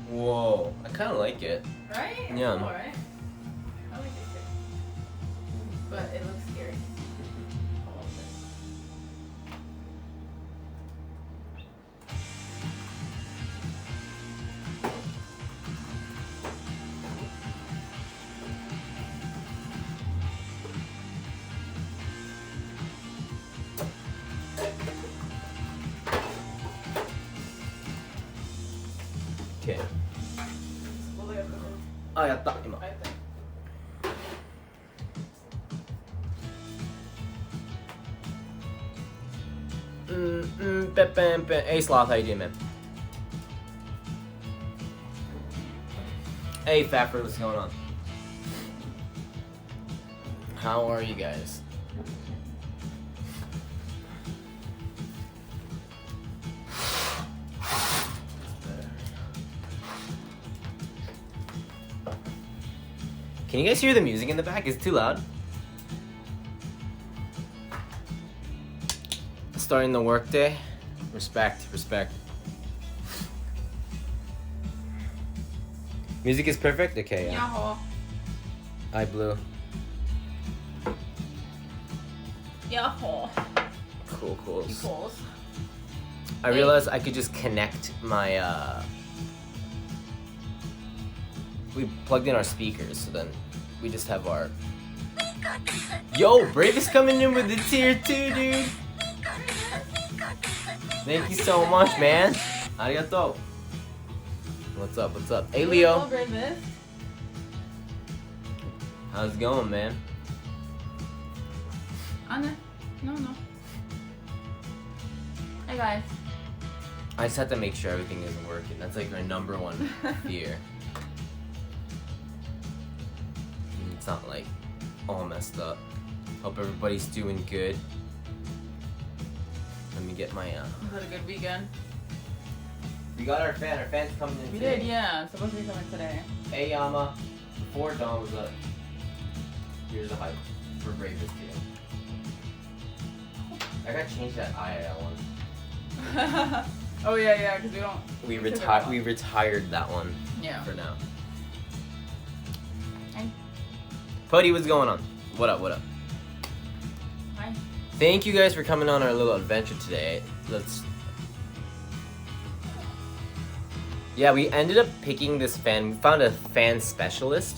Whoa, I kind of like it. Right? Yeah. Cool, right? I like it too. But it looks scary. All of this. Okay. そこでやったの。あ、やった今。あ、やった。Hey Sloth, how you doing, man? Hey Faffer, what's going on? How are you guys? Can you guys hear the music in the back? Is it too loud? Starting the workday. Respect, respect. Music is perfect? Okay, yeah. Yahoo. Hi, Blue. Yahoo. Cool, cool. Equals. I realized I could just connect my, we plugged in our speakers, so then we just have our... Yo, Brave is coming in with the tier 2, dude! Thank you so much, man. Arigato. What's up, what's up? Hey, Leo. How's it going, man? Anna. No. Hey, guys. I just have to make sure everything is working. That's like our number one fear. It's not like all messed up. Hope everybody's doing good. Let me get my You had a good weekend. We got our fan. Our fan's coming in We today. did, yeah. It's supposed to be coming today. Hey Yama. Before Dawn was up. Here's the hype for Bravest here. I gotta change that IIL one. Oh yeah, because we don't. We retired that one. Yeah. For now. Hi. Putty, what's going on? What up? What up? Hi. Thank you guys for coming on our little adventure today. Yeah, we ended up picking this fan. We found a fan specialist.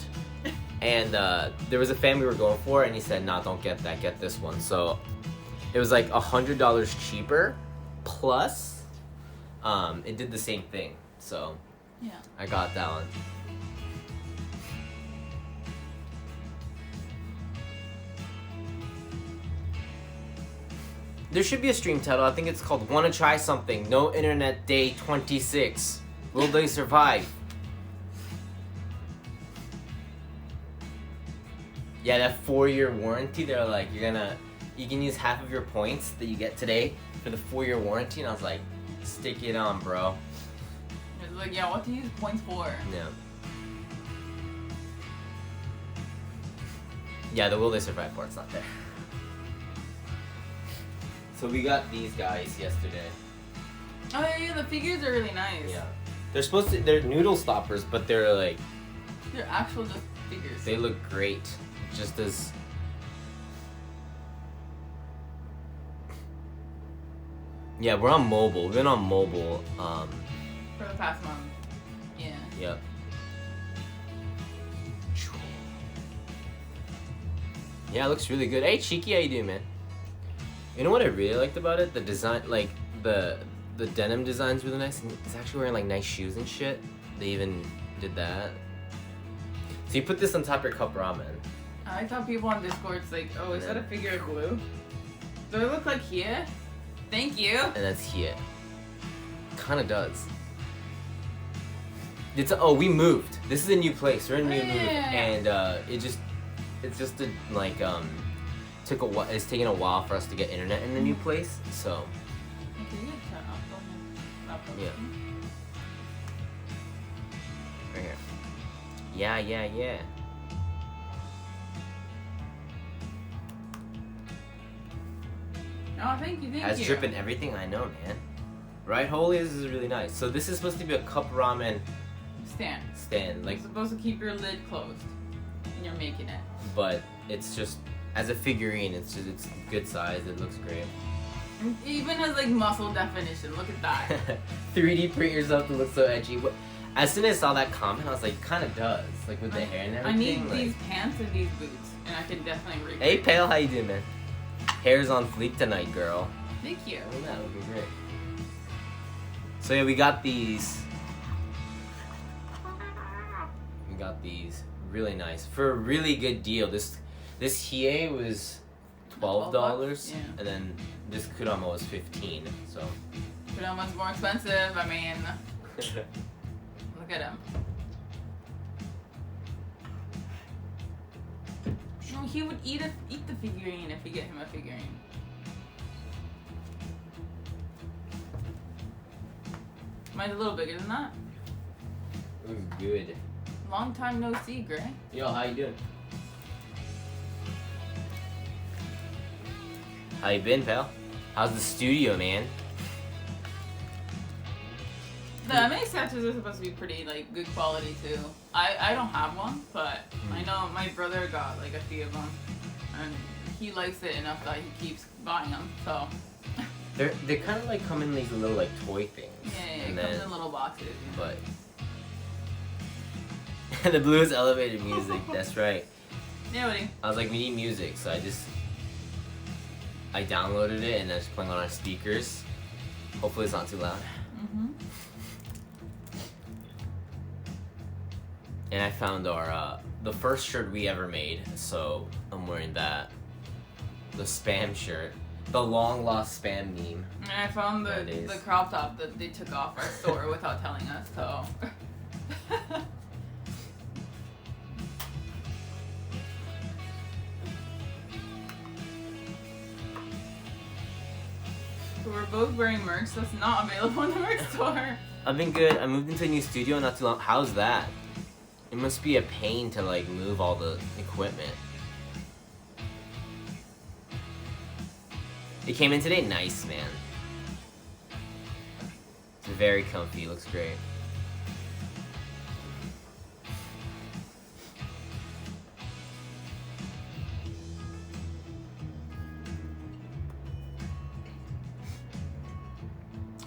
And there was a fan we were going for, and he said, nah, don't get that, get this one. So it was like $100 cheaper, plus it did the same thing. So yeah, I got that one. There should be a stream title. I think it's called Wanna Try Something? No Internet Day 26. Will they survive? Yeah, that 4-year warranty, they're like, you can use half of your points that you get today for the 4-year warranty, and I was like, stick it on, bro. It's like, yeah, what to use points for? Yeah. Yeah, the will they survive part's not there. So we got these guys yesterday. Oh yeah, the figures are really nice. Yeah. They're noodle stoppers, but they're like... They're actual just figures. They look great. Just as... Yeah, we're on mobile. We've been on mobile. For the past month. Yeah. Yep. Yeah, it looks really good. Hey, Cheeky, how you doing, man? You know what I really liked about it? The design, like, the denim design's really nice. And it's actually wearing, like, nice shoes and shit. They even did that. So you put this on top of your cup ramen. I like how people on Discord's like, oh, is that a figure of glue? Do I look like here? Thank you. And that's here. Kinda does. Oh, we moved. This is a new place. We're in a new move. And it's just took a while. It's taken a while for us to get internet in the new place. So. Yeah. Right here. Yeah. Oh, thank you. Has dripping everything. I know, man. Right, Holy, this is really nice. So this is supposed to be a cup ramen stand. like, It's supposed to keep your lid closed when you're making it. but it's just as a figurine. It's good size. It looks great. It even has like muscle definition. Look at that. 3D print yourself to look so edgy. As soon as I saw that comment, I was like, kind of does, like with the hair and everything. I need these pants and these boots, and I can definitely recreate. Hey, Pale, how you doing, man? Hair's on fleek tonight, girl. Thank you. Oh, that would be great. So yeah, we got these. We got these really nice for a really good deal. This Hiei was $12, yeah. and then this Kurama was $15. So. Kurama's more expensive. I mean, look at him. No, he would eat the figurine if we get him a figurine. Mine's a little bigger than that. It was good. Long time no see, Gray. Yo, how you doing? How you been, pal? How's the studio, man? The MA statues are supposed to be pretty like good quality too. I don't have one, but I know my brother got like a few of them, and he likes it enough that he keeps buying them. So They kind of like come in these little like toy things. yeah, it comes in little boxes. Yeah. But the Blluist elevated music. That's right. Yeah, buddy. I was like, we need music, so I downloaded it and it's playing on our speakers. Hopefully it's not too loud. And I found our the first shirt we ever made, so I'm wearing that. The spam shirt, the long lost spam meme. And I found Nowadays. the crop top that they took off our store without telling us. So. We're both wearing merch that's not available in the merch store. I've been good. I moved into a new studio not too long. How's that? It must be a pain to like move all the equipment. It came in today. Nice, man. It's very comfy. Looks great.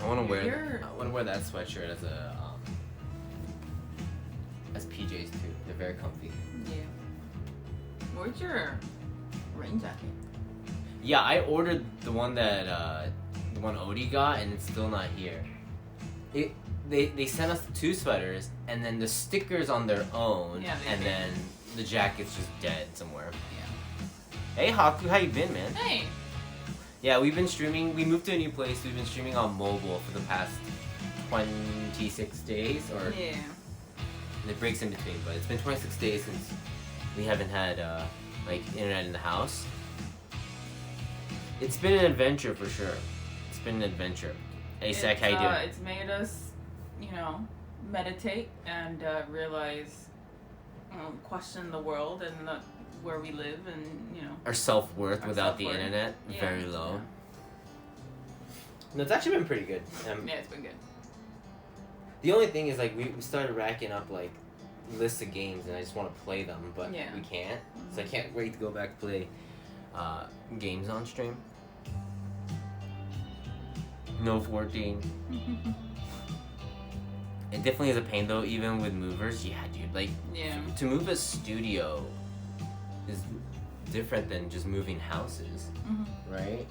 I want to wear that sweatshirt as a as PJs too. They're very comfy. Yeah. Where's your rain jacket? Yeah, I ordered the one that the one Odie got, and it's still not here. They sent us 2 sweaters, and then the stickers on their own, and then the jacket's just dead somewhere. Yeah. Hey Haku, how you been, man? Hey. Yeah, we've been streaming. We moved to a new place. We've been streaming on mobile for the past 26 days, or Yeah. it breaks in between, but it's been 26 days since we haven't had like internet in the house. It's been an adventure for sure. It's been an adventure. Hey, Sek, how you doing? It's made us, meditate and realize, question the world and where we live, and Our self-worth our without the self-worth. internet, Yeah, very low. yeah. No, it's actually been pretty good. Yeah, it's been good. The only thing is, like, we started racking up, like, lists of games, and I just want to play them, but Yeah. we can't. So I can't wait to go back and play games on stream. No 14. It definitely is a pain, though, even with movers. Yeah, dude, like, Yeah. to move a studio is different than just moving houses, right?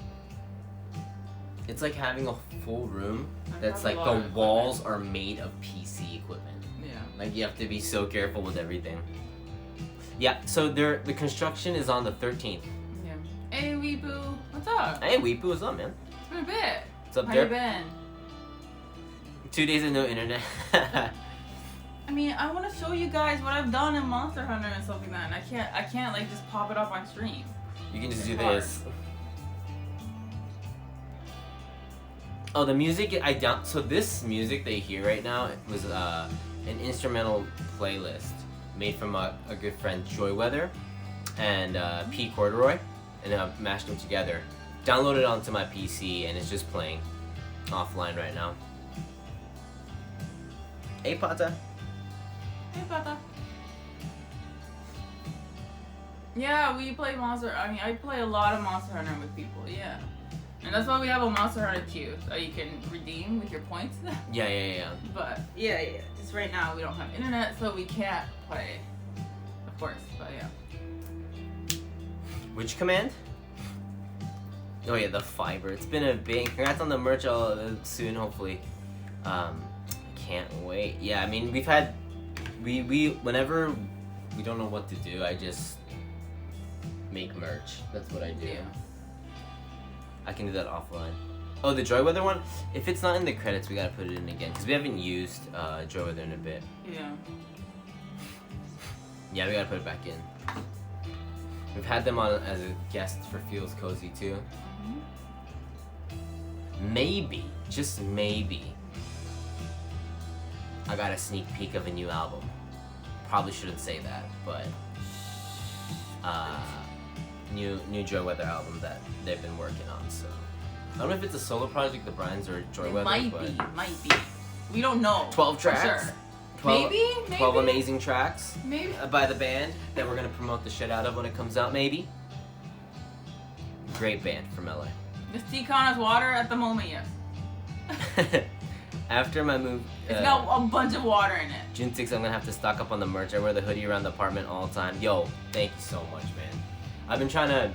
It's like having a full room that's like the walls are made of PC equipment. Yeah. Like you have to be so careful with everything. Yeah, so the construction is on the 13th. Yeah. Hey, Weeboo. What's up? Hey, Weepu, what's up, man? It's been a bit. What's up, How there? you been? 2 days of no internet. I mean, I want to show you guys what I've done in Monster Hunter and stuff like that, and I can't like just pop it up on stream. You can just It's do hard. this. Oh, the music so this music that you hear right now was an instrumental playlist made from a good friend Joyweather and P Corduroy, and I mashed them together. Downloaded it onto my PC and it's just playing. offline right now. Hey, Pata. Hey, Pata. Yeah, we play I play a lot of Monster Hunter with people, yeah. And that's why we have a Monster Hunter queue that you can redeem with your points. Yeah. But, yeah. Just right now, we don't have internet, so we can't play. Of course, but yeah. Which command? Oh yeah, the fiber. It's been a big. Congrats on the merch soon, hopefully. Can't wait. Yeah, I mean, we've had. We whenever we don't know what to do, I just make merch. That's what I do. Yeah. I can do that offline. Oh, the Joyweather one? If it's not in the credits, we gotta put it in again. Because we haven't used Joyweather in a bit. Yeah. Yeah, we gotta put it back in. We've had them on as a guest for Feels Cozy too. Maybe, just maybe, I got a sneak peek of a new album. Probably shouldn't say that, but new Joyweather album that they've been working on. So I don't know if it's a solo project, the Brian's or Joyweather. It might be. We don't know. 12 tracks. For sure. 12, Maybe. 12 amazing tracks. Maybe. By the band that we're gonna promote the shit out of when it comes out. Maybe. Great band from LA. This T-Con is water at the moment, yes. After my move, It's got a bunch of water in it. June 6th, I'm gonna have to stock up on the merch. I wear the hoodie around the apartment all the time. Yo, thank you so much, man. I've been trying to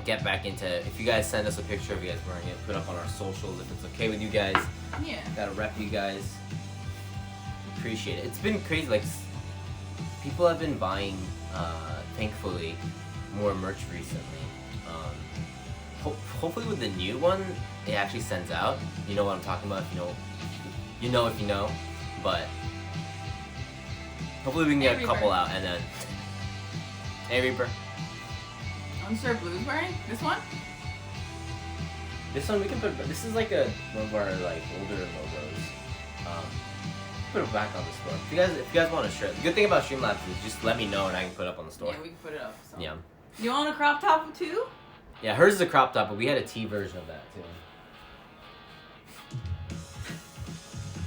get back into. If you guys send us a picture of you guys wearing it, put up on our socials if it's okay with you guys. Yeah. Gotta rep you guys. Appreciate it. It's been crazy. Like, people have been buying, thankfully, more merch recently. Hopefully with the new one, it actually sends out. You know what I'm talking about. If you know. But hopefully we can get a couple out and then. Hey Reaper. I'm sure Blue's wearing this one. This one we can put. This is like one of our like older logos. Put it back on the store. If you guys want a shirt, the good thing about Streamlabs is just let me know and I can put it up on the store. Yeah, we can put it up. So. Yeah. You want a crop top too? Yeah, hers is a crop top, but we had a tee version of that too.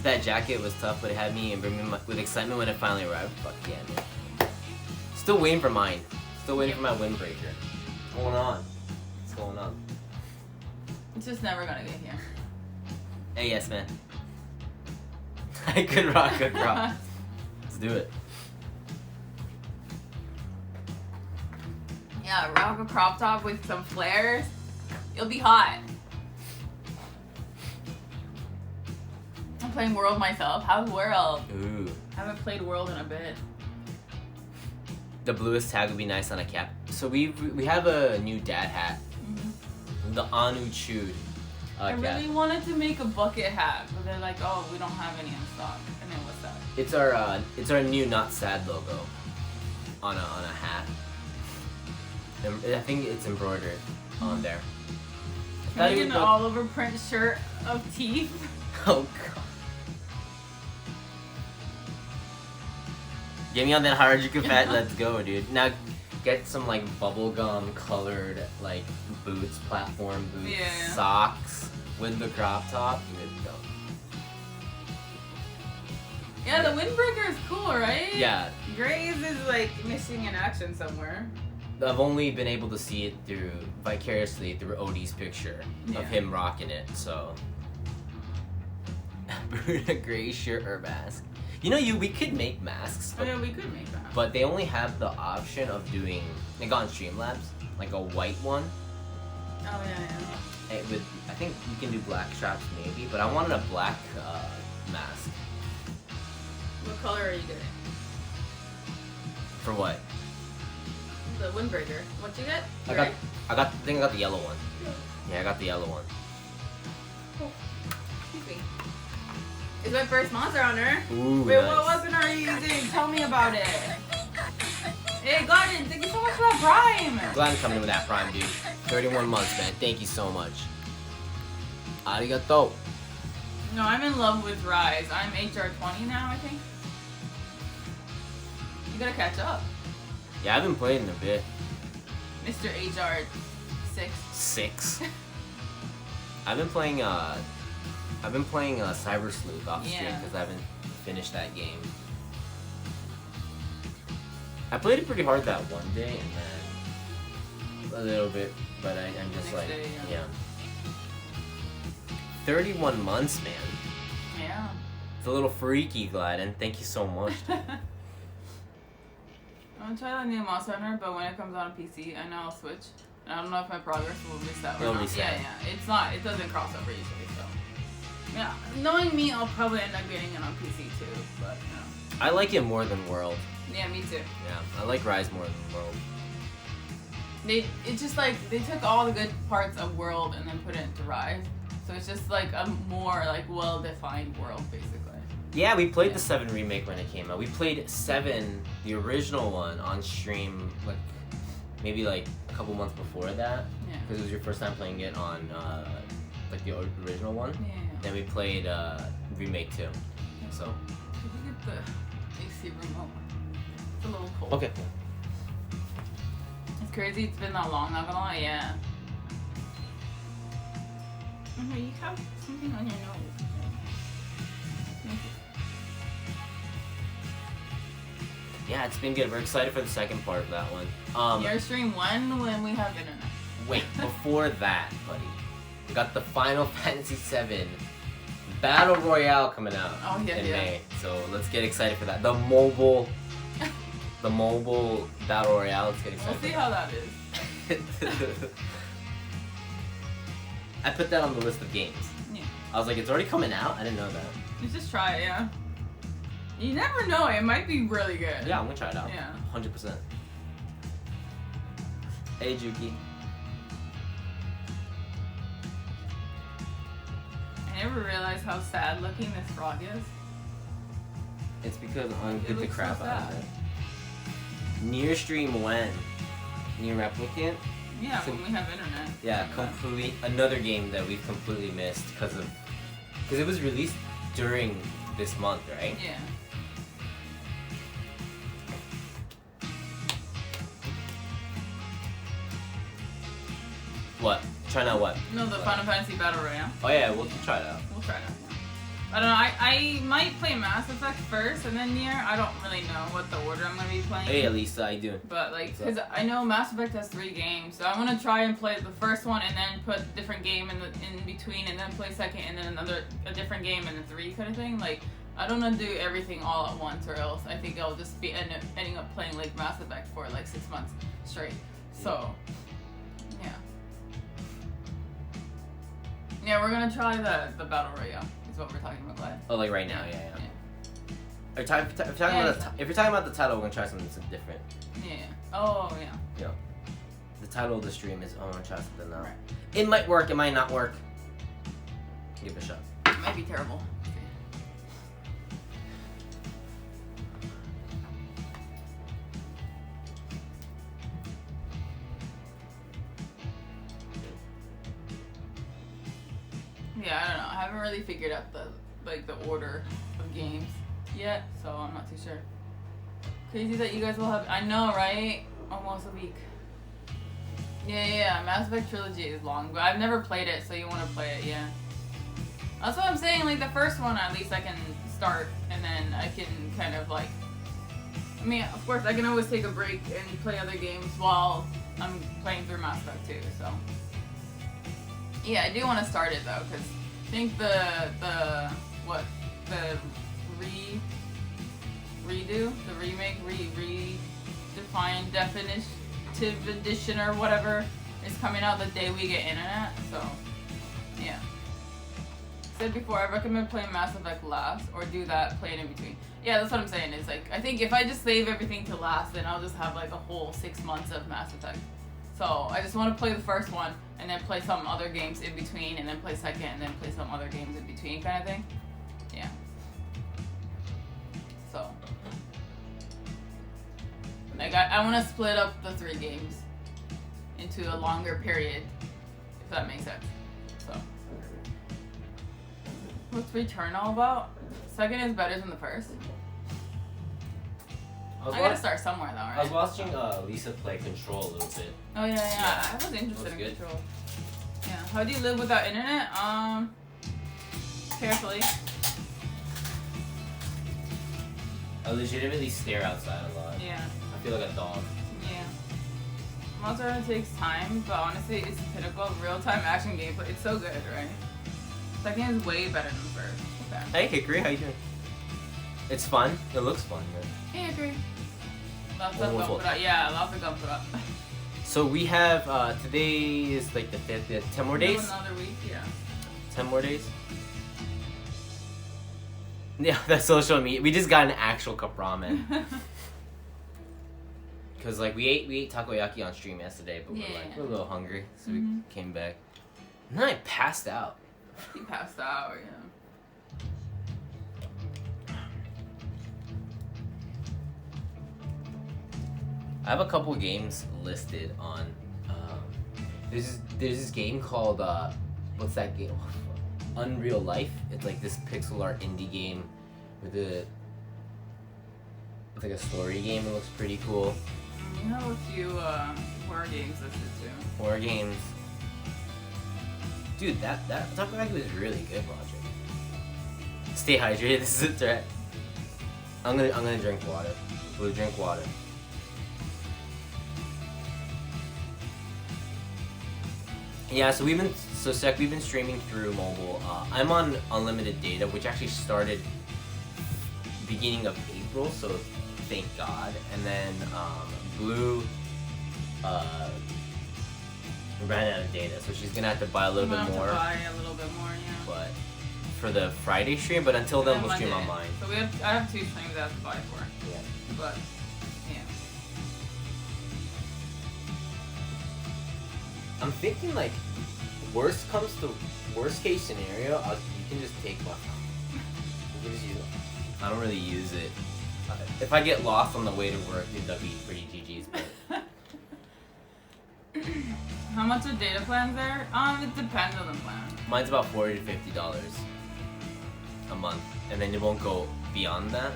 That jacket was tough, but it had me and with excitement when it finally arrived. Fuck yeah, man. Still waiting for mine. Still waiting for my windbreaker. What's going on? What's going on? It's just never gonna get here. Hey, yes, man. I could rock a crop. Let's do it. Yeah, rock a crop top with some flares. You'll be hot. I'm playing World myself. How's World? Ooh. I haven't played World in a bit. The Blluist tag would be nice on a cap. So we have a new dad hat. Mm-hmm. The Anu Chewed I really wanted to make a bucket hat, but they're like, oh, we don't have any in stock. And then what's that? It's our new Not Sad logo on a hat. I think it's embroidered on there. Can you get an all-over print shirt of teeth? Oh god. Get me on that Harajuku fat, let's go, dude. Now get some like bubblegum colored like boots, platform boots, socks with the crop top. Good to go. Yeah, the windbreaker is cool, right? Yeah. Grays is like missing in action somewhere. I've only been able to see it vicariously through Odie's picture of him rocking it, so. A gray shirt or mask. You know, we could make masks. But, yeah, we could make that. But they only have the option of doing, like on Streamlabs, like a white one. Oh, yeah. I think you can do black straps maybe, but I wanted a black mask. What color are you getting? For what? The windbreaker. What you get? I think I got the yellow one. Yeah, I got the yellow one. Oh, excuse me. It's my first Monster Hunter. Ooh, wait, nice. what weapon are you using? Tell me about it. Hey, Gordon, thank you so much for that Prime. Glad I'm coming with that Prime, dude. 31 months, man. Thank you so much. Arigato. No, I'm in love with Rise. I'm HR 20 now, I think. You gotta catch up. Yeah, I haven't played in a bit. Mr. HR 6. 6. I've been playing I've been playing Cyber Sleuth off stream Yeah. because I haven't finished that game. I played it pretty hard that one day and then a little bit, but I'm just Next like, day, yeah. 31 months, man. Yeah. It's a little freaky, Gladden. Thank you so much. I'm gonna try that new Monster Hunter, but when it comes out on PC, I know I'll switch. And I don't know if my progress will reset or It'll not. reset. Yeah. It's not. It doesn't cross over easily, so. Yeah. Knowing me, I'll probably end up getting it on PC too, but you know. I like it more than World. Yeah, me too. Yeah, I like Rise more than World. It's just like they took all the good parts of World and then put it into Rise, so it's just like a more like well-defined world basically. Yeah, we played the 7 remake when it came out. We played 7, the original one, on stream like maybe like a couple months before that. Yeah. Because it was your first time playing it on like the original one. Yeah. Then we played remake 2. So. Could you get the AC remote? It's a little cold. Okay. It's crazy. It's been that long. Not gonna lie. Yeah. Oh, you have something on your nose. Yeah, it's been good. We're excited for the second part of that one. Your stream when we have internet. Wait, before that, buddy, we got the Final Fantasy VII Battle Royale coming out in May. So let's get excited for that. The mobile Battle Royale. Let's get excited. We'll see how that is. I put that on the list of games. Yeah. I was like, it's already coming out? I didn't know that. You just try it, yeah. You never know, it might be really good. Yeah, I'm gonna try it out. Yeah. 100%. Hey, Juki. I never realized how sad looking this frog is. It's because I'm It good the looks crap so out of sad. it. Near stream when? Near Replicant? Yeah, So- when we have internet. Yeah, completely another game that we've completely missed because it was released during this month, right? Yeah. What? Try out what? No, the Final Fantasy Battle Royale. Oh yeah, we'll try it out. We'll try it out. Yeah. I don't know. I might play Mass Effect first and then Nier. I don't really know what the order I'm gonna be playing. Hey, Elisa, how you doing? But like, cause I know Mass Effect has 3 games, so I'm gonna try and play the first one and then put a different game in between, and then play second and then a different game and then 3 kind of thing. Like, I don't want to do everything all at once, or else I think I'll just be ending up playing like Mass Effect for like 6 months straight. So, yeah. Yeah, we're gonna try the Battle Royale. Is what we're talking about, Glad. Oh, like right now, yeah. If you're talking about the title, we're gonna try something different. Yeah. Oh, yeah. Yeah. The title of the stream is I wanna try something now. Right. It might work, it might not work. Give it a shot. It might be terrible. Yeah, I don't know. I haven't really figured out the order of games yet, so I'm not too sure. Crazy that you guys will have. I know, right? Almost a week. Yeah. Mass Effect Trilogy is long, but I've never played it, so you want to play it, yeah. That's what I'm saying. Like the first one, at least I can start, and then I can kind of like. I mean, of course, I can always take a break and play other games while I'm playing through Mass Effect 2. So. Yeah, I do want to start it though, because I think the remake, redefined definitive edition or whatever is coming out the day we get internet. So, yeah. Said before, I recommend playing Mass Effect last, or do that, play it in between. Yeah, that's what I'm saying. Is like, I think if I just save everything to last, then I'll just have like a whole 6 months of Mass Effect. So I just want to play the first one, and then play some other games in between, and then play second, and then play some other games in between, kind of thing. Yeah. So, like, I want to split up the 3 games into a longer period, if that makes sense. So, what's Return all about? Second is better than the first. I gotta start somewhere though, right? I was watching Lisa play Control a little bit. Oh yeah. I was interested in Control. Yeah. How do you live without internet? carefully. I legitimately stare outside a lot. Yeah. I feel like a dog. Yeah. Monster Hunter takes time, but honestly, it's the pinnacle of real-time action gameplay. It's so good, right? Second is way better than first. Okay. Hey, Hickory, how you doing? It's fun. It looks fun, man. Hey, Hickory. Lots One of more gun full. put up. Yeah, lots of gun put up. So we have, today is like the 5th, we have 10 more days? Another week, yeah. 10 more days? Yeah, that's social media. We just got an actual cup ramen. Cause like we ate takoyaki on stream yesterday, but we're a little hungry, so we came back. And then I passed out. He passed out, yeah. I have a couple games listed on. There's this game called what's that game? Unreal Life. It's like this pixel art indie game with it's like a story game. It looks pretty cool. You have a few horror games listed too. Horror games. Dude, that takoyaki was really good, Roger. Stay hydrated. This is a threat. I'm gonna drink water. Blue, drink water. Yeah, so we've been streaming through mobile. I'm on unlimited data, which actually started beginning of April, so thank God. And then Blue ran out of data, so she's gonna have to buy a little bit more. Buy a little bit more, yeah. But for the Friday stream, but until then we'll stream on mine. So I have 2 streams I have to buy for. Yeah. But yeah. I'm thinking like worst case scenario, you can just take my phone. You can just use it. I don't really use it. If I get lost on the way to work, that'd be pretty GG's. But how much are data plans there? It depends on the plan. Mine's about $40 to $50 a month, and then it won't go beyond that.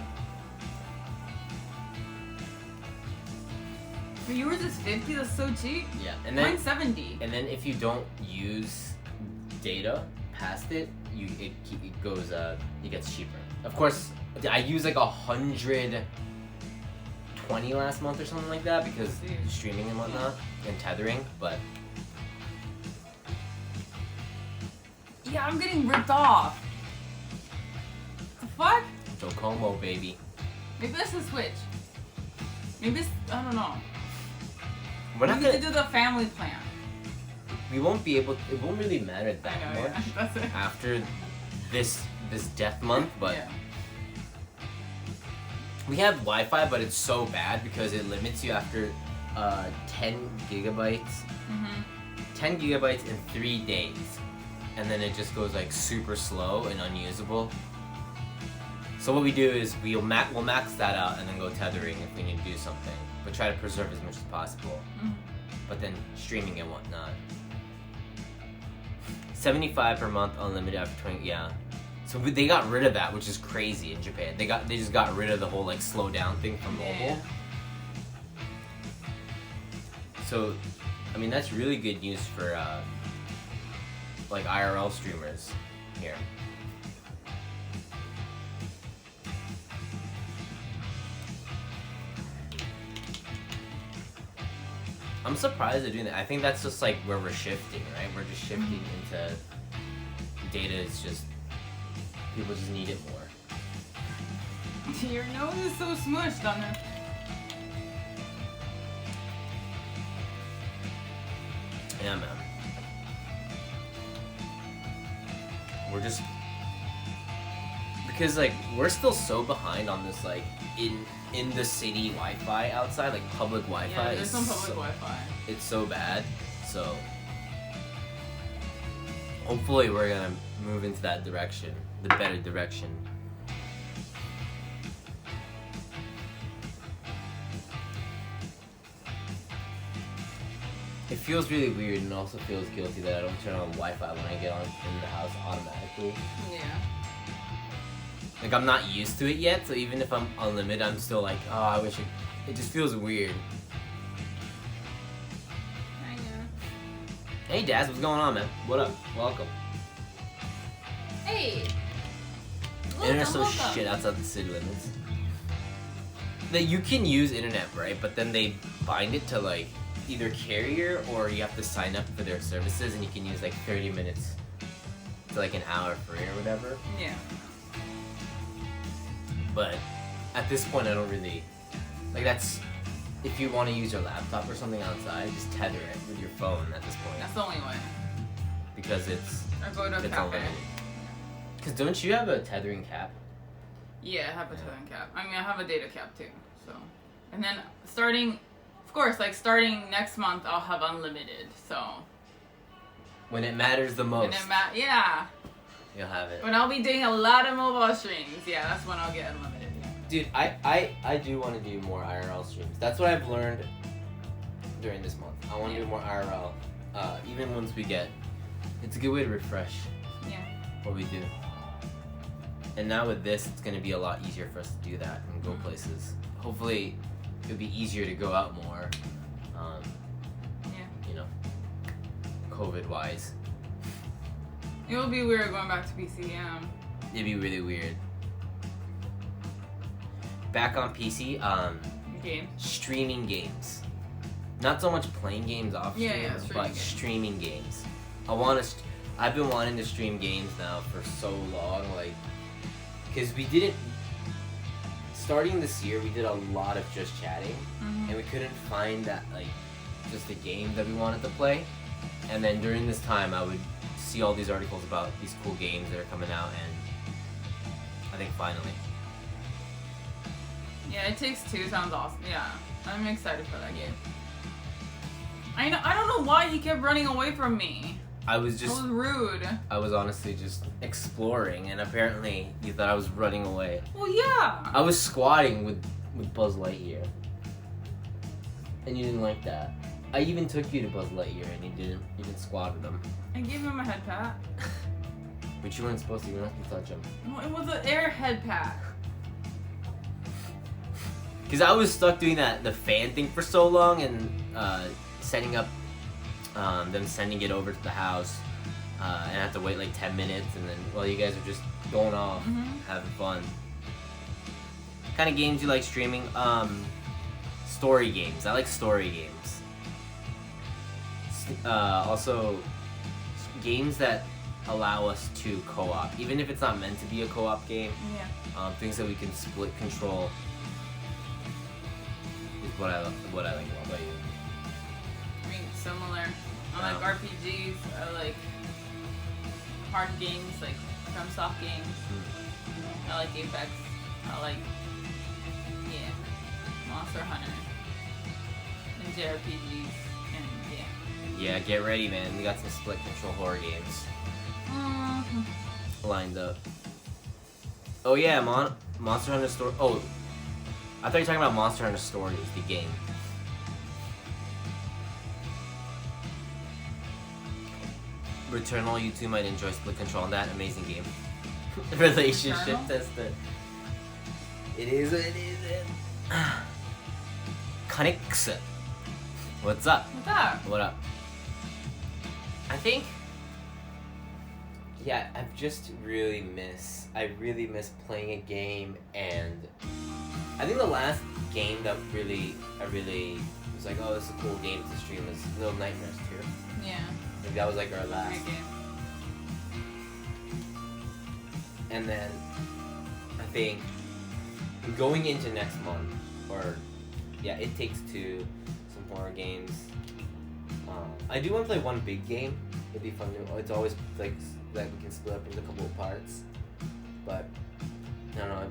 For yours is 50. That's so cheap. Yeah, and then mine's 70. And then if you don't use data past it, it goes it gets cheaper. Of course, I used like 120 last month or something like that because streaming and whatnot and tethering, but yeah, I'm getting ripped off. The fuck? Docomo, baby. Maybe that's the Switch. Maybe it's, I don't know. We're not gonna do the family plan. We won't be able. It won't really matter that much that's it. after this death month, but. Yeah. We have Wi-Fi, but it's so bad because it limits you after 10 gigabytes. 10 gigabytes in 3 days. And then it just goes like super slow and unusable. So what we do is we'll max that out and then go tethering if we need to do something. But try to preserve as much as possible. But then streaming and whatnot. $75 per month, unlimited after 20, yeah. So they got rid of that, which is crazy in Japan. They just got rid of the whole like slow down thing from mobile. Yeah. So, I mean that's really good news for like IRL streamers here. I'm surprised they're doing that. I think that's just like where we're shifting, right? We're just shifting into data. Is just people just need it more. Your nose is so smushed on it. Yeah, man. We're just because like we're still so behind on this like in the city Wi-Fi outside, like public Wi-Fi. Yeah, there's some public Wi-Fi. It's so bad. So hopefully we're gonna move into that direction, the better direction. It feels really weird and also feels guilty that I don't turn on Wi-Fi when I get on in the house automatically. Yeah. Like I'm not used to it yet, so even if I'm unlimited, I'm still like, oh, I wish it just feels weird. I know. Hey Daz, what's going on, man? What up? Welcome. Hey. Internet's so shit outside the city limits. That you can use internet, right? But then they bind it to like either carrier or you have to sign up for their services, and you can use like 30 minutes to like an hour free or whatever. Yeah. But at this point, I don't really like. That's if you want to use your laptop or something outside, just tether it with your phone at this point. That's the only way. Because it's Or go to a it's cafe. unlimited. Because don't you have a tethering cap? Yeah, I have a tethering cap. I mean, I have a data cap too. So, and then starting next month, I'll have unlimited. So. When it matters the most. Yeah. You'll have it. When I'll be doing a lot of mobile streams, yeah, that's when I'll get unlimited. Yeah. Dude, I do want to do more IRL streams. That's what I've learned during this month. I want to do more IRL. Even once we get, it's a good way to refresh what we do. And now with this, it's gonna be a lot easier for us to do that and go places. Hopefully, it'll be easier to go out more. You know, COVID-wise. It will be weird going back to PCM. It'd be really weird. Back on PC, Games. streaming games. Not so much playing games off stream, but games. streaming games. I've been wanting to stream games now for so long, like, because we didn't. Starting this year, we did a lot of just chatting, and we couldn't find that like just a game that we wanted to play. And then during this time, I would see all these articles about these cool games that are coming out, and I think finally. Yeah, It Takes Two sounds awesome. Yeah, I'm excited for that game. I don't know why he kept running away from me. I was That was rude. I was honestly just exploring, and apparently you thought I was running away. Well, yeah. I was squatting with Buzz Lightyear, and you didn't like that. I even took you to Buzz Lightyear, and you didn't even squat with him. I gave him a head pat. But you weren't supposed to. You weren't supposed to touch him. Well, it was an air head pat. Because I was stuck doing the fan thing for so long, and setting up them sending it over to the house, and I had to wait like 10 minutes, and then while you guys are just going off, having fun. Kind of games you like streaming? Story games. I like story games. Also, games that allow us to co-op, even if it's not meant to be a co-op game. Yeah. Things that we can split control is what I like. What about you? I mean, similar. I like RPGs. I like hard games, like FromSoft games. I like Apex. I like Monster Hunter and JRPGs, and Yeah, get ready, man. We got some split control horror games lined up. Oh yeah, Monster Hunter Story. Oh, I thought you were talking about Monster Hunter Stories, the game. Returnal, you two might enjoy split control on that amazing game. Relationship tester. It is. Connix. What's up? what's up? What up? I think. Yeah, I really miss playing a game, and I think the last game that I really was like, oh, this is a cool game to stream is Little Nightmares 2. Yeah. Like that was like our last. Great game. And then I think going into next month, It Takes Two, some horror games. I do want to play one big game. It'd be fun to. It's always like that we can split up into a couple of parts. But I don't know.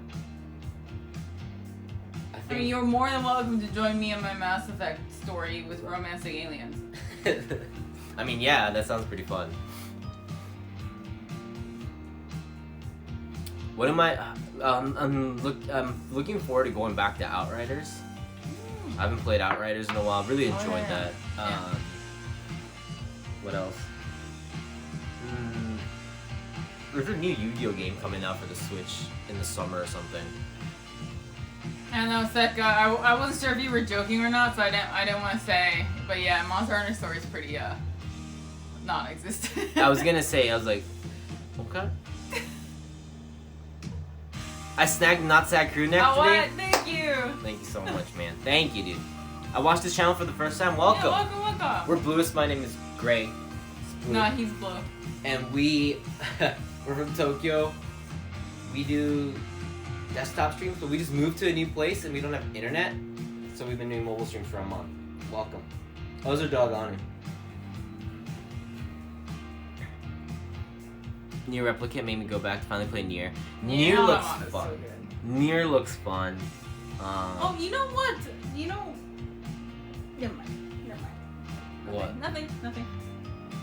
I mean, you're more than welcome to join me in my Mass Effect story with romancing aliens. I mean, yeah, that sounds pretty fun. What am I? I'm looking forward to going back to Outriders. I haven't played Outriders in a while. Really enjoyed that. What else? There's a new Yu-Gi-Oh game coming out for the Switch in the summer or something. I know, Seth. I wasn't sure if you were joking or not, so I didn't want to say. But yeah, Monster Hunter Story is pretty non-existent. I was gonna say, I was like, okay. I snagged Not Sad Crew Neck Oh, today. what? Thank you. Thank you so much, man. Thank you, dude. I watched this channel for the first time. Welcome. Yeah, welcome. We're Blluist. My name is Gray. No, he's blue. And we're from Tokyo. We do desktop streams, but we just moved to a new place and we don't have internet. So we've been doing mobile streams for a month. Welcome. How's our dog on it? Nier Replicant made me go back to finally play Nier. Nier Yeah, looks it's fun. so good. Nier looks fun. Oh, you know what? You know. Never mind. What? Nothing.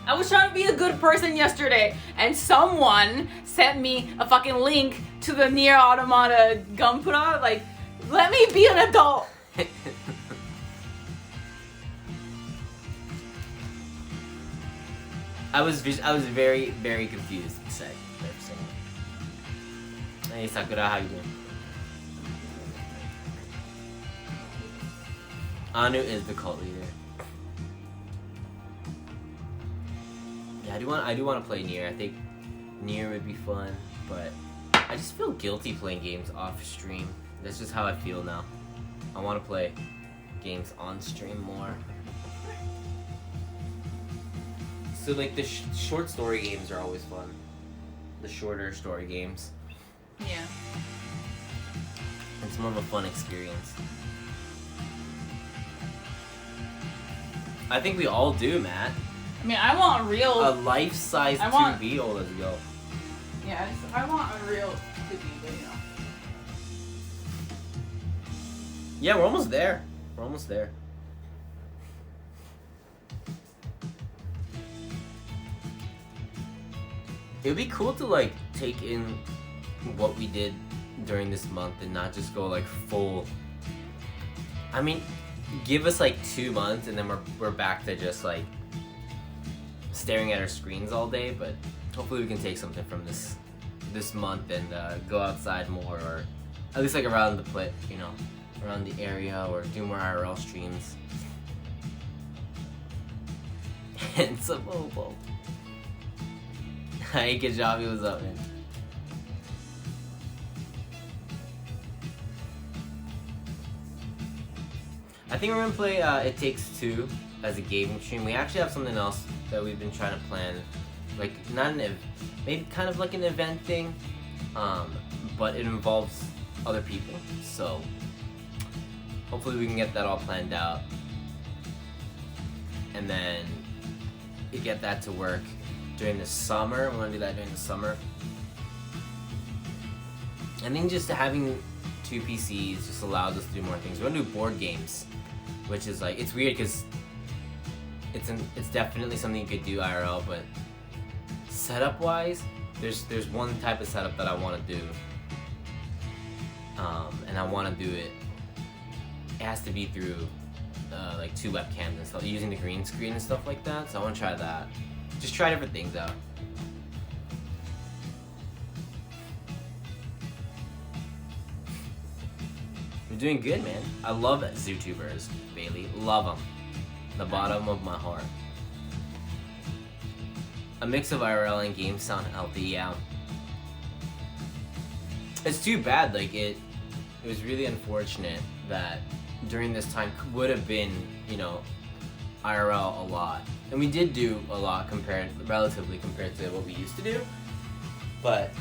I was trying to be a good person yesterday, and someone sent me a fucking link to the Nier Automata Gunpla. Like, let me be an adult. I was very, very confused. Hey Sakura, how you doing? Anu is the cult leader. Yeah, I do want to play Nier. I think Nier would be fun, but I just feel guilty playing games off stream. That's just how I feel now. I want to play games on stream more. So like the short story games are always fun. The shorter story games. Yeah. It's more of a fun experience. I think we all do, Matt. I mean, I want real. A life-size 2B. Oh, let's go. Yeah, I want a real 2B, but you know. Yeah, we're almost there. We're almost there. It would be cool to like take in what we did during this month and not just go like full. I mean, give us like 2 months and then we're back to just like staring at our screens all day. But hopefully we can take something from this month and go outside more, or at least like around the play, you know, around the area, or do more IRL streams. And some mobile. Hey, Kajabi, what's up, man? I think we're gonna play It Takes Two as a gaming stream. We actually have something else that we've been trying to plan, like maybe kind of like an event thing, but it involves other people. So hopefully we can get that all planned out, and then get that to work during the summer. We want to do that during the summer. I think just having 2 PCs just allows us to do more things. We want to do board games, which is like, it's weird because it's definitely something you could do IRL, but setup wise, there's one type of setup that I want to do, and I want to do it. It has to be through like 2 webcams and stuff, using the green screen and stuff like that. So I want to try that. Just try different things out. You're doing good, man. I love Zootubers, Bailey. Love them. The bottom of my heart. A mix of IRL and games sound healthy, yeah. It's too bad, like it was really unfortunate that during this time would have been, you know, IRL a lot. And we did do a lot relatively compared to what we used to do. But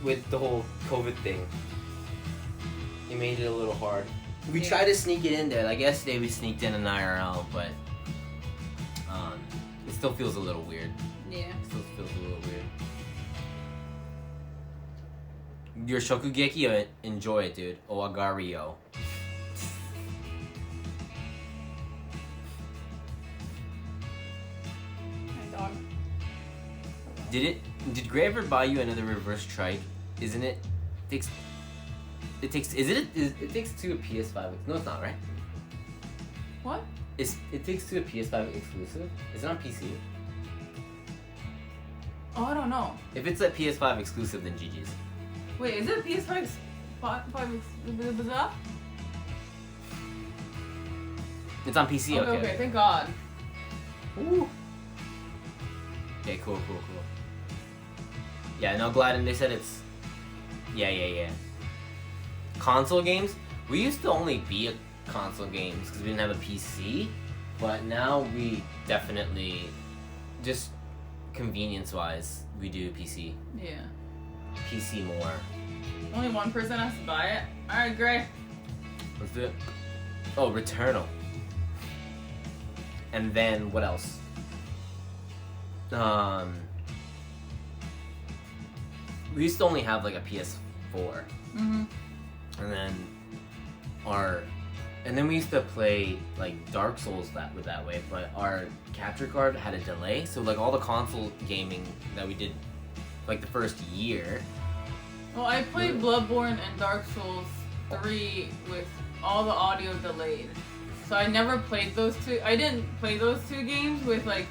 with the whole COVID thing, it made it a little hard. We tried to sneak it in there. Like yesterday we sneaked in an IRL, but it still feels a little weird. Yeah. It still feels a little weird. Your Shokugeki, enjoy it, dude. Owagario. Did Gray ever buy you another reverse trike? Isn't it? It takes 2 a PS5. No, it's not, right? What? It Takes 2 a PS5 exclusive? Is it on PC? Oh, I don't know. If it's a PS5 exclusive, then GG's. Wait, is it PS5 Bizarre? It's on PC, Okay, thank God. Ooh. Okay, cool. Yeah, no, glad, and they said it's... Yeah. console games, we used to only be a console games because we didn't have a PC, but now we definitely, just convenience-wise, we do PC. Yeah. PC more. Only one person has to buy it. Alright, great. Let's do it. Oh, Returnal. And then, what else? We used to only have like a PS4. Mm-hmm. And then we used to play like Dark Souls that way, but our capture card had a delay, so like all the console gaming that we did like the first year. Well, I played Bloodborne and Dark Souls 3 with all the audio delayed. So I never played those two. I didn't play those two games with like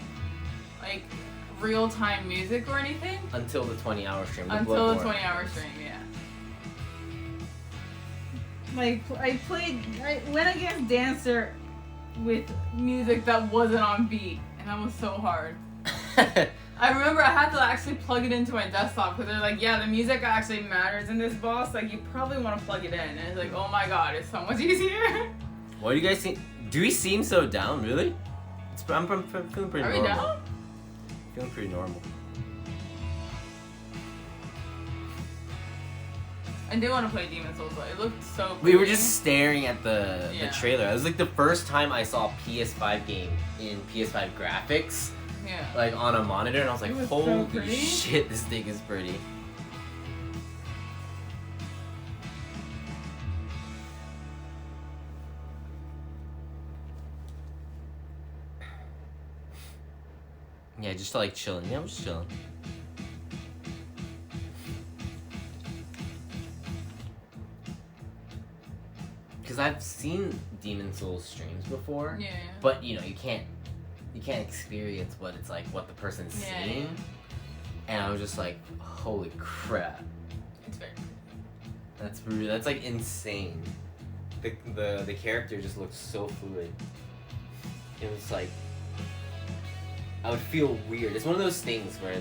real-time music or anything. Until the 20-hour stream. Until the 20-hour stream, yeah. Like, I went against Dancer with music that wasn't on beat, and that was so hard. I remember I had to actually plug it into my desktop, because they're like, yeah, the music actually matters in this boss, like, you probably want to plug it in, and it's like, oh my god, it's so much easier. What do you guys think? Do we seem so down, really? I'm feeling pretty normal. Are we down? Feeling pretty normal. I do want to play Demon's Souls, but it looked so pretty. We were just staring at the trailer. It was like the first time I saw a PS5 game in PS5 graphics, like on a monitor, and I was like, holy shit, this thing is pretty. Yeah, just like chilling. Yeah, I'm just chilling. Because I've seen Demon Souls streams before, but you know you can't experience what it's like, what the person's seeing, and I was just like, holy crap, it's very that's like insane. The character just looked so fluid. It was like, I would feel weird. It's one of those things where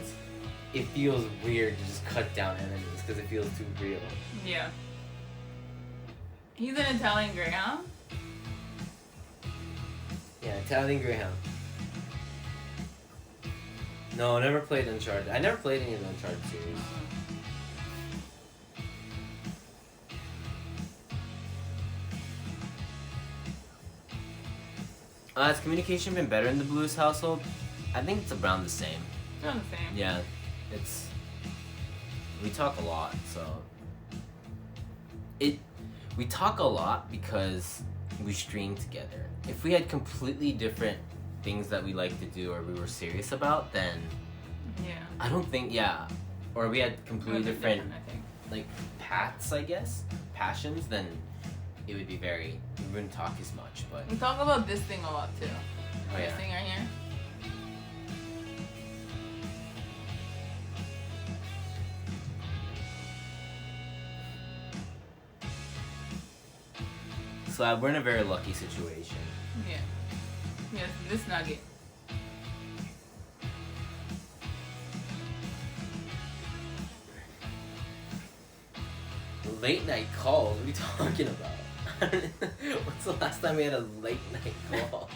it feels weird to just cut down enemies because it feels too real. Yeah. He's an Italian Greyhound? Yeah, Italian Greyhound. No, I never played Uncharted. I never played any of the Uncharted series. Has communication been better in the Blluist household? I think it's around the same. It's around the same. Yeah, we talk a lot, so we talk a lot because we stream together. If we had completely different things that we like to do or we were serious about, then I don't think, or we had completely different I think. like paths, I guess, passions, then it would be we wouldn't talk as much. But we talk about this thing a lot too. Oh, this thing right here. So we're in a very lucky situation. Yeah. Yes, this nugget. Late night calls? What are you talking about? What's the last time we had a late night call?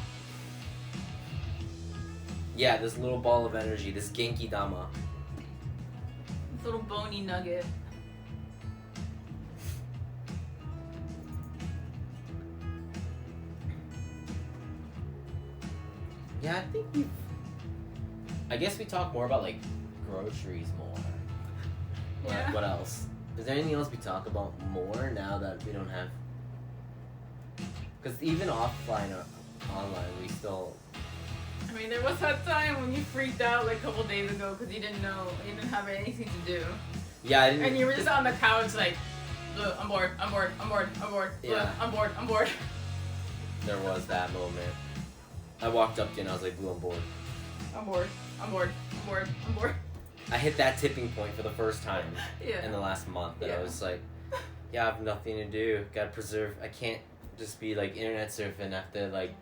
Yeah, this little ball of energy, this Genki Dama. This little bony nugget. Yeah, I think I guess we talk more about like groceries more. Yeah. What else? Is there anything else we talk about more now that we don't have? Because even offline or online, we still. I mean, there was that time when you freaked out like a couple days ago because you didn't have anything to do. Yeah, I didn't. And you were just on the couch like, look, I'm bored. Yeah. Look, I'm bored. There was that moment. I walked up to you and I was like, Blue, I'm bored. I'm bored. I hit that tipping point for the first time Yeah. in the last month that I was like, yeah, I have nothing to do. Gotta preserve. I can't just be like internet surfing. I have to like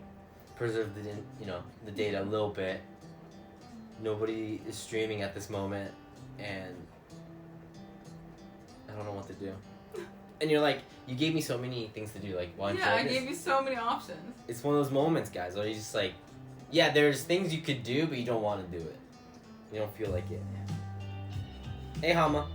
preserve the data a little bit. Nobody is streaming at this moment, and I don't know what to do. And you're like, you gave me so many things to do. Like, why don't you Yeah, try I this? gave you so many options. It's one of those moments, guys, where you just like, yeah, there's things you could do, but you don't want to do it. You don't feel like it. Hey, Hama.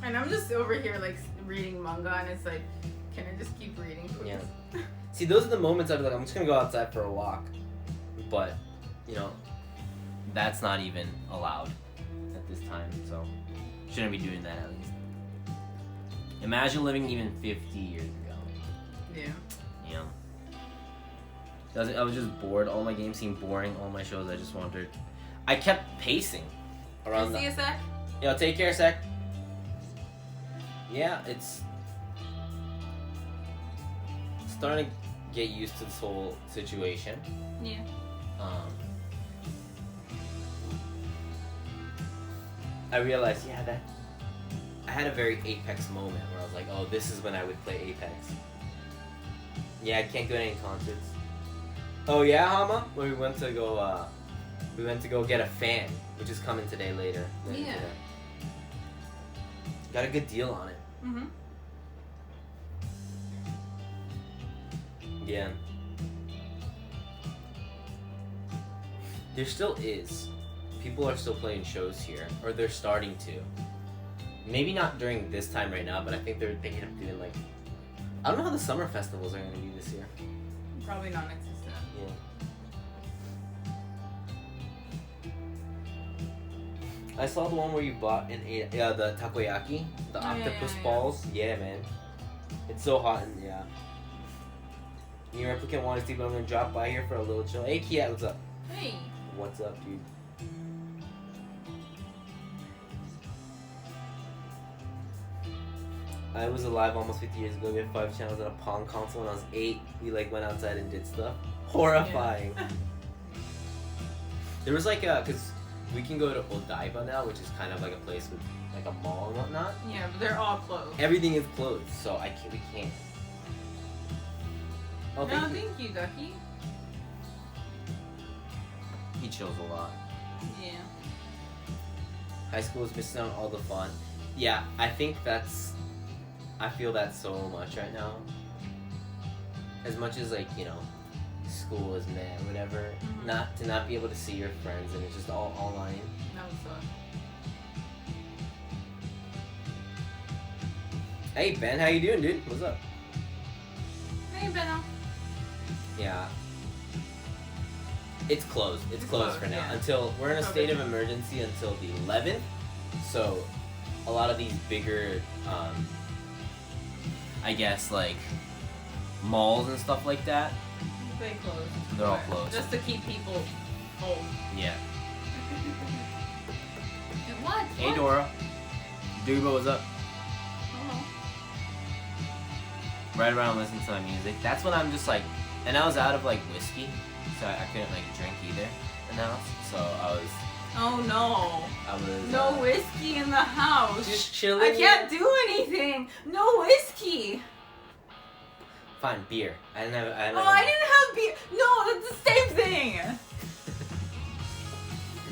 And I'm just over here like reading manga, and it's like, can I just keep reading, please? Yeah. See, those are the moments I'd be like, I'm just gonna go outside for a walk, but you know, that's not even allowed at this time, so shouldn't be doing that at least. Imagine living even 50 years ago. Yeah. Yeah. I was just bored. All my games seemed boring. All my shows, I just wanted. I kept pacing around. Can I see a sec? Yo, take care, sec. Yeah, it's starting to get used to this whole situation. Yeah. I realized, yeah, that I had a very Apex moment where I was like, oh, this is when I would play Apex. Yeah, I can't go to any concerts. Oh yeah, Hama? Well, we went to go get a fan, which is coming today later. Yeah. Got a good deal on it. Mhm. Yeah. There still is. People are still playing shows here, or they're starting to. Maybe not during this time right now, but I think they're thinking of doing like. I don't know how the summer festivals are going to be this year. Probably non-existent. Yeah. I saw the one where you bought the takoyaki, the octopus balls. Yeah, man. It's so hot and yeah. New replicant wanted to see, but I'm gonna drop by here for a little chill. Hey, Kiat, what's up? Hey. What's up, dude? I was alive almost 50 years ago. We had 5 channels and a Pong console when I was 8. We like went outside and did stuff. Horrifying. Yeah. There was like cause we can go to Odaiba now, which is kind of like a place with like a mall and whatnot. Yeah, but they're all closed. Everything is closed, so we can't. Oh, No, thank you, Ducky. He chills a lot. Yeah. High school is missing out on all the fun. Yeah, I feel that so much right now. As much as like, you know, school is meh, whatever. Mm-hmm. Not be able to see your friends and it's just all online. That was fun. Hey Ben, how you doing, dude? What's up? Hey, Benno. Yeah. It's closed. It's closed for now. Yeah. Until we're in a state of emergency until the 11th. So a lot of these bigger I guess like malls and stuff like that, They closed. they're all closed. Just to keep people home. Yeah. What? Hey What? Dora. Duba, what's up? Oh. Right around listening to my music. That's when I'm just like, and I was out of like whiskey, so I couldn't like drink either in the house. So I was No whiskey in the house. just chilling. I can't do anything. No whiskey. Fine, beer. I didn't have. I didn't have beer. No, that's the same thing.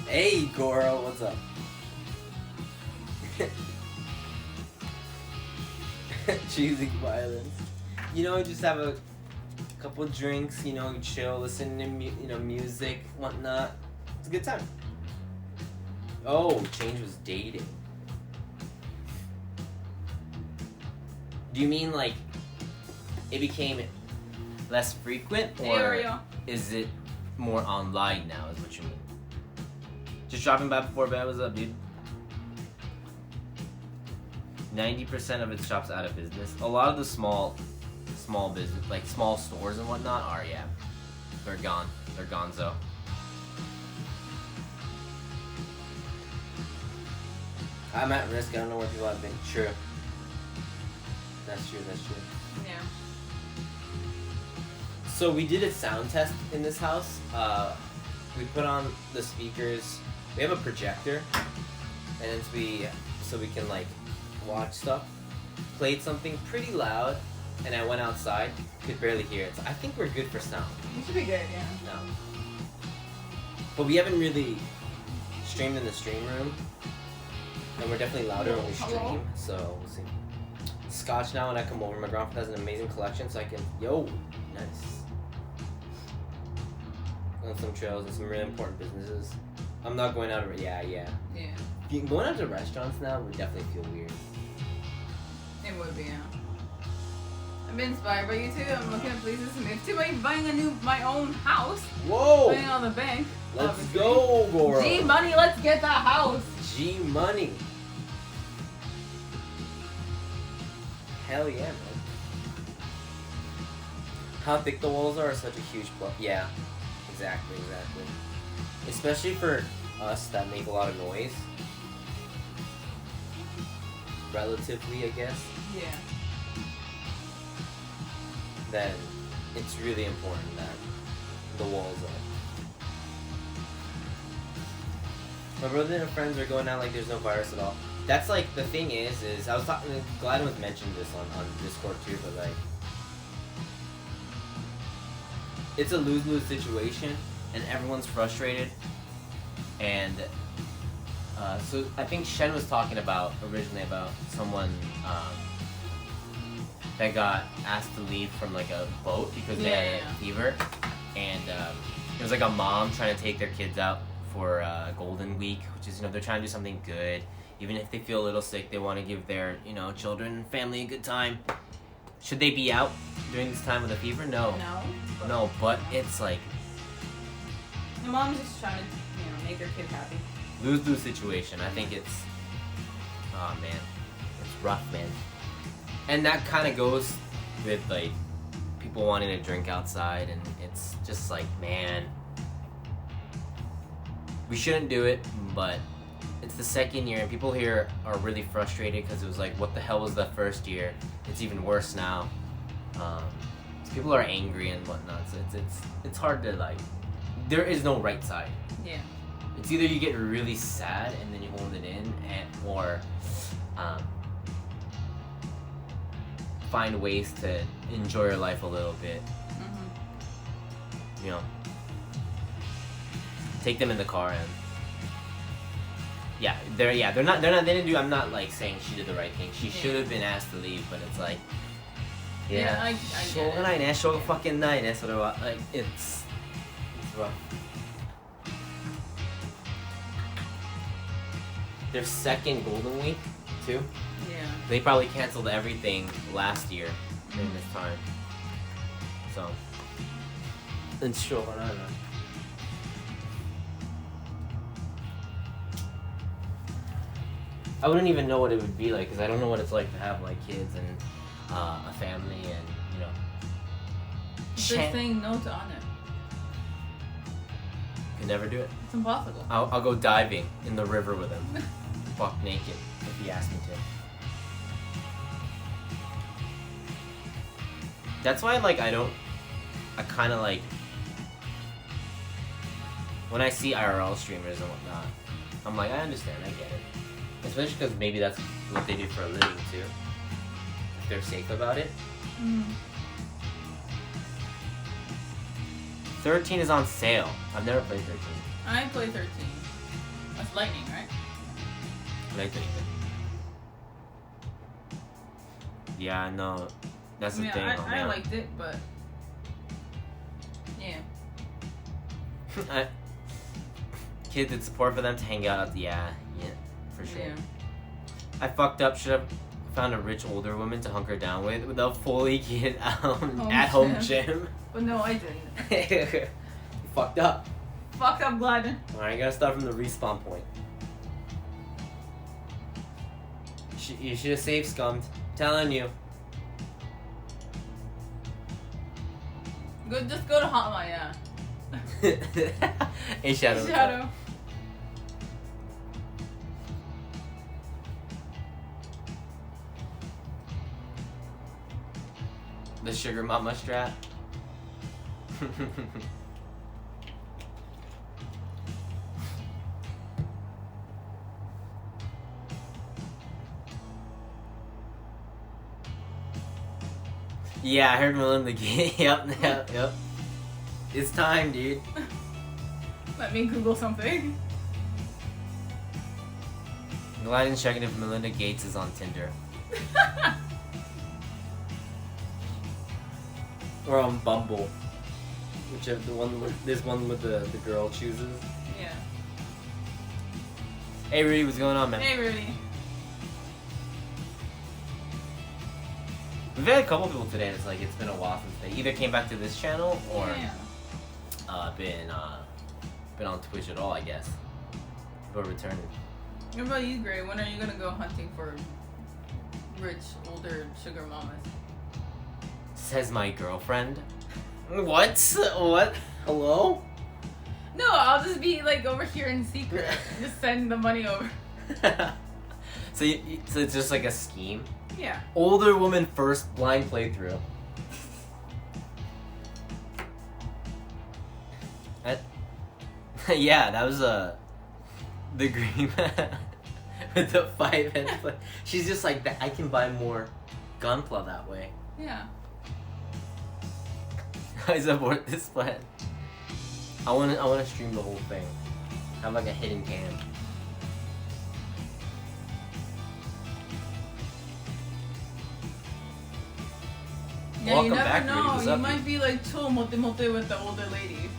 Hey, Goro, what's up? Choosing violence. You know, just have a couple drinks. You know, chill, listen to music, whatnot. It's a good time. Oh, Change was dating. Do you mean like it became less frequent, Hey, or Oreo. is it more online now? Is what you mean? Just dropping by before bed. What's up, dude? 90% of its shops out of business. A lot of the small business, like small stores and whatnot, are they're gone. They're gonzo. I'm at risk. I don't know where people have been. True. That's true. Yeah. So we did a sound test in this house. We put on the speakers. We have a projector, and so we can like watch stuff. Played something pretty loud, and I went outside. Could barely hear it. So I think we're good for sound. You should be good, yeah. No. But we haven't really streamed in the stream room. And we're definitely louder when we stream, Hello? so we'll see. Scotch now when I come over. My grandpa has an amazing collection, so I can... Yo! Nice. On some trails and some really important businesses. I'm not going out of... Yeah. Yeah. Going out to restaurants now would definitely feel weird. It would be, yeah. I've been inspired by you too. I'm looking at places to move to. I'm buying my own house. Whoa! Putting it on the bank. Let's obviously. go, Goro! G money, let's get that house. G money. Hell yeah, man. How thick the walls are such a huge plus. Yeah, exactly. Especially for us that make a lot of noise. Relatively, I guess. Yeah. Then it's really important that the walls are. My brother and friends are going out like there's no virus at all. That's like, the thing is I was talking, Gladden was mentioned this on Discord too, but like, it's a lose-lose situation, and everyone's frustrated, and so I think Shen was talking about, originally about someone that got asked to leave from like a boat because they had a fever, and it was like a mom trying to take their kids out for Golden Week, which is, they're trying to do something good. Even if they feel a little sick, they want to give their, children and family a good time. Should they be out during this time with a fever? No. No, but it's like... The mom's just trying to, make their kid happy. Lose-lose situation. I think it's... Oh, man. It's rough, man. And that kind of goes with, like, people wanting to drink outside, and it's just like, man... We shouldn't do it, but... It's the second year, and people here are really frustrated because it was like, what the hell was the first year? It's even worse now. People are angry and whatnot, so it's hard to, like... There is no right side. Yeah. It's either you get really sad and then you hold it in, or find ways to enjoy your life a little bit. Mm-hmm. Take them in the car and... They didn't do, I'm not like saying she did the right thing. She should have been asked to leave, but it's like, I show fucking night, that's what I want. Like, it's rough. Their second Golden Week, too. Yeah. They probably canceled everything last year during this time. So, it's sure, I don't know. I wouldn't even know what it would be like, because I don't know what it's like to have like kids and a family, and They're saying no to Anna. Could never do it. It's impossible. I'll go diving in the river with him, buck naked, if he asks me to. That's why I kind of like, when I see IRL streamers and whatnot, I'm like, I understand, I get it. Especially because maybe that's what they do for a living too. If they're safe about it. Mm. 13 is on sale. I've never played 13. I play 13. That's Lightning, right? Lightning. Yeah, no. That's the thing. I liked it, but... Yeah. Kids, it's support for them to hang out. Yeah. For sure. Yeah. I fucked up. Should have found a rich older woman to hunker down with a fully kid at-home gym. But no, I didn't. You fucked up. Fucked up, Gladden. Alright, you gotta start from the respawn point. You should have saved Scummed. Telling you. Just go to Hotline, yeah. A shadow. Shadow. The sugar mama strat. Yeah, I heard Melinda. Yep. It's time, dude. Let Let me Google something. Glidden's checking if Melinda Gates is on Tinder. Or on Bumble. Whichever the one with this one with the girl chooses. Yeah. Hey Rudy, what's going on, man? Hey Rudy. We've had a couple people today. It's like it's been a while since they either came back to this channel or been on Twitch at all, I guess. But returning. What about you, Gray? When are you gonna go hunting for rich older sugar mamas? Says my girlfriend. What? What? Hello? No, I'll just be like over here in secret. Just send the money over. So it's just like a scheme? Yeah. Older woman first blind playthrough. Yeah, that was the green with the 5 head play. She's just like that. I can buy more gunpla that way. Yeah. I support this plan. I wanna stream the whole thing. Have like a hidden cam. Yeah, Welcome you never back, Rudy. know. What's You up, might dude? be like too mote with the older ladies.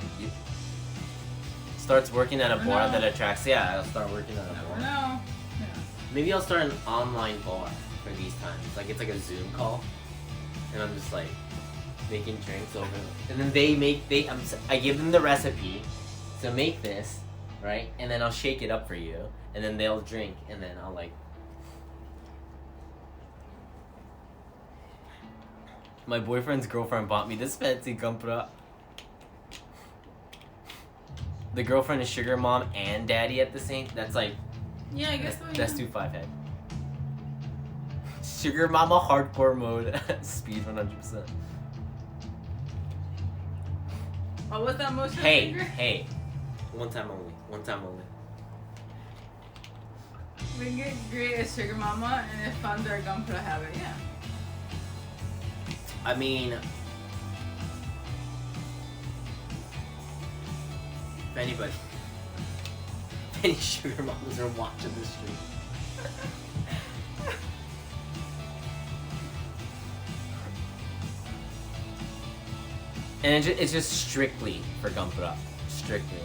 Starts working at a Never bar know. that attracts. Yeah, I'll start working at a Never bar. know. Yeah. Maybe I'll start an online bar for these times. Like it's like a Zoom call, and I'm just like making drinks over, and then I give them the recipe, so make this, right? And then I'll shake it up for you, and then they'll drink, and then I'll like. My boyfriend's girlfriend bought me this fancy compra. The girlfriend is sugar mom and daddy at the same. That's like. Yeah, I guess so. That's 2 5 head. Sugar mama hardcore mode. Speed 100%. What was that motion? Hey, finger? hey. One time only. One time only. We get great as sugar mama and if fund our gunpla habit, yeah. I mean, if anybody, if any sugar mamas are watching this stream. And it's just strictly for Gunpla. Strictly.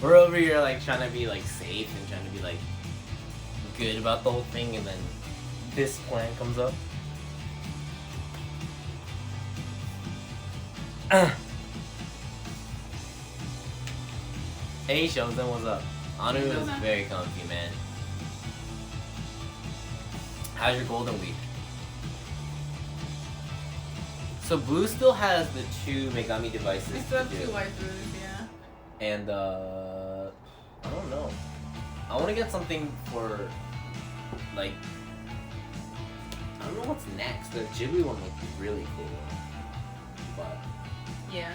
We're over here like trying to be like safe and trying to be like good about the whole thing, and then this plan comes up. Hey Sheldon, what's up? Anu is very comfy, man. How's your golden week? So Blue still has the 2 Megami devices. We still have to do. 2 waifus, yeah. And I don't know. I want to get something for like I don't know what's next. The Ghibli one looked really cool, but Yeah.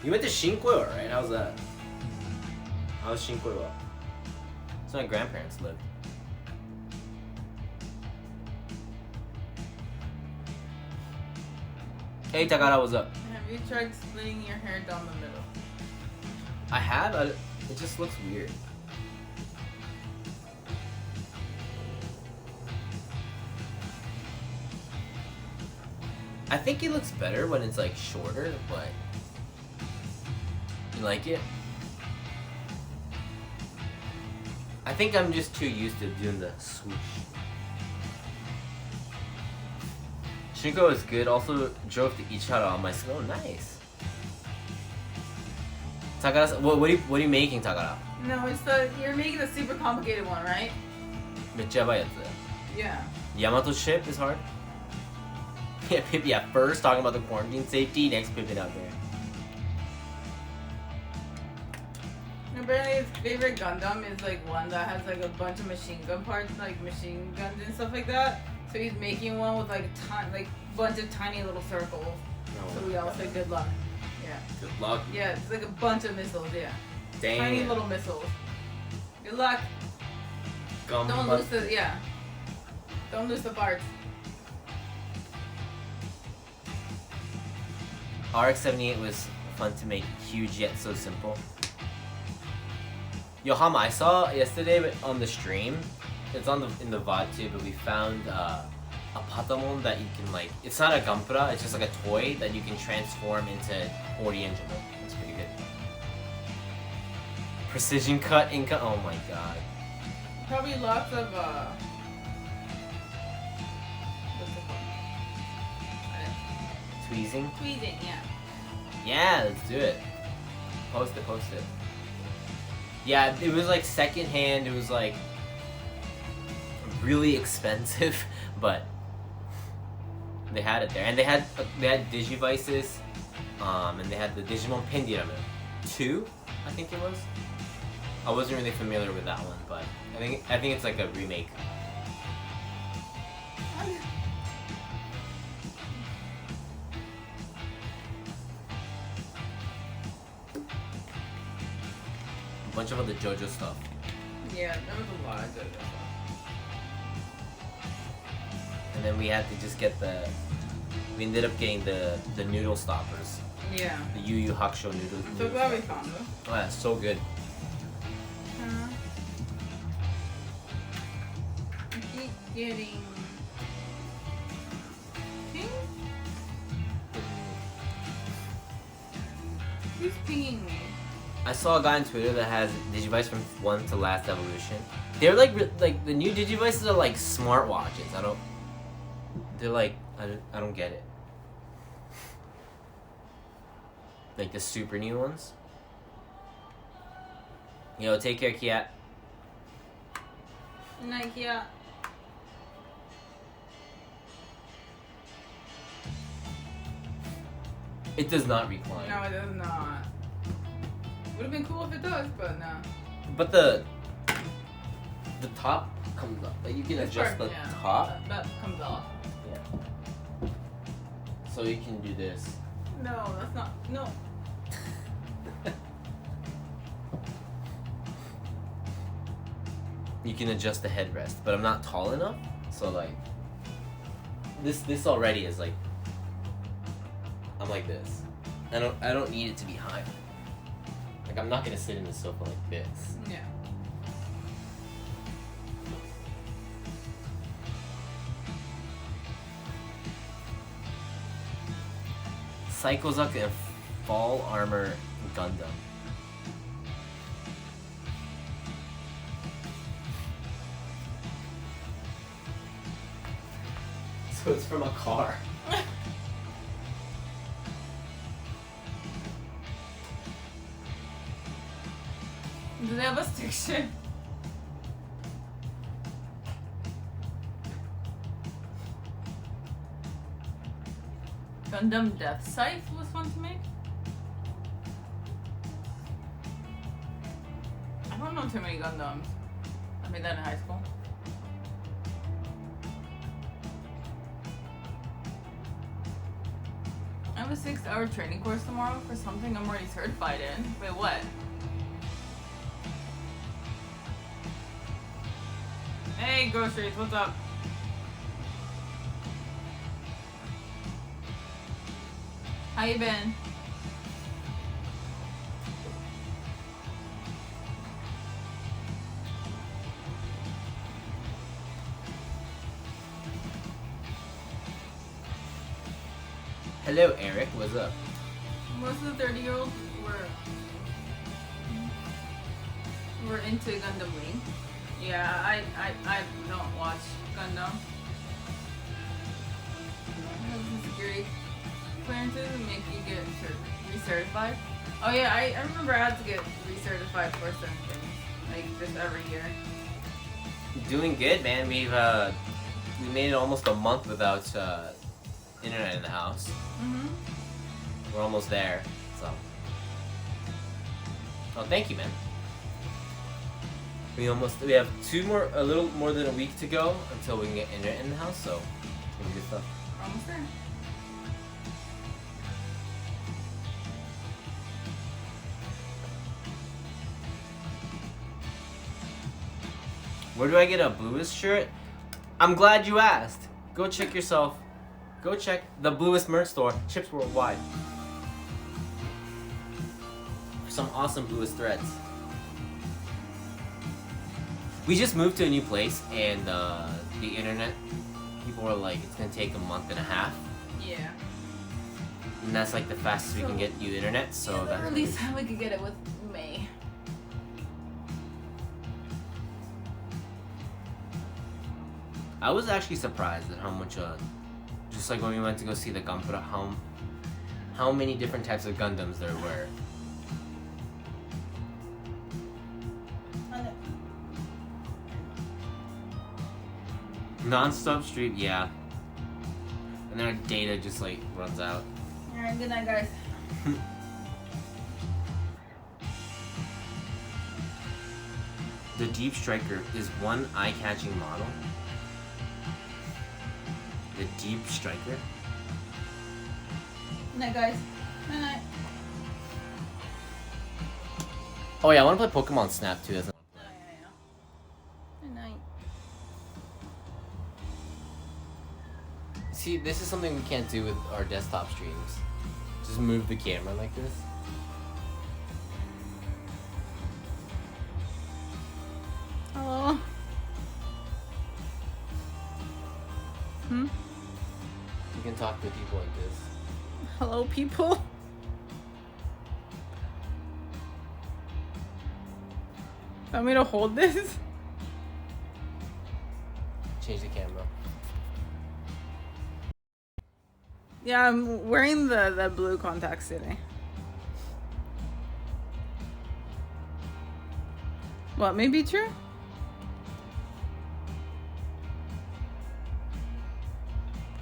you went to Shinkoiwa, right? How's that? How's Shinkoiwa? That's where my grandparents lived. Hey Takara, what's up? Have you tried splitting your hair down the middle? I have. It just looks weird. I think it looks better when it's like shorter, but you like it? I think I'm just too used to doing the swoosh. Shinko is good. Also drove to Ichihara on my school. Oh, nice. Takara, what are you making, Takara? No, you're making a super complicated one, right? めっちゃやばいやつ. Yeah. Yamato ship is hard. Yeah, Pip, yeah, first talking about the quarantine safety, next Pippin out there. Apparently his favorite Gundam is like one that has like a bunch of machine gun parts, like machine guns and stuff like that. So he's making one with like a bunch of tiny little circles. Oh, So we all say good luck. Yeah. good luck. Yeah, it's like a bunch of missiles, yeah. Dang. Tiny little missiles. Good luck. Don't lose the, yeah. Don't lose the parts. RX-78 was fun to make, huge yet so simple. Yo, Hama, I saw yesterday on the stream, it's in the VOD too, but we found a Patamon that you can like, it's not a Gampura, it's just like a toy that you can transform into Oriental. It's pretty good. Precision cut Inca, oh my god. Probably lots of Tweezing? tweezing, yeah. Yeah, let's do it. Post it. Yeah, it was like secondhand, it was like really expensive, but they had it there. And they had Digivices, and they had the Digimon Pendiramu 2, I think it was. I wasn't really familiar with that one, but I think it's like a remake. A bunch of other JoJo stuff. Yeah, there was a lot of JoJo stuff. And then we had to just get we ended up getting the noodle stoppers. Yeah. The Yu Yu Hakusho noodles. I'm so glad we found them. Oh, yeah, so good. I keep getting ping? Who's pinging me? I saw a guy on Twitter that has Digivice from 1 to Last Evolution. They're like the new Digivices are like smartwatches. They're like I don't get it. Like the super new ones. Yo, take care, Kiat. Night, yeah. It does not recline. No, it does not. Would have been cool if it does, but no. But the top comes up. Like you can adjust the yeah. top. That comes off. Yeah. So you can do this. No, that's not. No. You can adjust the headrest, but I'm not tall enough, so like this already is like I'm like this. I don't need it to be high. Like I'm not gonna sit in the sofa like this. Yeah. Psychozuck and Fall Armor Gundam. So it's from a car. Do they have a stick shift? Gundam Death Scythe was fun to make. I don't know too many Gundams. I made that in high school. I have a 6-hour training course tomorrow for something I'm already certified in. Wait, what? Hey, groceries, what's up? How you been? Hello, Eric. What's up? Most of the 30-year-olds were into Gundam Wing. Yeah, I don't watch Gundam. Have security clearances and make you get recertified. Oh yeah, I remember I had to get recertified for certain things, like just every year. Doing good, man. We made it almost a month without internet in the house. Mm-hmm. We're almost there, so. Oh, thank you, man. We have a little more than a week to go until we can get internet in the house, so it's gonna be good stuff. We're almost there. Where do I get a Blluist shirt? I'm glad you asked. Go check yourself. Go check the Blluist merch store. Ships worldwide. some awesome Blluist threads. We just moved to a new place, and the internet, people were like, it's gonna take a month and a half. Yeah. And that's like the fastest we can get you internet, so yeah, that's... the earliest time we could get it was May. I was actually surprised at how much, just like when we went to go see the Gunpla, how many different types of Gundams there were. Non-stop stream, yeah. And then our data just like runs out. Alright, good night, guys. The Deep Striker is one eye-catching model. The Deep Striker? Good night, guys. Good night. Oh yeah, I want to play Pokemon Snap too. Good night. See, this is something we can't do with our desktop streams. Just move the camera like this. Hello. You can talk to people like this. Hello, people. Want me to hold this? Change the camera. Yeah, I'm wearing the blue contacts today. What may be true?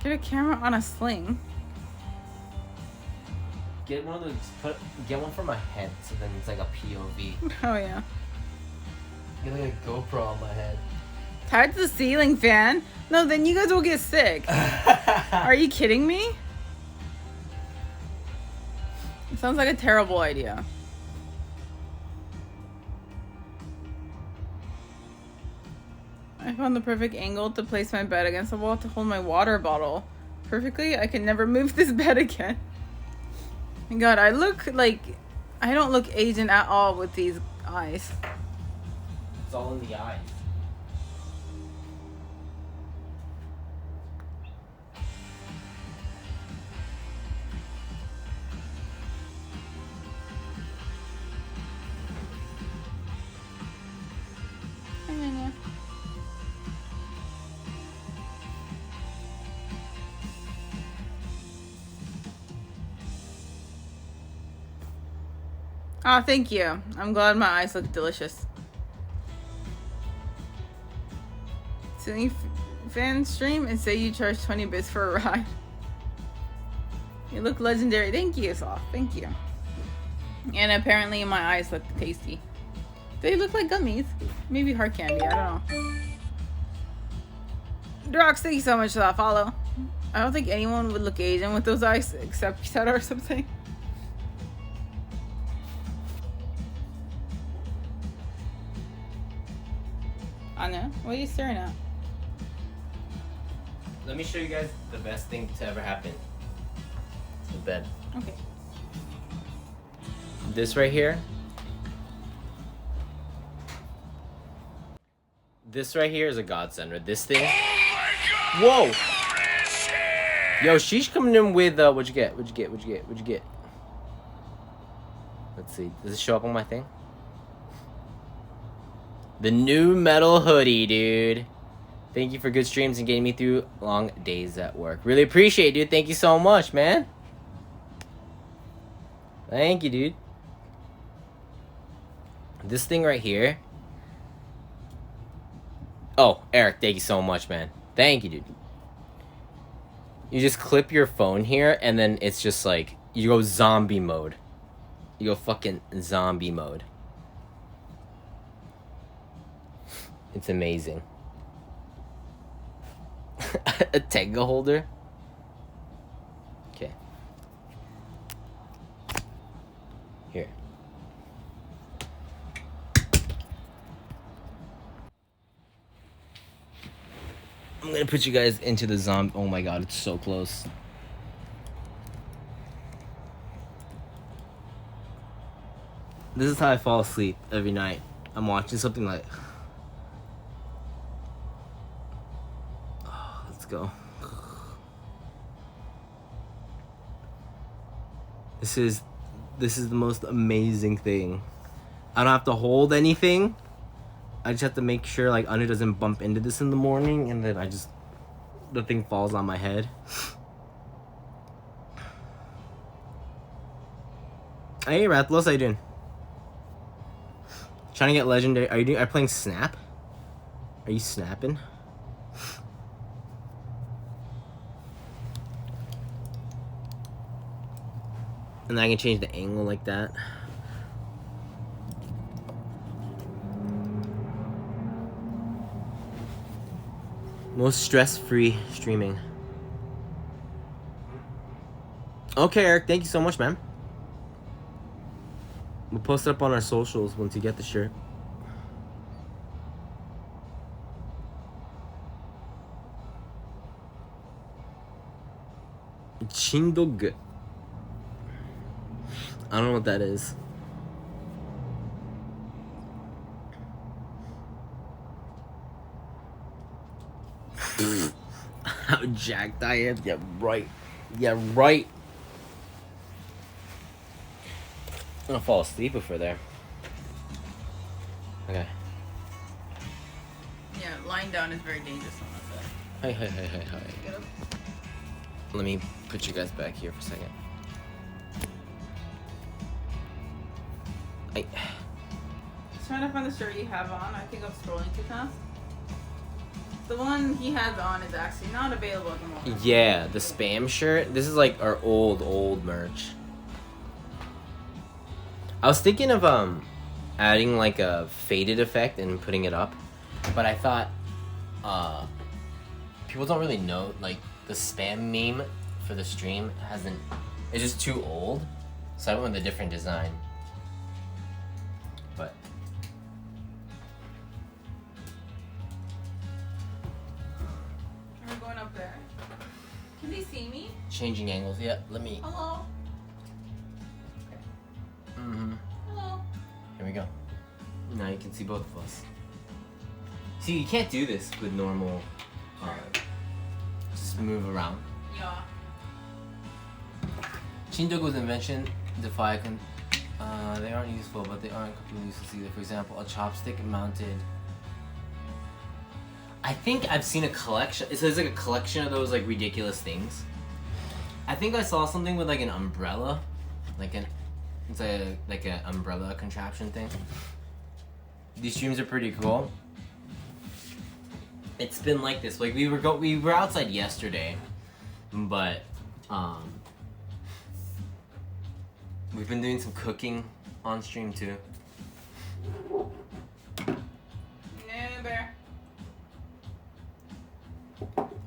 Get a camera on a sling. Get one of those. Get one for my head, so then it's like a POV. Oh yeah. Get like a GoPro on my head. Tied to the ceiling fan? No, then you guys will get sick. Are you kidding me? It sounds like a terrible idea. I found the perfect angle to place my bed against the wall to hold my water bottle perfectly. I can never move this bed again. My God, I don't look Asian at all with these eyes. It's all in the eyes. Oh, thank you. I'm glad my eyes look delicious. Ceiling fan stream and say you charge 20 bits for a ride. You look legendary. Thank you, Soft. Thank you. And apparently my eyes look tasty. They look like gummies. Maybe hard candy. I don't know. Drox, thank you so much for that follow. I don't think anyone would look Asian with those eyes except Pizza or something. Anya, what are you staring at? Let me show you guys the best thing to ever happen. The bed. Okay. This right here. This right here is a godsend. Right? This thing. Whoa! Yo, she's coming in with what'd you get? What'd you get? What'd you get? What'd you get? Let's see. Does it show up on my thing? The new metal hoodie, dude. Thank you for good streams and getting me through long days at work. Really appreciate it, dude. Thank you so much, man. Thank you, dude. This thing right here. Oh, Eric, thank you so much, man. Thank you, dude. You just clip your phone here, and then it's just like, you go zombie mode. You go fucking zombie mode. It's amazing. A Tenga holder? Okay. Here. I'm gonna put you guys into the zombie. Oh my god, it's so close. This is how I fall asleep every night. I'm watching something like. Oh, let's go. This is the most amazing thing. I don't have to hold anything. I just have to make sure like Anu doesn't bump into this in the morning, and then the thing falls on my head. Hey Rathalos, how you doing? Trying to get legendary. Are you playing Snap? Are you snapping? And I can change the angle like that. Most stress-free streaming. Okay, Eric, thank you so much, man. We'll post it up on our socials once you get the shirt. Chindog. I don't know what that is. How jacked I am. Yeah, right. Yeah, right. I'm gonna fall asleep if we're there. Okay. Yeah, lying down is very dangerous on that side. Hi. Get up. Let me put you guys back here for a second. Just trying to find the shirt you have on. I think I'm scrolling too fast. The one he has on is actually not available at the moment. Yeah, the spam shirt. This is like our old merch. I was thinking of adding like a faded effect and putting it up, but I thought people don't really know, like the spam meme for the stream it's just too old, so I went with a different design. But We're going up there. Can they see me? changing angles. Yeah, let me. Hello. Hello. Here we go. Now you can see both of us. See, you can't do this with normal. Just move around. Yeah. Chindogo's invention defy they aren't useful, but they aren't completely useless either. For example, a chopstick mounted. I think I've seen a collection. It says like a collection of those like ridiculous things. I think I saw something with like an umbrella, it's like an umbrella contraption thing. These streams are pretty cool. It's been like this. Like we were outside yesterday, but we've been doing some cooking on stream too. Bear.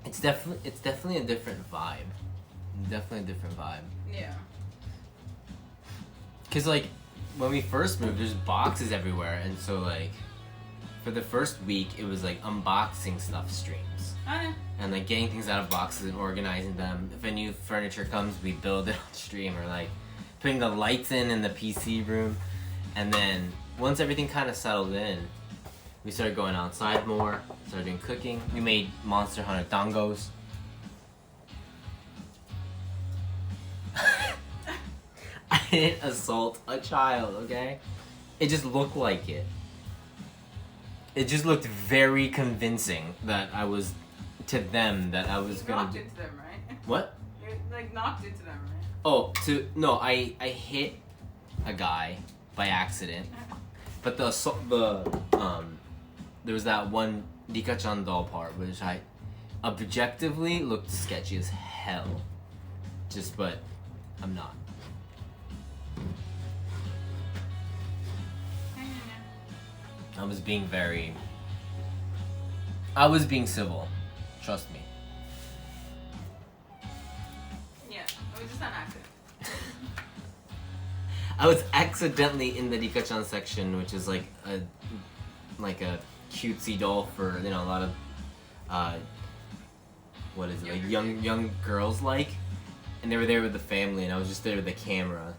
It's definitely a different vibe. Definitely a different vibe. Yeah. Cause like when we first moved, there's boxes everywhere, and so like for the first week it was like unboxing stuff streams. And like getting things out of boxes and organizing them. If a new furniture comes, we build it on stream, or like putting the lights in the PC room. And then once everything kind of settled in, we started going outside more, started doing cooking. We made Monster Hunter dongos. I didn't assault a child, okay? It just looked like it. It just looked very convincing that I was, to them, that I was gonna... Knocked into them, right? What? You like knocked into them, right? Oh, no, I hit a guy by accident. But there was that one Rika-chan doll part, which I objectively looked sketchy as hell. But I'm not. I was being civil. Trust me. Yeah, it was just an accident. I was accidentally in the Rika-chan section, which is like a cutesy doll for, a lot of what is it, like young girls like, and they were there with the family, and I was just there with the camera.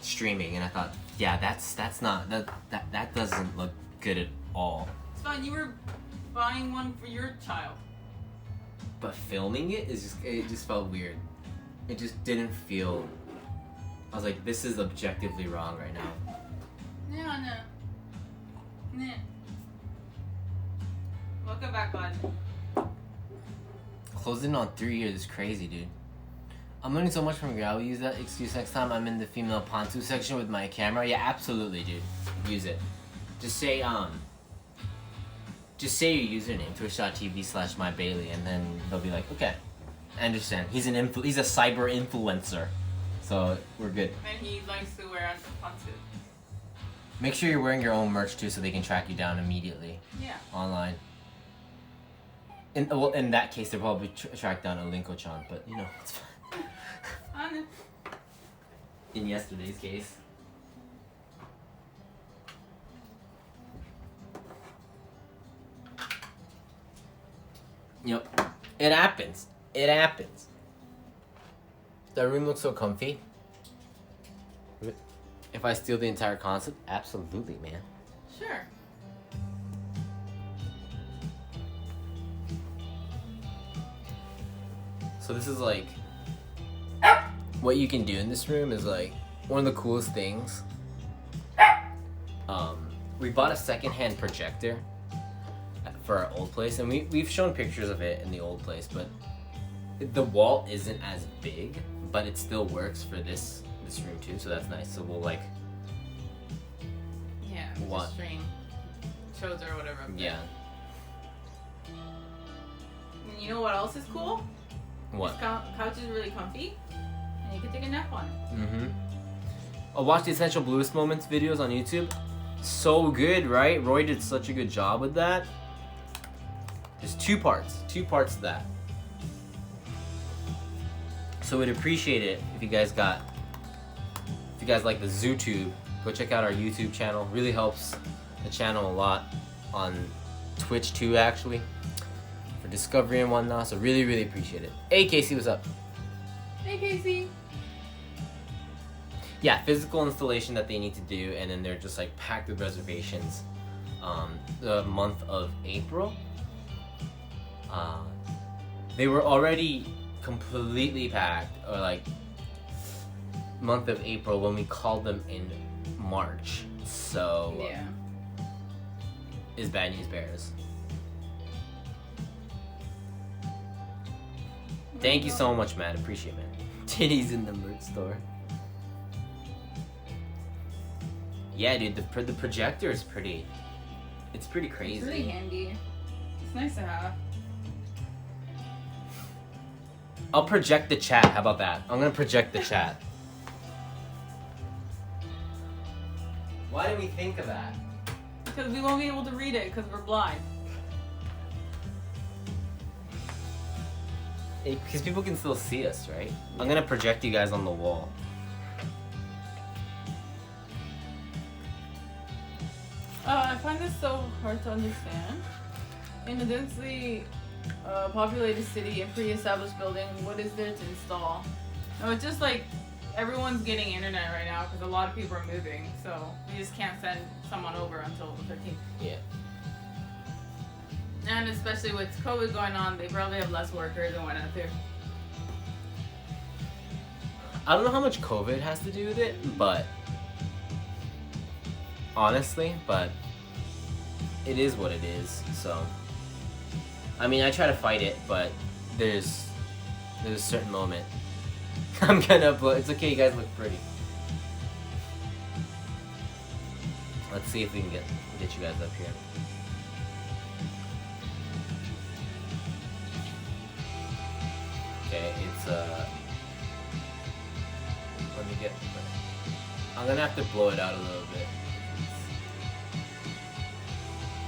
streaming, and I thought, yeah, that's not that doesn't look good at all. It's fine. You were buying one for your child. But filming it just felt weird. It just didn't feel. I was like, this is objectively wrong right now. No. Nah. Welcome back, bud. Closing on 3 years is crazy, dude. I'm learning so much from you. I'll use that excuse next time I'm in the female pontoon section with my camera. Yeah, absolutely, dude. Use it. Just say your username, twitch.tv/mybailey, and then they'll be like, okay, I understand. He's a cyber influencer, so we're good. And he likes to wear a pontoon. Make sure you're wearing your own merch too, so they can track you down immediately. Yeah. Online. In that case, they'll probably track down a Linko-chan, but you know, it's fine. In yesterday's case. Yep. It happens. It happens. That room looks so comfy. If I steal the entire concept, absolutely, man. Sure. So this is like, what you can do in this room is like one of the coolest things. We bought a secondhand projector for our old place, and we've shown pictures of it in the old place, but the wall isn't as big, but it still works for this room too, so that's nice. So we'll like just stream shows or whatever. Yeah. And you know what else is cool? What? This couch is really comfy, and you can take a nap on it. Mm-hmm. I'll watch the Essential Blluist Moments videos on YouTube. So good, right? Roy did such a good job with that. There's two parts of that. So we'd appreciate it if you guys like the ZooTube, go check out our YouTube channel. Really helps the channel a lot on Twitch too, actually, for discovery and whatnot. So really, really appreciate it. Hey, Casey, what's up? Hey, Casey. Yeah, physical installation that they need to do, and then they're just like packed with reservations. The month of April. They were already completely packed, or like month of April when we called them in March. So yeah, is bad news bears. Thank you so much, man. Appreciate it, man. Titties in the merch store. Yeah, dude, the projector is pretty. It's pretty crazy. It's really handy. It's nice to have. I'll project the chat. How about that? I'm gonna project the chat. Why did we think of that? Because we won't be able to read it because we're blind. Because people can still see us, right? Yeah. I'm gonna project you guys on the wall. I find this so hard to understand. In a densely populated city and pre-established building, what is there to install? No, it's just like everyone's getting internet right now because a lot of people are moving, so we just can't send someone over until the 13th. Yeah. And especially with COVID going on, they probably have less workers and whatnot too. I don't know how much COVID has to do with it, but honestly, it is what it is. So, I mean, I try to fight it, but there's a certain moment. I'm gonna upload. It's okay, you guys look pretty. Let's see if we can get you guys up here. Okay, it's let me get. I'm gonna have to blow it out a little bit.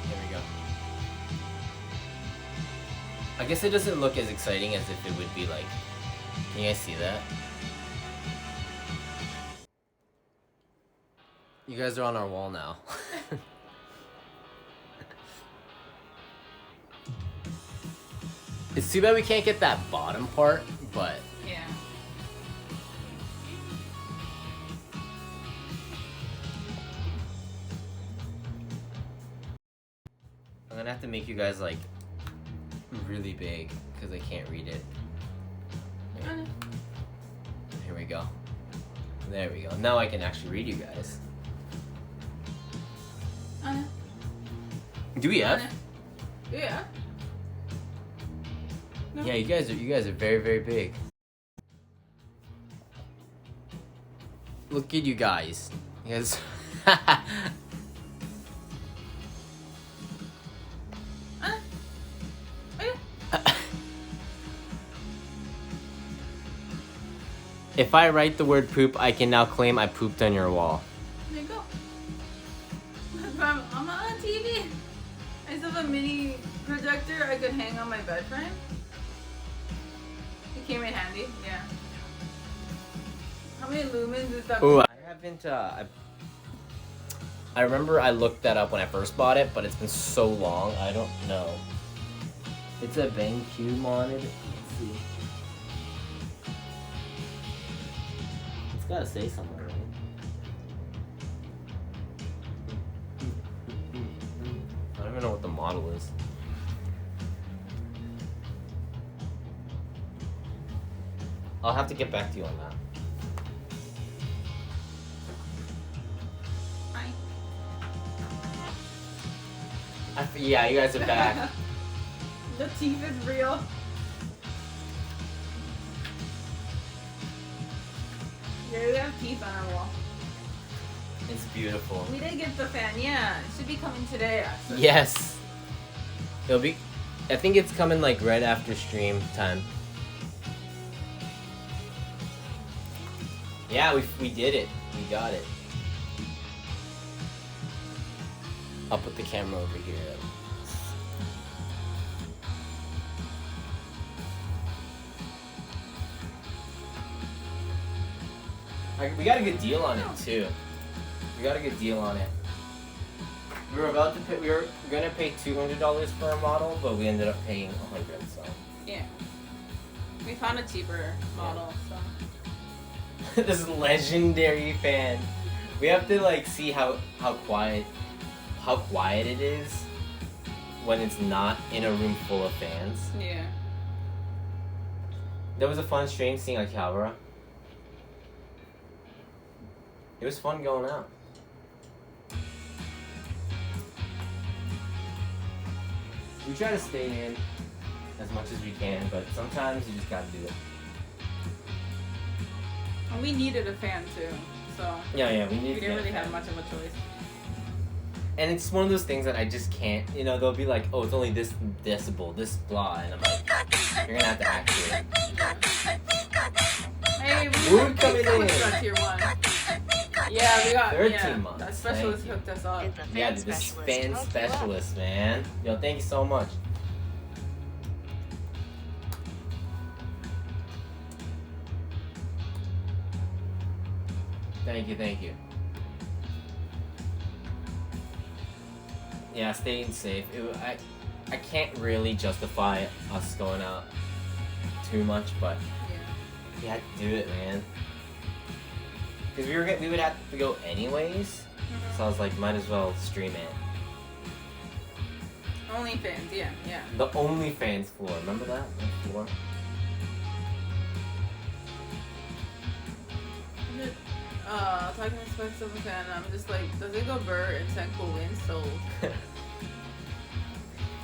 There we go. I guess it doesn't look as exciting as if it would be like. Can you guys see that? You guys are on our wall now. It's too bad we can't get that bottom part, but yeah. gonna have to make you guys like really big because I can't read it. Here we go. There we go. Now I can actually read you guys. Do we have? Yeah. No. Yeah, you guys are very, very big. Look at you guys. You guys. If I write the word poop, I can now claim I pooped on your wall. There you go. I'm on TV. I still have a mini projector I could hang on my bed frame. It came in handy, yeah. How many lumens is that? Ooh, I haven't, I remember I looked that up when I first bought it, but it's been so long, I don't know. It's a BenQ monitor. Let's see. It's gotta say somewhere, right? I don't even know what the model is. I'll have to get back to you on that. Hi. Yeah, you guys are back. The teeth is real. Yeah, we have teeth on our wall. It's beautiful. We did get the fan, yeah. It should be coming today, actually. Yes. It'll be. I think it's coming like right after stream time. Yeah, we did it. We got it. I'll put the camera over here. We got a good deal on it too. We got a good deal on it. We were about to pay, we were gonna pay $200 for a model, but we ended up paying $100. So yeah, we found a cheaper model. So this legendary fan. We have to like see how quiet it is when it's not in a room full of fans. Yeah. That was a fun stream seeing Akihabara. It was fun going out. We try to stay in as much as we can, but sometimes you just gotta do it. And we needed a fan too, so Yeah, we didn't really have much of a choice. And it's one of those things that I just can't, you know, they'll be like, oh, it's only this decibel, this blah, and I'm like, you're gonna have to actually. Hey, Wood coming in. Tier 1. Yeah, we got 13 months. That specialist hooked us up. Yeah, dude, this fan specialist, man. Yo, thank you so much. Thank you. Yeah, staying safe. I can't really justify us going out too much, but we had to do it, man. Because we would have to go anyways, so I was like, might as well stream it. OnlyFans, yeah. The OnlyFans floor, remember that? The floor? Talking to Specs of a fan, I'm just like, does it go burr and send cool in sold?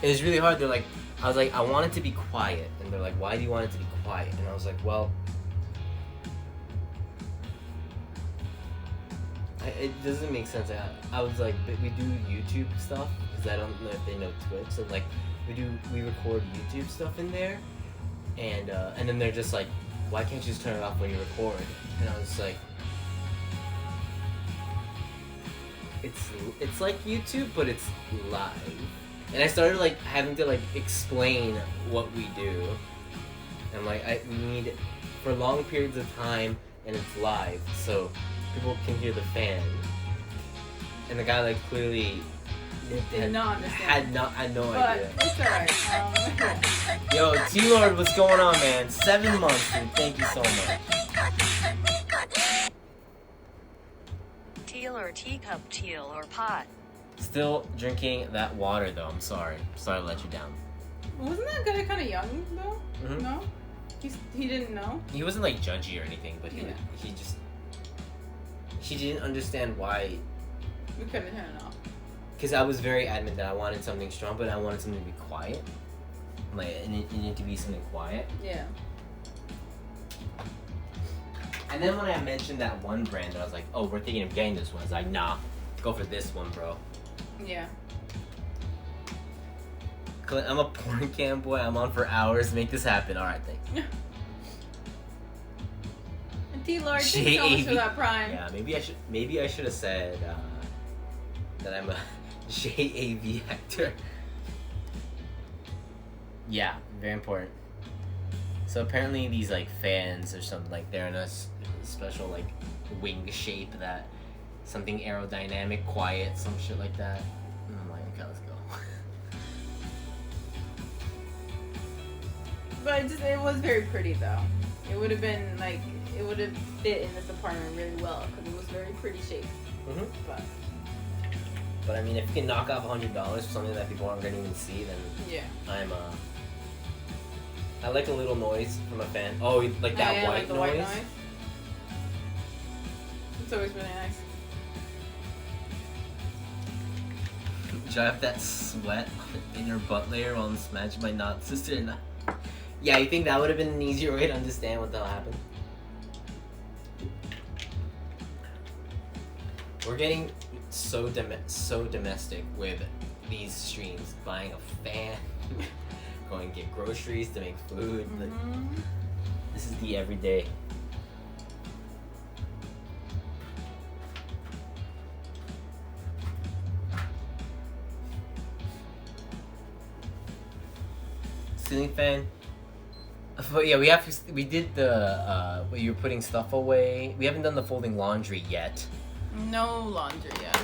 It was really hard. They're like, I was like, I want it to be quiet, and they're like, why do you want it to be quiet? And I was like, well, it doesn't make sense. I was like, but we do YouTube stuff because I don't know if they know Twitch. So like, we record YouTube stuff in there, and then they're just like, why can't you just turn it off when you record? And I was like, it's like YouTube, but it's live. And I started like having to like explain what we do. And like we need for long periods of time, and it's live, so people can hear the fan. And the guy like clearly had no idea. It's alright. Yo, T-Lord, what's going on, man? 7 months, dude. Thank you so much. Teal or teacup, teal or pot. Still drinking that water though. I'm sorry. Sorry to let you down. Wasn't that guy kind of young though? Mhm. No, he didn't know. He wasn't like judgy or anything, but he didn't understand why. We couldn't turn it off. Because I was very adamant that I wanted something strong, but I wanted something to be quiet. Like it needed to be something quiet. Yeah. And then when I mentioned that one brand, I was like, "Oh, we're thinking of getting this one." I was like, "Nah, go for this one, bro." Yeah. I'm a porn cam boy. I'm on for hours to make this happen. All right, thanks. And T-Lord, thanks so much for that Prime. Yeah, maybe I should have said that I'm a JAV actor. Yeah, very important. So apparently these like fans or something, like they're in a special like wing shape that something aerodynamic, quiet, some shit like that. And I'm like, okay, let's go. But it was very pretty though. It would have been like, it would have fit in this apartment really well because it was very pretty shaped. Mm-hmm. But I mean, if you can knock off $100 for something that people aren't gonna even see, then yeah, I like a little noise from a fan. Oh, like that yeah, white like the noise. white noise. It's always really nice. Should I have that sweat in your butt layer while I'm smashing my not sister? And yeah, you think that would have been an easier way to understand what the hell happened? We're getting so domestic with these streams. Buying a fan, going to get groceries to make food. Like, this is the everyday. Ceiling fan. But yeah, we did the where you're putting stuff away. We haven't done the folding laundry yet. No laundry yet.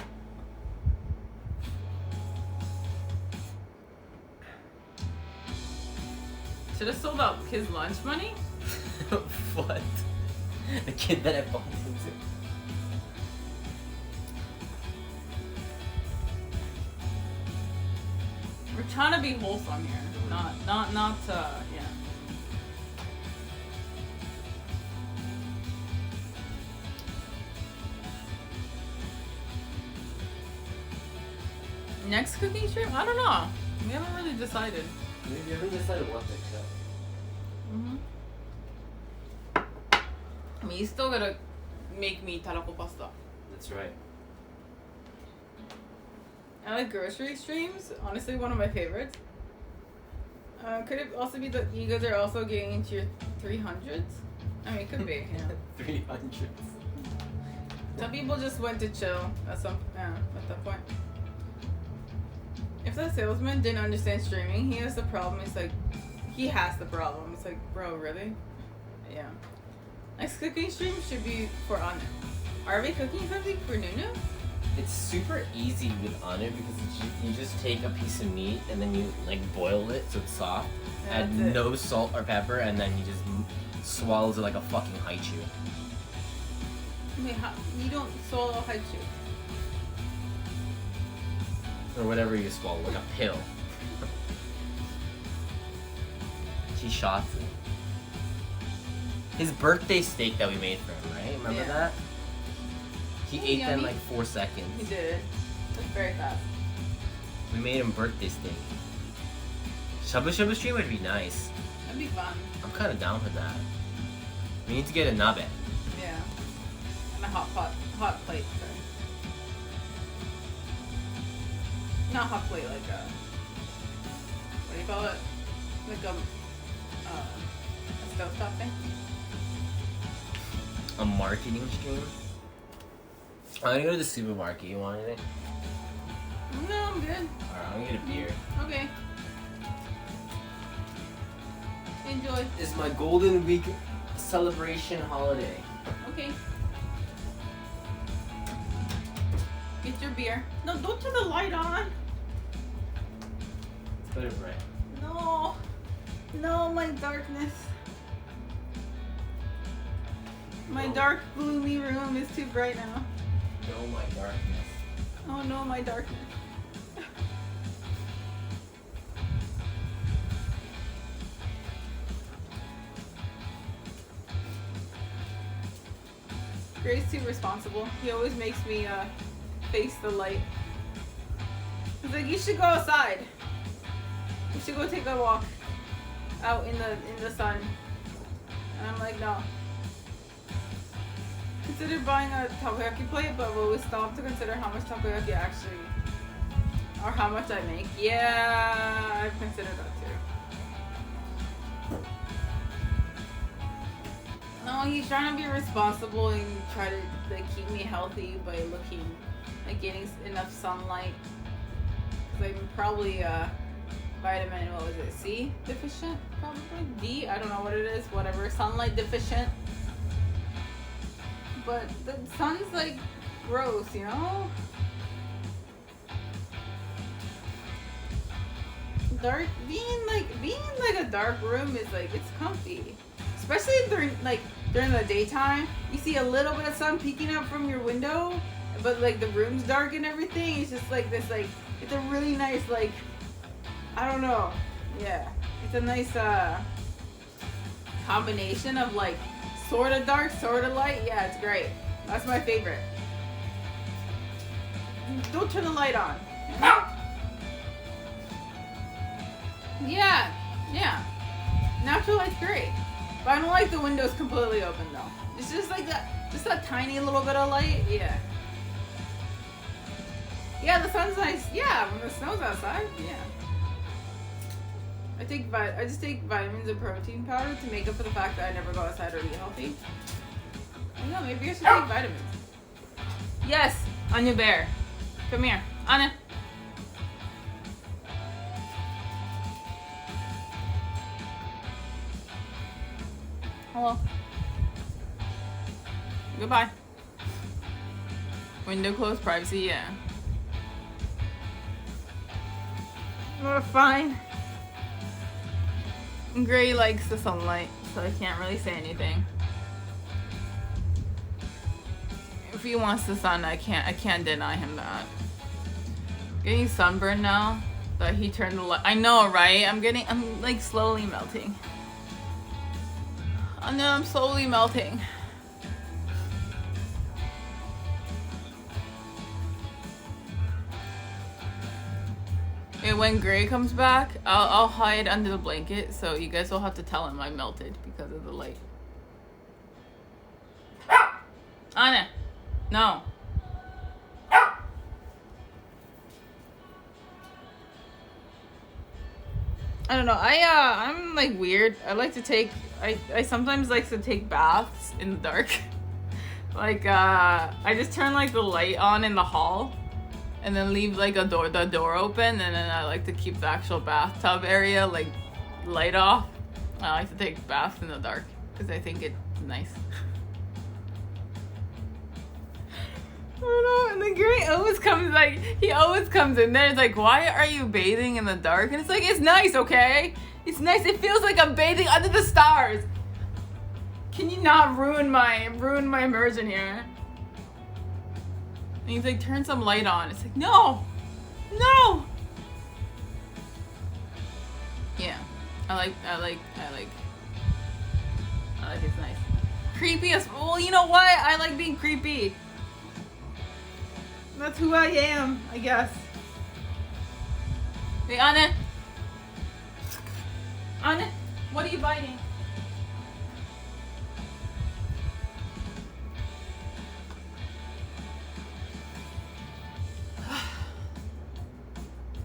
Should have sold out kids' lunch money. What? The kid that I bumped into. We're trying to be wholesome here, not yeah. Next cooking stream? I don't know. We haven't really decided. You haven't decided what to show. I mean, you still gotta make me tarako pasta. That's right. I like grocery streams. Honestly, one of my favorites. Could it also be that you guys are also getting into your 300s? I mean, it could be. Yeah. 300s. Some people just went to chill at that point. If that salesman didn't understand streaming, he has the problem. It's like, he has the problem. It's like, bro, really? Yeah. Next cooking stream should be for Anu. Are we cooking something for Nunu? It's super easy with Anu because you just take a piece of meat and then you like boil it so it's soft. Add no salt or pepper and then you just swallows it like a fucking haichu. Wait, how, you don't swallow haichu? Or whatever you swallow, like a pill. She shots it. His birthday steak that we made for him, right? Remember that? He ate that in like 4 seconds. He did. That's very fast. We made him birthday steak. Shabu shabu stream would be nice. That'd be fun. I'm kind of down for that. We need to get a nabe. Yeah. And a hot plate. Sorry. Not hot plate, like a, what do you call it? Like a stovetop thing. A marketing stream? I'm gonna go to the supermarket. You want anything? No, I'm good. Alright, I'm gonna get a beer. Okay. Enjoy. It's my Golden Week celebration holiday. Okay. Get your beer. No, don't turn the light on. It's better bright. No. No, my darkness. My dark, gloomy room is too bright now. No, my darkness. Oh no, my darkness. Gray's too responsible. He always makes me face the light. He's like, you should go outside. You should go take a walk out in the sun. And I'm like, no. Considered buying a takoyaki plate, but will we stop to consider how much takoyaki actually, or how much I make? Yeah, I've considered that too. No, he's trying to be responsible and try to like keep me healthy by like getting enough sunlight. Cause I'm probably vitamin, what was it, C deficient? Probably D. I don't know what it is. Whatever, sunlight deficient. But the sun's like gross, you know? Being like a dark room is like, it's comfy. Especially during the daytime. You see a little bit of sun peeking out from your window, but like the room's dark and everything. It's just like this, like, it's a really nice, like, I don't know. Yeah. It's a nice combination of like sort of dark, sort of light. Yeah, it's great. That's my favorite. Don't turn the light on. Yeah, yeah. Natural light's great. But I don't like the windows completely open though. It's just like that tiny little bit of light. Yeah. Yeah, the sun's nice. Yeah, when the snow's outside. Yeah. I just take vitamins and protein powder to make up for the fact that I never go outside or eat healthy. I don't know, maybe I should take vitamins. Yes, Anya Bear. Come here. Anya. Hello. Goodbye. Window closed, privacy, yeah. We're fine. Gray likes the sunlight, so I can't really say anything. If he wants the sun, I can't deny him that. Getting sunburned now that he turned the light. I know, right? I'm like slowly melting. I know I'm slowly melting. When Gray comes back, I'll hide under the blanket, so you guys will have to tell him I melted because of the light. Anna, no. I don't know. I'm like weird. I sometimes like to take baths in the dark. Like I just turn like the light on in the hall. And then leave like the door open, and then I like to keep the actual bathtub area like light off. I like to take baths in the dark because I think it's nice. I don't know. And then Gray always comes in there. It's like, why are you bathing in the dark? And it's like, it's nice, okay? It's nice. It feels like I'm bathing under the stars. Can you not ruin my immersion here? And he's like, turn some light on. It's like, no! Yeah. I like it's nice. Creepy as, well, you know what? I like being creepy. That's who I am, I guess. Hey, Anna, what are you biting?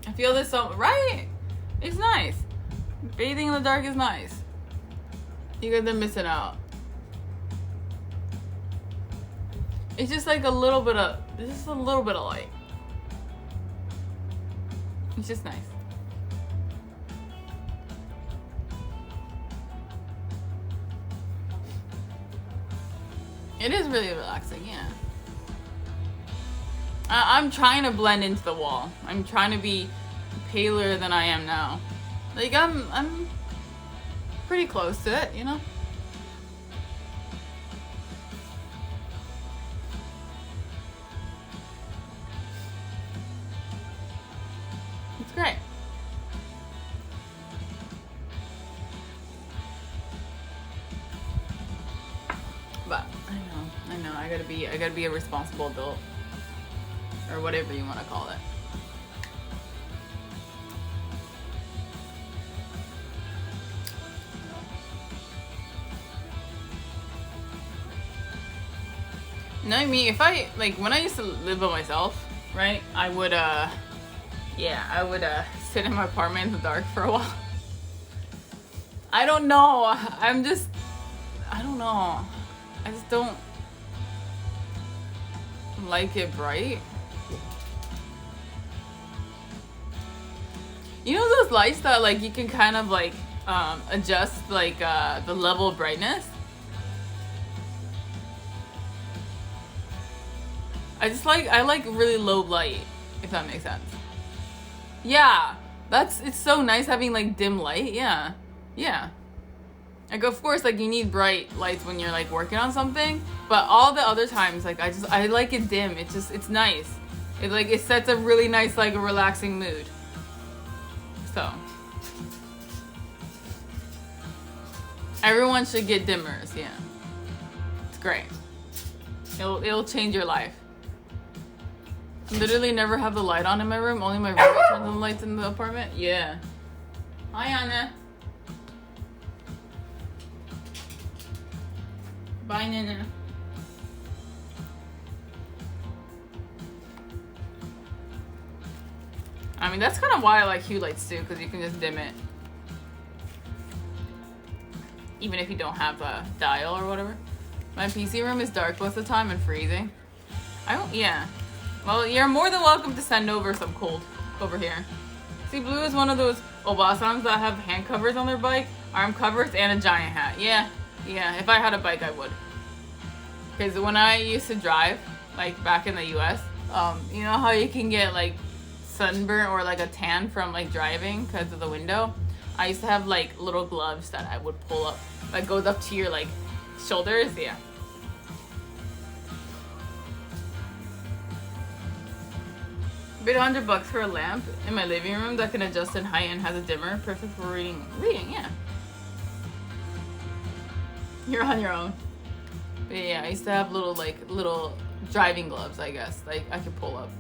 I feel this so, right? It's nice. Bathing in the dark is nice. You guys are missing out. It's just like a little bit of light. It's just nice. It is really relaxing, yeah. I'm trying to blend into the wall. I'm trying to be paler than I am now. Like I'm pretty close to it, you know? It's great. But I know. I gotta be a responsible adult. Or whatever you want to call it. No, me, if I, like, when I used to live by myself, right, I would sit in my apartment in the dark for a while. I don't know, I don't know. I just don't like it bright. You know those lights that, like, you can kind of, like, adjust, like, the level of brightness? I like really low light, if that makes sense. Yeah, it's so nice having, like, dim light, yeah. Like, of course, like, you need bright lights when you're, like, working on something, but all the other times, like, I like it dim. It's nice. It sets a really nice, like, a relaxing mood. So, everyone should get dimmers, yeah. It's great. It'll change your life. I literally never have the light on in my room. Only my roommate turns on the lights in the apartment. Yeah. Hi, Anna. Bye, Nana. I mean, that's kind of why I like hue lights too, because you can just dim it. Even if you don't have a dial or whatever. My PC room is dark most of the time and freezing. Yeah. Well, you're more than welcome to send over some cold over here. See, Blue is one of those Obasans that have hand covers on their bike, arm covers, and a giant hat. Yeah, if I had a bike, I would. Because when I used to drive, like back in the US, you know how you can get like sunburn or like a tan from like driving because of the window? I used to have like little gloves that I would pull up, like goes up to your like shoulders, yeah. Paid $100 for a lamp in my living room that can adjust in height and has a dimmer, perfect for reading. Yeah. You're on your own. But yeah, I used to have little driving gloves, I guess, like I could pull up.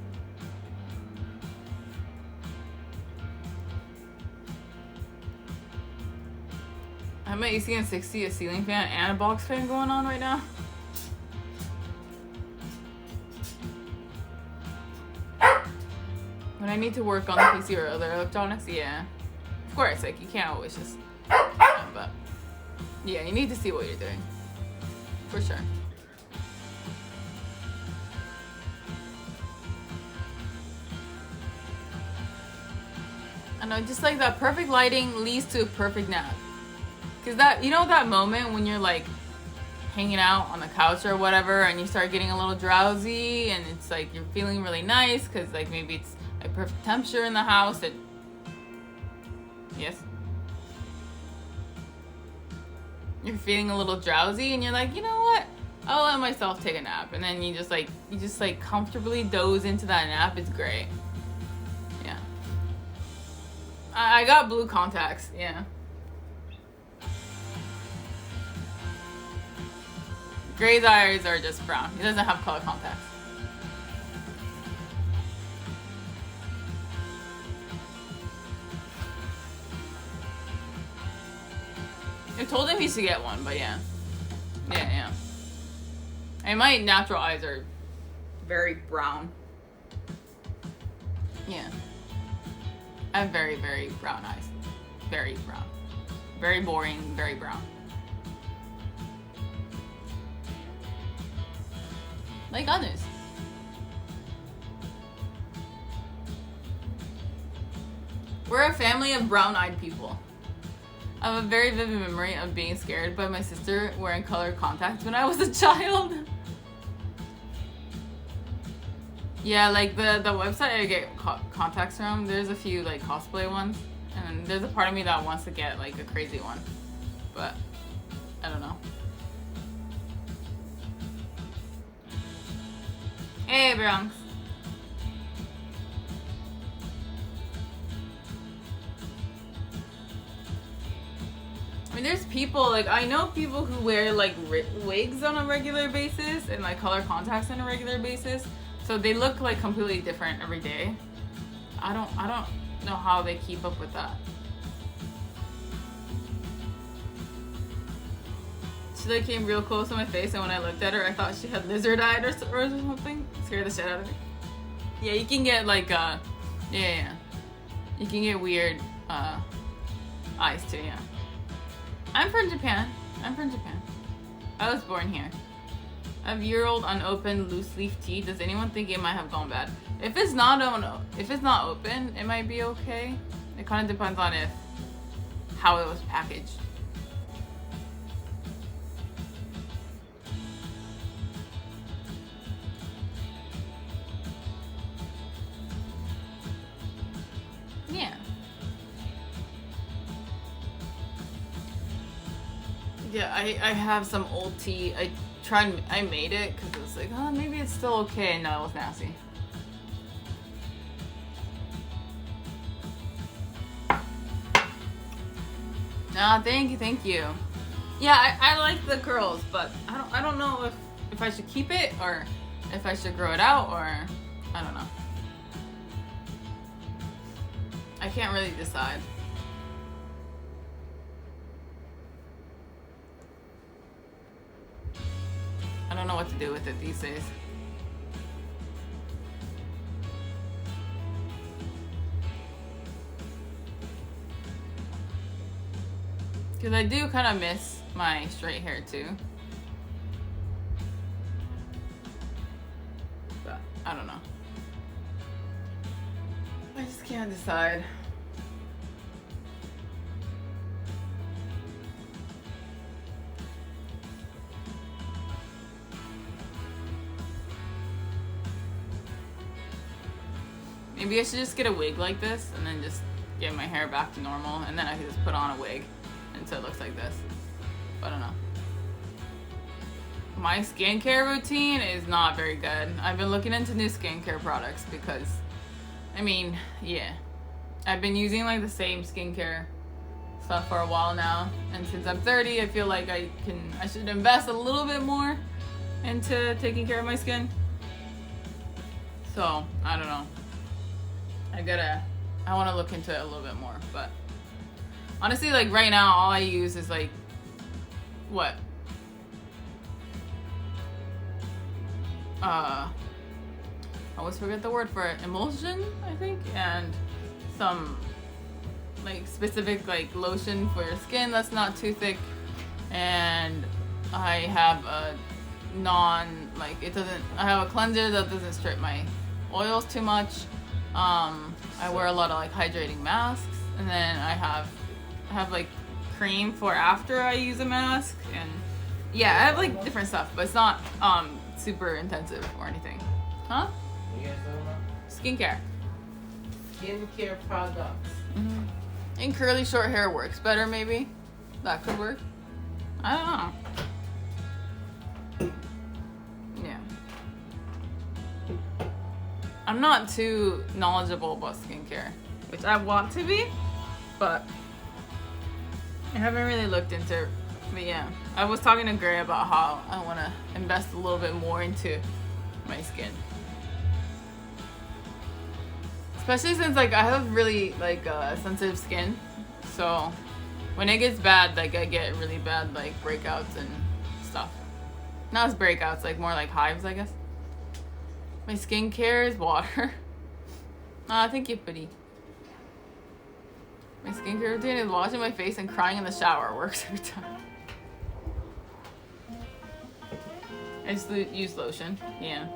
I have my AC on 60, a ceiling fan, and a box fan going on right now. When I need to work on the PC or other electronics, yeah. Of course, like, you can't always just... but... yeah, you need to see what you're doing. For sure. I know, just like that perfect lighting leads to a perfect nap. Because that, you know that moment when you're like hanging out on the couch or whatever and you start getting a little drowsy and it's like you're feeling really nice because like maybe it's a perfect temperature in the house. Yes? You're feeling a little drowsy and you're like, you know what? I'll let myself take a nap. And then you just like comfortably doze into that nap. It's great. Yeah. I got blue contacts. Yeah. Gray's eyes are just brown. He doesn't have color contacts. I told him he should get one, but yeah. Yeah. And my natural eyes are very brown. Yeah. I have very, very brown eyes. Very brown. Very boring, very brown. Like others. We're a family of brown-eyed people. I have a very vivid memory of being scared by my sister wearing colored contacts when I was a child. Yeah, like the website I get contacts from, there's a few like cosplay ones. And there's a part of me that wants to get like a crazy one. But, I don't know. Hey, Bronx. mean, there's people, like, I know people who wear, like, wigs on a regular basis and, like, color contacts on a regular basis. So they look, like, completely different every day. I don't know how they keep up with that. She, like, came real close to my face, and when I looked at her, I thought she had lizard eyes or something. Scared the shit out of me. Yeah, you can get, like, yeah. You can get weird, eyes, too, yeah. I'm from Japan. I was born here. A year-old unopened loose leaf tea. Does anyone think it might have gone bad? If it's not open, it might be okay. It kind of depends on how it was packaged. Yeah. Yeah, I have some old tea. I made it because it was like, oh, maybe it's still okay. No, it was nasty. Ah, thank you. Yeah, I like the curls, but I don't know if I should keep it or if I should grow it out, or I don't know. I can't really decide. I don't know what to do with it these days. Because I do kind of miss my straight hair too. But I don't know. I just can't decide. Maybe I should just get a wig like this and then just get my hair back to normal, and then I can just put on a wig until it looks like this. I don't know. My skincare routine is not very good. I've been looking into new skincare products because, I mean, yeah. I've been using like the same skincare stuff for a while now, and since I'm 30, I feel like I should invest a little bit more into taking care of my skin. So, I don't know. I want to look into it a little bit more, but honestly, like right now, all I use is like, what? I always forget the word for it. Emulsion, I think, and some like specific like lotion for your skin that's not too thick, and I have a I have a cleanser that doesn't strip my oils too much. I wear a lot of like hydrating masks, and then I have like cream for after I use a mask, and yeah, I have like different stuff, but it's not super intensive or anything. Huh? What are you guys talking about? Skincare. Skincare products. Mm-hmm. And curly short hair works better, maybe. That could work. I don't know. Yeah. I'm not too knowledgeable about skincare, which I want to be, but I haven't really looked into it. But yeah, I was talking to Gray about how I want to invest a little bit more into my skin. Especially since like I have really like sensitive skin, so when it gets bad, like I get really bad like breakouts and stuff. Not as breakouts, like more like hives, I guess. My skincare is water. Thank you, buddy. My skincare routine is washing my face and crying in the shower. Works every time. I just use lotion. Yeah.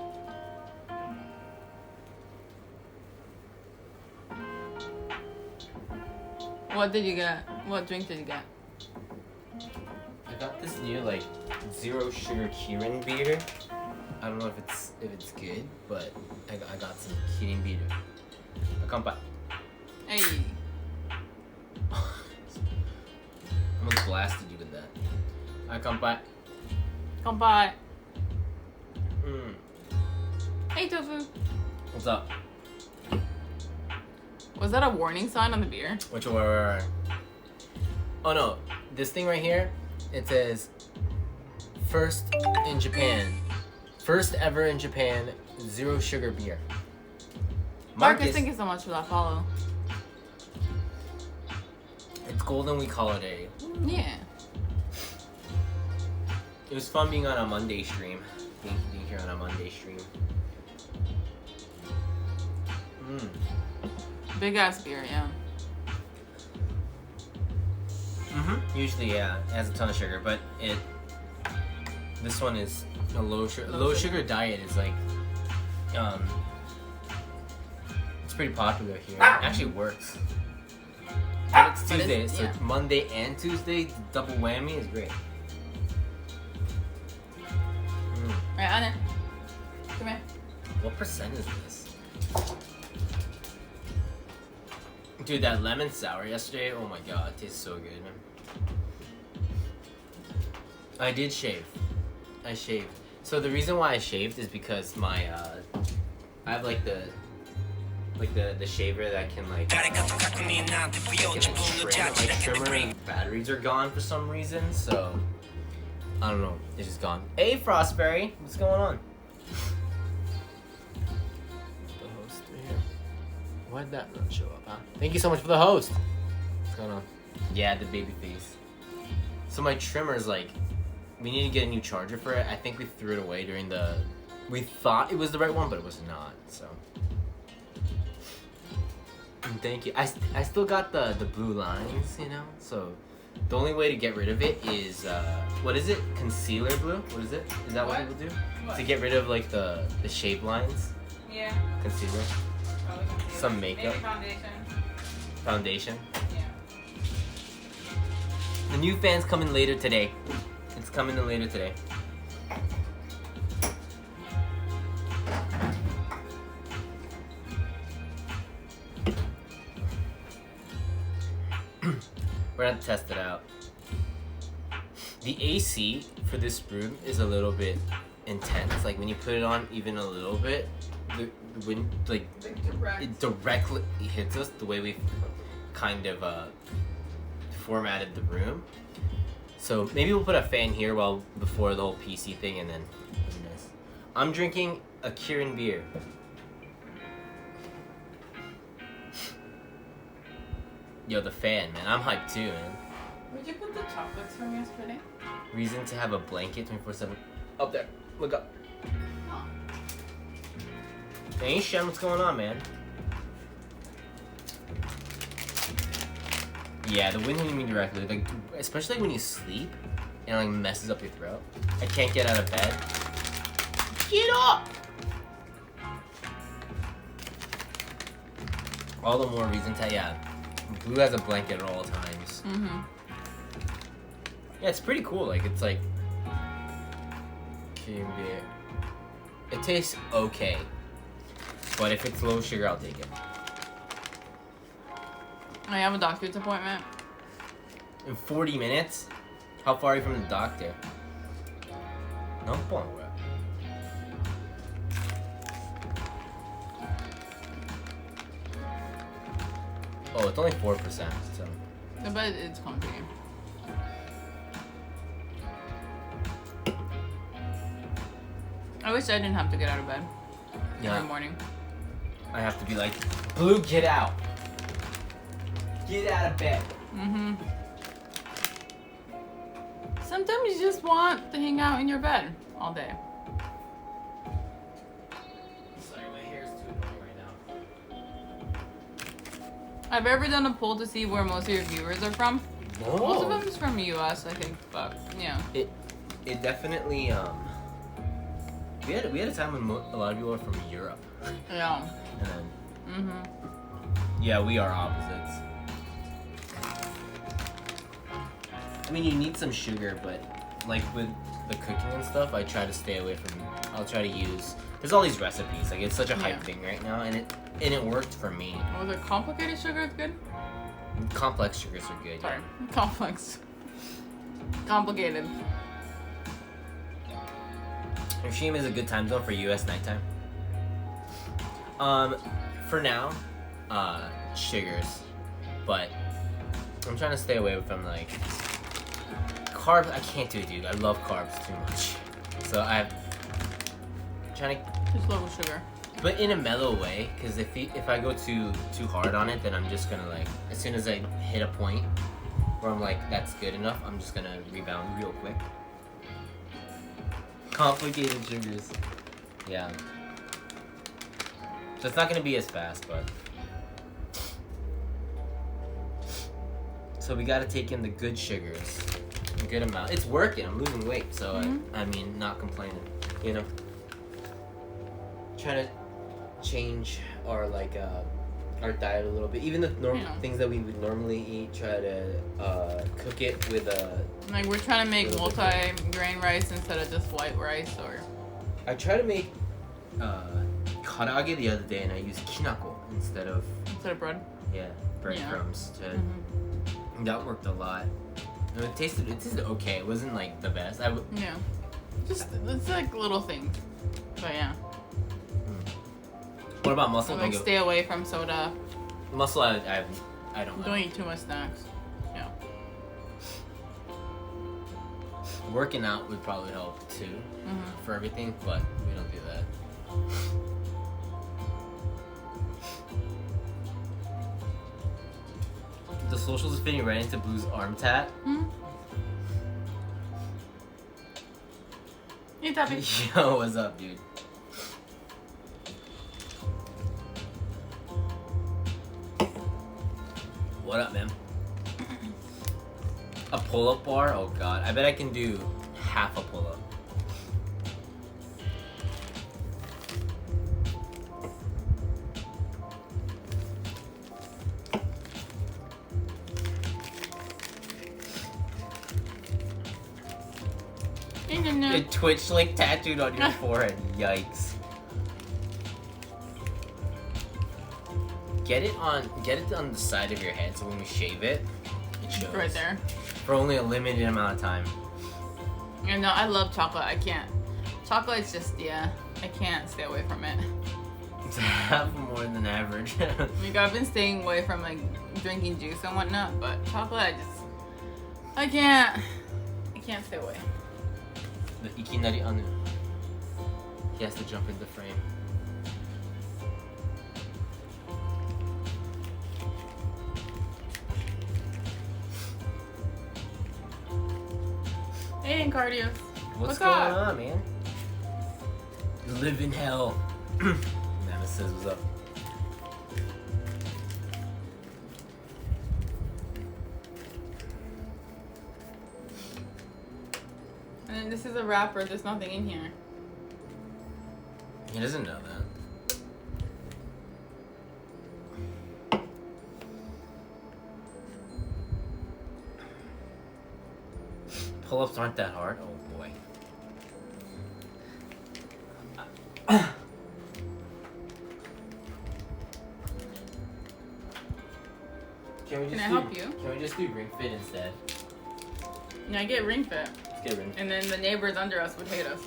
What did you get? What drink did you get? I got this new like zero sugar Kirin beer. I don't know if it's good, but I got some Kirin beer. Kanpai. Hey. I almost blasted you with that. Kanpai. Kanpai. Mm. Hey, Tofu. What's up? Was that a warning sign on the beer? Which one? Oh no, this thing right here, it says first in Japan. First ever in Japan, 0 sugar beer. Marcus, thank you so much for that follow. It's golden, we call it a. Yeah. It was fun being on a Monday stream. Being here on a Monday stream. Big ass beer, yeah. Usually, yeah, it has a ton of sugar, but this one is a low sugar diet is like, it's pretty popular here. It actually works. And it's Tuesday, so it's Monday and Tuesday, double whammy is great. Right, Anna. Come here. What percent is this? Dude, that lemon sour yesterday, oh my god, it tastes so good, man. I did shave. I shaved. So the reason why I shaved is because my, I have like the shaver that can like, my trimmer batteries are gone for some reason, so I don't know, it's just gone. Hey Frostberry, what's going on? The host here. Why did that not show up, huh? Thank you so much for the host. What's going on? Yeah, the baby face. So my trimmer's like, we need to get a new charger for it. I think we threw it away during the, we thought it was the right one, but it was not, so. And thank you. I still got the blue lines, you know, so the only way to get rid of it is, what is it? Concealer blue? What is it? Is that what people do? What? To get rid of like the shape lines? Yeah. Concealer? Probably concealer. Some makeup? Maybe Foundation? Yeah. The new fan's coming later today. It's coming in later today. We're gonna test it out. The AC for this room is a little bit intense. Like when you put it on even a little bit, the wind like it directly hits us the way we've kind of formatted the room. So maybe we'll put a fan here before the whole PC thing, and then nice. I'm drinking a Kirin beer. Yo, the fan, man. I'm hyped too, man. Where'd you put the chocolates from yesterday? Reason to have a blanket 24/7. Up there. Look up. Oh. Hey, Shen, what's going on, man? Yeah, the wind hitting me directly, like, especially when you sleep and like messes up your throat. I can't get out of bed. Get up! All the more reason to, yeah. Blue has a blanket at all times. Yeah, it's pretty cool. Like, it's like, it tastes okay, but if it's low sugar, I'll take it. I have a doctor's appointment. In 40 minutes? How far are you from the doctor? No, bon. Oh, it's only 4%, so. But it's comfy. I wish I didn't have to get out of bed in the morning. I have to be like, Blue, get out. Get out of bed. Sometimes you just want to hang out in your bed all day. Sorry, my hair is too annoying right now. Have you ever done a poll to see where most of your viewers are from? No. Most of them is from the US, I think, but yeah. It definitely we had a time when a lot of people are from Europe. Yeah. And then yeah, we are opposites. I mean, you need some sugar, but like with the cooking and stuff, I try to stay away from. I'll try to use. There's all these recipes. Like it's such a hype thing right now, and it worked for me. Was it complicated sugar? It's good. Complex sugars are good. Sorry, complex. Complicated. Hiroshima is a good time zone for U.S. nighttime. For now, sugars, but I'm trying to stay away from like carbs, I can't do it, dude. I love carbs too much. So I'm trying to, Just lower sugar. but in a mellow way. Because if I go too hard on it, then I'm just gonna like, as soon as I hit a point where I'm like, that's good enough, I'm just gonna rebound real quick. Complicated sugars. Yeah. So it's not gonna be as fast, but. So we gotta take in the good sugars, a good amount. It's working. I'm losing weight, so I mean, not complaining. You know, trying to change our our diet a little bit. Even the things that we would normally eat, try to cook it with a. Like we're trying to make multi-grain rice instead of just white rice, or. I tried to make karaage the other day, and I used kinako instead of bread. Yeah, breadcrumbs to. That worked a lot. It tasted okay. It wasn't like the best. Yeah. Just it's like little things. But yeah. What about muscle? Like stay away from soda. Muscle, I don't know. Don't eat too much snacks. Yeah. Working out would probably help too for everything, but we don't do that. The socials is fitting right into Blue's arm tat. Hey, Tappy. Yo, what's up, dude? What up, man? A pull-up bar? Oh god, I bet I can do half a pull-up. A Twitch link tattooed on your forehead. Yikes. Get it on the side of your head so when we shave it, it shows. Right there. For only a limited amount of time. And no, I love chocolate. I can't. Chocolate's just, I can't stay away from it. It's half more than average. Like, I've been staying away from, like, drinking juice and whatnot, but chocolate, I can't stay away. The ikinari anu. He has to jump into frame. Hey, Cardios. What's going on, man? Live in hell. Nemesis, what's up? And this is a wrapper. There's nothing in here. He doesn't know that. Pull-ups aren't that hard. Oh boy. Can I help you? Can we just do Ring Fit instead? Yeah, I get Ring Fit. Let's get Ring Fit. And then the neighbors under us would hate us.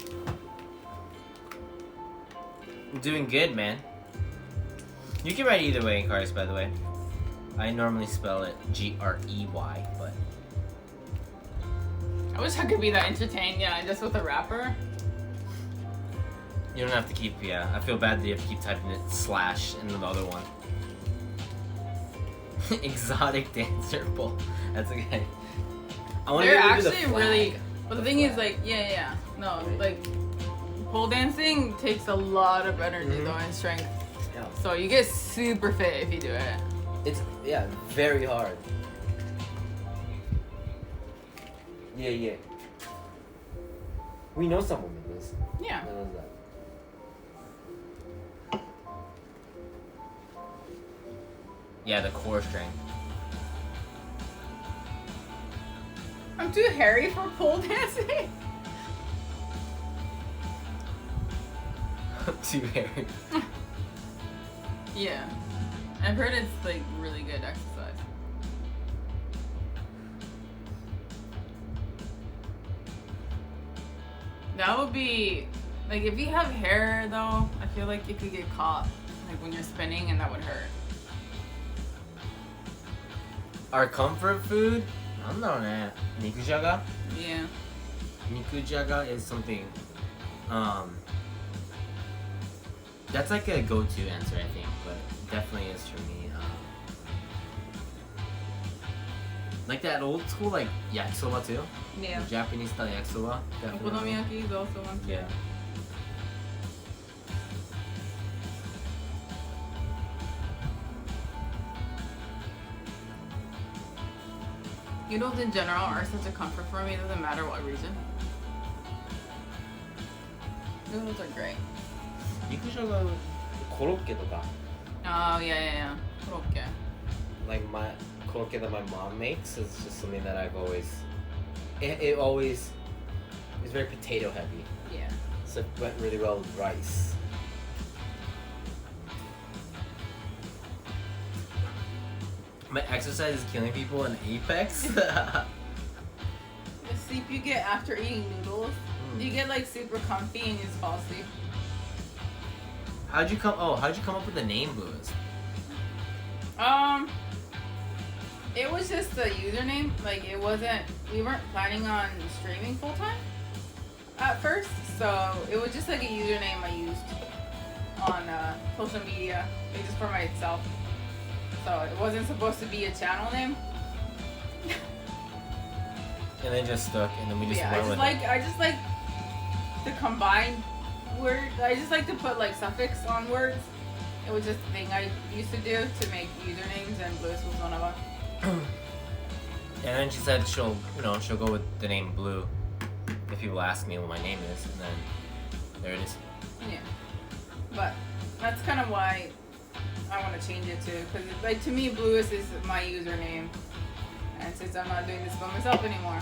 I'm doing good, man. You can write either way in cards, by the way. I normally spell it Grey, but... I wish I could be that entertained, just with a wrapper. You don't have to keep, I feel bad that you have to keep typing it / in the other one. Exotic dancer bull. That's okay. They're actually really... But the thing is, like, no, like, pole dancing takes a lot of energy, though, and strength. Yeah. So you get super fit if you do it. It's, very hard. Yeah. We know someone with this. Yeah. That knows that. Yeah, the core strength. I'm too hairy for pole dancing. Too hairy. Yeah. I've heard it's like really good exercise. That would be like if you have hair though, I feel like it could get caught like when you're spinning and that would hurt. Our comfort food? なんだろうね。肉じゃが? Yeah. Nikujaga is something. That's like a go-to answer, I think, but definitely is for me. Like that old school, like yakisoba too. Yeah. Japanese style yakisoba. Definitely. Okonomiyaki is also one too. Yeah. Noodles in general are such a comfort for me. It doesn't matter what reason. Noodles are great. Nikujaga, korokke toka. Oh yeah. Korokke. Like my korokke that my mom makes is just something that I've always. It always is very potato heavy. Yeah. So it went really well with rice. My exercise is killing people in Apex. The sleep you get after eating noodles, you get like super comfy and you just fall asleep. How'd you come up with the name Blluist? It was just the username. Like we weren't planning on streaming full time at first, so it was just like a username I used on social media, like just for myself. So it wasn't supposed to be a channel name. And then just stuck, and then we just went with it. I just like the combined word. I just like to put like suffix on words. It was just a thing I used to do to make usernames, and Blluist was one of them. And then she said she'll go with the name Blue if people ask me what my name is, and then there it is. Yeah, but that's kind of why I want to change it too, because like to me, Blluist is my username, and since I'm not doing this by myself anymore,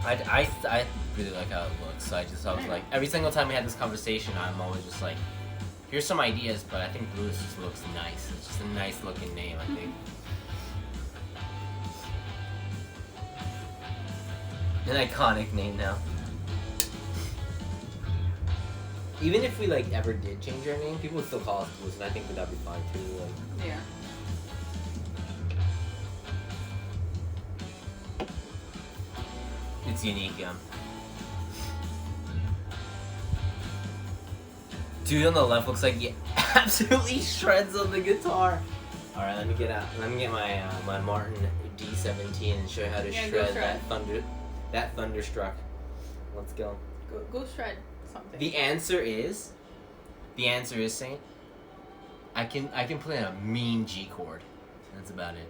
But. I really like how it looks, so I was like, every single time we had this conversation, I'm always just like, here's some ideas, but I think Blluist just looks nice. It's just a nice looking name, I think. An iconic name now. Even if we like ever did change our name, people would still call us Blluist, and I think that'd be fine too. Like. Yeah. It's unique, yeah. Dude on the left looks like he absolutely shreds on the guitar. All right, let me get my my Martin D17 and show you how to shred that Thunderstruck. Let's go. Go shred something. The answer is Saint. I can play a mean G chord. That's about it.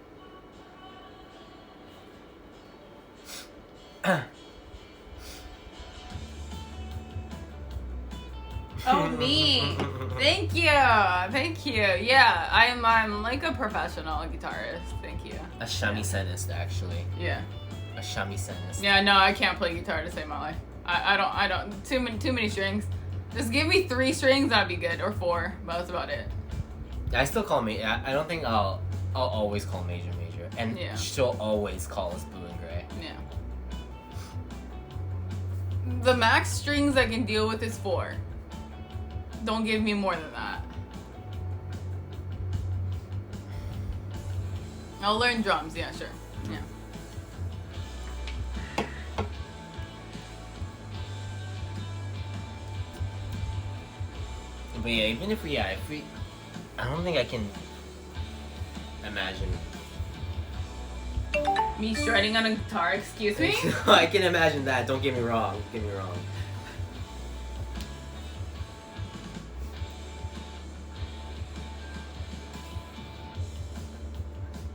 Oh, me. Thank you. Yeah, I'm like a professional guitarist. Thank you. A shamisen-ist, actually. Yeah. A shamisen-ist. Yeah, no, I can't play guitar to save my life. I don't. Too many strings. Just give me 3 strings, that'd be good, or 4. But that's about it. I still call me. I don't think I'll always call major, and she'll always call us blue and gray. Yeah. The max strings I can deal with is 4. Don't give me more than that. I'll learn drums, yeah, sure. Yeah. But yeah, even if we, I don't think I can imagine. Me shredding on a guitar, excuse me? I can imagine that, don't get me wrong.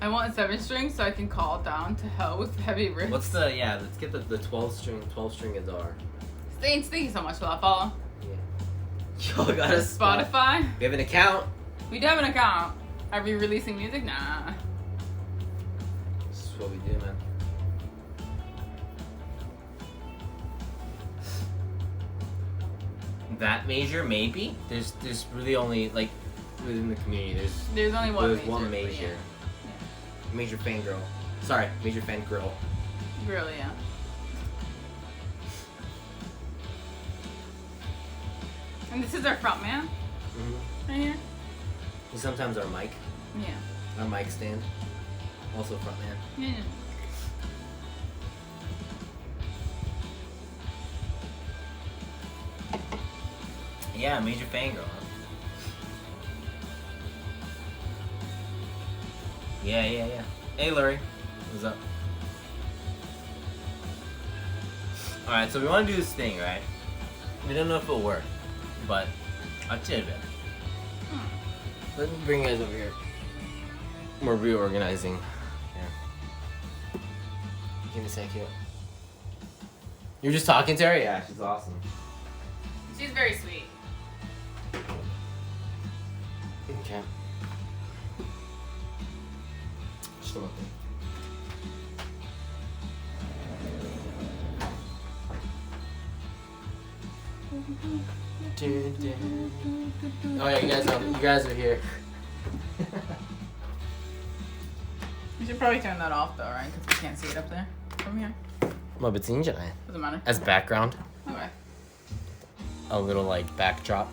I want 7 strings so I can call down to hell with heavy riffs. Let's get the 12 string guitar. Thank you so much for that follow. Yeah. Y'all got a Spotify? We have an account. We do have an account. Are we releasing music? Nah. This is what we do, man. That major, maybe. There's really only like within the community. There's only one. There's one major. Yeah. Major fangirl. Sorry, major fangirl. Girl, yeah. And this is our front man. Mm-hmm. Right here. Sometimes our mic. Yeah. Our mic stand. Also front man. Yeah. Yeah, major fangirl. Yeah. Hey, Larry. What's up? Alright, so we want to do this thing, right? We don't know if it'll work, but I'll tell you about it. Let me bring you guys over here. We're reorganizing. Here. Give me a sec here. You're just talking to her? Yeah, she's awesome. She's very sweet. Okay. Just one thing. Oh yeah, you guys are here. You should probably turn that off though, right? Because we can't see it up there from here. Doesn't matter. As background. Okay. A little like backdrop.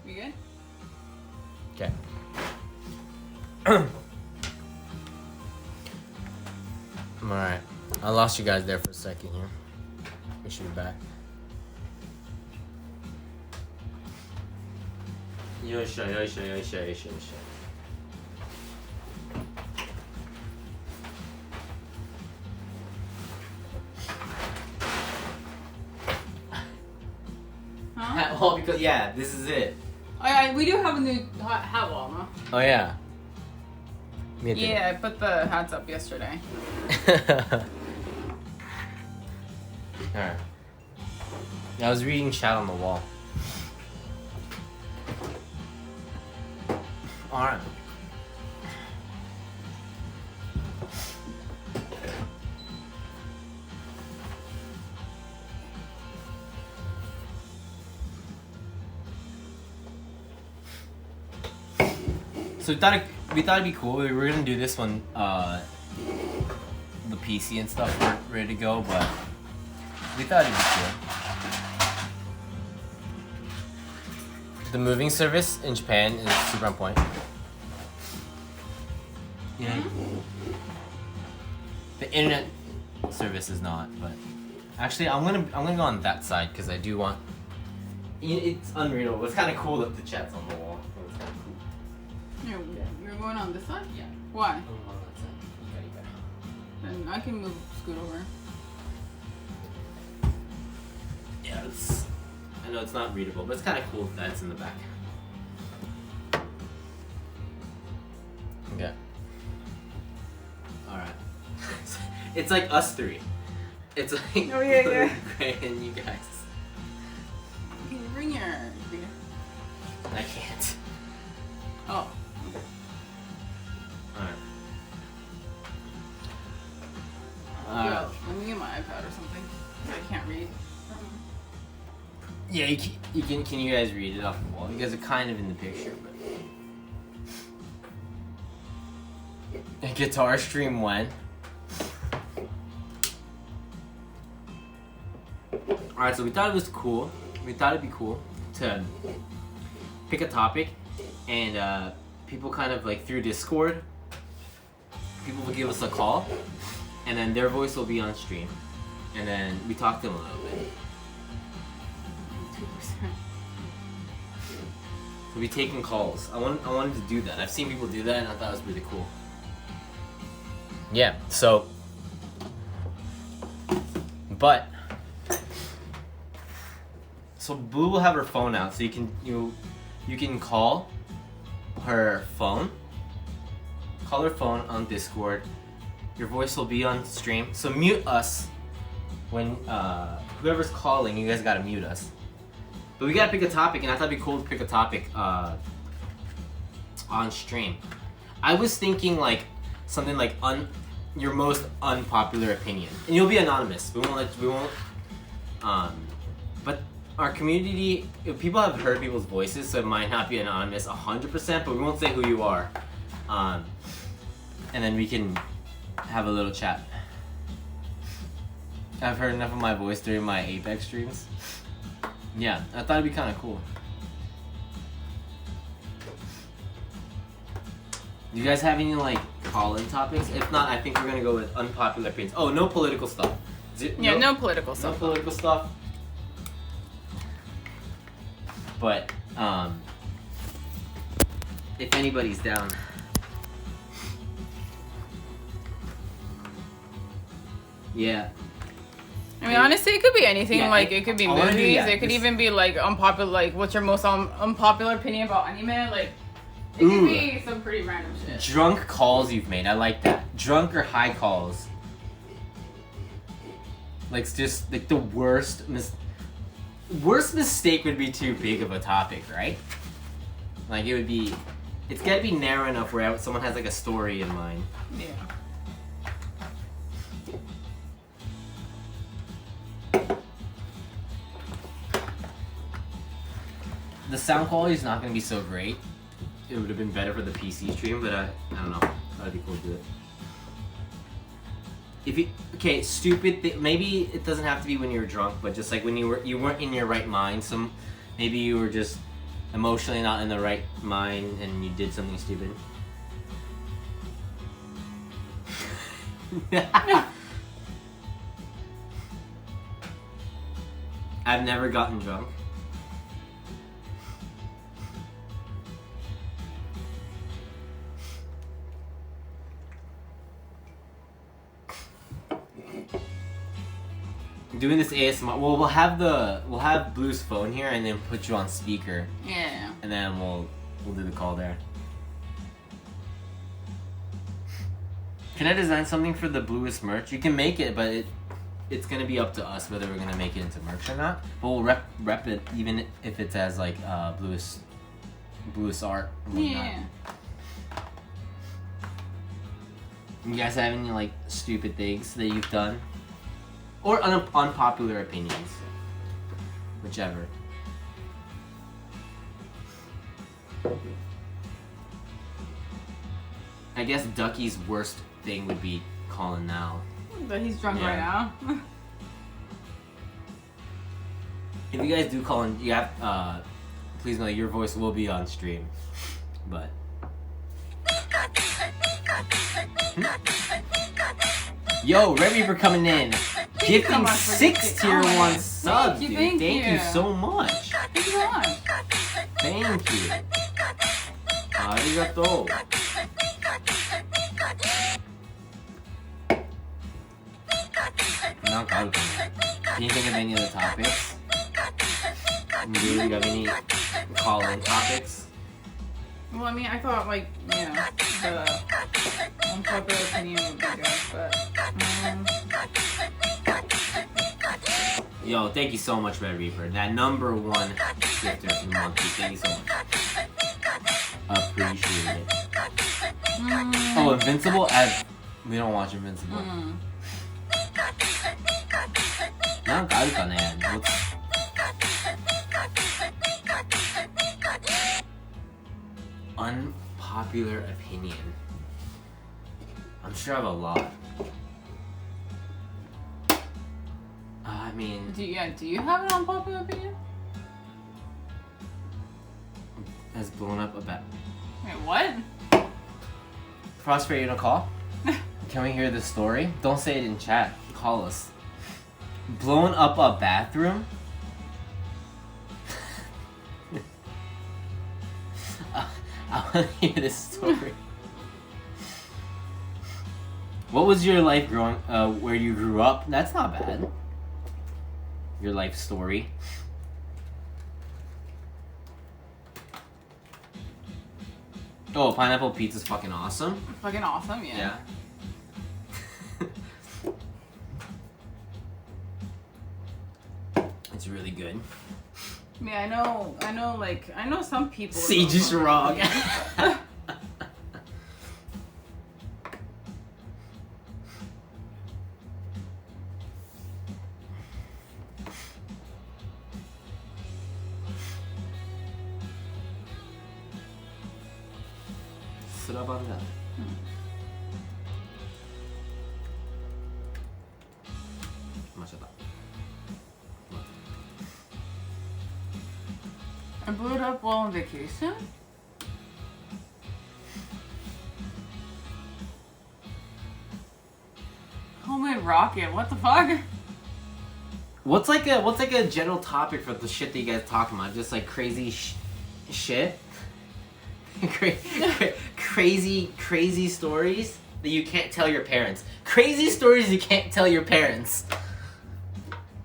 We good? Okay. Alright. I lost you guys there for a second here. We should be back. Yosha. Huh? Well, because yeah, this is it. Oh yeah, we do have a new hat wall, no? Oh yeah. Yeah, I put the hats up yesterday. Alright. I was reading chat on the wall. Alright. So we thought it'd be cool. We were gonna do this one, the PC and stuff weren't ready to go, but we thought it'd be cool. The moving service in Japan is super on point. Yeah. The internet service is not, but actually I'm gonna go on that side because I do want. It's unreadable. It's kind of cool that the chat's on the wall. It's kind of cool. You're going on this side? Yeah. Why? I'm on that side. You got it. Then I can scoot over. Yeah, I know it's not readable, but it's kind of cool that it's in the back. Okay. Alright. It's like us three. It's like Oh, yeah. Gray and you guys. Can you bring your beer? I can't. Oh. Alright. Yo, let me get my iPad or something. I can't read. Yeah, can you guys read it off the wall? You guys are kind of in the picture, but... A guitar stream when? Alright, so we thought it was cool. We thought it'd be cool to pick a topic and people kind of like through Discord, people will give us a call and then their voice will be on stream and then we talk to them a little bit. 2%. We'll be taking calls. I wanted to do that. I've seen people do that and I thought it was really cool. Yeah, so Blue will have her phone out, so you can call her phone. Call her phone on Discord. Your voice will be on stream. So mute us when whoever's calling. You guys gotta mute us. But we gotta pick a topic, and I thought it'd be cool to pick a topic on stream. I was thinking like something like your most unpopular opinion, and you'll be anonymous. But our community, people have heard people's voices, so it might not be anonymous 100%, but we won't say who you are. And then we can have a little chat. I've heard enough of my voice during my Apex streams. Yeah, I thought it'd be kind of cool. Do you guys have any like call-in topics? If not, I think we're gonna go with unpopular opinions. Oh, no political stuff. No political stuff. No political stuff. But if anybody's down. Yeah. I mean, honestly, it could be anything. Yeah, like, it could be I wanna movies. do- yeah, it could this- even be, like, unpopular. Like, what's your most unpopular opinion about anime? Like, it Ooh. could be some pretty random shit. Drunk calls you've made. I like that. Drunk or high calls. Like, it's just like the worst mistake would be too big of a topic, right? Like, it would be. It's gotta be narrow enough where someone has like a story in mind. Yeah. The sound quality is not gonna be so great. It would have been better for the PC stream, but I don't know. That'd be cool to do it. If you stupid. Maybe it doesn't have to be when you were drunk, but just like when you weren't in your right mind. Maybe you were just emotionally not in the right mind and you did something stupid. I've never gotten drunk. Doing this ASMR. Well, we'll have Blue's phone here and then put you on speaker. Yeah. And then we'll do the call there. Can I design something for the Blluist merch? You can make it, but it's gonna be up to us whether we're gonna make it into merch or not. But we'll rep it even if it's as like Blluist art and whatnot. Yeah. You guys have any like stupid things that you've done? Or unpopular opinions. Whichever. I guess Ducky's worst thing would be calling now. But he's drunk Yeah. right now. If you guys do call in, you have please know your voice will be on stream. But yo, Red Reaper coming in. Gifting much for 6 gifting. tier Oh my 1 God. subs, Thank you, dude. thank you you. so much. Thank you so much. Thank you. Arigato. Can you think of any other topics? Do you have any call-in topics? Well, I mean, I thought, like, you know, the unpopular opinion would be good, but, Yo, thank you so much, Red Reaper. That #1 gifter from the month. Thank you so much. Appreciate it. Oh, Invincible? We don't watch Invincible. なんかあるかね? Unpopular opinion. I'm sure I have a lot. I mean, do you have an unpopular opinion? has blown up a bat. Wait, what? Prosper, you gonna call? Can we hear the story? Don't say it in chat. Call us. Blown up a bathroom? I want to hear this story. What was your life growing, where you grew up? That's not bad. Your life story. Oh, pineapple pizza's fucking awesome. Fucking awesome, yeah. Yeah. It's really good. Yeah, I know some people. Siege is wrong. Surabanda. I blew it up while on vacation? Homemade rocket, what the fuck? What's like a general topic for the shit that you guys talking about? Just like crazy shit? Crazy stories that you can't tell your parents. Crazy stories you can't tell your parents.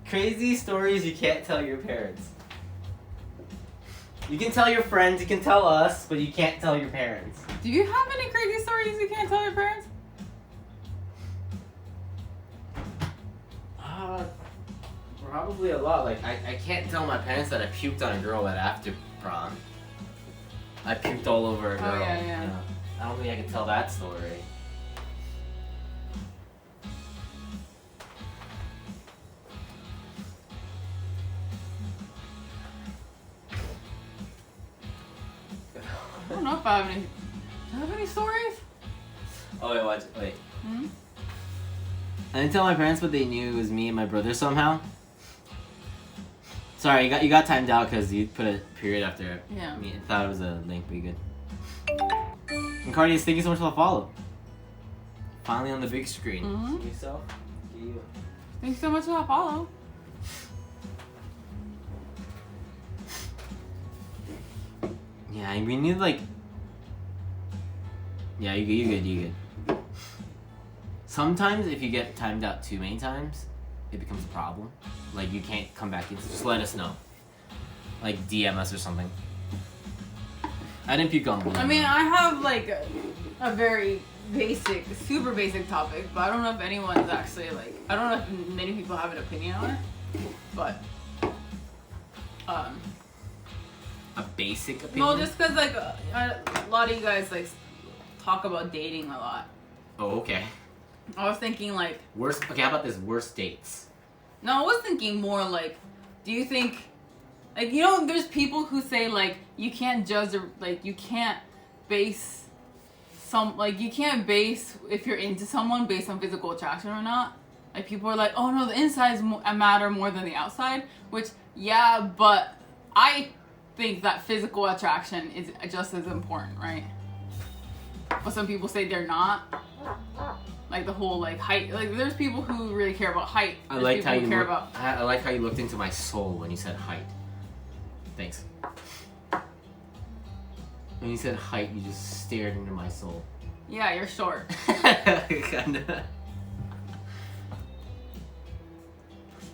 Crazy stories you can't tell your parents. You can tell your friends, you can tell us, but you can't tell your parents. Do you have any crazy stories you can't tell your parents? Probably a lot. Like, I can't tell my parents that I puked on a girl at after prom. I puked all over a girl. Oh, yeah. I don't think I can tell that story. I don't know if I have any. Do you have any stories? Oh, wait, watch. Wait. Hmm? I didn't tell my parents, but they knew it was me and my brother somehow. Sorry, you got timed out because you put a period after it. Yeah. I thought it was a link, but you good. And Cardias, thank you so much for the follow. Finally on the big screen. Mm-hmm. See yourself? You. Thanks so much for that follow. Yeah, we need like. Yeah, you good. Sometimes if you get timed out too many times, it becomes a problem. Like you can't come back in. Just let us know. Like DM us or something. I didn't puke on Blue. I mean, I have like a very basic, super basic topic, but I don't know if anyone's actually like. I don't know if many people have an opinion on it, but a basic opinion. no, just because like a lot of you guys like talk about dating a lot. Oh, okay. I was thinking like Worst. Okay, how about this? Worst dates. no, I was thinking more like, do you think, like, you know, there's people who say like you can't judge or like you can't base you can't base if you're into someone based on physical attraction or not. Like people are like, oh no, the insides matter more than the outside, which yeah, but I think that physical attraction is just as important, right? But some people say they're not. Like the whole like height. Like there's people who really care about height. I like how you I like how you looked into my soul when you said height. Thanks. When you said height, you just stared into my soul. Yeah, you're short. Kinda.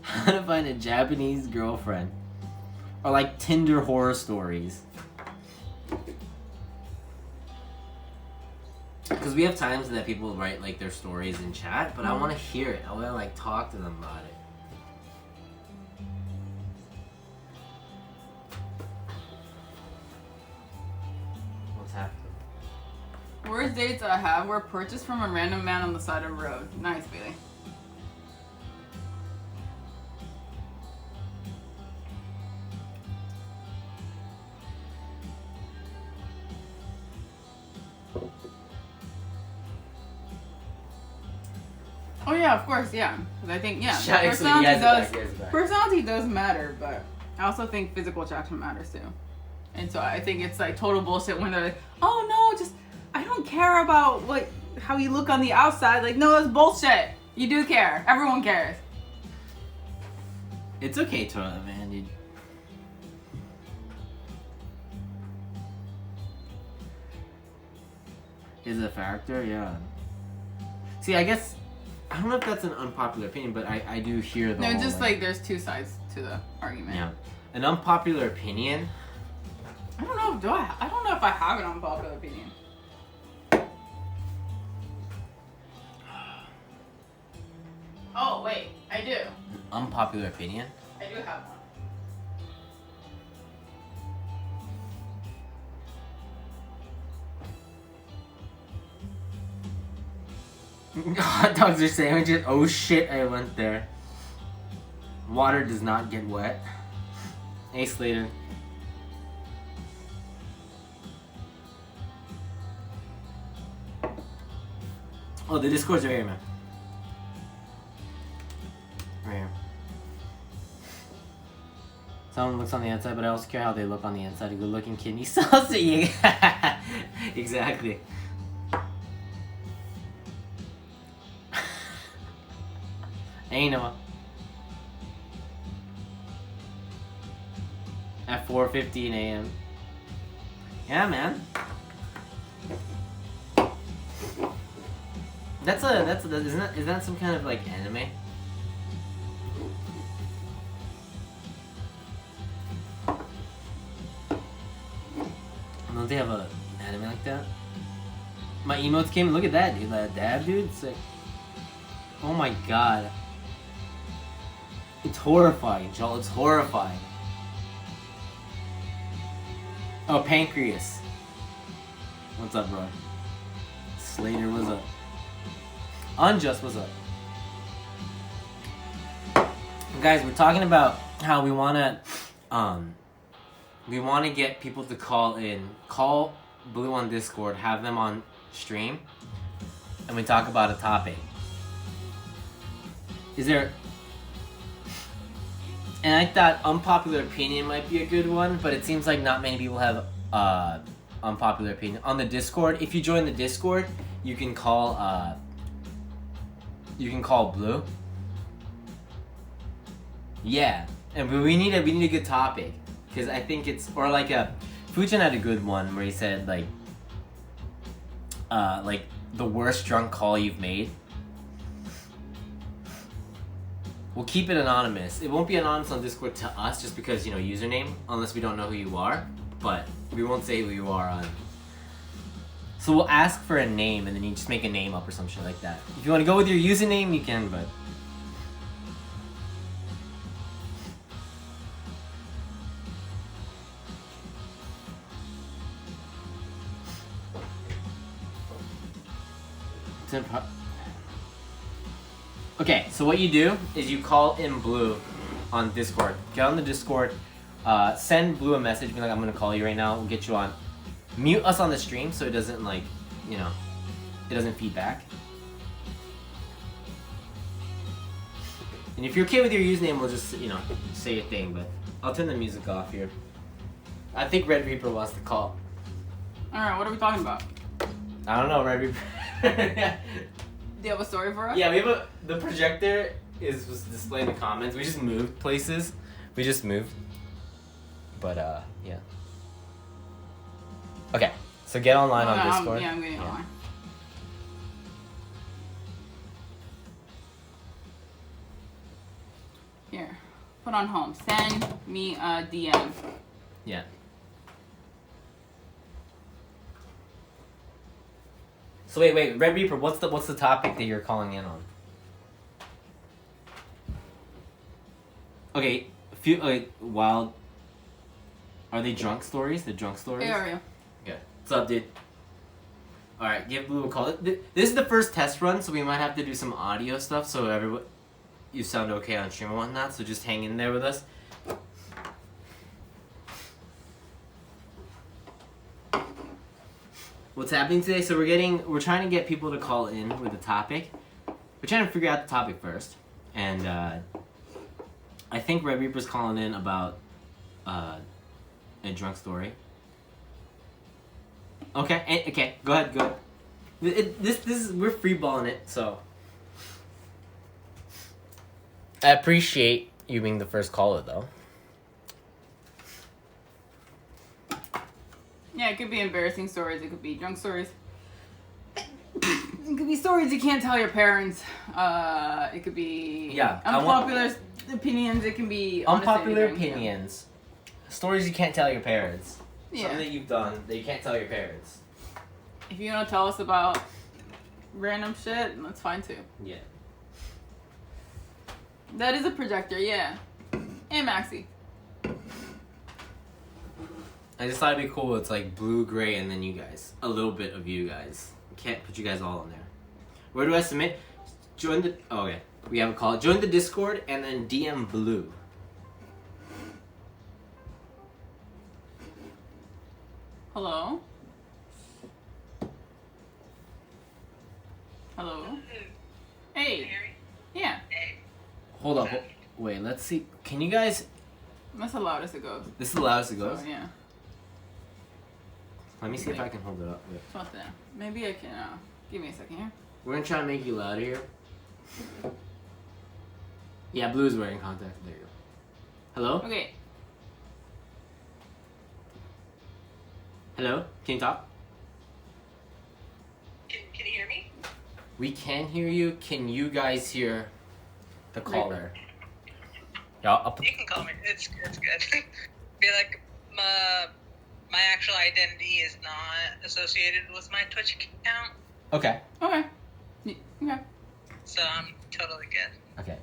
How to find a Japanese girlfriend. Or like Tinder horror stories. Because we have times that people write like their stories in chat, but I want to hear it. I want to like talk to them about it. What's happening? Worst dates I have were purchased from a random man on the side of the road. Nice, Bailey. Oh yeah, of course, yeah. 'Cause I think personality does matter, but I also think physical attraction matters too. And so I think it's like total bullshit when they're like, "Oh no, just I don't care about how you look on the outside." Like, no, that's bullshit. You do care. Everyone cares. It's okay to man, dude. Is it a factor? Yeah. See, I guess I don't know if that's an unpopular opinion, but I do hear the No, whole, just like there's two sides to the argument. Yeah. An unpopular opinion. I don't know. I don't know if I have an unpopular opinion. Oh wait, I do. An unpopular opinion. I do have one. Hot dogs or sandwiches? Oh shit, I went there. Water does not get wet. Ace later. Oh, the Discord's right here, man. Right here. Someone looks on the outside, but I also care how they look on the inside. A good-looking kidney salsa. Yeah. Exactly. Hey, Noah. At 4:15 a.m. Yeah, man. Isn't that some kind of like anime? Don't they have a anime like that? My emotes came. Look at that, dude. That dab, dude. It's like, oh my god. It's horrifying, Joel. It's horrifying. Oh, Pancreas. What's up, bro? Slater, what's up? Unjust, what's up? Guys, we're talking about how we wanna get people to call in. Call Blue on Discord, have them on stream, and we talk about a topic. Is there... And I thought unpopular opinion might be a good one, but it seems like not many people have unpopular opinion. On the Discord, if you join the Discord, you can call Blue. Yeah, and we need a good topic, because I think it's, or like Fujian had a good one where he said like the worst drunk call you've made. We'll keep it anonymous. It won't be anonymous on Discord to us, just because, you know, username, unless we don't know who you are. But we won't say who you are on. So we'll ask for a name, and then you just make a name up or some shit like that. If you want to go with your username, you can, but... Okay, so what you do is you call in Blue on Discord. Get on the Discord, send Blue a message, be like, I'm gonna call you right now, we'll get you on. Mute us on the stream so it doesn't, like, you know, it doesn't feed back. And if you're okay with your username, we'll just, you know, say your thing, but I'll turn the music off here. I think Red Reaper wants to call. Alright, what are we talking about? I don't know, Red Reaper. Do you have a story for us? Yeah, we have the projector was displaying the comments. We just moved places. We just moved. But, yeah. Okay, so get online on Discord. I'm getting online. Here, put on home. Send me a DM. Yeah. So wait, Red Reaper, what's the topic that you're calling in on? Okay, wild. Are they drunk stories? The drunk stories? Hey, how are you? Okay. What's up, dude? All right, give Blue a call. This is the first test run, so we might have to do some audio stuff, so you sound okay on stream and whatnot. So just hang in there with us. What's happening today? So we're trying to get people to call in with a topic. We're trying to figure out the topic first, and I think Red Reaper's calling in about a drunk story. Okay, go ahead. This is, we're freeballing it, so I appreciate you being the first caller, though. Yeah, it could be embarrassing stories. It could be drunk stories. It could be stories you can't tell your parents. It could be unpopular opinions. It can be unpopular opinions. Yeah. Stories you can't tell your parents. Yeah. Something that you've done that you can't tell your parents. If you want to tell us about random shit, that's fine too. Yeah. That is a projector, yeah. And Maxi. I just thought it'd be cool. It's like blue, gray, and then you guys. A little bit of you guys. Can't put you guys all in there. Where do I submit? Join the... Oh, okay. We have a call. Join the Discord and then DM Blue. Hello? Hello? Hey. Yeah. Hold up. Wait, let's see. Can you guys... That's the loudest it goes. This is the loudest it goes? So, yeah. Let me see if I can hold it up. Wait. What's that? Maybe I can, give me a second here. We're gonna try to make you louder here. Yeah, Blue's wearing contacts. There you go. Hello? Okay. Hello? Can you talk? Can you hear me? We can hear you. Can you guys hear the caller? Yeah, You can call me. It's good. Be like, my actual identity is not associated with my Twitch account, okay. Okay. Okay. so I'm totally good. Okay.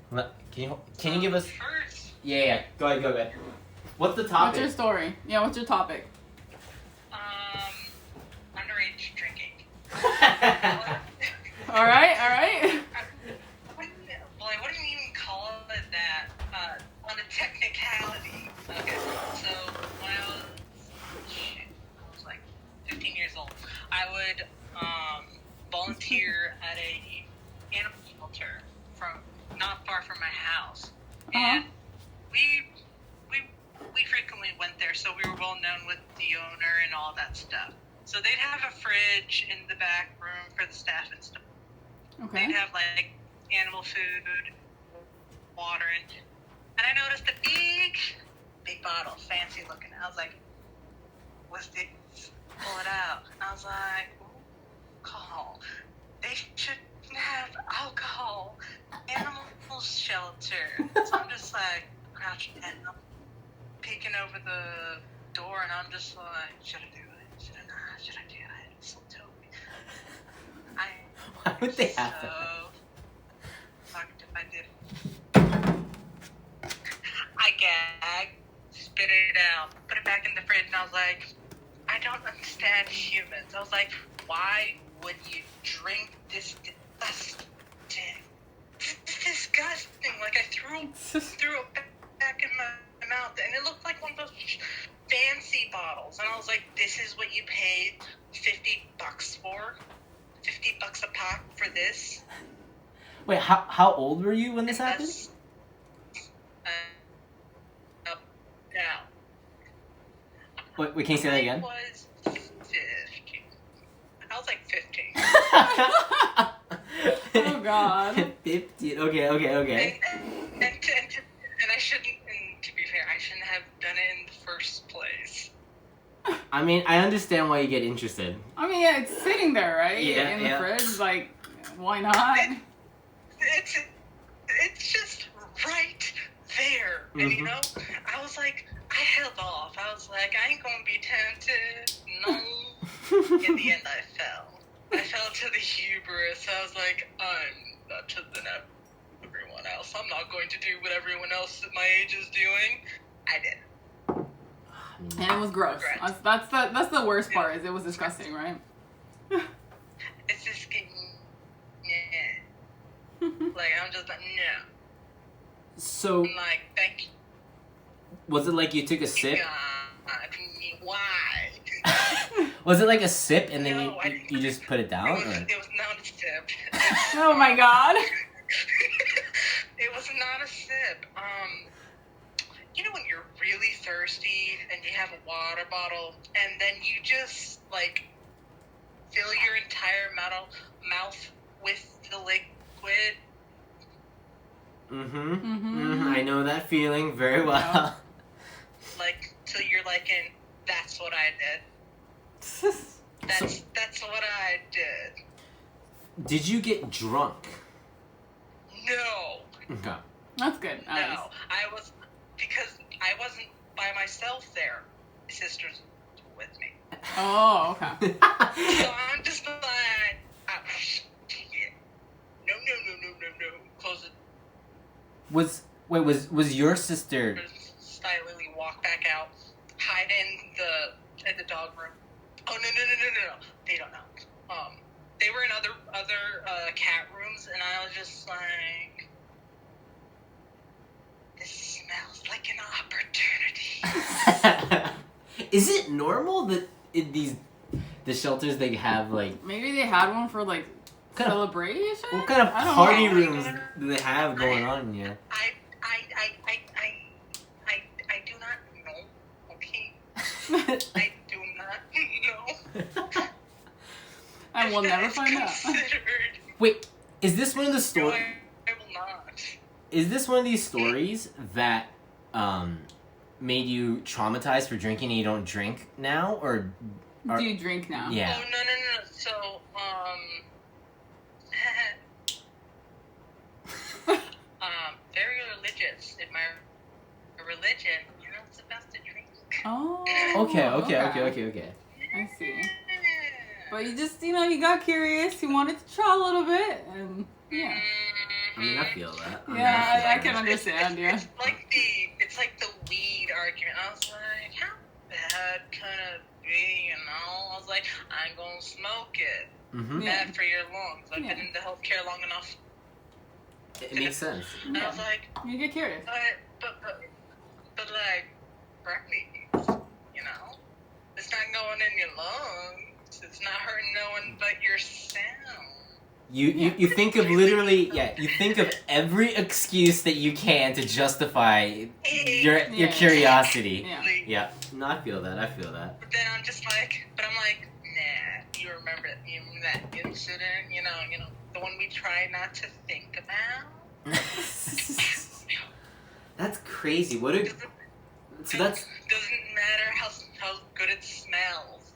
Can you give us? First, Yeah. Go ahead. What's the topic? What's your story? Yeah, what's your topic? underage drinking. All right. What do you even call it that? On a technicality. Okay, so when I was like 15 years old, I would volunteer at a animal shelter from not far from my house, and we frequently went there, so we were well known with the owner and all that stuff. So they'd have a fridge in the back room for the staff and stuff. Okay. They'd have like animal food, water, and I noticed a big bottle, fancy looking. I was like, what's this? Pull it out. And I was like, alcohol. They should have alcohol. Animal shelter. So I'm just like crouching and I'm peeking over the door, and I'm just like, should I do it? Should I not? Should I do it? So tell me. Why would they have so that? fucked if I did. I gagged, spit it out, put it back in the fridge, and I was like, I don't understand humans. I was like, why would you drink this disgusting? It's disgusting. Like, I threw it back in my mouth, and it looked like one of those fancy bottles. And I was like, this is what you paid $50 for? $50 a pop for this? Wait, how old were you when this And happened? that's, now. Wait, can you say that again? I was 15. I was like 15. Oh God. 15. Okay. And I shouldn't, and to be fair, I shouldn't have done it in the first place. I mean, I understand why you get interested. I mean, yeah, it's sitting there, right? Yeah, In the yeah. fridge, like, why not? It's just right there. And you know, I was like, I held off. I was like, I ain't gonna be tempted. No. In the end, I fell. I fell to the hubris. I was like, I'm better than everyone else. I'm not going to do what everyone else at my age is doing. I did. And it was gross. Regret. That's the worst part. Is it was disgusting, right? It's just getting, yeah. Like, I'm just like, no. So, I'm like, thank you. was it like you took a sip? God, why? Was it like a sip and then No, you just put it down? It Or? was not a sip. Oh my God. It was not a sip. You know when you're really thirsty and you have a water bottle and then you just like fill your entire mouth with the liquid? I know that feeling very well. Yeah. Like, till you're like in, that's what I did. That's what I did. Did you get drunk? No. Okay. That's good. Nice. No. I was, because I wasn't by myself there. My sisters were with me. Oh, okay. So I'm just like, oh, shit. No. Close it. Was your sister? Silently walk back out, hide in the dog room. Oh no. They don't know. They were in other cat rooms, and I was just like, this smells like an opportunity. Is it normal that in the shelters they have like Maybe they had one for like kind of, celebration. what kind of I don't party know. rooms do they have going on in here? I do not know. Okay. I do not know. I will never find out. Considered. Wait, is this one of the No, stories? I will not. Is this one of these stories that made you traumatized for drinking and you don't drink now, or Do you drink now? Yeah. Oh, no. So, very religious. In my religion, you're not supposed to drink. Oh. Okay. I see. But you just, you got curious. You wanted to try a little bit, and yeah. I mean, I feel that. Yeah, I feel can that. understand. Yeah. It's like the weed argument. I was like, how bad can it be? I was like, I'm gonna smoke it. Mm-hmm. Yeah. Bad for your lungs. I've been into healthcare long enough. It makes sense. And I was like, You get curious. but like, right, it's not going in your lungs. It's not hurting no one but yourself. You think of literally, you think of every excuse that you can to justify your curiosity. Yeah. Yeah. No, I feel that. But then I'm like, nah, you remember that incident, the one we try not to think about? That's crazy. So that's... Doesn't matter how good it smells.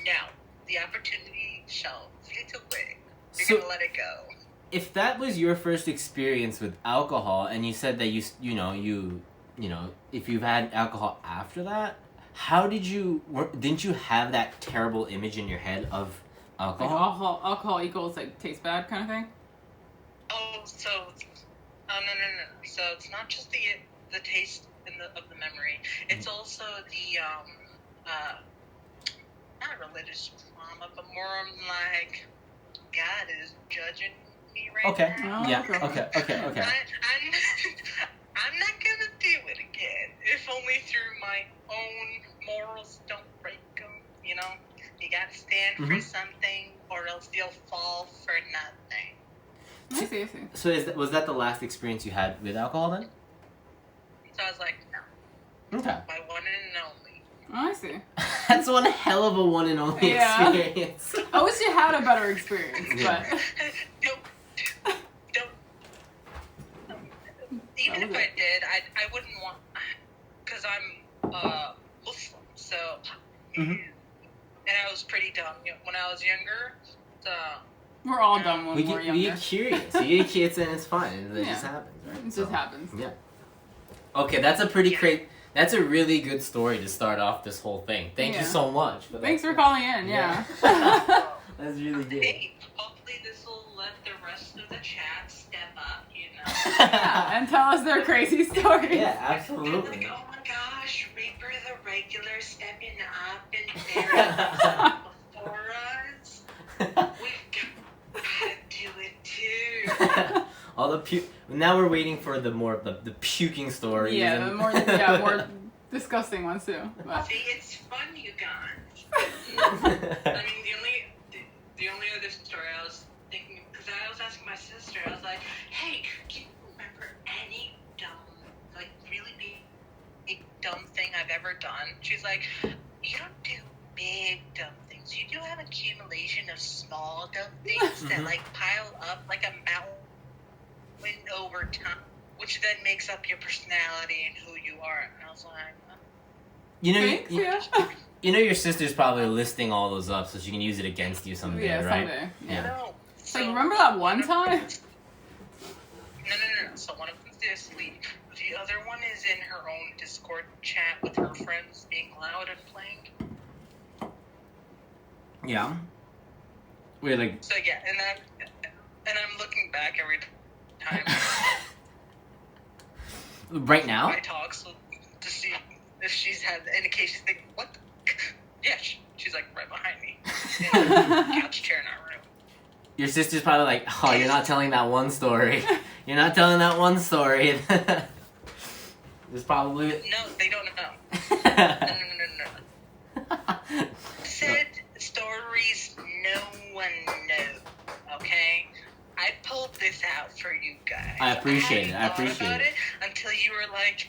No, the opportunity shall flit away. You're gonna let it go. If that was your first experience with alcohol, and you said that if you've had alcohol after that, how did didn't you have that terrible image in your head of alcohol? Like alcohol equals taste bad kind of thing? Oh, no. So it's not just the taste of the memory. It's also the not religious trauma, but more like God is judging me right Okay. now. Yeah. Okay. I'm not gonna do it again. If only through my own morals don't break them. You gotta stand for something, or else you'll fall for nothing. I see. So was that the last experience you had with alcohol then? So I was like, no. Okay. My one and only. Oh, I see. That's one hell of a one and only experience. I wish you had a better experience, but... Don't. Even if I did, I wouldn't want... Because I'm Muslim, so... Mm-hmm. And I was pretty dumb when I was younger, so... We're all dumb when we're younger. We get curious. You get kids and it's fine. It just happens, right? It just happens. Yeah. Okay, that's a pretty great... That's a really good story to start off this whole thing. Thank you so much. Thanks for calling in, That's really good. Hey, hopefully this will let the rest of the chat step up, Yeah, and tell us their crazy stories. Yeah, absolutely. Like, oh my gosh, Reaper the regular stepping up and there before us. We've got to do it too. All the now we're waiting for the puking stories. Yeah, and... more disgusting ones too. But. See, it's fun, you guys. I mean, the only other story I was thinking, because I was asking my sister, I was like, hey, can you remember any really big dumb thing I've ever done? She's like, you don't do big dumb things. You do have accumulation of small dumb things that pile up like a mountain over time, which then makes up your personality and who you are. And I was like, your sister's probably listing all those up so she can use it against you someday, right? Someday. Yeah. no. So remember that one time? No. So one of them's asleep. The other one is in her own Discord chat with her friends being loud and playing. Yeah. Wait, So yeah, and I'm looking back every time right now? I talk to see if she's had any cases. Think what? Yeah, she's right behind me in the couch chair in our room. Your sister's probably like, oh, you're not telling that one story. You're not telling that one story. There's probably... No, they don't know. No. Said stories no one knows, okay? I pulled this out for you guys. I appreciate it. About it until you were like,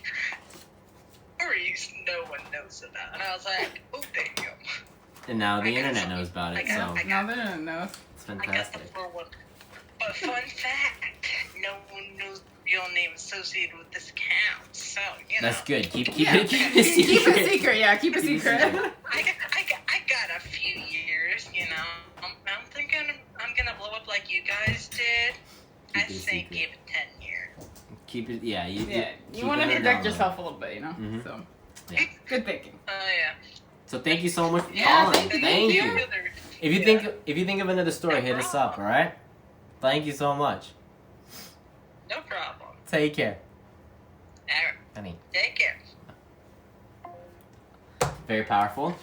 stories no one knows about. And I was like, oh, damn. And now the internet knows about it, so... Now the internet knows. It's I got fantastic. the full one. But fun fact, no one knows the real name associated with this account. So, That's good. Keep it Keep secret. it secret, yeah. Keep it secret. I got a few you guys did, I Keep it a say secret. give it 10 years. Keep it, yeah. You You want to protect yourself a little bit, you know? Mhm. So, Yeah. good thinking. Oh, yeah. So thank you so much for Yeah, calling. thank you. If you think of another story, hit us up, all right? Thank you so much. No problem. Take care. Alright, Honey. take care. Very powerful.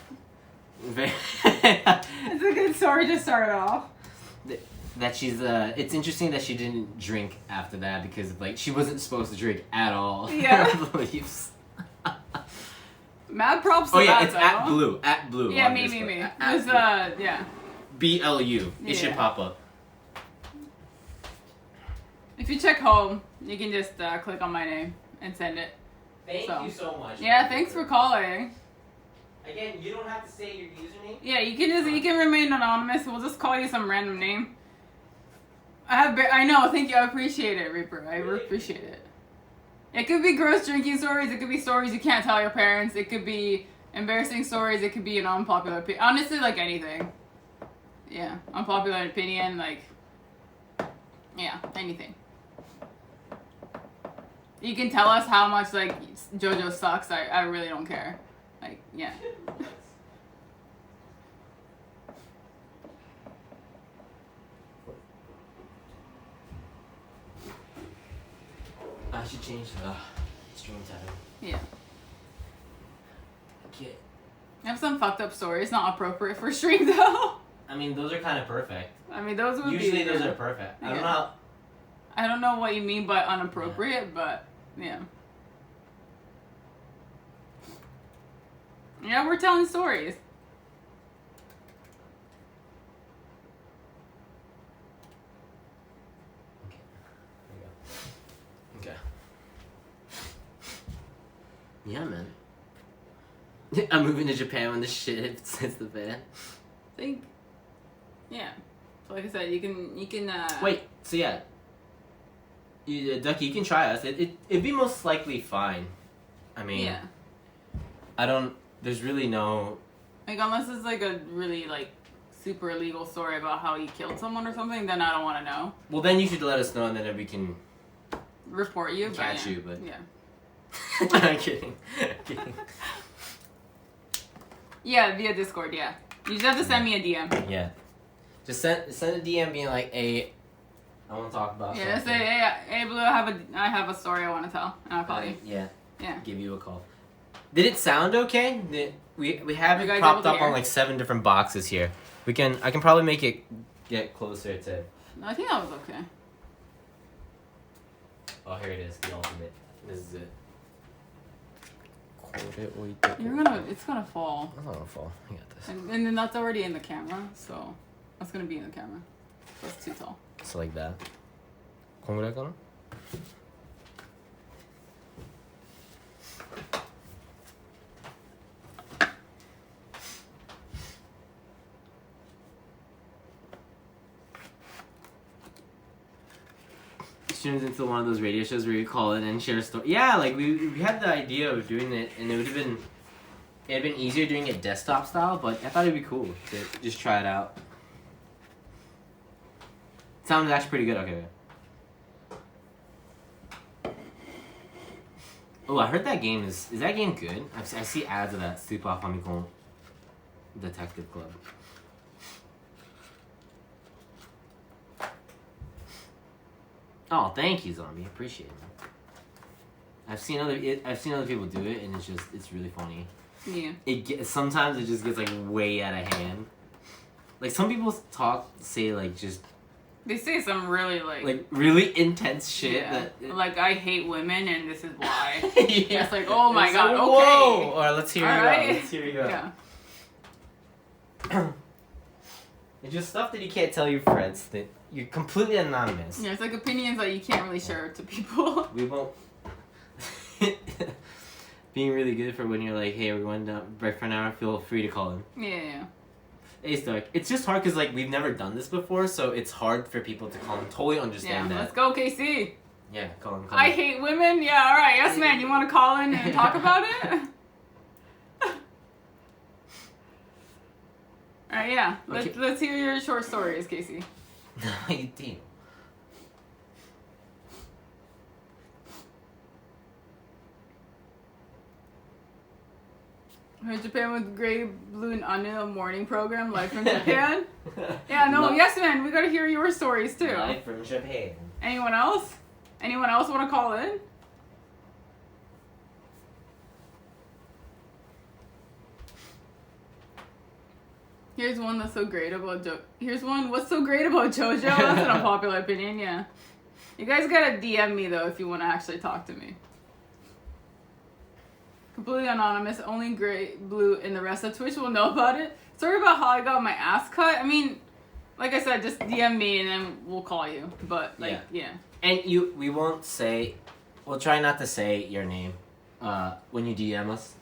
Very It's a good story to start off. that she's it's interesting that she didn't drink after that because like she wasn't supposed to drink at all. Yeah. Her beliefs. Mad props to Oh yeah, that, it's though. at blue. Yeah, on me. Discord. At There's, Blue. yeah. BLU. It should Yeah. pop up. If you check home, you can just click on my name and send it. Thank So. you so much. Yeah, thanks for calling. Again, you don't have to say your username. Yeah, you can remain anonymous. We'll just call you some random name. I know. Thank you. I appreciate it, Reaper. I appreciate it. It could be gross drinking stories. It could be stories you can't tell your parents. It could be embarrassing stories. It could be an unpopular opinion. Honestly, like anything. Yeah, unpopular opinion. Like, yeah, anything. You can tell us how much like JoJo sucks. I really don't care. Like, yeah. I should change the stream title. Yeah. Okay. I have some fucked up stories. Not appropriate for stream though. I mean, those are kind of perfect. I mean, those would Usually, be. those are perfect. I don't Yeah. know. I don't know what you mean by inappropriate, but yeah. Yeah, we're telling stories. Okay. Yeah, man. I'm moving to Japan when this shit hits the fan. Think. Yeah. So like I said, you can. Wait. So yeah. Ducky, you can try us. It'd be most likely fine. I mean. Yeah. I don't. There's really no. Like unless it's like a really like super illegal story about how you killed someone or something, then I don't want to know. Well, then you should let us know, and then we can Report you. catch yeah. you. But Yeah. I'm kidding. I'm kidding. Yeah, via Discord. Yeah. You just have to send me a DM. Yeah. Just send a DM being like, "Hey, I want to talk about." Yeah, something. say, hey, Blue, I have a story I want to tell, and I'll call you. Yeah. Yeah. Give you a call. Did it sound okay? We have You it guys propped able to up hear? on like 7 different boxes here. I can probably make it get closer to. No, I think that was okay. Oh, here it is. The ultimate. This is it. It's gonna fall, That's not gonna fall. I got this. and then that's already in the camera, so that's gonna be in the camera. That's too tall. So like that. こんぐらいかな? Turns into one of those radio shows where you call in and share a story. Yeah, like we had the idea of doing it, and it had been easier doing it desktop style, but I thought it'd be cool to just try it out. Sounded actually pretty good. Okay. Oh, I heard that game is that game good? I see ads of that Super Famicom Detective Club. Oh, thank you, Zombie. Appreciate it. I've seen other people do it, and it's really funny. Yeah. Sometimes it just gets like way out of hand. Like some people say like just They say some really like really intense shit yeah. that Like I hate women and this is why. yeah. It's like, oh my It's god, like, okay. whoa! All right, let's hear All you right. out. Let's hear you out. Yeah. It's just stuff that you can't tell your friends that you're completely anonymous. Yeah, it's like opinions that you can't really share to people. We won't. Being really good for when you're like, hey, we're going to break for an hour. Feel free to call in. Yeah. Hey, Stoic. It's just hard because like we've never done this before, so it's hard for people to call in. Totally understand Yeah. that. Let's go, KC. Yeah, call in. I hate women. Yeah. All right. Yes, man. You want to call in and talk about it? All right. Yeah. Let's hear your short stories, Casey. Naitino. Japan with Gray, Blue, and Anu morning program live from Japan. Yeah, no, yes, man. We gotta hear your stories too. Live from Japan. Anyone else? Anyone else want to call in? Here's one that's so great about Here's one. What's so great about JoJo? That's an unpopular opinion. Yeah. You guys gotta DM me though if you want to actually talk to me. Completely anonymous, only Gray, Blue, and the rest of Twitch will know about it. Sorry about how I got my ass cut. I mean, like I said, just DM me and then we'll call you. But, like, yeah. And we won't say, we'll try not to say your name when you DM us.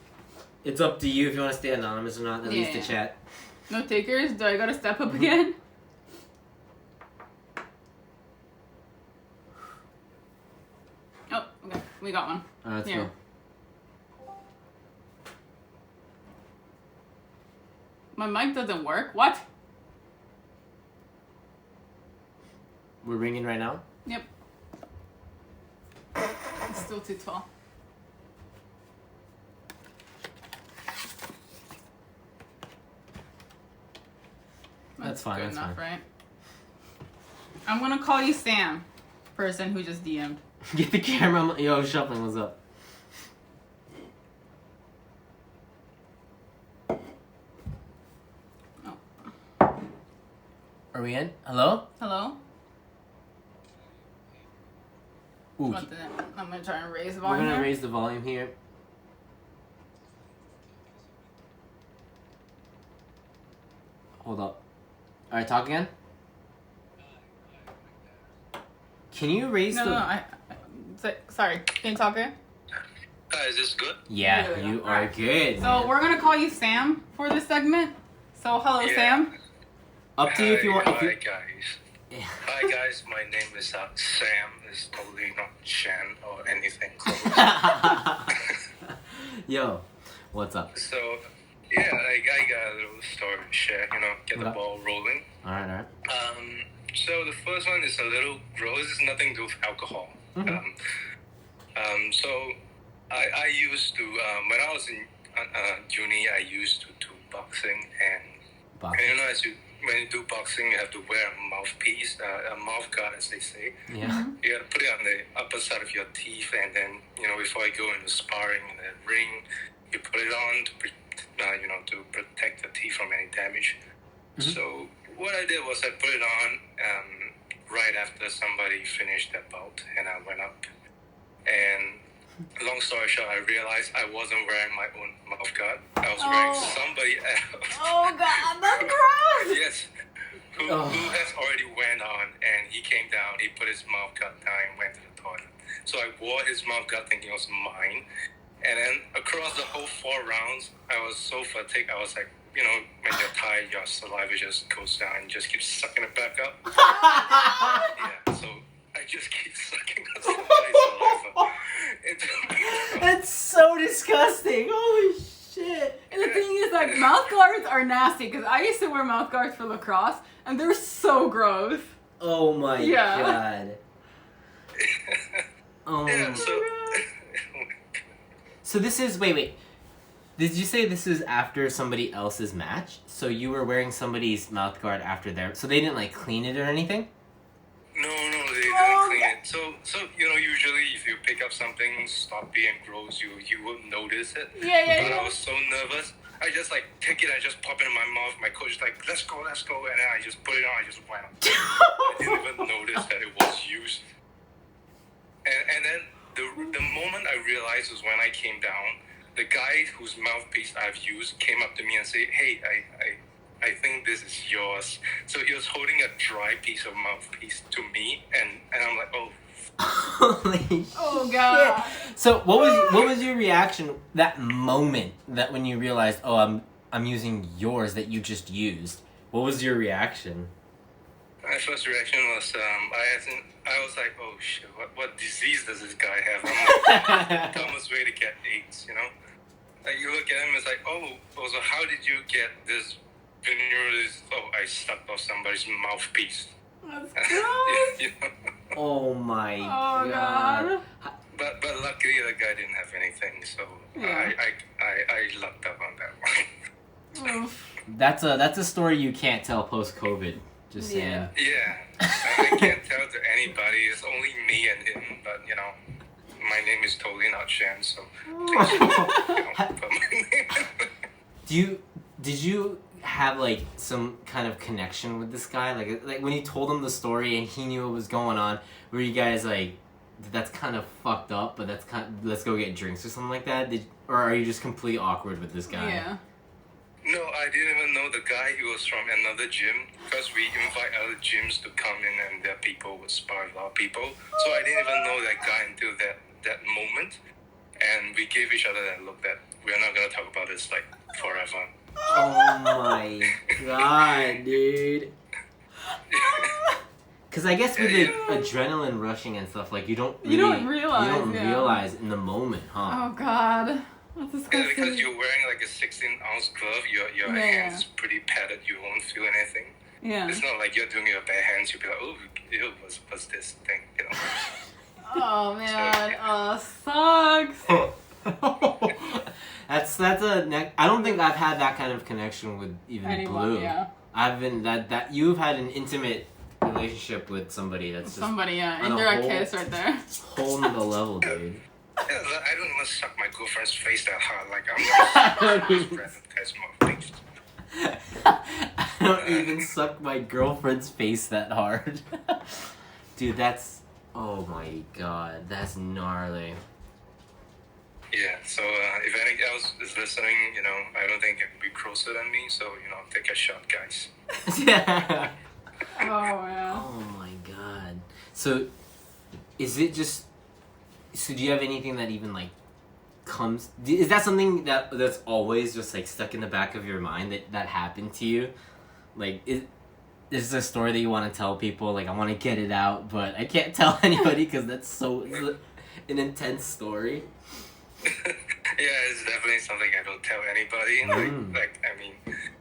It's up to you if you want to stay anonymous or not, at least to chat. No takers? Do I gotta step up again? Oh, okay. We got one. Let's go. My mic doesn't work. What? We're ringing right now? Yep. It's still too tall. That's fine, Good that's enough, fine. right? I'm gonna call you Sam, person who just DM'd. Get the camera. Yo, shuffling, what's up? Are we in? Hello? Hello? Ooh, I'm gonna try and raise the we're volume. gonna here. raise the volume here. Hold up. Alright, talk again. Can you raise No, the... sorry. Can you talk again? Is this good? Yeah, Yeah. you are good. So man. we're gonna call you Sam for this segment. So hello, Yeah. Sam. Up to you if you want. If Hi you... guys. Yeah. Hi guys, my name is Sam. It's totally not Shan or anything close. Yo, what's up? So, yeah, I got a little story to share, get the Okay. ball rolling. Alright. So the first one is a little gross. It's nothing to do with alcohol. Mhm. So I used to, when I was in uni, I used to do boxing. And when you do boxing, you have to wear a mouthpiece, a mouth guard, as they say. Yeah. You got to put it on the upper side of your teeth, and then before you go into sparring in the ring, you put it on to protect the teeth from any damage. Mm-hmm. So what I did was I put it on right after somebody finished their bout, and I went up. And long story short, I realized I wasn't wearing my own mouth guard. I was wearing somebody else. Oh God, that's gross. Yes. Who has already went on, and he came down, he put his mouth guard down and went to the toilet. So I wore his mouth guard thinking it was mine. And then across the whole 4 rounds, I was so fatigued. I was like, when you're tired, your saliva just goes down and just keeps sucking it back up. Yeah, so I just keep sucking on somebody's saliva. That's so disgusting. Holy shit. And the thing is, like, mouth guards are nasty because I used to wear mouth guards for lacrosse, and they're so gross. Oh my god. Oh. Yeah, So this is wait. Did you say this is after somebody else's match? So you were wearing somebody's mouth guard after their... So they didn't, like, clean it or anything? No, they didn't clean it. So usually if you pick up something sloppy and gross, you will notice it. Yeah. But I was so nervous, I just, like, take it, I just pop it in my mouth. My coach is like, let's go. And then I just put it on, I just went. I didn't even notice that it was used. And then the moment I realized was when I came down, the guy whose mouthpiece I've used came up to me and said, hey, I think this is yours. So he was holding a dry piece of mouthpiece to me, and I'm like, oh. Holy shit. Oh God. So what was your reaction that moment that when you realized, oh, I'm using yours that you just used? What was your reaction? My first reaction was I was like, oh shit, what disease does this guy have? I'm like, dumbest way to get AIDS, Like you look at him, it's like, oh, so how did you get this venereal? Oh, I sucked off somebody's mouthpiece. That's gross. You know? Oh my Oh, god. God. But luckily the guy didn't have anything, so Yeah. I lucked up on that one. Oof. That's a story you can't tell post COVID. Just saying. Yeah. Yeah, I can't tell to anybody. It's only me and him. But you know, my name is totally not Shan, so please don't put my name. Did you have like some kind of connection with this guy? Like when you told him the story and he knew what was going on, were you guys like, that's kind of fucked up, but that's let's go get drinks or something like that? Or are you just completely awkward with this guy? Yeah. No, I didn't even know the guy. He was from another gym because we invite other gyms to come in, and their people would spar a lot of people. So I didn't even know that guy until that moment, and we gave each other that look that we're not gonna talk about this like forever. Oh my god, dude. Because I guess with the adrenaline rushing and stuff, like you don't realize in the moment, huh? Oh, God. That's Yeah, disgusting. because you're wearing like a 16-ounce glove, your hands is pretty padded. You won't feel anything. Yeah. It's not like you're doing it with bare hands. You'll be like, oh, ew, what's this thing? You know. Oh, man. Sucks. that's I don't think I've had that kind of connection with even Anyone, Blue. yeah. I've been that you've had an intimate relationship with somebody that's just Somebody, yeah. on a Indirect whole- kiss right there. whole nother level, dude. Yeah, I don't even suck my girlfriend's face that hard. Like I'm gonna suck my guy's face. I don't even suck my girlfriend's face that hard. Dude, that's... Oh my god, that's gnarly. Yeah. So if anyone else is listening, you know, I don't think it can be closer than me. So you know, take a shot, guys. Yeah. Oh, man. Oh my god. So, is it just... So do you have anything that even, like, comes... Is that something that's always just, like, stuck in the back of your mind that happened to you? Like, is this a story that you want to tell people? Like, I want to get it out, but I can't tell anybody because that's so... an intense story. Yeah, it's definitely something I don't tell anybody. Like I mean,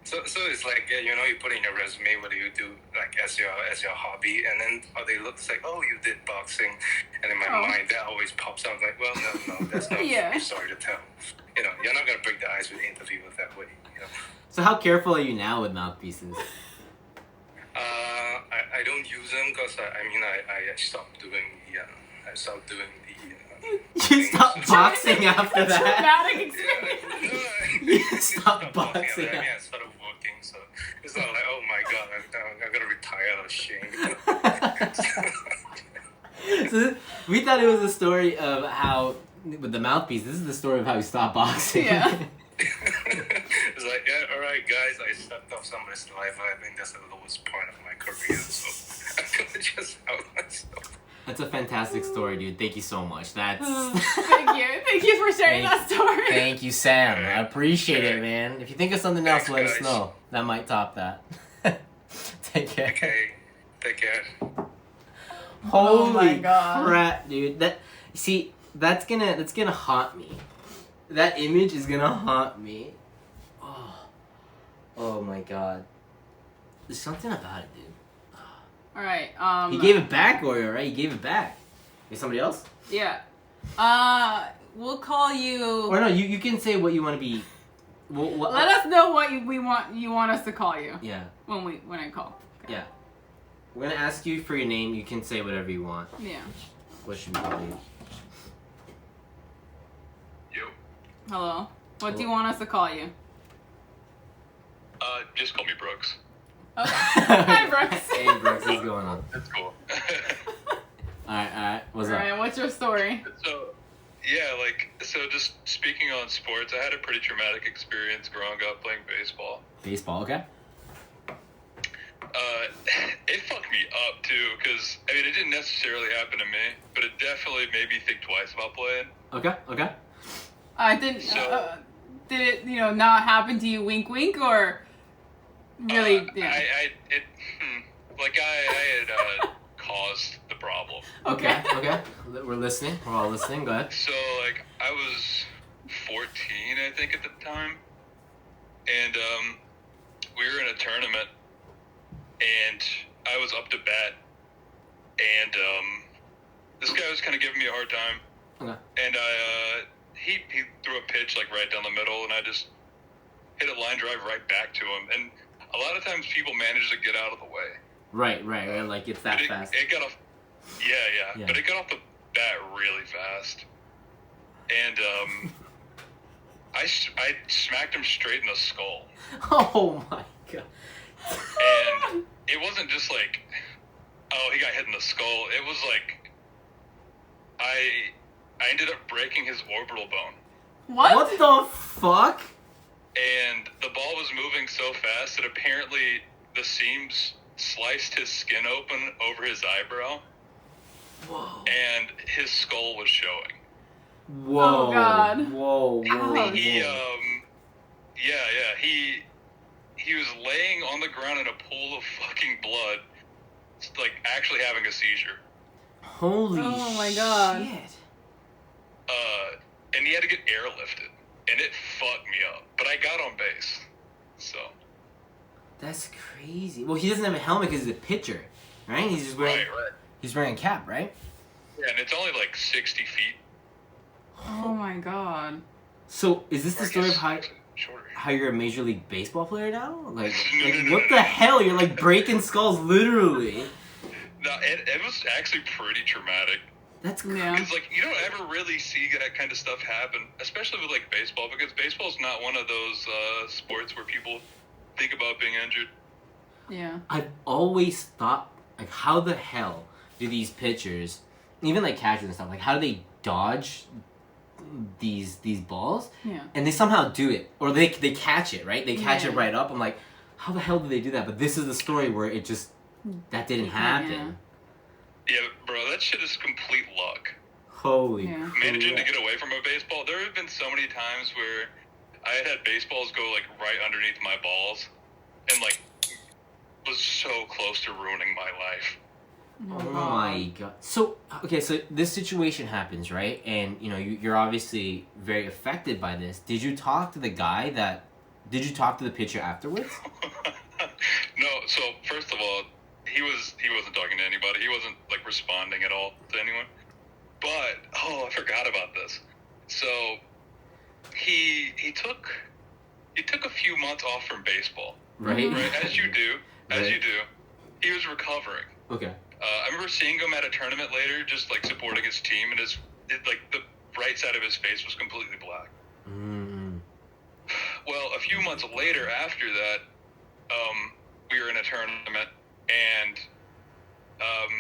so it's like you know, you put in your resume what do you do like as your hobby, and then they look it's like, oh, you did boxing, and in my mind that always pops out like, well, no, that's not Yeah. sorry to tell. You know, you're not gonna break the ice with the interview with that way. You know. So how careful are you now with mouthpieces? I don't use them because I stopped doing the. You stopped boxing after that? Traumatic experience. You stopped boxing. Yeah, I started working, so it's not like, oh my god, I'm gonna retire out of shame. So we thought it was a story of how, with the mouthpiece, this is the story of how he stopped boxing. Yeah. It's like, yeah, alright guys, I sucked off somebody's saliva. I think that's the lowest point of my career, so I'm gonna just out myself. That's a fantastic story, dude. Thank you so much. That's... Thank you for sharing that story. Thank you, Sam. I appreciate it, man. If you think of something else, let us guys. know. That might top that. Take care. Okay, take care. Holy Oh my God. crap, dude! That's gonna haunt me. That image is gonna haunt me. Oh my god. There's something about it, dude. All right. He gave it back, Oreo, right? He gave it back. Is somebody else? Yeah. We'll call you. Or no, you can say what you want to be. Let us know what you want us to call you. Yeah. When I call. Okay. Yeah. We're gonna ask you for your name. You can say whatever you want. Yeah. What should we call you? Yo. Hello. What do you want us to call you? Just call me Brooks. Okay. Hi, Brooks. Hey, Brooks, what's going on? That's cool. Alright, what's All up? right. What's your story? So just speaking on sports, I had a pretty traumatic experience growing up playing baseball. Baseball, okay? It fucked me up too, because I mean it didn't necessarily happen to me, but it definitely made me think twice about playing. Okay. Did it not happen to you? Wink, wink, or really? Yeah. I had caused the problem. Okay. We're listening. We're all listening. Go ahead. So like I was 14, I think at the time, and we were in a tournament, and I was up to bat, and this guy was kind of giving me a hard time. Okay. And he threw a pitch like right down the middle, and I just hit a line drive right back to him. And a lot of times people manage to get out of the way. Right. Like it's that fast. It got off. Yeah. But it got off the bat really fast. And I smacked him straight in the skull. Oh my god. And it wasn't just like, oh, he got hit in the skull. It was like I ended up breaking his orbital bone. What? the fuck? And the ball was moving so fast that apparently the seams sliced his skin open over his eyebrow. Whoa. And his skull was showing. Whoa. Oh, God. Whoa. Ouch. He was laying on the ground in a pool of fucking blood, like actually having a seizure. Holy Oh my God. shit. And he had to get airlifted, and it fucked me up. But I got on base, so. That's crazy. Well, he doesn't have a helmet because he's a pitcher, right? He's just wearing. Right. He's wearing a cap, right? Yeah, and it's only like 60 feet. Oh my God. So, is this the Or I story of guess how shorter. you're a Major League Baseball player now? Like No, what the hell? You're like breaking skulls, literally. No, it was actually pretty traumatic. That's Yeah. Because, like, you don't ever really see that kind of stuff happen, especially with, like, baseball, because baseball's not one of those sports where people think about being injured. Yeah. I've always thought, like, how the hell do these pitchers, even like catchers and stuff, like, how do they dodge these balls? Yeah. And they somehow do it, or they catch it, right? They catch it right up. I'm like, how the hell do they do that? But this is the story where it just that didn't happen. Yeah, bro, that shit is complete luck. Holy Yeah. Managing to crap. get away from a baseball, there have been so many times where I had baseballs go, like, right underneath my balls, and, like, was so close to ruining my life. Oh my god. So, okay, so this situation happens, right? And, you know, you're obviously very affected by this. Did you talk to the pitcher afterwards? No, so, first of all, he wasn't talking to anybody. He wasn't, like, responding at all to anyone. But, I forgot about this. So, he took a few months off from baseball. Right? Right, as you do. Right. He was recovering. Okay. I remember seeing him at a tournament later, just, like, supporting his team, and the right side of his face was completely black. Mm. Well, a few months later after that, we were in a tournament, and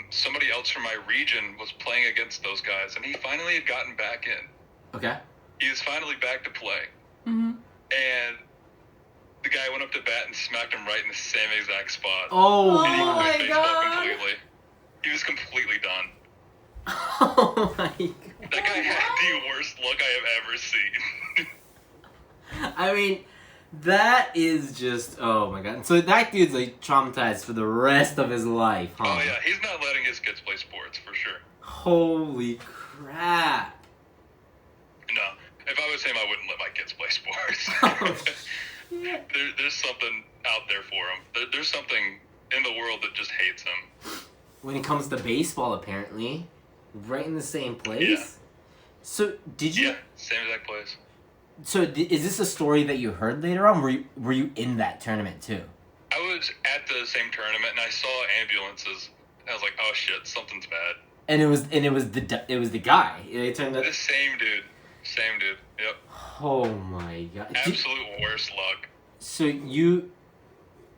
somebody else from my region was playing against those guys, and he finally had gotten back in. Okay. He was finally back to play. Mm-hmm. And the guy went up to bat and smacked him right in the same exact spot. Oh And he Oh quit my baseball God. completely. He was completely done. Oh my god. That guy had the worst look I have ever seen. I mean, that is just, oh my god. So that dude's like traumatized for the rest of his life, huh? Oh yeah, he's not letting his kids play sports for sure. Holy crap. No, if I was him, I wouldn't let my kids play sports. Oh, There's something out there for him. There's something in the world that just hates him. When it comes to baseball, apparently, right in the same place. Yeah. So did you? Yeah, same exact place. So is this a story that you heard later on? Were you in that tournament too? I was at the same tournament and I saw ambulances. I was like, oh shit, something's bad. And it was the guy. It turned out. The same dude. Yep. Oh my god. Absolute worst luck. So you've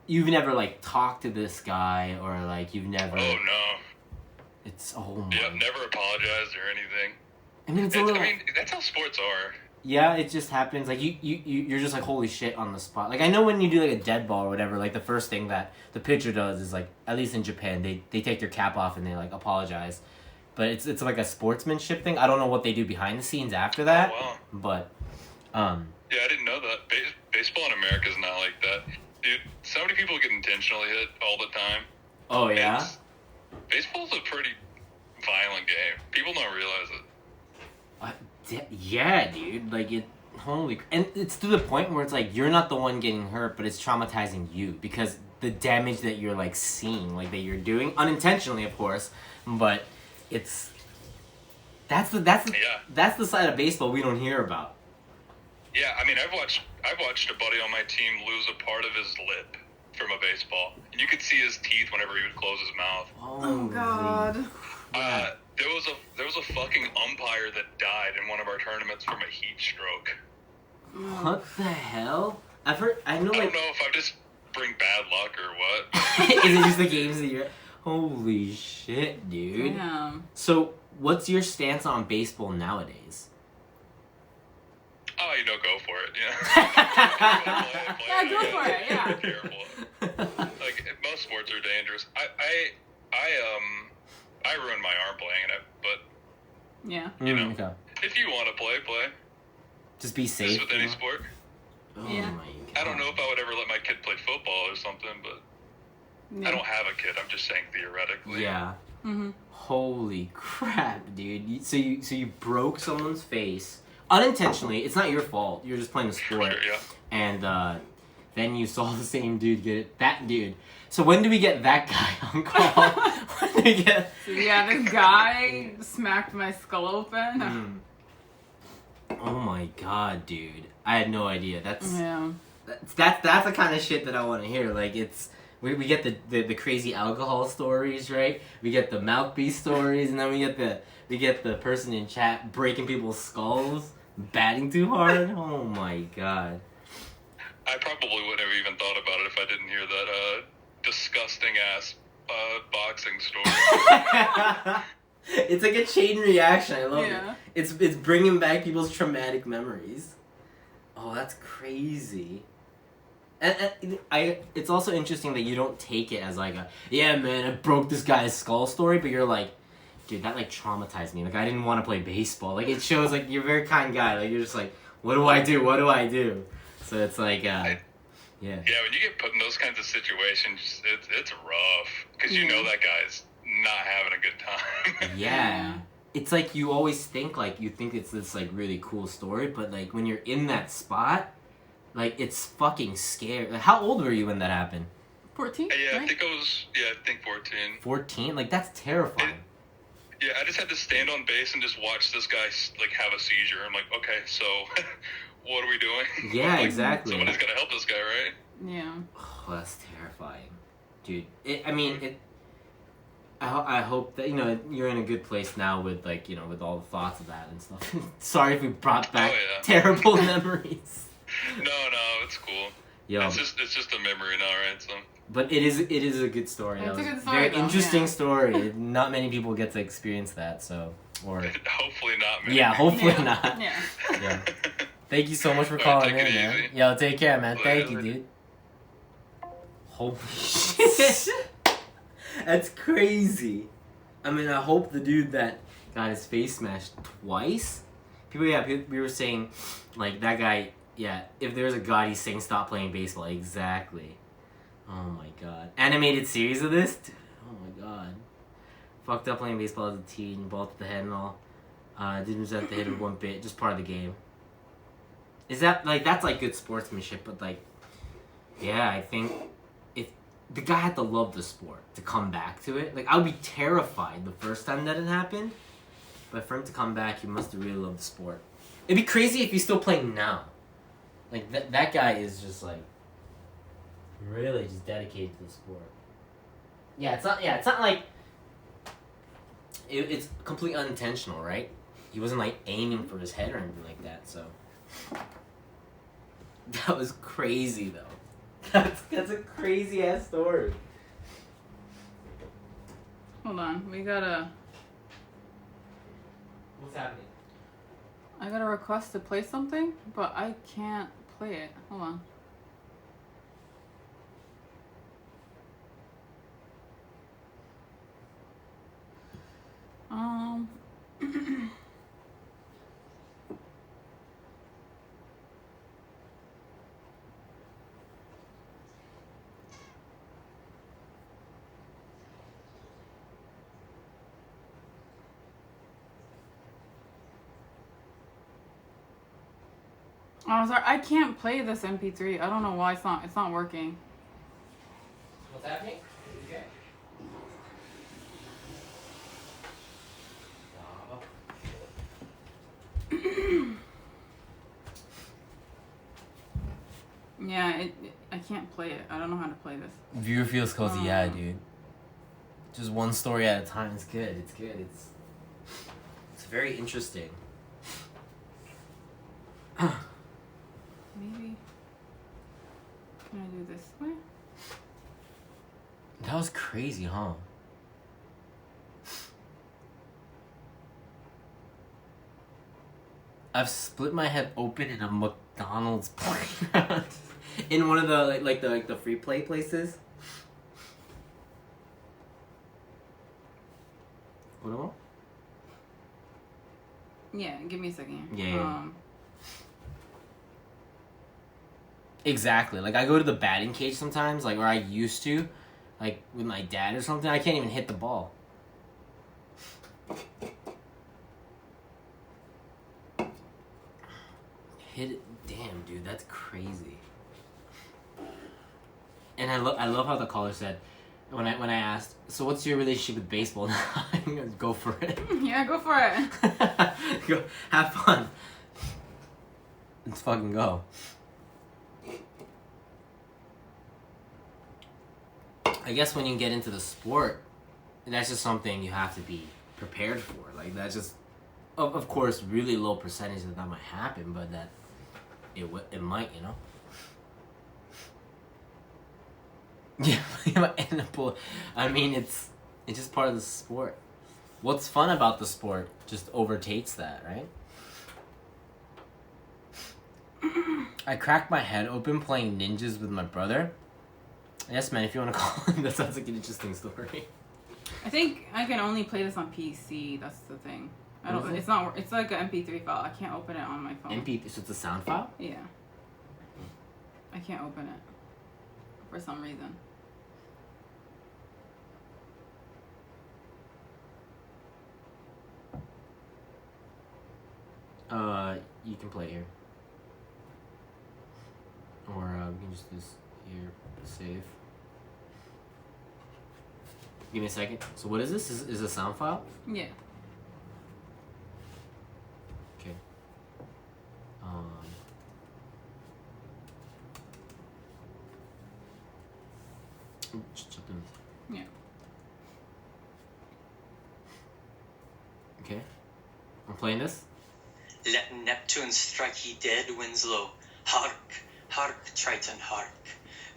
never like talked to this guy, or like you've never. Oh no. It's oh my. Yep, never apologized or anything. I mean, it's a little. I mean, that's how sports are. Yeah, it just happens. Like you're just like holy shit on the spot. Like I know when you do like a dead ball or whatever, like the first thing that the pitcher does is like, at least in Japan, they take their cap off and they like apologize. But it's like a sportsmanship thing. I don't know what they do behind the scenes after that. Oh, wow. But Yeah, I didn't know that. Baseball in America is not like that. Dude, so many people get intentionally hit all the time. oh yeah. Baseball's a pretty violent game. People don't realize it. Yeah, dude. Like it. Holy. And it's to the point where it's like you're not the one getting hurt, but it's traumatizing you because the damage that you're like seeing, like that you're doing unintentionally, of course, but it's that's the side of baseball we don't hear about. Yeah, I mean, I've watched a buddy on my team lose a part of his lip from a baseball. And you could see his teeth whenever he would close his mouth. Oh God. There was a fucking umpire that died in one of our tournaments from a heat stroke. What the hell? I don't know if I just bring bad luck or what. Is it just the games that you're... Holy shit, dude. Damn. So, what's your stance on baseball nowadays? Oh, go for it, yeah. Yeah, go for it, yeah. Be careful. Like, most sports are dangerous. I ruined my arm playing it, but... Yeah. Okay. If you want to play. Just be safe. Just with any sport. Oh Yeah. my God. I don't know if I would ever let my kid play football or something, but I don't have a kid. I'm just saying theoretically. Yeah. Mm-hmm. Holy crap, dude. So you broke someone's face unintentionally. It's not your fault. You're just playing the sport. Sure, yeah. And then you saw the same dude get it. That dude. So when do we get that guy on call? When do we get... So yeah, this guy smacked my skull open. Oh my God, dude. I had no idea. That's the kind of shit that I want to hear. Like, it's... We get the crazy alcohol stories, right? We get the mouthpiece stories, and then we get the person in chat breaking people's skulls, batting too hard. Oh my God. I probably wouldn't have even thought about it if I didn't hear that disgusting ass boxing story. It's like a chain reaction. I love Yeah. it. It's bringing back people's traumatic memories. Oh, that's crazy. And it's also interesting that you don't take it as like yeah, man, I broke this guy's skull story, but you're like, dude, that like traumatized me. Like, I didn't want to play baseball. Like, it shows like you're a very kind guy. Like, you're just like, what do I do? What do I do? So it's like, yeah. Yeah, when you get put in those kinds of situations, it's rough because you know that guy's not having a good time. Yeah. It's like you always think it's this like really cool story, but like when you're in that spot, like it's fucking scary. Like, how old were you when that happened? 14? Yeah, right? I think 14. 14? Like, that's terrifying. Yeah, I just had to stand on base and just watch this guy like have a seizure. I'm like, okay, so what are we doing? Yeah, like, exactly. Somebody's gotta help this guy, right? Yeah. Oh, that's terrifying, dude. I hope that you're in a good place now with like with all the thoughts of that and stuff. Sorry if we brought back terrible memories. No, it's cool. Yo, it's just a memory now, right? So. But it is a good story. It's a good story. Very though, interesting story. Not many people get to experience that, so hopefully not, man. Yeah, hopefully not. Yeah. Yeah. Thank you so much for calling in, take it man. easy. Yo, take care, man. Thank you, dude. Holy shit. That's crazy. I mean, I hope the dude that got his face smashed twice. We were saying, like, that guy, if there's a God, he's saying stop playing baseball. Exactly. Oh my God. Animated series of this? Dude, oh my God. Fucked up playing baseball as a teen, ball to the head and all. Didn't resent the hit of one bit, just part of the game. Is that, like, that's, like, good sportsmanship, but, like, yeah, I think if the guy had to love the sport to come back to it. Like, I would be terrified the first time that it happened, but for him to come back, he must have really loved the sport. It'd be crazy if he's still playing now. Like, that guy is just, like, really just dedicated to the sport. Yeah, it's not like... It's completely unintentional, right? He wasn't, like, aiming for his head or anything like that, so... That was crazy, though. That's a crazy-ass story. Hold on. We gotta... What's happening? I got a request to play something, but I can't play it. Hold on. Oh, sorry. I can't play this MP3. I don't know why it's not working. What's happening? Okay. Yeah, I can't play it. I don't know how to play this. Viewer feels cozy, yeah, dude. Just one story at a time. It's good. It's good. It's very interesting. Maybe. Can I do this way? That was crazy, huh? I've split my head open in a McDonald's playground. In one of the like the free play places. What? Yeah, give me a second here. Yeah. Exactly. Like I go to the batting cage sometimes, like or I used to, like with my dad or something. I can't even hit the ball. Hit it. Damn, dude, that's crazy. And I love how the caller said, when I asked, so what's your relationship with baseball now? Go for it. Yeah, go for it. Go, have fun. Let's fucking go. I guess when you get into the sport, that's just something you have to be prepared for. Like that's just, of course, really low percentage that might happen, but that it might, you know. Yeah, I mean, it's just part of the sport. What's fun about the sport just overtakes that, right? I cracked my head open playing ninjas with my brother. Yes, man, if you want to call him, that sounds like an interesting story. I think I can only play this on PC. That's the thing. I don't. It's not. It's like an MP3 file. I can't open it on my phone. So it's a sound file? Yeah. I can't open it for some reason. You can play here. Or we can just do this here, save. Give me a second. So what is this? Is it a sound file? Yeah. Okay. Yeah. Okay. I'm playing this. Let Neptune strike ye dead, Winslow. Hark, hark, Triton, hark.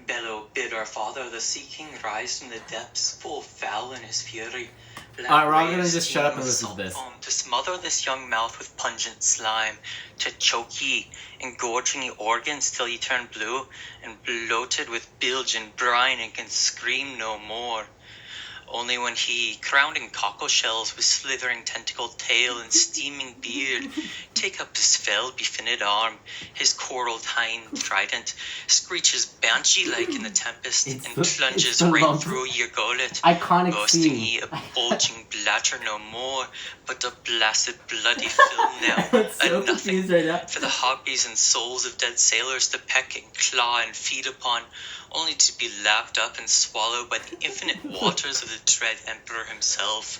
Bellow, bid our father, the Sea King, rise from the depths, full foul in his fury. Alright, we're all gonna just shut up and listen to this. To smother this young mouth with pungent slime, to choke ye, engorging ye organs till ye turn blue, and bloated with bilge and brine, and can scream no more. Only when he, crowned in cockle shells with slithering tentacled tail and steaming beard, take up his fell befinned arm, his coral tine trident, screeches banshee-like in the tempest, and plunges right through your gullet, iconic boasting scene. ye a bulging bladder no more, but a blasted bloody film now, so a nothing, right now. for the hobbies and souls of dead sailors to peck and claw and feed upon, only to be lapped up and swallowed by the infinite waters of the dread emperor himself,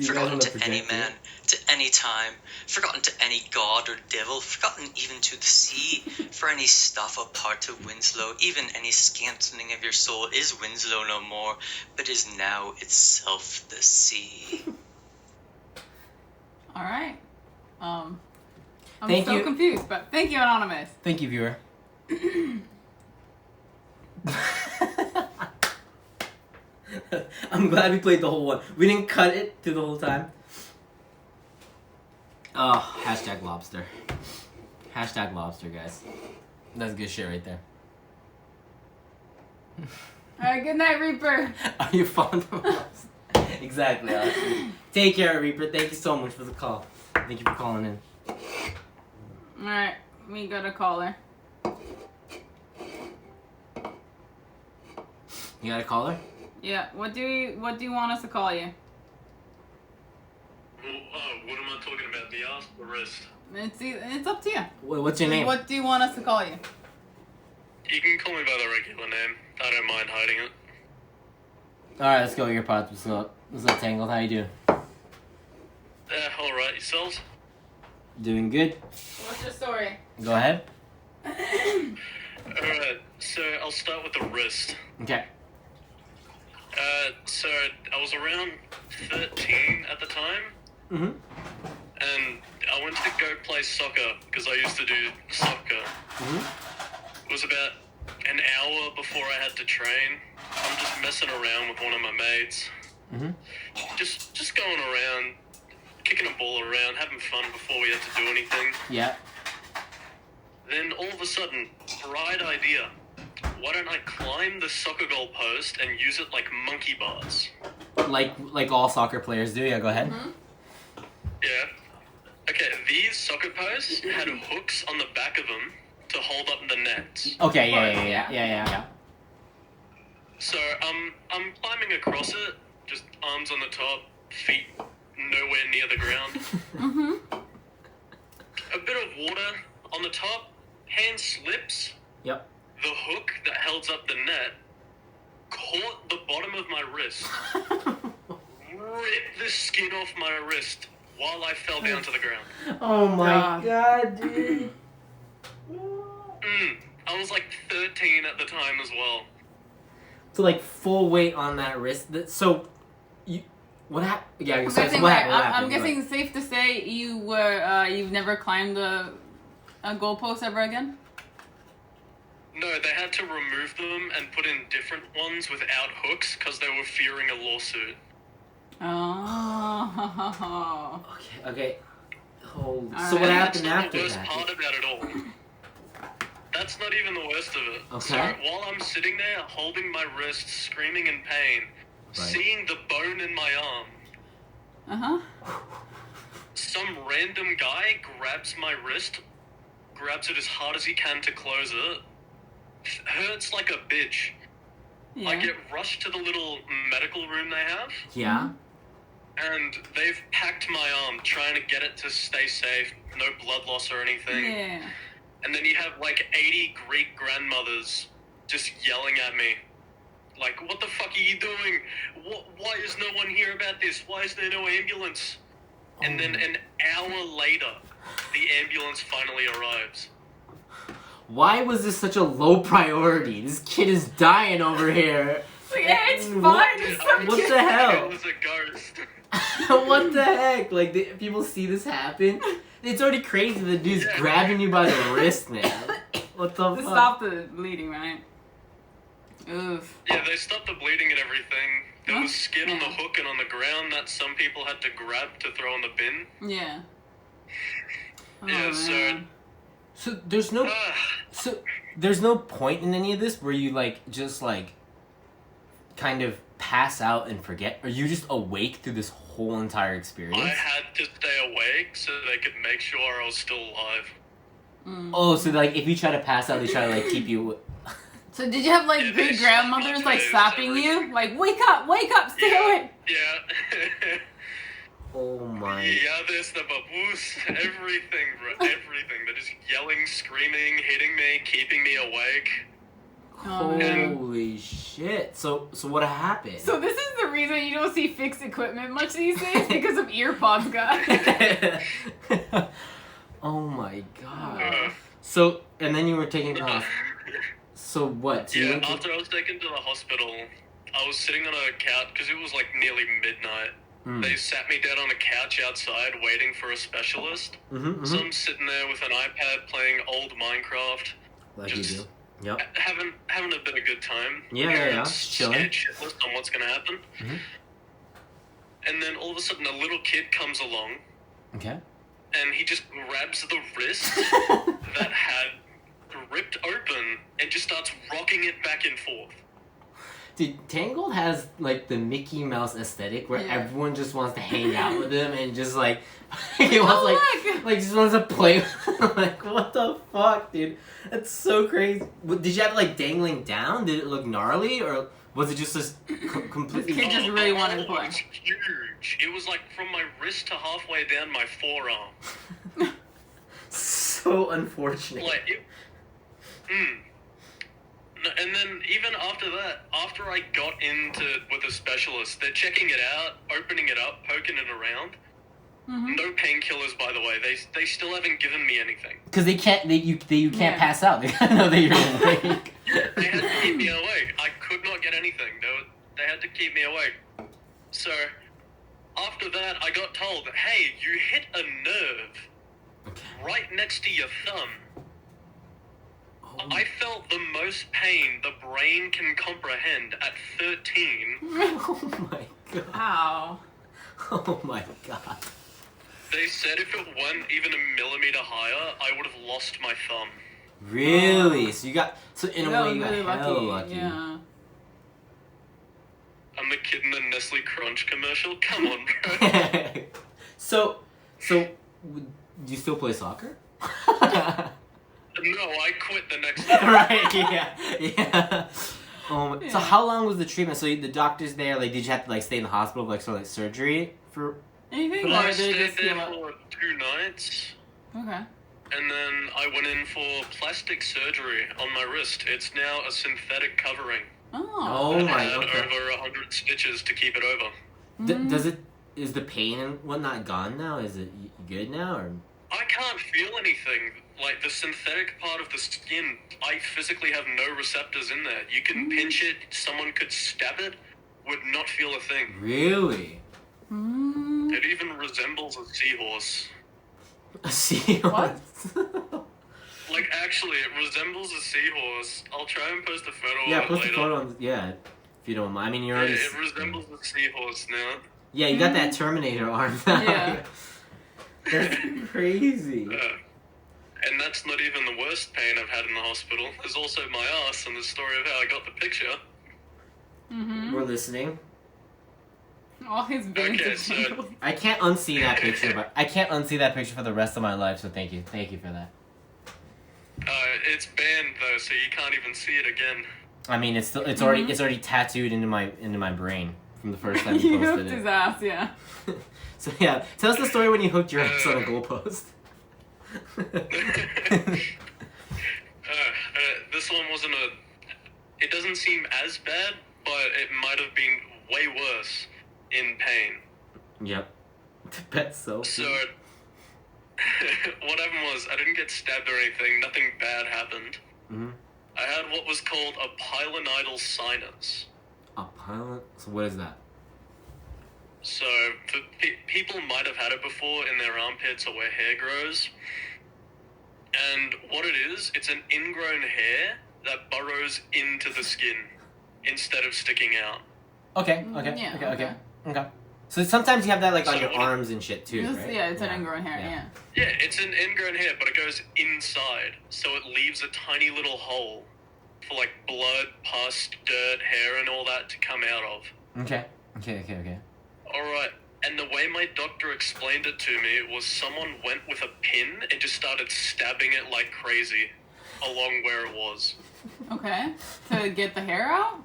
forgotten to any man, to any time, forgotten to any god or devil, forgotten even to the sea, for any stuff apart of Winslow, even any scantling of your soul is Winslow no more, but is now itself the sea. All right. I'm Thank so you. confused, but thank you, Anonymous. Thank you, viewer. I'm glad we played the whole one. We didn't cut it through the whole time. Oh, hashtag lobster. Hashtag lobster, guys. That's good shit right there. All right, good night, Reaper. Are you fond of lobster? Exactly. Take care, Reaper. Thank you so much for the call. Thank you for calling in. All right, we got a caller. You got a caller? Yeah. What do you want us to call you? Well, what am I talking about? The ass, the wrist? It's up to you. What's your name? What do you want us to call you? You can call me by the regular name. I don't mind hiding it. Alright, let's go. Your pods. What's up, Tangled? How you doing? Alright, yourselves? Doing good. What's your story? Go ahead. Alright, so I'll start with the wrist. Okay. So I was around 13 at the time, Mm-hmm. and I went to go play soccer, because I used to do soccer. Mm-hmm. It was about an hour before I had to train. I'm just messing around with one of my mates. Mm-hmm. Just going around, kicking a ball around, having fun before we had to do anything. Yeah. Then all of a sudden, bright idea. Why don't I climb the soccer goal post and use it like monkey bars? Like all soccer players do. Yeah, go ahead. Mm-hmm. Yeah. Okay, these soccer posts had hooks on the back of them to hold up the nets. Okay, yeah. So I'm climbing across it, just arms on the top, feet nowhere near the ground. Mm-hmm. A bit of water on the top, hand slips. Yep. The hook that held up the net caught the bottom of my wrist, ripped the skin off my wrist while I fell down to the ground. Oh my God. dude. I was like 13 at the time as well. So like full weight on that wrist. So, what happened? Yeah, I'm so guessing, what happened? I'm guessing it's safe to say you've never climbed a goalpost ever again? No, they had to remove them and put in different ones without hooks because they were fearing a lawsuit. Oh. Okay. Oh, All so what right. happened That's not after the worst that? part about it all. That's not even the worst of it. Okay. So while I'm sitting there holding my wrist, screaming in pain, seeing the bone in my arm, Uh-huh. some random guy grabs my wrist, grabs it as hard as he can to close it. Hurts like a bitch. Yeah. I get rushed to the little medical room they have, Yeah. and they've packed my arm, trying to get it to stay safe, no blood loss or anything. Yeah. And then you have like 80 Greek grandmothers just yelling at me. Like, what the fuck are you doing? Why is no one here about this? Why is there no ambulance? And then an hour later, the ambulance finally arrives. Why was this such a low priority? This kid is dying over here. Yeah, it's fine. What- It's so what cute. the hell? It was a ghost. What the heck? Like, people see this happen? It's already crazy that dude's Yeah. grabbing you by the wrist, man. What the To fuck? stop the bleeding, right? Oof. Yeah, they stopped the bleeding and everything. There was skin on the Yeah. hook and on the ground that some people had to grab to throw in the bin. Yeah. Oh, Yeah, so- man. So there's no point in any of this where you just kind of pass out and forget, or you just awake through this whole entire experience? I had to stay awake so they could make sure I was still alive. Oh, so if you try to pass out, they try to keep you. So did you have Yeah, great they grandmothers slapped me slapping every- you? Like, wake up, stay awake. Yeah. Oh my. Yeah, there's the baboose, everything, bro, everything. They're just yelling, screaming, hitting me, keeping me awake. Oh, man. Holy shit! So what happened? So this is the reason you don't see fixed equipment much these days, because of ear pods, guys. Oh my god. Uh, So and then you were taken to the hospital. So what? So you yeah, went to- after I was taken to the hospital, I was sitting on a couch, because it was nearly midnight. They sat me down on a couch outside waiting for a specialist. So I'm sitting there with an iPad playing old Minecraft, Like you just do. Yep. having a bit of good time. Yeah. Chilling. Scared shitless on what's gonna happen. Mhm. And then all of a sudden, a little kid comes along, Okay. and he just grabs the wrist that had ripped open and just starts rocking it back and forth. Dude, Tangled has the Mickey Mouse aesthetic where Yeah. everyone just wants to hang out with him and just he wants look! just wants to play with him. What the fuck, dude? That's so crazy. Did you have it dangling down? Did it look gnarly, or was it just this completely? This kid just really wanted to play. It was huge. It was from my wrist to halfway down my forearm. So unfortunate. No, and then even after that, after I got into with a specialist, they're checking it out, opening it up, poking it around. Mm-hmm. No painkillers, by the way. They still haven't given me anything. Because you can't Yeah. pass out. They gotta know that you're awake. They had to keep me awake. I could not get anything. They had to keep me awake. So, after that, I got told, hey, you hit a nerve right next to your thumb. Oh. I felt the most pain the brain can comprehend at 13. Oh my god. Ow. Oh my god. They said if it went even a millimeter higher, I would have lost my thumb. Really? So in a That way was you got really hella lucky. Yeah. I'm the kid in the Nestle Crunch commercial? Come on, bro. so do you still play soccer? No, I quit the next day. Right, yeah. So Yeah. how long was the treatment? So the doctor's there, like, did you have to, like, stay in the hospital, like, sort of, like, surgery for... Anything? I Or did stayed they just there heal up? for 2 nights, Okay. and then I went in for plastic surgery on my wrist. It's now a synthetic covering. Oh. Oh I my, had okay. over 100 stitches to keep it over. Mhm. Is the pain and whatnot gone now? Is it good now, or... I can't feel anything. Like, the synthetic part of the skin, I physically have no receptors in there. You can pinch it, someone could stab it, would not feel a thing. Really? Mm. It even resembles a seahorse. See What? Like, actually, it resembles a seahorse. I'll try and post a photo Yeah, of it post a later. photo on... Yeah, if you don't mind. I mean, you're already... It resembles a seahorse now. Yeah, you got that Terminator arm now. Yeah. That's crazy. And that's not even the worst pain I've had in the hospital. There's also my ass and the story of how I got the picture. Mm-hmm. We're listening. All his veins Okay, are so- tangled. I can't unsee that picture, but I can't unsee that picture for the rest of my life, so thank you. Thank you for that. It's banned though, so you can't even see it again. I mean, it's already tattooed into my brain from the first time you You posted hooked his it. ass, yeah. So yeah, tell us the story when you hooked your ass on a goalpost. This one wasn't it doesn't seem as bad, but it might have been way worse in pain. Yep. That's so. So, what happened was, I didn't get stabbed or anything, nothing bad happened. Mm-hmm. I had what was called a pilonidal sinus. A pilot. So what is that? So, people might have had it before in their armpits or where hair grows. And what it is, it's an ingrown hair that burrows into the skin instead of sticking out. Okay. Yeah, Okay. So sometimes you have that like on So your what- arms and shit too, Just- right? Yeah, it's an ingrown hair, yeah. Yeah, it's an ingrown hair, but it goes inside, so it leaves a tiny little hole for like blood, pus, dirt, hair, and all that to come out of. Okay. Alright, and the way my doctor explained it to me was someone went with a pin and just started stabbing it like crazy along where it was. Okay. To get the hair out?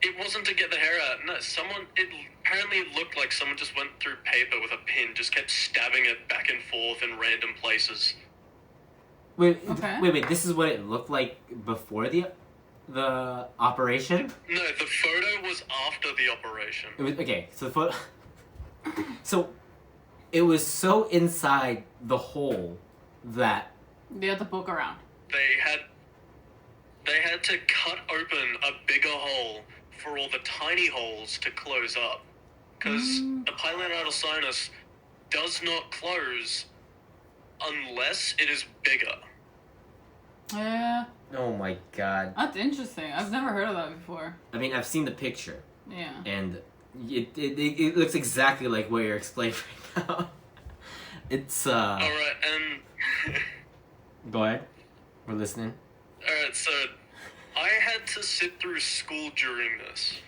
It wasn't to get the hair out. No, it apparently looked like someone just went through paper with a pin, just kept stabbing it back and forth in random places. Wait. Okay. Wait. This is what it looked like before the operation. No, the photo was after the operation. It was okay. So the photo. So, it was so inside the hole that. You have to poke around. They had to cut open a bigger hole for all the tiny holes to close up. Because a pilonidal sinus does not close unless it is bigger. Yeah. Oh my god. That's interesting. I've never heard of that before. I mean, I've seen the picture, Yeah. and it looks exactly like what you're explaining right now. It's Alright, and... Go ahead. We're listening. Alright, so I had to sit through school during this.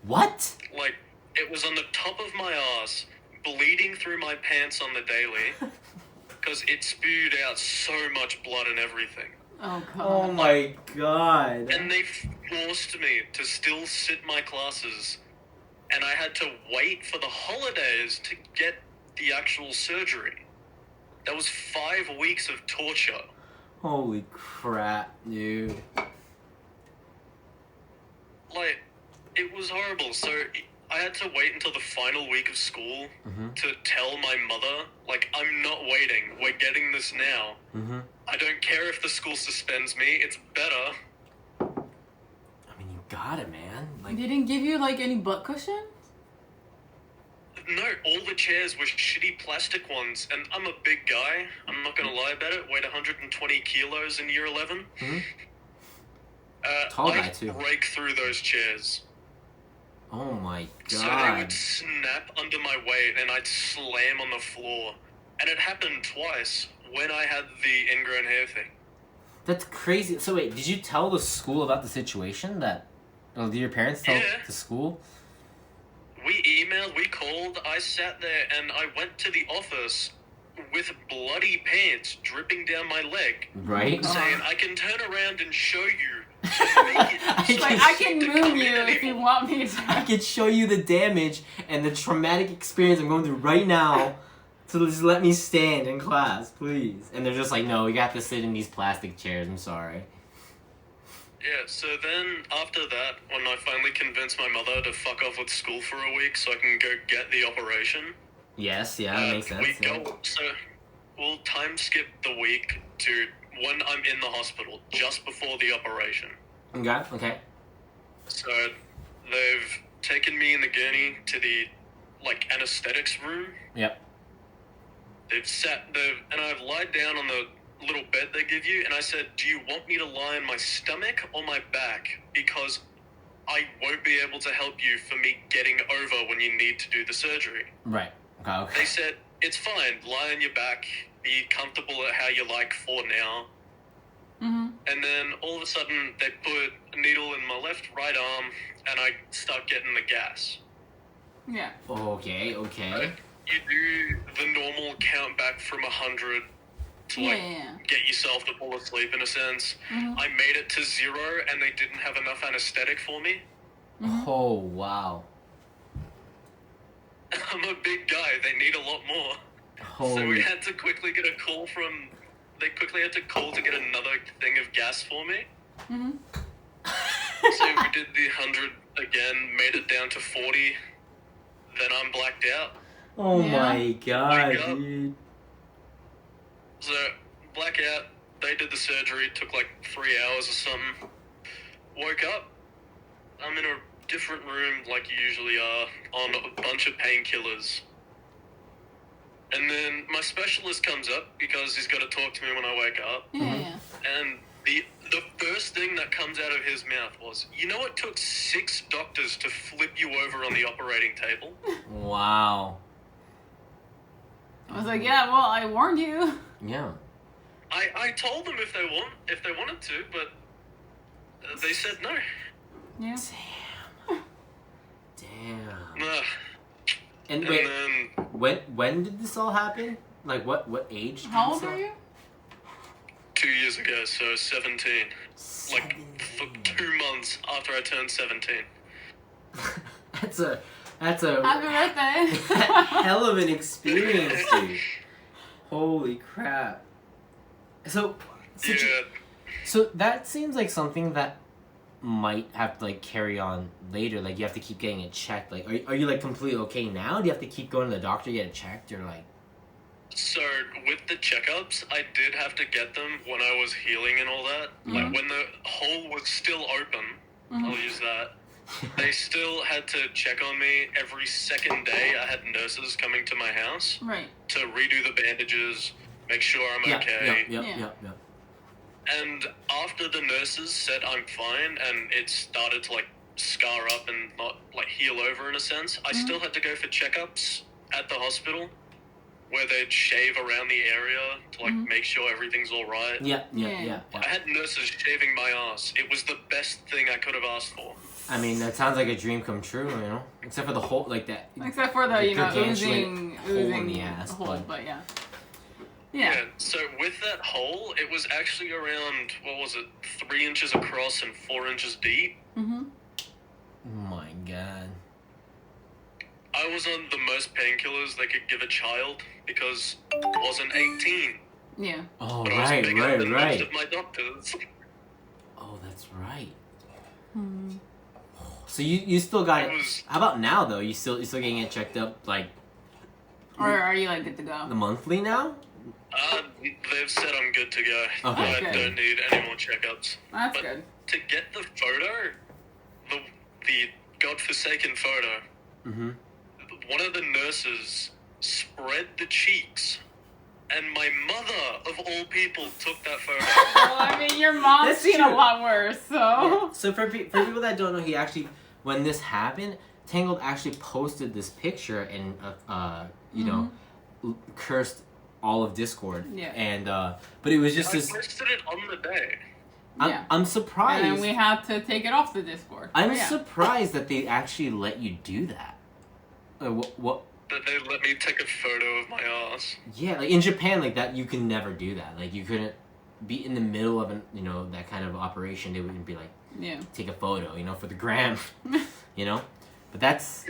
What? Like, it was on the top of my ass, bleeding through my pants on the daily, because it spewed out so much blood and everything. Oh god. Oh my god. And they forced me to still sit my classes, and I had to wait for the holidays to get the actual surgery. That was 5 weeks of torture. Holy crap, dude. Like, it was horrible. So I had to wait until the final week of school to tell my mother, like, I'm not waiting. We're getting this now. I don't care if the school suspends me. It's better. I mean, you got it, man. Like, They didn't give you like any butt cushion? No, all the chairs were shitty plastic ones, and I'm a big guy. I'm not gonna lie about it. Weighed 120 kilos in year 11. Tall guy, I'd too. break through those chairs. oh my So they god. would snap under my weight, and I'd slam on the floor. And it happened twice when I had the ingrown hair thing. That's crazy. So wait, did you tell the school about the situation? Did your parents tell Yeah. the school? We emailed, we called, I sat there, and I went to the office with bloody pants dripping down my leg, Right? saying, I can turn around and show you. Like, I can move you if you want me I to. could show you the damage and the traumatic experience I'm going through right now. So just let me stand in class, please. And they're just like, no, you have to sit in these plastic chairs. I'm sorry. Yeah, so then after that, when I finally convinced my mother to fuck off with school for a week so I can go get the operation, Yes, yeah, that makes sense. we Yeah. go, so we'll time skip the week to when I'm in the hospital, just before the operation. Okay. So they've taken me in the gurney to the, like, anesthetics room. Yep. And I've lied down on the little bed they give you, and I said, do you want me to lie on my stomach or my back? Because I won't be able to help you for me getting over when you need to do the surgery. Right. Okay. They said, it's fine, lie on your back, be comfortable at how you like for now. And then all of a sudden, they put a needle in my right arm, and I start getting the gas. Yeah. Okay. You do the normal count back from 100 to, like, get yourself to fall asleep, in a sense. I made it to 0, and they didn't have enough anesthetic for me. Oh, wow. I'm a big guy. They need a lot more. So we Holy. had to quickly get a call from... They quickly had to call to get another thing of gas for me. So we did the 100 again, made it down to 40. Then I'm blacked out. Oh Yeah. my god, Wake up. dude. So, blackout, they did the surgery, took like 3 hours or something. Woke up, I'm in a different room like you usually are, on a bunch of painkillers. And then my specialist comes up because he's got to talk to me when I wake up. Yeah. And the first thing that comes out of his mouth was, you know, it took 6 doctors to flip you over on the operating table? Wow. I was like, yeah, well, I warned you. Yeah. I told them if they wanted to, but they said no. Yeah. Damn. Ugh. And And wait, then when did this all happen? Like what age? Did How this old all- are you? 2 years ago, so 17. Like, for 2 months after I turned 17. That's a Happy birthday. hell of an experience, dude. Holy crap. So Yeah. so that seems like something that might have to like carry on later. Like you have to keep getting it checked. Like are you like completely okay now? Do you have to keep going to the doctor to get it checked, or like? So, with the checkups, I did have to get them when I was healing and all that. Like, when the hole was still open, I'll use that. They still had to check on me every second day. I had nurses coming to my house Right. to redo the bandages, make sure I'm okay. Yeah. And after the nurses said I'm fine and it started to, like, scar up and not, like, heal over in a sense, I still had to go for checkups at the hospital where they'd shave around the area to, like, make sure everything's all right. Yeah. I had nurses shaving my ass. It was the best thing I could have asked for. I mean, that sounds like a dream come true, you know? Except for the whole, like that. Except for the, The you know, gargantuan hole in the ass, hole, but- yeah. Yeah. So with that hole, it was actually around, 3 inches across and 4 inches deep. Mm-hmm. Oh my god. I was on the most painkillers they could give a child because I wasn't 18. Yeah. Oh, But I was right, bigger right, than most right. of my doctors. Oh, that's right. Hmm. So you still got It it. was- How about now though? You still getting it checked up like Or are you like good to the go? monthly now? They've said I'm good to go. Okay, I good. don't need any more checkups. That's But good. to get the photo, the godforsaken photo, Mm-hmm. one of the nurses spread the cheeks, and my mother, of all people, took that photo. Well, I mean, your mom's That's seen a true. lot worse, so. So for people that don't know, he actually, when this happened, Tangled actually posted this picture and you know, cursed all of Discord. Yeah. And but it was just I this. posted it on the day. Yeah. I'm And surprised. then we had to take it off the Discord. I'm But yeah. surprised that they actually let you do that. What? That they let me take a photo of my ass. Yeah, like in Japan, like that, you can never do that. Like you couldn't be in the middle of that kind of operation. They wouldn't be like, Yeah. take a photo, for the gram, But that's,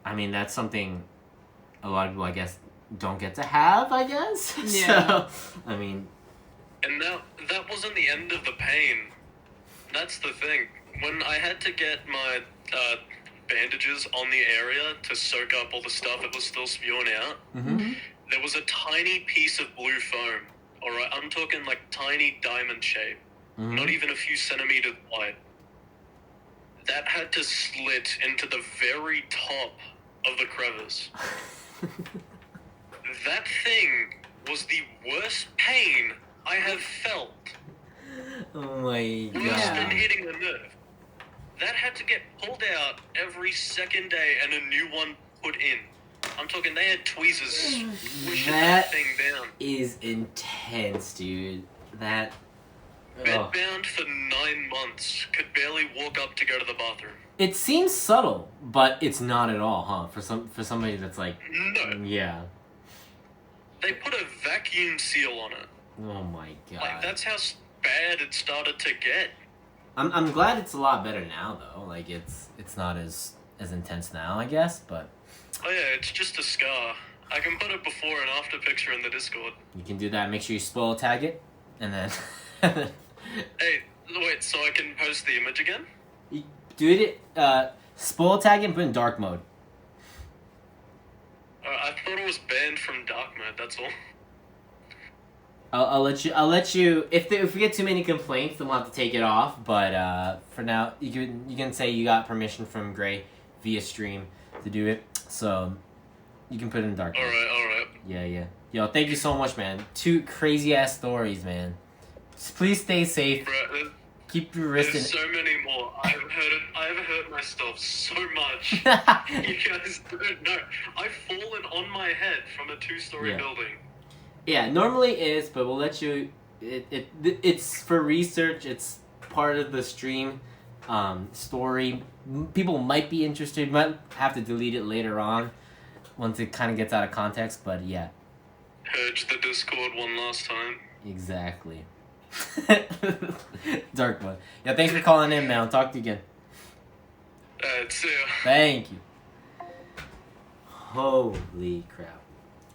I mean, that's something a lot of people, I guess, don't get to have, I guess. Yeah. So, I mean, And that wasn't the end of the pain. That's the thing. When I had to get my bandages on the area to soak up all the stuff that was still spewing out, mm-hmm. there was a tiny piece of blue foam. Alright, I'm talking like tiny diamond shape. Mm-hmm. Not even a few centimeters wide. That had to slit into the very top of the crevice. That thing was the worst pain I have felt. Oh my Worse Yeah. than hitting a nerve. That had to get pulled out every second day and a new one put in. I'm talking, they had tweezers squishing that thing down. is intense, dude. That. Oh. Bedbound for 9 months. Could barely walk up to go to the bathroom. It seems subtle, but it's not at all, huh? For somebody that's like, No. yeah. They put a vacuum seal on it. Oh my god. Like, that's how bad it started to get. I'm glad it's a lot better now though. Like it's not as intense now, I guess, but Oh yeah, it's just a scar. I can put a before and after picture in the Discord. you can do that. Make sure you spoil tag it, and then Hey, wait, so I can post the image again? you do it. Spoil tag it and put in dark mode. I thought it was banned from dark mode, that's all. I'll let you. If we get too many complaints, then we'll have to take it off. But for now, you can say you got permission from Gray via stream to do it. So you can put it in dark mode. Alright. Yeah. Yo, thank you so much, man. 2 crazy ass stories, man. Just please stay safe. Bro, Keep your wrist there's in. so many more. I've hurt myself so much. You guys don't know. I've fallen on my head from a 2-story Yeah. building. Yeah, normally it is, but we'll let you. It's for research. It's part of the stream story. People might be interested. Might have to delete it later on once it kind of gets out of context. But yeah, Purge the Discord one last time. exactly. Dark one. Yeah, thanks for calling in, man. I'll talk to you again. See ya. Thank you. Holy crap!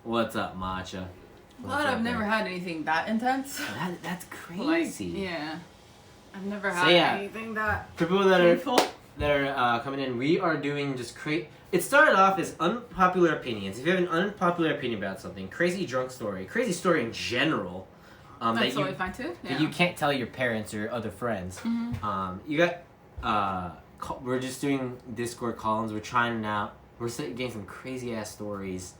What's up, Matcha? Glad I've never had anything that intense. That's Like, crazy. yeah. I've never So, had yeah. anything that For people that are painful. coming in, we are doing just It started off as unpopular opinions. If you have an unpopular opinion about something, crazy story in general, That's that totally fine too. Yeah. that you can't tell your parents or other friends. Mhm. You got. We're just doing Discord columns. We're trying it out. We're getting some crazy ass stories.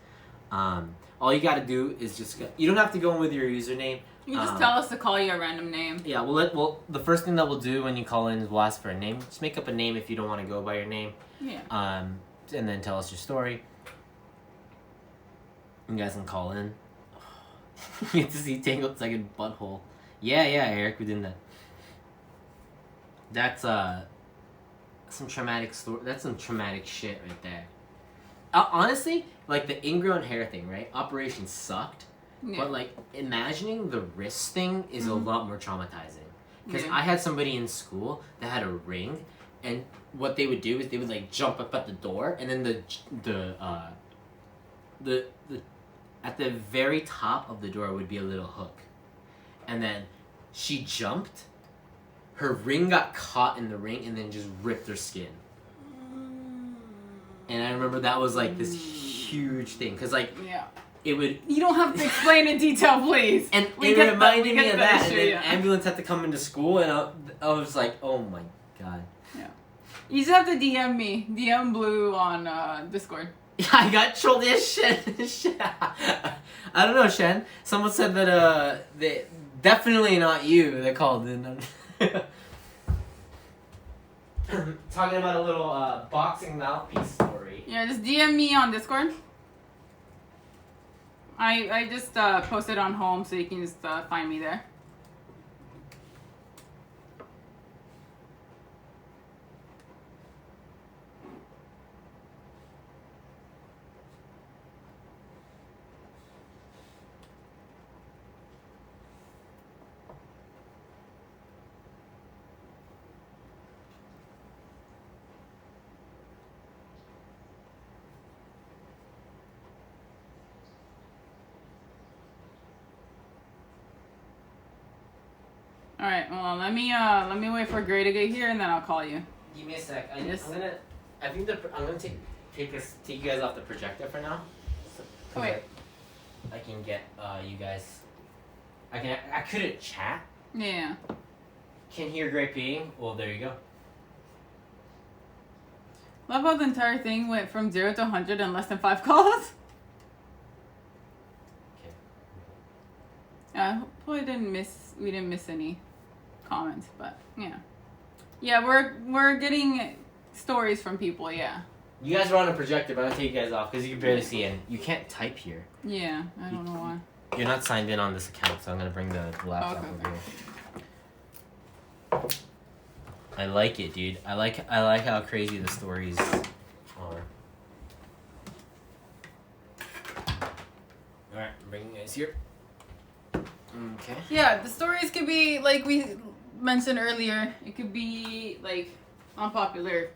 All you got to do is you don't have to go in with your username. You just tell us to call you a random name. Yeah, the first thing that we'll do when you call in is we'll ask for a name. Just make up a name if you don't want to go by your name. Yeah. And then tell us your story. You guys can call in. You get to see Tangled's second butthole. Yeah, Eric, we did that. That's some traumatic story. That's some traumatic shit right there. Honestly, like the ingrown hair thing, right? Operation sucked. Yeah. But like imagining the wrist thing is a lot more traumatizing. Because Yeah. I had somebody in school that had a ring, and what they would do is they would like jump up at the door, and then the at the very top of the door would be a little hook. And then she jumped, her ring got caught in the ring and then just ripped her skin. And I remember that was like this huge thing, because like it would. You don't have to explain in detail, please. And it reminded me of that. And then ambulance had to come into school, and I was like, oh my god. Yeah. You just have to DM me. DM Blue on Discord. Yeah, I got trolled as shit. I don't know, Shen. Someone said that they definitely not you. They called in. Talking about a little boxing mouthpiece story. Yeah, just DM me on Discord. I just posted on home, so you can just find me there. All right. Well, let me wait for Gray to get here, and then I'll call you. Give me a sec. I'm gonna take you guys off the projector for now. So, Wait. I can get you guys. I couldn't chat. Yeah. Can hear Gray peeing. Well, there you go. Love how the entire thing went from 0 to 100 in less than 5 calls. Okay. Hopefully we didn't miss any comments, but yeah, we're getting stories from people. Yeah. You guys are on a projector, but I'll take you guys off because you can barely see it. You can't type here. Yeah, I don't know why. You're not signed in on this account, so I'm gonna bring the laptop over here. I like it, dude. I like how crazy the stories are. All right, I'm bringing you guys here. Okay. Yeah, the stories could be like we mentioned earlier. It could be like unpopular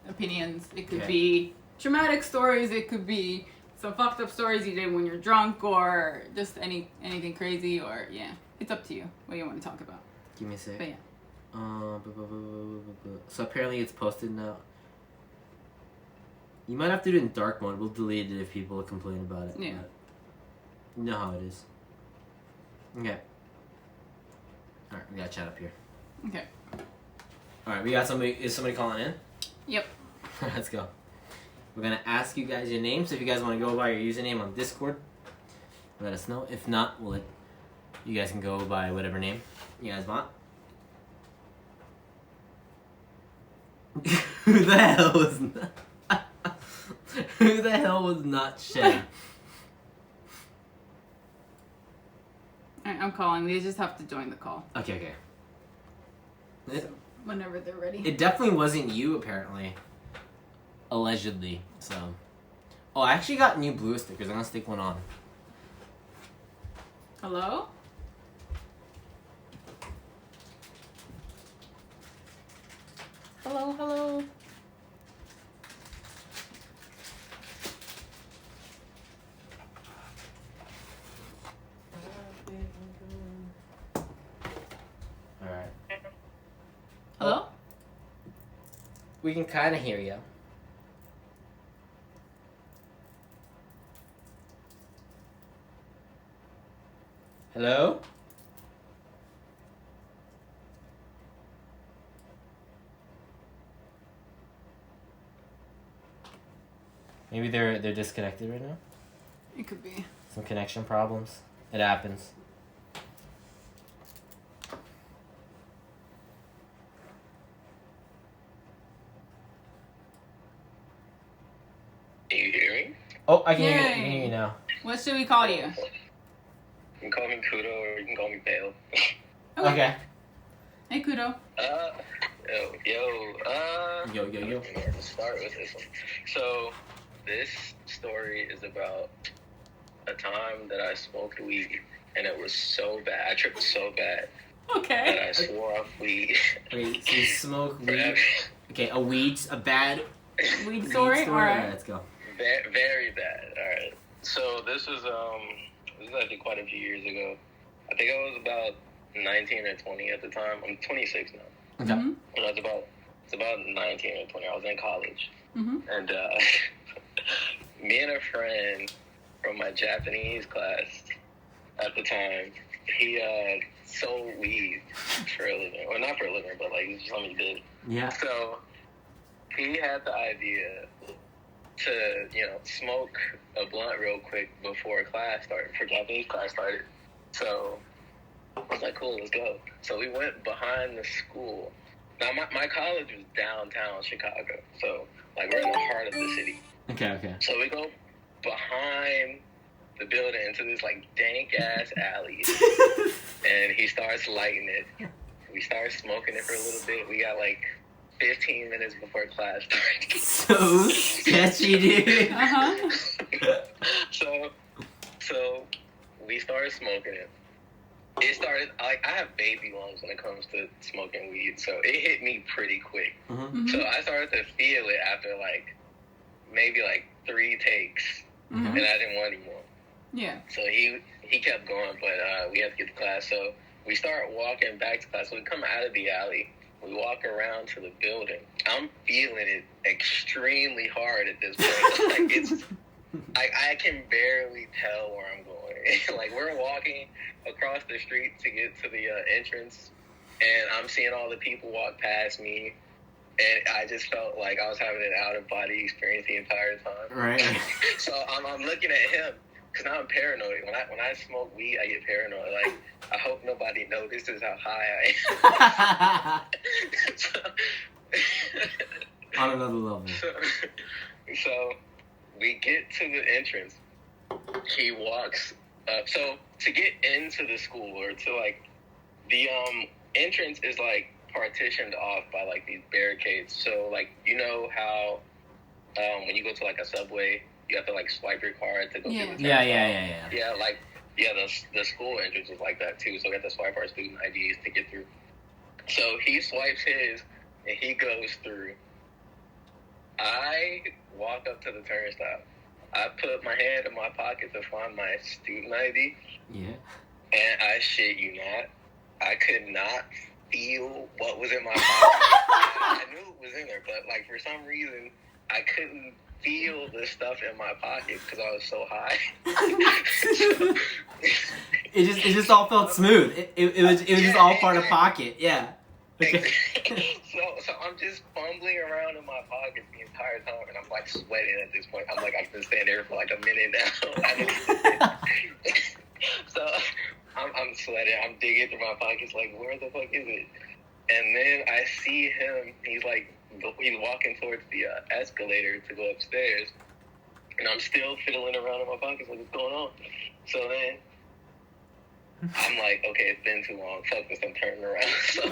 opinions. It could be traumatic stories. It could be some fucked up stories you did when you're drunk, or just anything crazy. Or it's up to you what you want to talk about. Give me a sec. But yeah. So apparently it's posted now. You might have to do it in dark mode. We'll delete it if people complain about it. Yeah. You know how it is. Okay. Alright, we got chat up here. Okay. Alright, we got somebody. Is somebody calling in? Yep. Let's go. We're gonna ask you guys your names. If you guys want to go by your username on Discord, let us know. If not, you guys can go by whatever name you guys want. Who the hell was not? Who the hell was not Shay? Alright, I'm calling. They just have to join the call. Okay. So, whenever they're ready. It definitely wasn't you, apparently. Allegedly, so. Oh, I actually got new Blluist stickers. I'm gonna stick one on. Hello? Hello. Alright. Hello? We can kind of hear you. Hello? Maybe they're disconnected right now. It could be. Some connection problems. It happens. Can you hear me? Oh, I can Yay. hear you now. What should we call you? You can call me Kudo or you can call me Bale. Okay. Hey, Kudo. Yo. Yo. I don't know where to start with this one. So, this story is about a time that I smoked weed, and it was so bad. I tripped so bad that Okay. I swore off weed. Okay, so you smoke weed. forever. Okay, a bad Weed story? Alright, Alright. let's go. Very bad. All right. So this was actually quite a few years ago. I think I was about 19 or 20 at the time. I'm 26 now. Okay. Mm-hmm. When I was about 19 or 20. I was in college. Mm-hmm. And me and a friend from my Japanese class at the time, he sold weed for a living. Well, not for a living, but like it's just something he did. Yeah. So he had the idea to, smoke a blunt real quick before Japanese class started. So I was like, cool, let's go. So we went behind the school. Now, my college was downtown Chicago. So, like, we're in the heart of the city. Okay. So we go behind the building into this, like, dank-ass alley. And he starts lighting it. We start smoking it for a little bit. We got, like, 15 minutes before class started. So sketchy, dude. Uh-huh. So we started smoking it. It started, I have baby lungs when it comes to smoking weed, so it hit me pretty quick. Mm-hmm. Mm-hmm. So I started to feel it after maybe 3 takes, Mm-hmm. and I didn't want any more. Yeah. So he kept going, but we had to get to class. So we start walking back to class. So we come out of the alley. We walk around to the building. I'm feeling it extremely hard at this point. I can barely tell where I'm going. Like, we're walking across the street to get to the entrance, and I'm seeing all the people walk past me, and I just felt like I was having an out-of-body experience the entire time. Right. So I'm looking at him, because now I'm paranoid. When I smoke weed, I get paranoid. Like, I hope nobody notices how high I am. On another level. So we get to the entrance. He walks up. So to get into the school, or to the entrance is partitioned off by these barricades. So how when you go to a subway, you have to swipe your card to go through the Yeah. The school entrance is like that too. So we have to swipe our student IDs to get through. So he swipes his and he goes through. I walk up to the turnstile. I put my hand in my pocket to find my student ID. Yeah. And I shit you not, I could not feel what was in my pocket. I knew it was in there, but for some reason, I couldn't feel the stuff in my pocket because I was so high. It just all felt smooth. It was just all part of pocket. Yeah. Okay. So I'm just fumbling around in my pocket the entire time, and I'm sweating at this point. I've been standing there for a minute now. So I'm sweating. I'm digging through my pockets, where the fuck is it? And then I see him. He's walking towards the escalator to go upstairs, and I'm still fiddling around in my pockets. What's going on? So then I'm like, okay, it's been too long. Fuck this, I'm turning around. So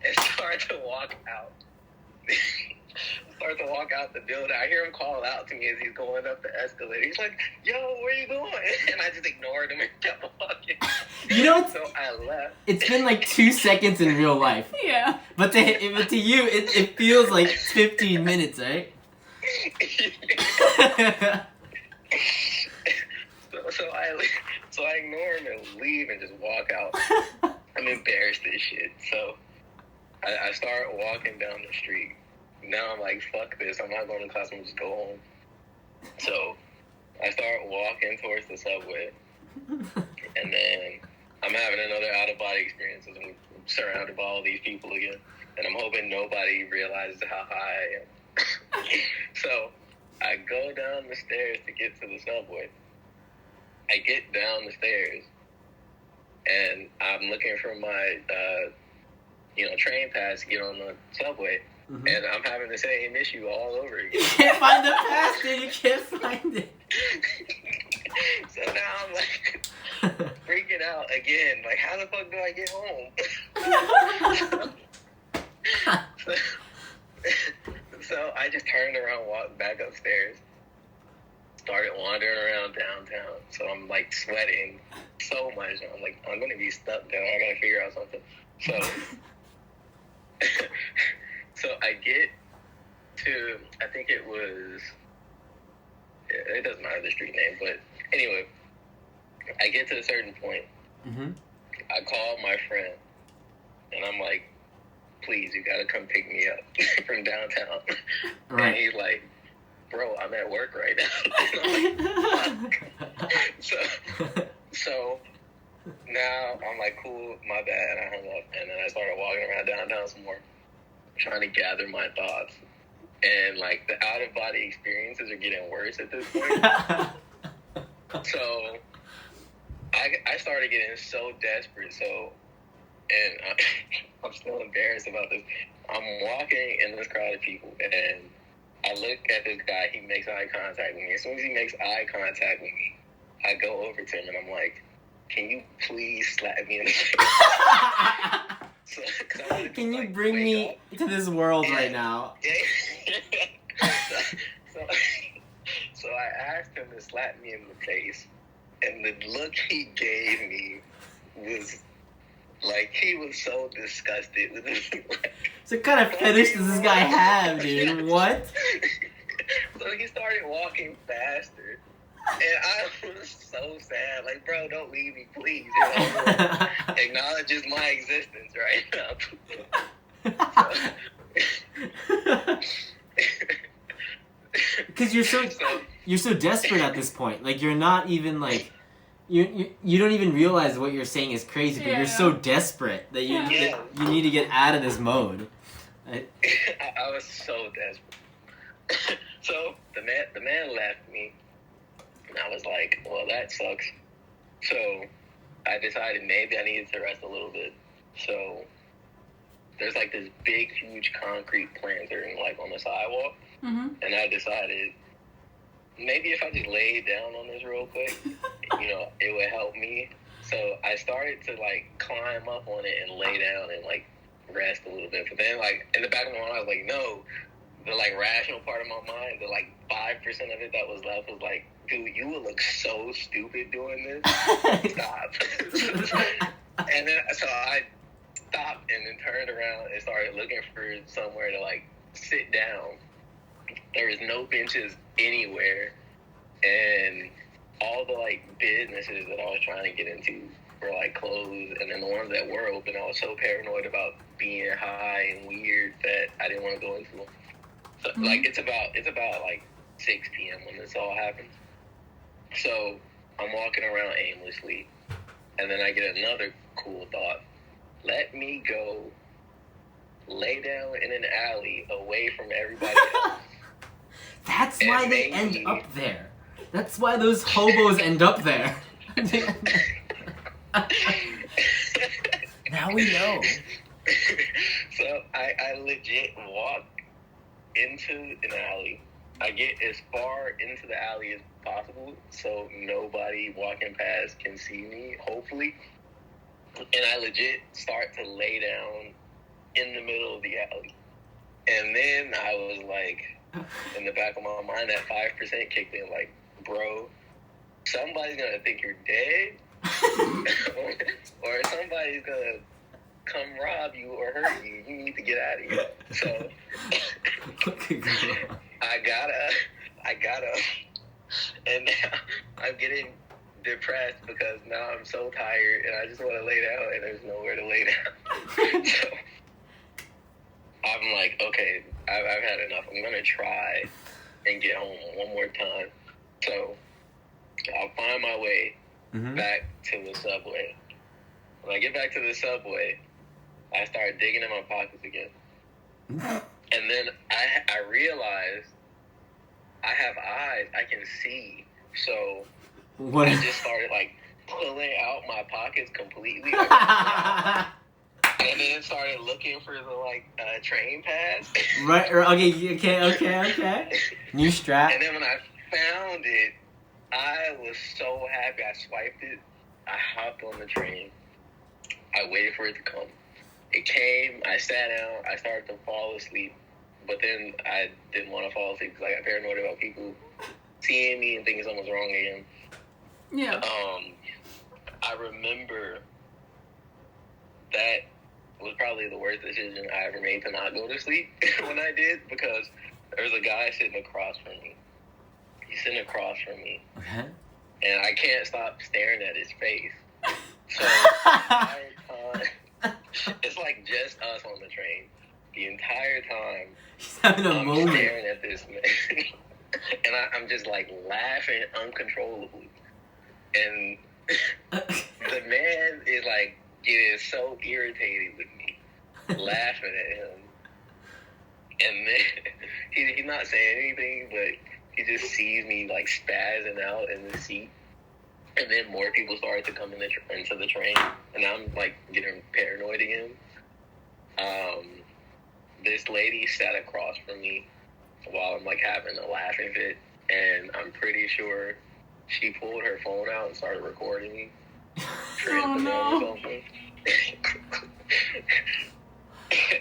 and start to walk out. The building. I hear him call out to me as he's going up the escalator. He's like, yo, where you going? And I just ignored him and kept walking. So I left. It's been 2 seconds in real life. Yeah. But to you, it feels like 15 minutes, right? So I ignore him and leave and just walk out. I'm embarrassed as shit. So I start walking down the street. Now I'm like, fuck this. I'm not going to class. I'm going to just go home. So I start walking towards the subway. And then I'm having another out-of-body experience as I'm surrounded by all these people again. And I'm hoping nobody realizes how high I am. So I go down the stairs to get to the subway. I get down the stairs, and I'm looking for my, train pass to get on the subway, and I'm having the same issue all over again. You can't find the pass, dude. You can't find it. So now I'm freaking out again. How the fuck do I get home? So I just turned around, walked back upstairs, started wandering around downtown. So I'm sweating so much. I'm I'm gonna be stuck there. I gotta figure out something. So I get to, I think it was it doesn't matter the street name, but anyway, I get to a certain point. Mm-hmm. I call my friend, and I'm like, please, you gotta come pick me up from downtown. Right. And he's like, bro, I'm at work right now. so now I'm like, cool, my bad, and I hung up, and then I started walking around downtown some more, trying to gather my thoughts. And like the out of body experiences are getting worse at this point. So I started getting so desperate. And I'm still embarrassed about this. I'm walking in this crowd of people, and I look at this guy. He makes eye contact with me. As soon as he makes eye contact with me, I go over to him, and I'm like, can you please slap me in the face? Can you bring me to this world right now? So I asked him to slap me in the face, and the look he gave me was like, he was so disgusted with me. So what kind of fetish does this guy have, dude? What? So he started walking faster, and I was so sad. Like, bro, don't leave me, please. Acknowledges my existence right now. Because you're so desperate at this point. Like, you're not even like you don't even realize what you're saying is crazy, but you're so desperate that you need to get out of this mode. I was so desperate. So the man left me, and I was like, well, that sucks. So I decided maybe I needed to rest a little bit. So there's like this big, huge concrete planter like on the sidewalk. Mm-hmm. And I decided maybe if I just laid down on this real quick, it would help me. So I started to like climb up on it and lay down and like rest a little bit. But then like in the back of my mind, I was like, no. The like rational part of my mind, the like 5% of it that was left was like, dude, you would look so stupid doing this. Stop. And then so I stopped and then turned around and started looking for somewhere to like sit down. There was no benches anywhere, and all the like businesses that I was trying to get into were like closed, and then the ones that were open, I was so paranoid about being high and weird that I didn't want to go into them. So, like it's about like 6 p.m. when this all happens. So I'm walking around aimlessly, and then I get another cool thought. Let me go lay down in an alley away from everybody else. That's why they end up there. That's why those hobos end up there. Now we know. So I legit walk into an alley. I get as far into the alley as possible so nobody walking past can see me, hopefully. And I legit start to lay down in the middle of the alley. And then I was like, in the back of my mind, that 5% kicked in, like, bro, somebody's gonna think you're dead, or somebody's gonna come rob you or hurt you. You need to get out of here. So I gotta, and now I'm getting depressed because now I'm so tired and I just want to lay down and there's nowhere to lay down. So I'm like, okay, I've had enough. I'm gonna try and get home one more time. So I'll find my way back to the subway. When I get back to the subway, I start digging in my pockets again. And then I realize I have eyes. I can see. So What? I just started, like, pulling out my pockets completely. And then started looking for the, like, train pass. Right, okay. New strap. And then when I found it, I was so happy. I swiped it. I hopped on the train. I waited for it to come. It came. I sat down. I started to fall asleep. But then I didn't want to fall asleep because I got paranoid about people seeing me and thinking something was wrong again. Yeah. I remember that was probably the worst decision I ever made to not go to sleep when I did, because there was a guy sitting across from me. He's sitting across from me, Okay. and I can't stop staring at his face. So the entire time, it's like just us on the train. The entire time, He's having a I'm moment. staring at this man, and I'm just like laughing uncontrollably. And the man is like getting so irritated with me, laughing at him. And then he's not saying anything, but he just sees me like spazzing out in the seat. And then more people started to come into the train, and I'm like getting paranoid again. This lady sat across from me while I'm like having a laughing fit, and I'm pretty sure she pulled her phone out and started recording me. Oh no.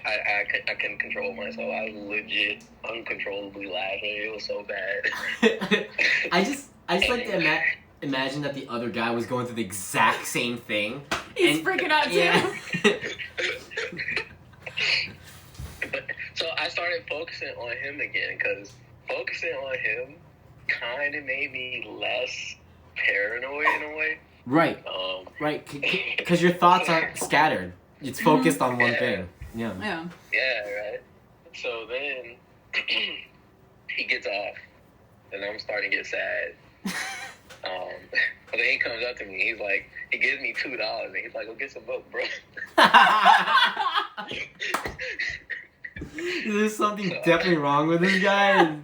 I couldn't control myself. I was legit uncontrollably laughing. It was so bad. I just like to imagine that the other guy was going through the exact same thing. He's freaking out too. Yeah. So I started focusing on him again, because focusing on him kind of made me less paranoid in a way. Right. Right. Because your thoughts aren't scattered. It's focused on one thing. Yeah. Yeah. Yeah, right. So then he gets off, and I'm starting to get sad. But then he comes up to me. He's like, he gives me $2, and he's like, "Go get some milk, bro." There's something definitely wrong with this guy.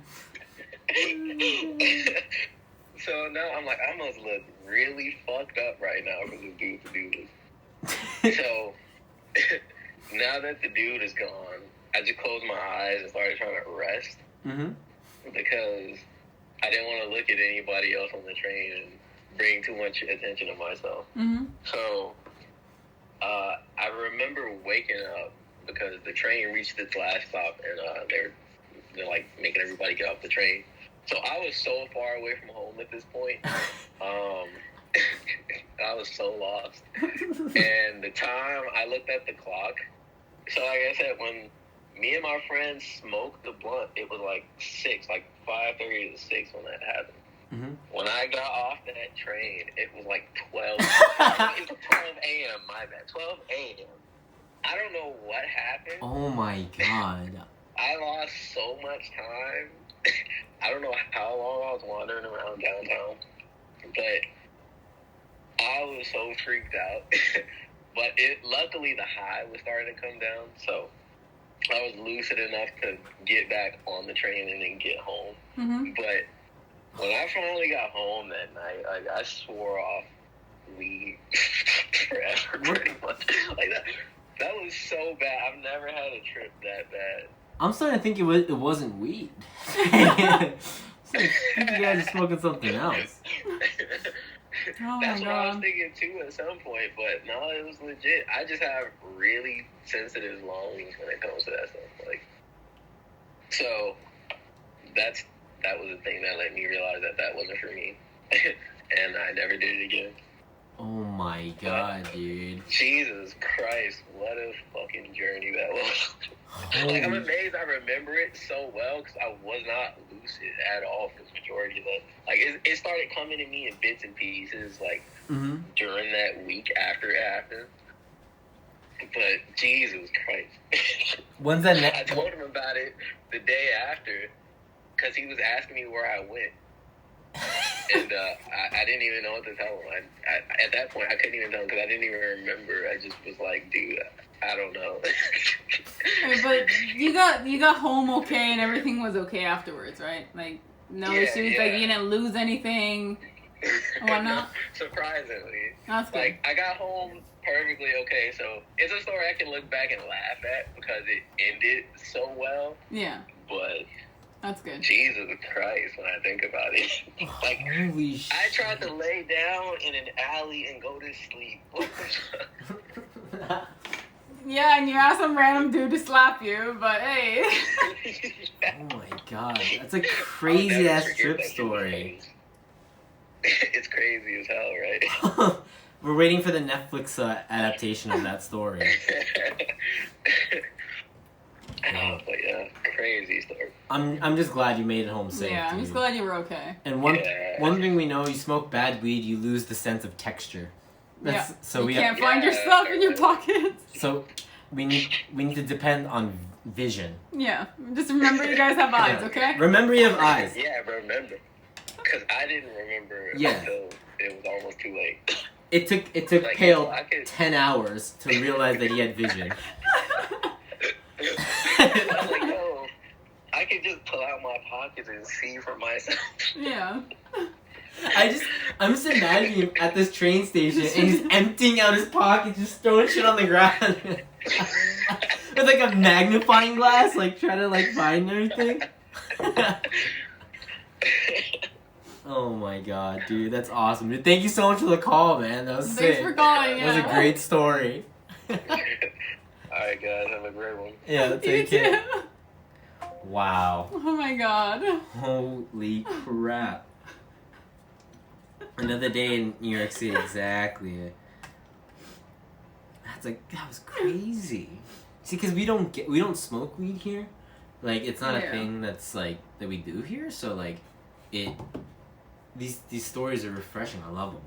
So now I'm like, I must look really fucked up right now for this dude to do this. So now that the dude is gone, I just closed my eyes and started trying to rest. Mm-hmm. Because I didn't want to look at anybody else on the train and bring too much attention to myself. Mm-hmm. So I remember waking up because the train reached its last stop, and they're like making everybody get off the train. So I was so far away from home at this point. I was so lost. And the time I looked at the clock, so like I said, when me and my friends smoked the blunt, it was like 6, like 5:30 to 6 when that happened. Mm-hmm. When I got off that train, it was like 12. It was 12 a.m. My bad, 12 a.m. I don't know what happened. Oh my god. I lost so much time. I don't know how long I was wandering around downtown, but I was so freaked out. But luckily the high was starting to come down, so I was lucid enough to get back on the train and then get home. Mm-hmm. But when I finally got home that night, like, I swore off weed forever, pretty much. Like that was so bad. I've never had a trip that bad. I'm starting to think it wasn't weed. I think you guys are smoking something else. Oh That's my what I was god. thinking too at some point, but no, it was legit. I just have really sensitive lungs when it comes to that stuff. Like, so that was the thing that let me realize that wasn't for me, and I never did it again. Oh my god, dude. Jesus Christ, what a fucking journey that was. Like, I'm amazed I remember it so well, because I was not lucid at all for the majority of that. Like, it started coming to me in bits and pieces, like, during that week after it happened. But Jesus Christ. When's that I told him about it the day after, because he was asking me where I went. And I didn't even know what to tell him. I at that point, I couldn't even tell him because I didn't even remember. I just was like, dude, I don't know. But you got home okay and everything was okay afterwards, right? Like, no issues? Yeah. Like, you didn't lose anything and whatnot? Surprisingly. That's good. Like, I got home perfectly okay, so it's a story I can look back and laugh at because it ended so well. Yeah, But that's good. Jesus Christ, when I think about it. Like, holy shit. I tried to lay down in an alley and go to sleep. Yeah, and you asked some random dude to slap you, but hey. Oh my god. That's a crazy ass trip story. It's crazy as hell, right? We're waiting for the Netflix adaptation of that story. Yeah. But yeah, crazy story. I'm just glad you made it home safe. Yeah, I'm just dude. glad you were okay. And one Yeah. one thing we know, you smoke bad weed, you lose the sense of texture. Yeah. So You we can't have, find your Yeah. stuff in your pockets. so we need to depend on vision. Yeah. Just remember you guys have eyes, okay? Remember you have eyes. Yeah, I remember. Because I didn't remember Yeah. until it was almost too late. It took Like, Pale I could- 10 hours to realize that he had vision. I was like, yo, I could just pull out my pockets and see for myself. Yeah. I'm just imagining him at this train station and he's emptying out his pockets, just throwing shit on the ground. With like a magnifying glass, like trying to like find everything. Oh my god, dude, that's awesome. Dude, thank you so much for the call, man. That was Thanks sick. for calling, That was a yeah. great story. Alright, guys, have a great one. Yeah, You take too. it. Wow. Oh my god. Holy crap. Another day in New York City, exactly. That's like, that was crazy. See, because we don't smoke weed here. Like, it's not a Yeah. thing that's like, that we do here, so like, these stories are refreshing. I love them.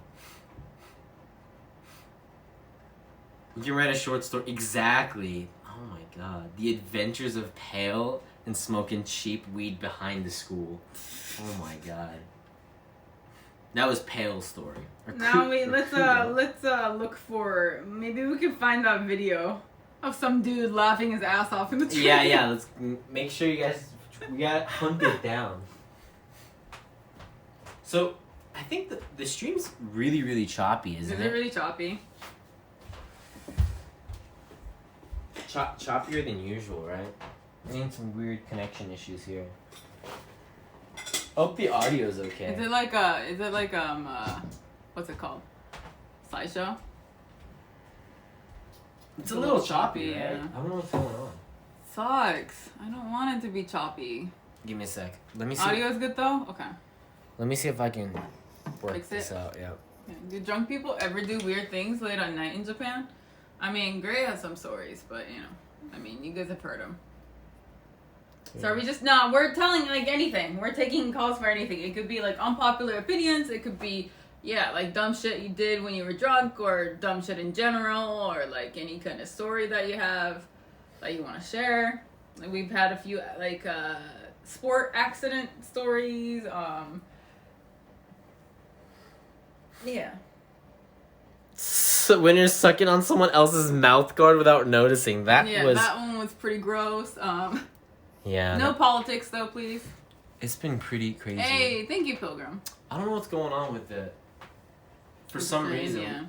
You can write a short story. Exactly. Oh my god. The adventures of Pale and smoking cheap weed behind the school. Oh my god. That was Pale's story. Or Now Coo- or let's Kudo. look for, maybe we can find that video of some dude laughing his ass off in the train. Yeah. Let's make sure you guys. We gotta hunt it down. So, I think the stream's really, really choppy, Is isn't it it? really choppy? Choppier than usual, right? I mean, some weird connection issues here. Hope the audio's okay. Is it like what's it called? Slideshow? It's a little choppy, yeah. right? I don't know what's going on. Sucks. I don't want it to be choppy. Give me a sec. Let me see. Audio's good though? Okay. Let me see if I can work Fix this it? out. Yeah. Yeah. Do drunk people ever do weird things late at night in Japan? I mean, Gray has some stories, but you know, I mean, you guys have heard them. So are we just, no, we're telling like anything. We're taking calls for anything. It could be like unpopular opinions. It could be, yeah, like dumb shit you did when you were drunk, or dumb shit in general, or like any kind of story that you have that you want to share. Like we've had a few like sport accident stories. Yeah. So when you're sucking on someone else's mouth guard without noticing, that Yeah, was that one was pretty gross. yeah. No politics though, please. It's been pretty crazy. Hey, thank you, Pilgrim. I don't know what's going on with it. For some Insane, reason, yeah.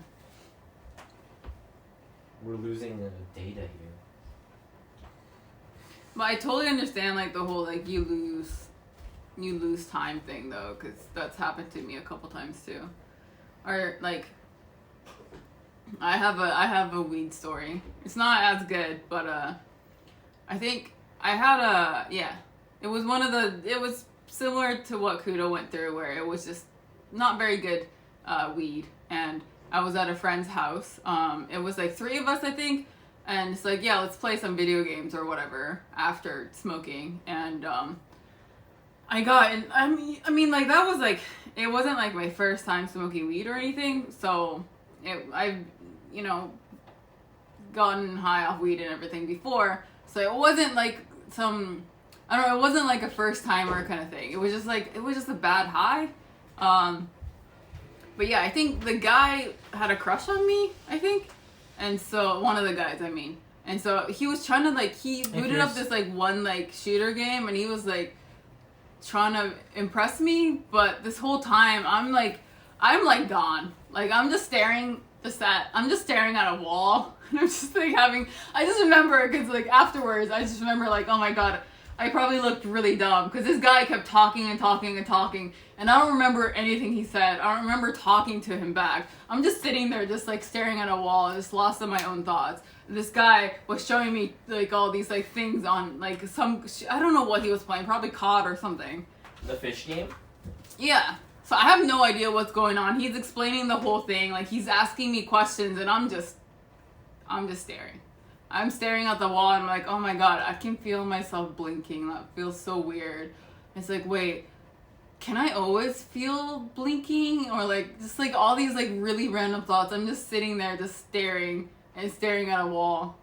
we're losing the data here. But I totally understand like the whole like you lose time thing though, because that's happened to me a couple times too. Or like I have a weed story. It's not as good, but I think I had it was it was similar to what Kudo went through, where it was just not very good weed, and I was at a friend's house. It was like 3 of us, I think, and it's like, yeah, let's play some video games or whatever after smoking, and I mean like that was like, it wasn't like my first time smoking weed or anything, so I've you know gotten high off weed and everything before, so it wasn't like some, I don't know, it wasn't like a first timer kind of thing. It was just a bad high. But yeah, I think the guy had a crush on me, I think. And so, one of the guys, I mean. And so, he was trying to, like, he booted up this, like, one, like, shooter game, and he was, like, trying to impress me, but this whole time, I'm, like, gone. Like, I'm just staring at a wall, and I'm just, like, I just remember, because, like, afterwards, I just remember, like, oh my god, I probably looked really dumb, because this guy kept talking and talking and talking, and I don't remember anything he said. I don't remember talking to him back. I'm just sitting there, just, like, staring at a wall, just lost in my own thoughts. And this guy was showing me, like, all these, like, things on, like, I don't know what he was playing, probably COD or something. The fish game? Yeah. So I have no idea what's going on. He's explaining the whole thing, like, he's asking me questions, and I'm just staring. I'm staring at the wall and I'm like, oh my god, I can feel myself blinking. That feels so weird. It's like, wait, can I always feel blinking? Or like, just like all these like really random thoughts. I'm just sitting there just staring at a wall.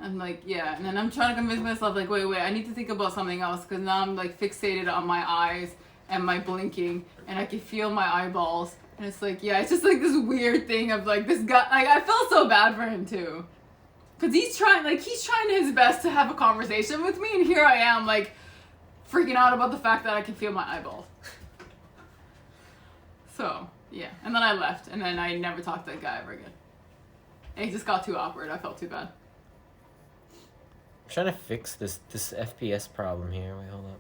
I'm like, yeah. And then I'm trying to convince myself like, wait, I need to think about something else. Because now I'm like fixated on my eyes and my blinking. And I can feel my eyeballs. And it's like, yeah, it's just like this weird thing of like this guy. Like, I felt so bad for him too. Because he's trying his best to have a conversation with me. And here I am like freaking out about the fact that I can feel my eyeballs. So, yeah. And then I left. And then I never talked to that guy ever again. And it just got too awkward. I felt too bad. I'm trying to fix this FPS problem here. Wait, hold up.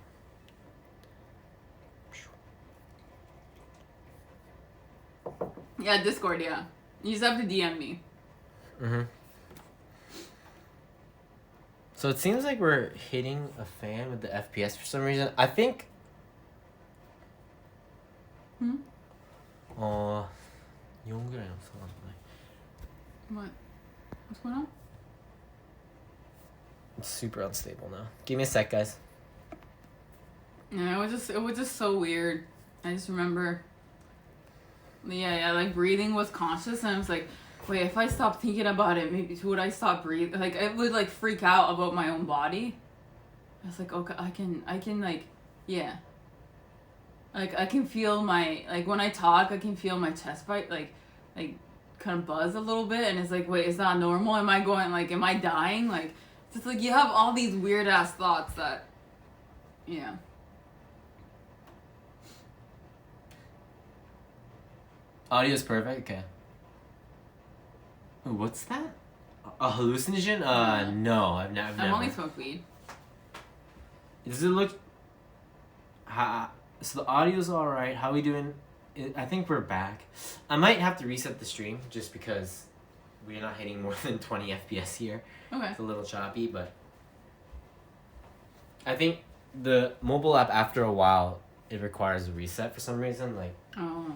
Yeah, Discord, yeah. You just have to DM me. Mm-hmm. So it seems like we're hitting a fan with the FPS for some reason. I think... What? What's going on? It's super unstable now. Give me a sec, guys. Yeah, it was just so weird. I just remember... Yeah, like breathing was conscious, and I was like, wait, if I stop thinking about it, maybe would I stop breathing? Like, I would like freak out about my own body. I was like, okay, I can like, yeah. Like, I can feel my, like when I talk, I can feel my chest bite, like kind of buzz a little bit, and it's like, wait, is that normal? Am I going, like, am I dying? Like, it's just like, you have all these weird ass thoughts that, yeah. Audio's perfect? Okay. Ooh, what's that? A hallucinogen? No, I've never. I've only smoked weed. Does it look... So the audio's alright. How we doing? I think we're back. I might have to reset the stream just because we're not hitting more than 20 FPS here. Okay. It's a little choppy, but... I think the mobile app, after a while, it requires a reset for some reason. Like... Oh.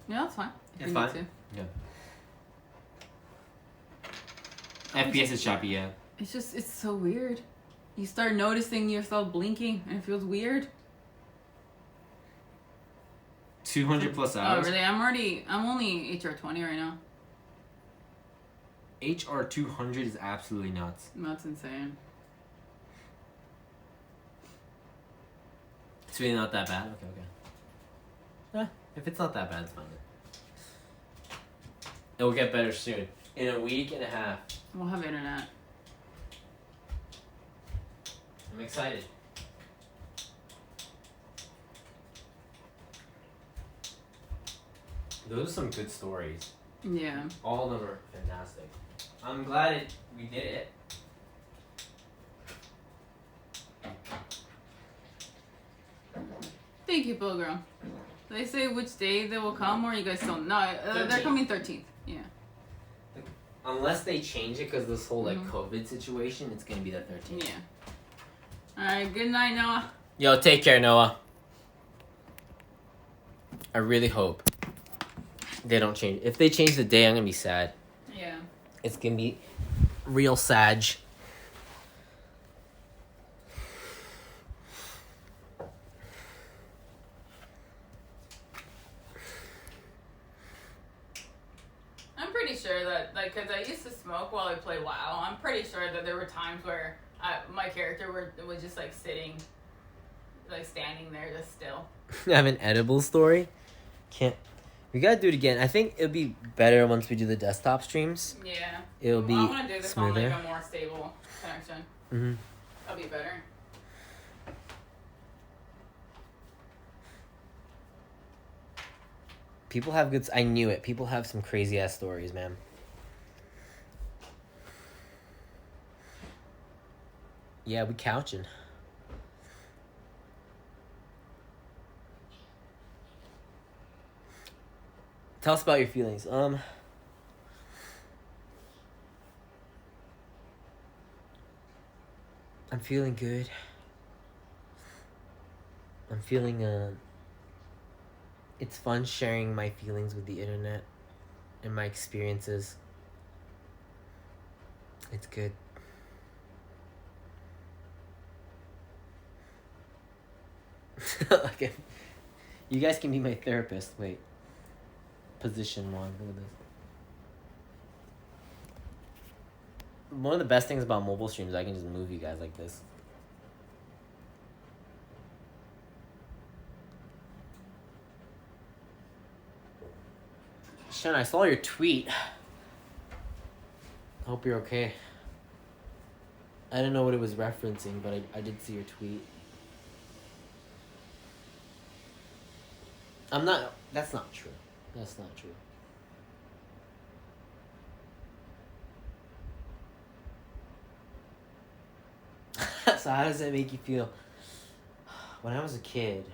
Yeah, that's fine. It's fine? Yeah. FPS is choppy, yeah. It's so weird. You start noticing yourself blinking and it feels weird. 200 plus hours? Oh, really? I'm only HR 20 right now. HR 200 is absolutely nuts. That's insane. It's really not that bad? Okay. If it's not that bad, it's fine. It will get better soon. In a week and a half. We'll have internet. I'm excited. Those are some good stories. Yeah. All of them are fantastic. I'm glad we did it. Thank you, Pilgrim. They say which day they will come, or you guys don't know. They're coming 13th. Yeah. Unless they change it because this whole like COVID situation, it's gonna be the 13th. Yeah. All right. Good night, Noah. Yo, take care, Noah. I really hope they don't change. If they change the day, I'm gonna be sad. Yeah. It's gonna be real sad. I'm pretty sure that, like, because I used to smoke while I play WoW, I'm pretty sure that there were times where my character was just, like, sitting, like, standing there just still. I have an edible story. We gotta do it again. I think it'll be better once we do the desktop streams. Yeah. It'll be I want to do this smoother. on, like, a more stable connection. Mm-hmm. That'll be better. People have good... I knew it. People have some crazy-ass stories, man. Yeah, we couching. Tell us about your feelings. I'm feeling good. I'm feeling, it's fun sharing my feelings with the internet and my experiences. It's good. Okay. You guys can be my therapist. Wait. Position 1. Look at this. One of the best things about mobile streams, I can just move you guys like this. Sean, I saw your tweet. Hope you're okay. I didn't know what it was referencing, but I did see your tweet. That's not true. That's not true. So how does that make you feel? When I was a kid.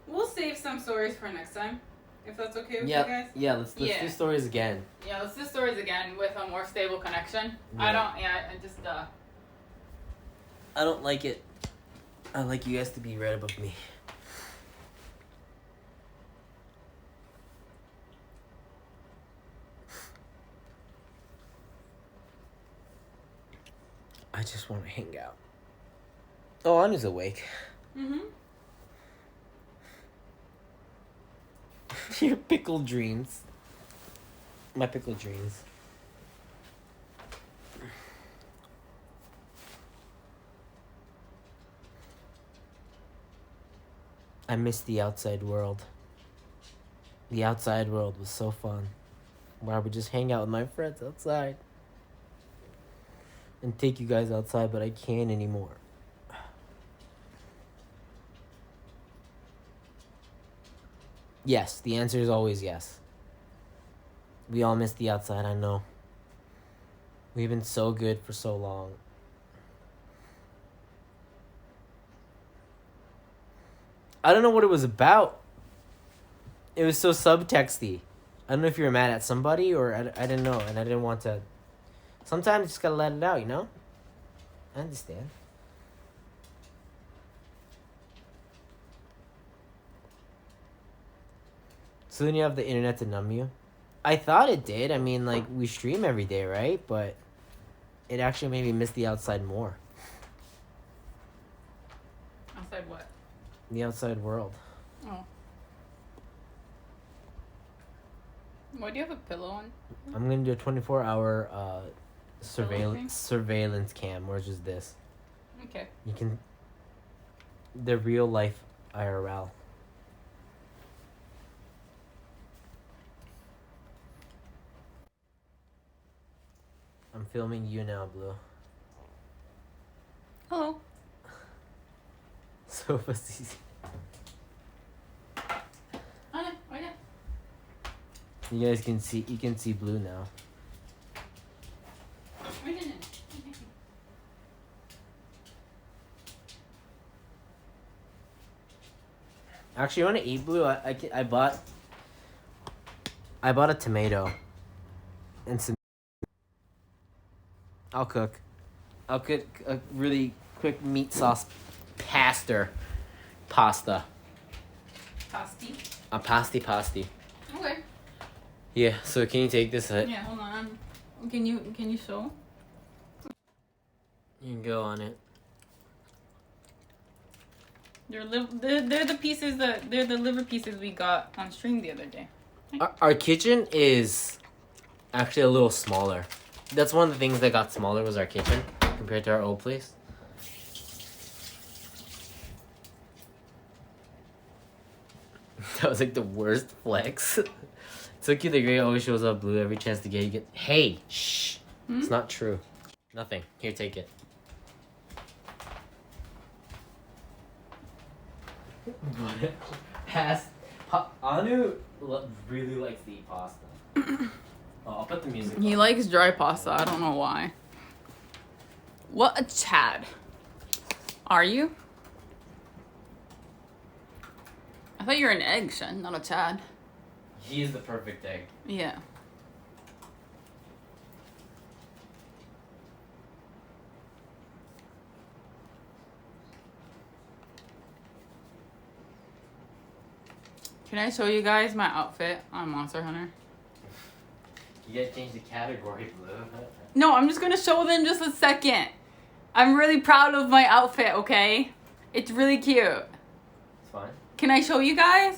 We'll save some stories for next time, if that's okay with Yeah, you guys. yeah. Let's do stories again. Yeah, let's do stories again with a more stable connection. Yeah. I just I don't like it. I like you guys to be right above me. I just want to hang out. Oh, Anu's awake. Mm-hmm. Your pickle dreams. My pickle dreams. I miss the outside world. The outside world was so fun. Where I would just hang out with my friends outside. And take you guys outside, but I can't anymore. Yes, the answer is always yes. We all miss the outside, I know. We've been so good for so long. I don't know what it was about. It was so subtexty. I don't know if you were mad at somebody or I didn't know, and I didn't want to. Sometimes you just gotta let it out, you know? I understand. So then you have the internet to numb you? I thought it did. I mean, like, we stream every day, right? But it actually made me miss the outside more. Outside what? The outside world. Oh. Why do you have a pillow on? I'm gonna do a 24-hour surveillance cam, or just this. Okay. You can. The real life IRL. I'm filming you now, Blue. Hello. So facetious. Oh yeah. You guys can see. You can see Blue now. Actually, you want to eat, Blue? I bought a tomato and some. I'll cook a really quick meat sauce pasta. Pasty? A pasty. Okay. Yeah, so can you take this? Yeah, hold on. Can you show? You can go on it. They're the pieces they're the liver pieces we got on stream the other day. Our kitchen is actually a little smaller. That's one of the things that got smaller was our kitchen compared to our old place. That was like the worst flex. Tookie the Great always shows up Blue every chance to get. Hey, shh. It's not true. Nothing. Here, take it. Anu really likes to eat pasta. I'll put the music He on. likes dry pasta. I don't know why. What a Chad. Are you? I thought you were an egg, Shen, not a Chad. He is the perfect egg. Yeah. Can I show you guys my outfit on Monster Hunter? You gotta change the category, Blue. No, I'm just gonna show them just a second. I'm really proud of my outfit, okay? It's really cute. It's fine. Can I show you guys?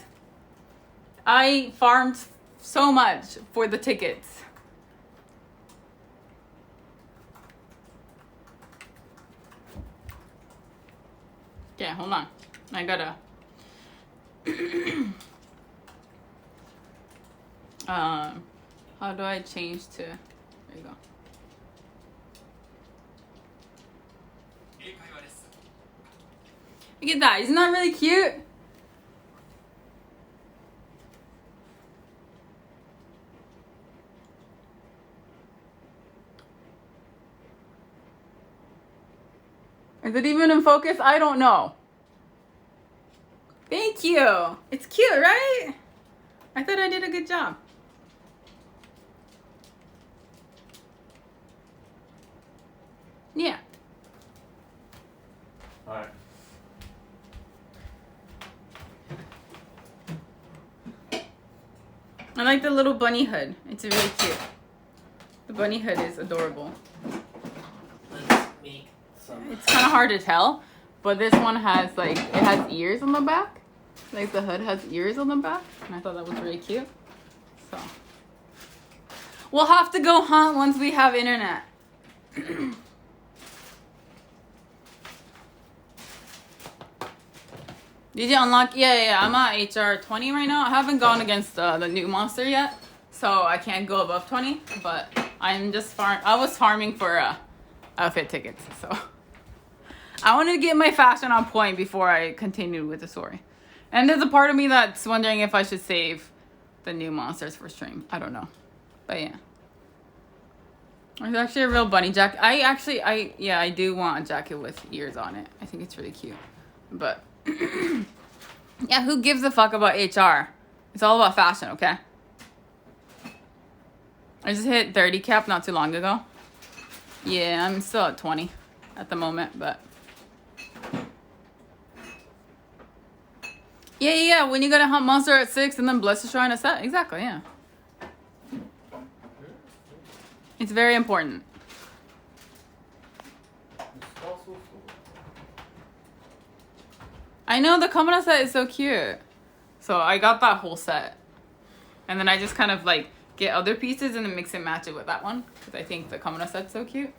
I farmed so much for the tickets. Yeah, hold on. I gotta. How do I change to? There you go. Look at that. Isn't that really cute? Is it even in focus? I don't know. Thank you. It's cute, right? I thought I did a good job. Yeah. All right. I like the little bunny hood. It's really cute. The bunny hood is adorable. Let's make some. It's kind of hard to tell, but this one has like, it has ears on the back. Like the hood has ears on the back, and I thought that was really cute. So we'll have to go hunt once we have internet. Did you unlock? Yeah. I'm at HR 20 right now. I haven't gone against the new monster yet, so I can't go above 20. But I'm just I was farming for outfit tickets, so I wanted to get my fashion on point before I continued with the story. And there's a part of me that's wondering if I should save the new monsters for stream. I don't know, but yeah. There's actually a real bunny jacket. I do want a jacket with ears on it. I think it's really cute, but. Yeah, who gives a fuck about HR? It's all about fashion, okay? I just hit 30 cap not too long ago. Yeah, I'm still at 20 at the moment, but... Yeah, when you gotta hunt monster at 6 and then Blluist Shrine at 7. Exactly, yeah. It's very important. I know the Kamina set is so cute. So I got that whole set. And then I just kind of like get other pieces and then mix and match it with that one. Because I think the Kamina set's so cute.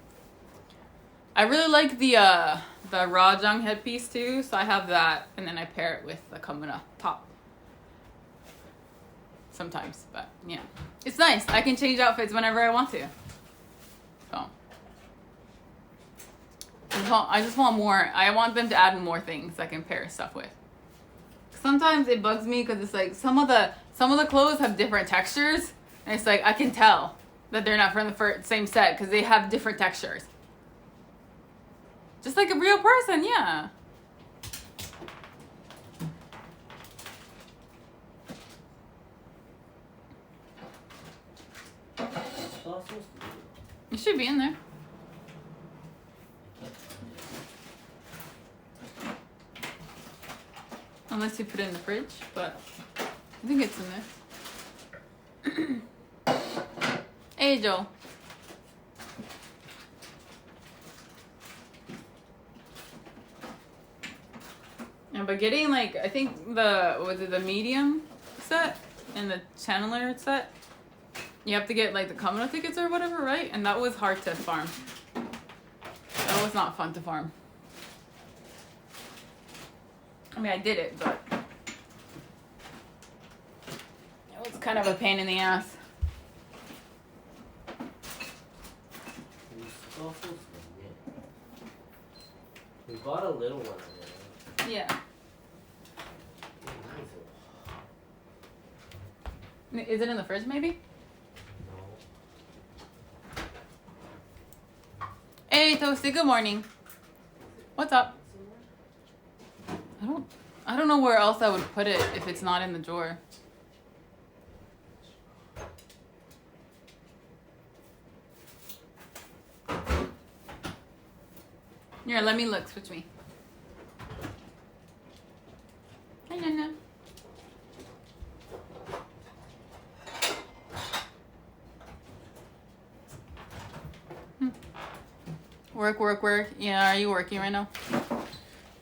I really like the Rajang headpiece too. So I have that and then I pair it with the Kamina top. Sometimes, but yeah. It's nice. I can change outfits whenever I want to. So. I just want more. I want them to add more things I can pair stuff with. Sometimes it bugs me because it's like some of the clothes have different textures, and it's like I can tell that they're not from the same set because they have different textures. Just like a real person, yeah. It should be in there. Unless you put it in the fridge, but I think it's in there. Hey, Joe. Yeah, but getting like, I think the medium set and the channeler set, you have to get like the Kamina tickets or whatever, right? And that was hard to farm. That was not fun to farm. I mean, I did it, but it was kind of a pain in the ass. We bought a little one. Yeah. Is it in the fridge, maybe? No. Hey, Toasty. Good morning. What's up? I don't know where else I would put it if it's not in the drawer. Here, let me look. Switch me. Hi, Nana. Work. Yeah, are you working right now?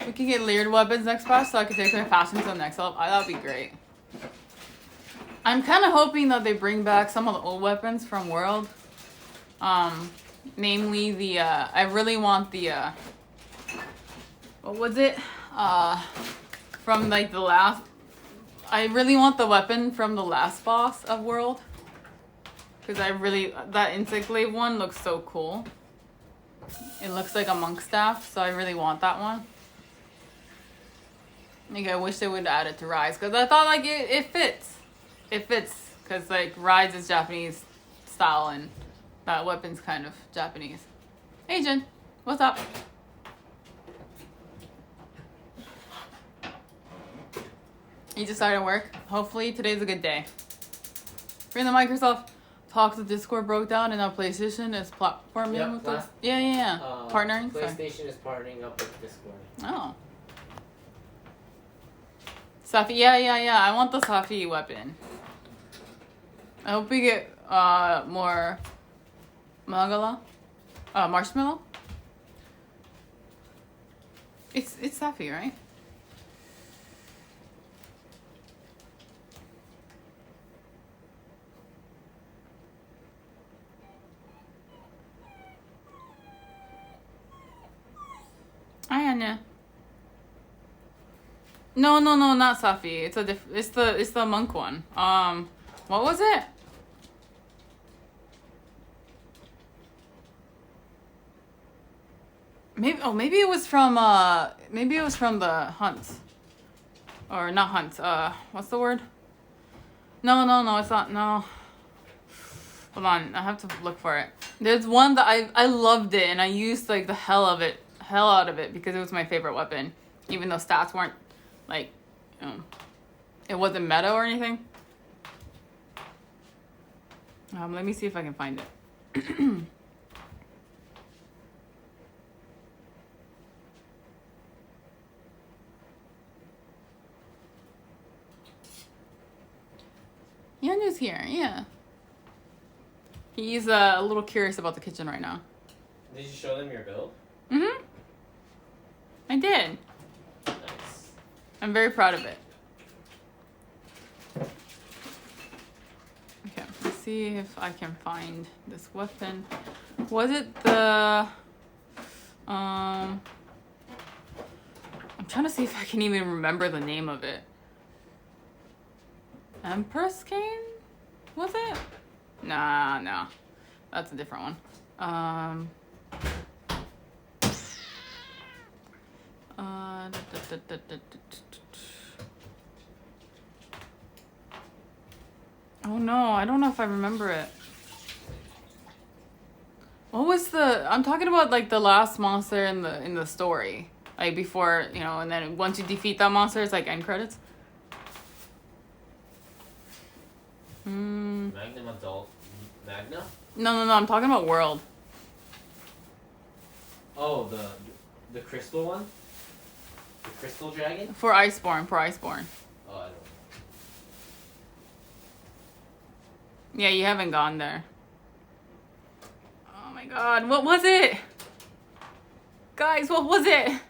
We can get layered weapons next patch so I can take my fashion to the next level. That would be great. I'm kind of hoping that they bring back some of the old weapons from World. Namely the, I really want the, what was it? From like the last, I really want the weapon from the last boss of World. Because I really, that insect glaive one looks so cool. It looks like a monk staff, so I really want that one. Like, I wish they would add it to Rise, because I thought like it fits. It fits, because like Rise is Japanese style and that weapon's kind of Japanese. Hey Jen, what's up? You just started work? Hopefully today's a good day. Bring the Microsoft talk to Discord broke down and now PlayStation is platforming with us. Yeah. Partnering? PlayStation is partnering up with Discord. Oh. Safi, yeah. I want the Safi weapon. I hope we get more Magala. Marshmallow? It's Safi, right? Ayanya. No, not Safi. It's the monk one. What was it? Maybe it was from the hunts. Or not hunts. What's the word? No, it's not. No. Hold on, I have to look for it. There's one that I loved it and I used like the hell out of it because it was my favorite weapon, even though stats weren't like, it wasn't meta or anything. Let me see if I can find it. Yandu's here, yeah. He's a little curious about the kitchen right now. Did you show them your build? Mm-hmm. I did. Nice. I'm very proud of it. Okay, let's see if I can find this weapon. Was it the... I'm trying to see if I can even remember the name of it. Empress Cane? Was it? Nah, no. That's a different one. Oh no, I don't know if I remember it. What was the... I'm talking about like the last monster in the story. Like before, and then once you defeat that monster, it's like end credits. Magnum Adult Magna? No, I'm talking about World. Oh, the crystal one? The crystal dragon? For Iceborne. Oh, I don't know. Yeah, you haven't gone there. Oh my god, what was it? Guys, what was it?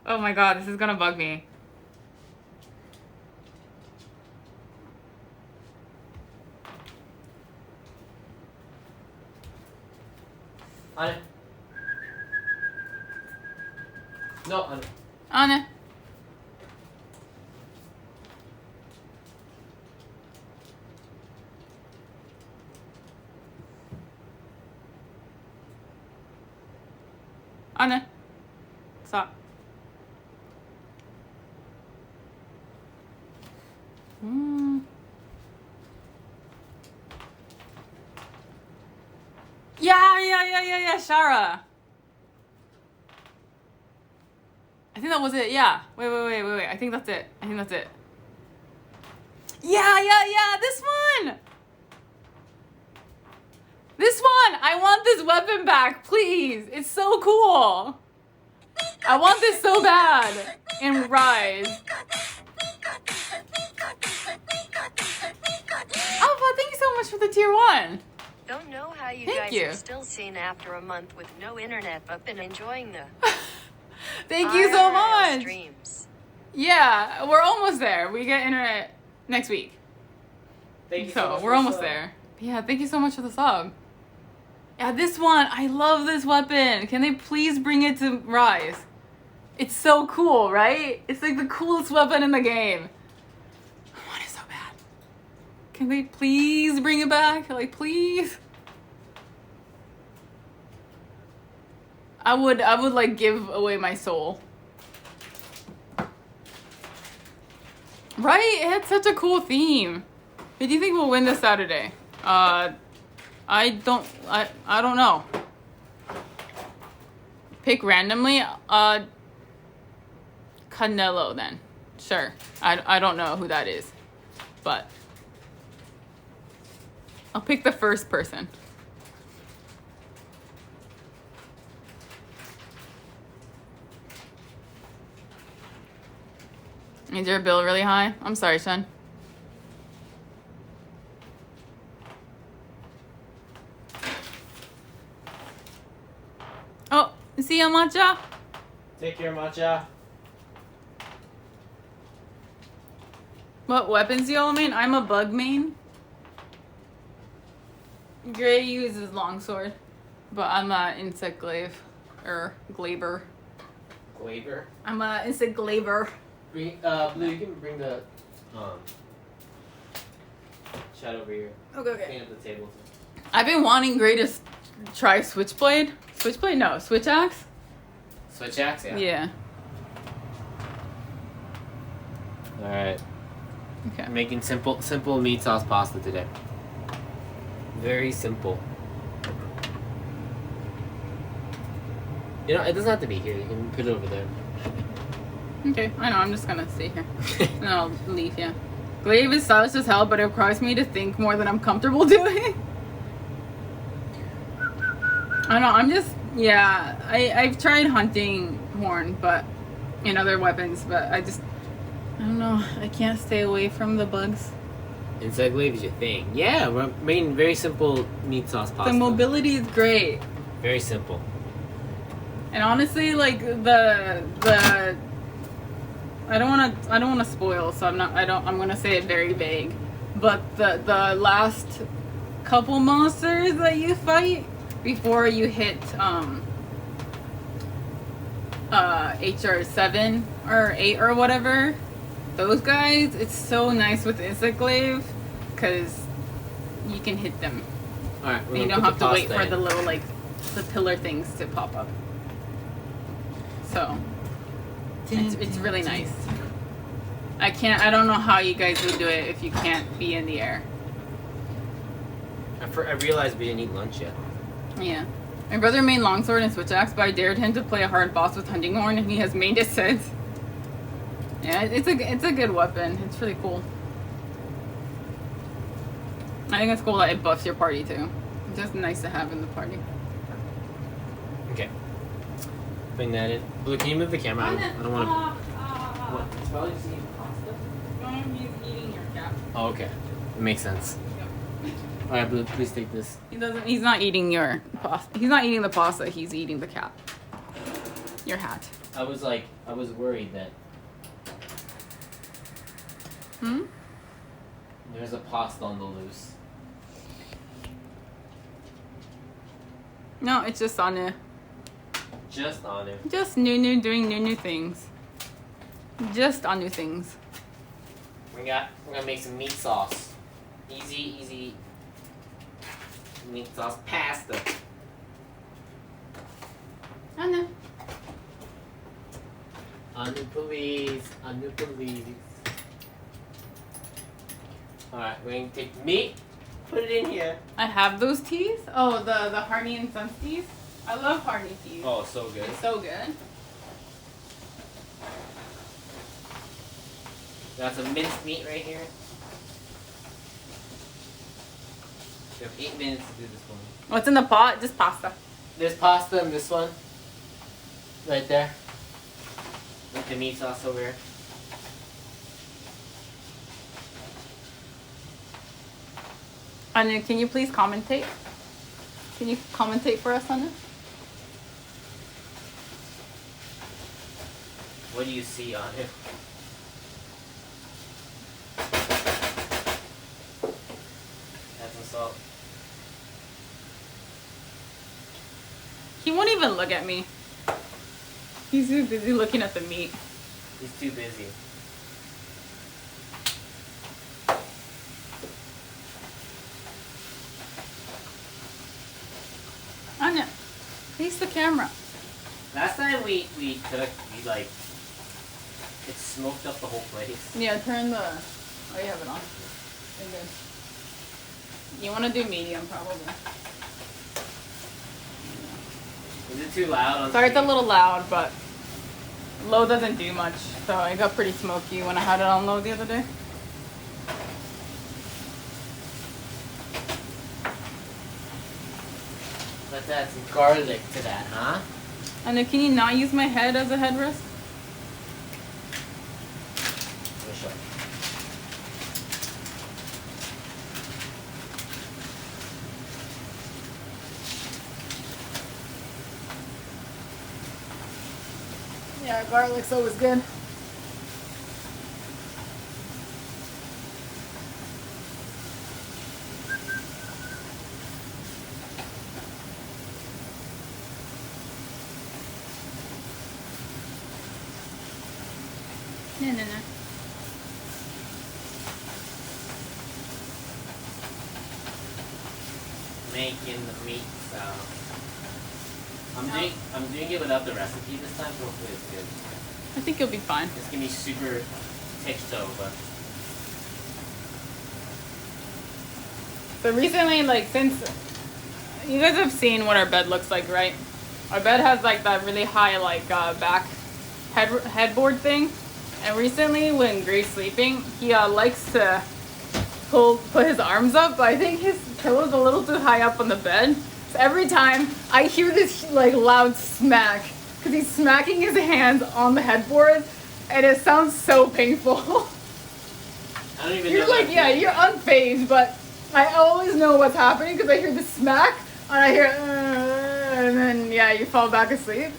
Oh my god, this is gonna bug me. Anne. No, Anne. Anne. Anne. Stop. Yeah, Shara. I think that was it, yeah. Wait. I think that's it. Yeah, this one! I want this weapon back, please. It's so cool. I want this so bad in Rise. Alpha, thank you so much for the tier 1. Don't know how you Thank guys you. are still seen after a month with no internet, but been enjoying the Thank you so IRL much. streams. Yeah, we're almost there. We get internet next week. Thank you So much we're for almost the sub. there. Yeah, thank you so much for the sub. Yeah, this one, I love this weapon. Can they please bring it to Rise? It's so cool, right? It's like the coolest weapon in the game. I want it so bad. Can they please bring it back? Like, please? I would like give away my soul. Right? It had such a cool theme. Who do you think will win this Saturday? I don't know. Pick randomly. Canelo then. Sure. I don't know who that is. But I'll pick the first person. Is your bill really high? I'm sorry, son. Oh, see ya, matcha? Take care, matcha. What weapons do y'all main? I'm a bug main. Gray uses longsword, but I'm a insect glaive or glaber. Glaber. I'm a insect glaber. Bring, Blue, you can bring the chat over here. Okay. Clean up the table. I've been wanting Gray to try switchblade. Switchblade? No, switch axe. Switch axe, yeah. Yeah. All right. Okay. I'm making simple meat sauce pasta today. Very simple. You know, it doesn't have to be here. You can put it over there. Okay, I know, I'm just gonna stay here. And I'll leave, yeah. Glaive is stylish as hell, but it requires me to think more than I'm comfortable doing. I don't know, I'm just, yeah, I've tried hunting horn, but, and other weapons, but I don't know, I can't stay away from the bugs. Insect glaive is your thing. Yeah, we're making very simple meat sauce pasta. The mobility is great. Very simple. And honestly, like, the I don't want to spoil, so I'm gonna say it very vague. But the last couple monsters that you fight before you hit HR 7 or 8 or whatever, those guys, it's so nice with insect glaive because you can hit them. All right, And you don't have to wait for the little like the pillar things to pop up. So it's really nice. I don't know how you guys would do it if you can't be in the air. I realized we didn't eat lunch yet. Yeah. My brother made longsword and switch axe, but I dared him to play a hard boss with hunting horn, and he has made it since. Yeah, it's a good weapon. It's really cool. I think it's cool that it buffs your party too. It's just nice to have in the party. Okay. Bring that in. Blue, can you move the camera? I don't want to. What? It's probably just eating pasta. He's eating your cat. Oh, okay. It makes sense. All right, Blue, please take this. He's not eating your pasta. He's not eating the pasta. He's eating the cat. Your hat. I was worried that there's a pasta on the loose. No, it's just Anu. Just on it. Just Nunu doing Nunu things. Just Anu things. We're gonna make some meat sauce. Easy meat sauce pasta. Anu. Anu please. Alright, we're gonna take the meat, put it in here. I have those teas. Oh, the Harney and Sons teas. I love Harney teas. Oh, so good. It's so good. Got some minced meat right here. We have 8 minutes to do this one. What's in the pot? Just pasta. There's pasta in this one. Right there. With the meat sauce over here. Anu, can you please commentate? Can you commentate for us on it? What do you see on it? Add some salt. He won't even look at me. He's too busy looking at the meat. He's too busy. Anya, face the camera. Last time we cooked, we like it smoked up the whole place. Yeah, turn the. Oh, you have it on. You're good. You want to do medium, probably. Is it too loud on Sorry, it's a stream? little loud, but low doesn't do much. So it got pretty smoky when I had it on low the other day. Let's add some garlic to that, huh? And then can you not use my head as a headrest? Let me show you. Yeah, garlic's always good. No. Making the meat sound. I'm doing it without the recipe this time, so hopefully it's good. I think you'll be fine. It's gonna be super texto, but So recently, like, since you guys have seen what our bed looks like, right? Our bed has like that really high like back headboard thing, and recently when Gray's sleeping, he likes to put his arms up, but I think his pillow's a little too high up on the bed. So every time I hear this like loud smack, because he's smacking his hands on the headboard, and it sounds so painful. I don't even You're know. like, yeah, you're unfazed, but I always know what's happening because I hear the smack and I hear, and then yeah, you fall back asleep.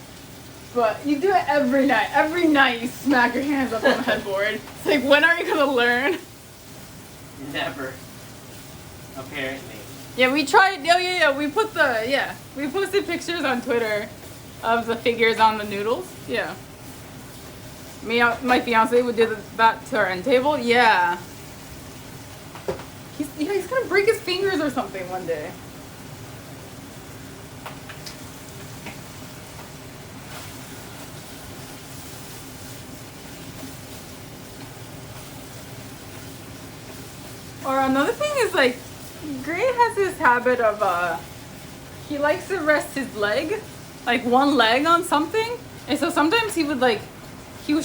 But you do it every night. Every night you smack your hands up on the headboard. It's like, when are you gonna learn? Never. Apparently. Yeah, we tried. Oh yeah, we put we posted pictures on Twitter of the figures on the noodles. Yeah. My fiance would do that to our end table. Yeah. He's gonna break his fingers or something one day. Or another thing is like, Gray has this habit of he likes to rest his leg, like one leg on something, and so sometimes he would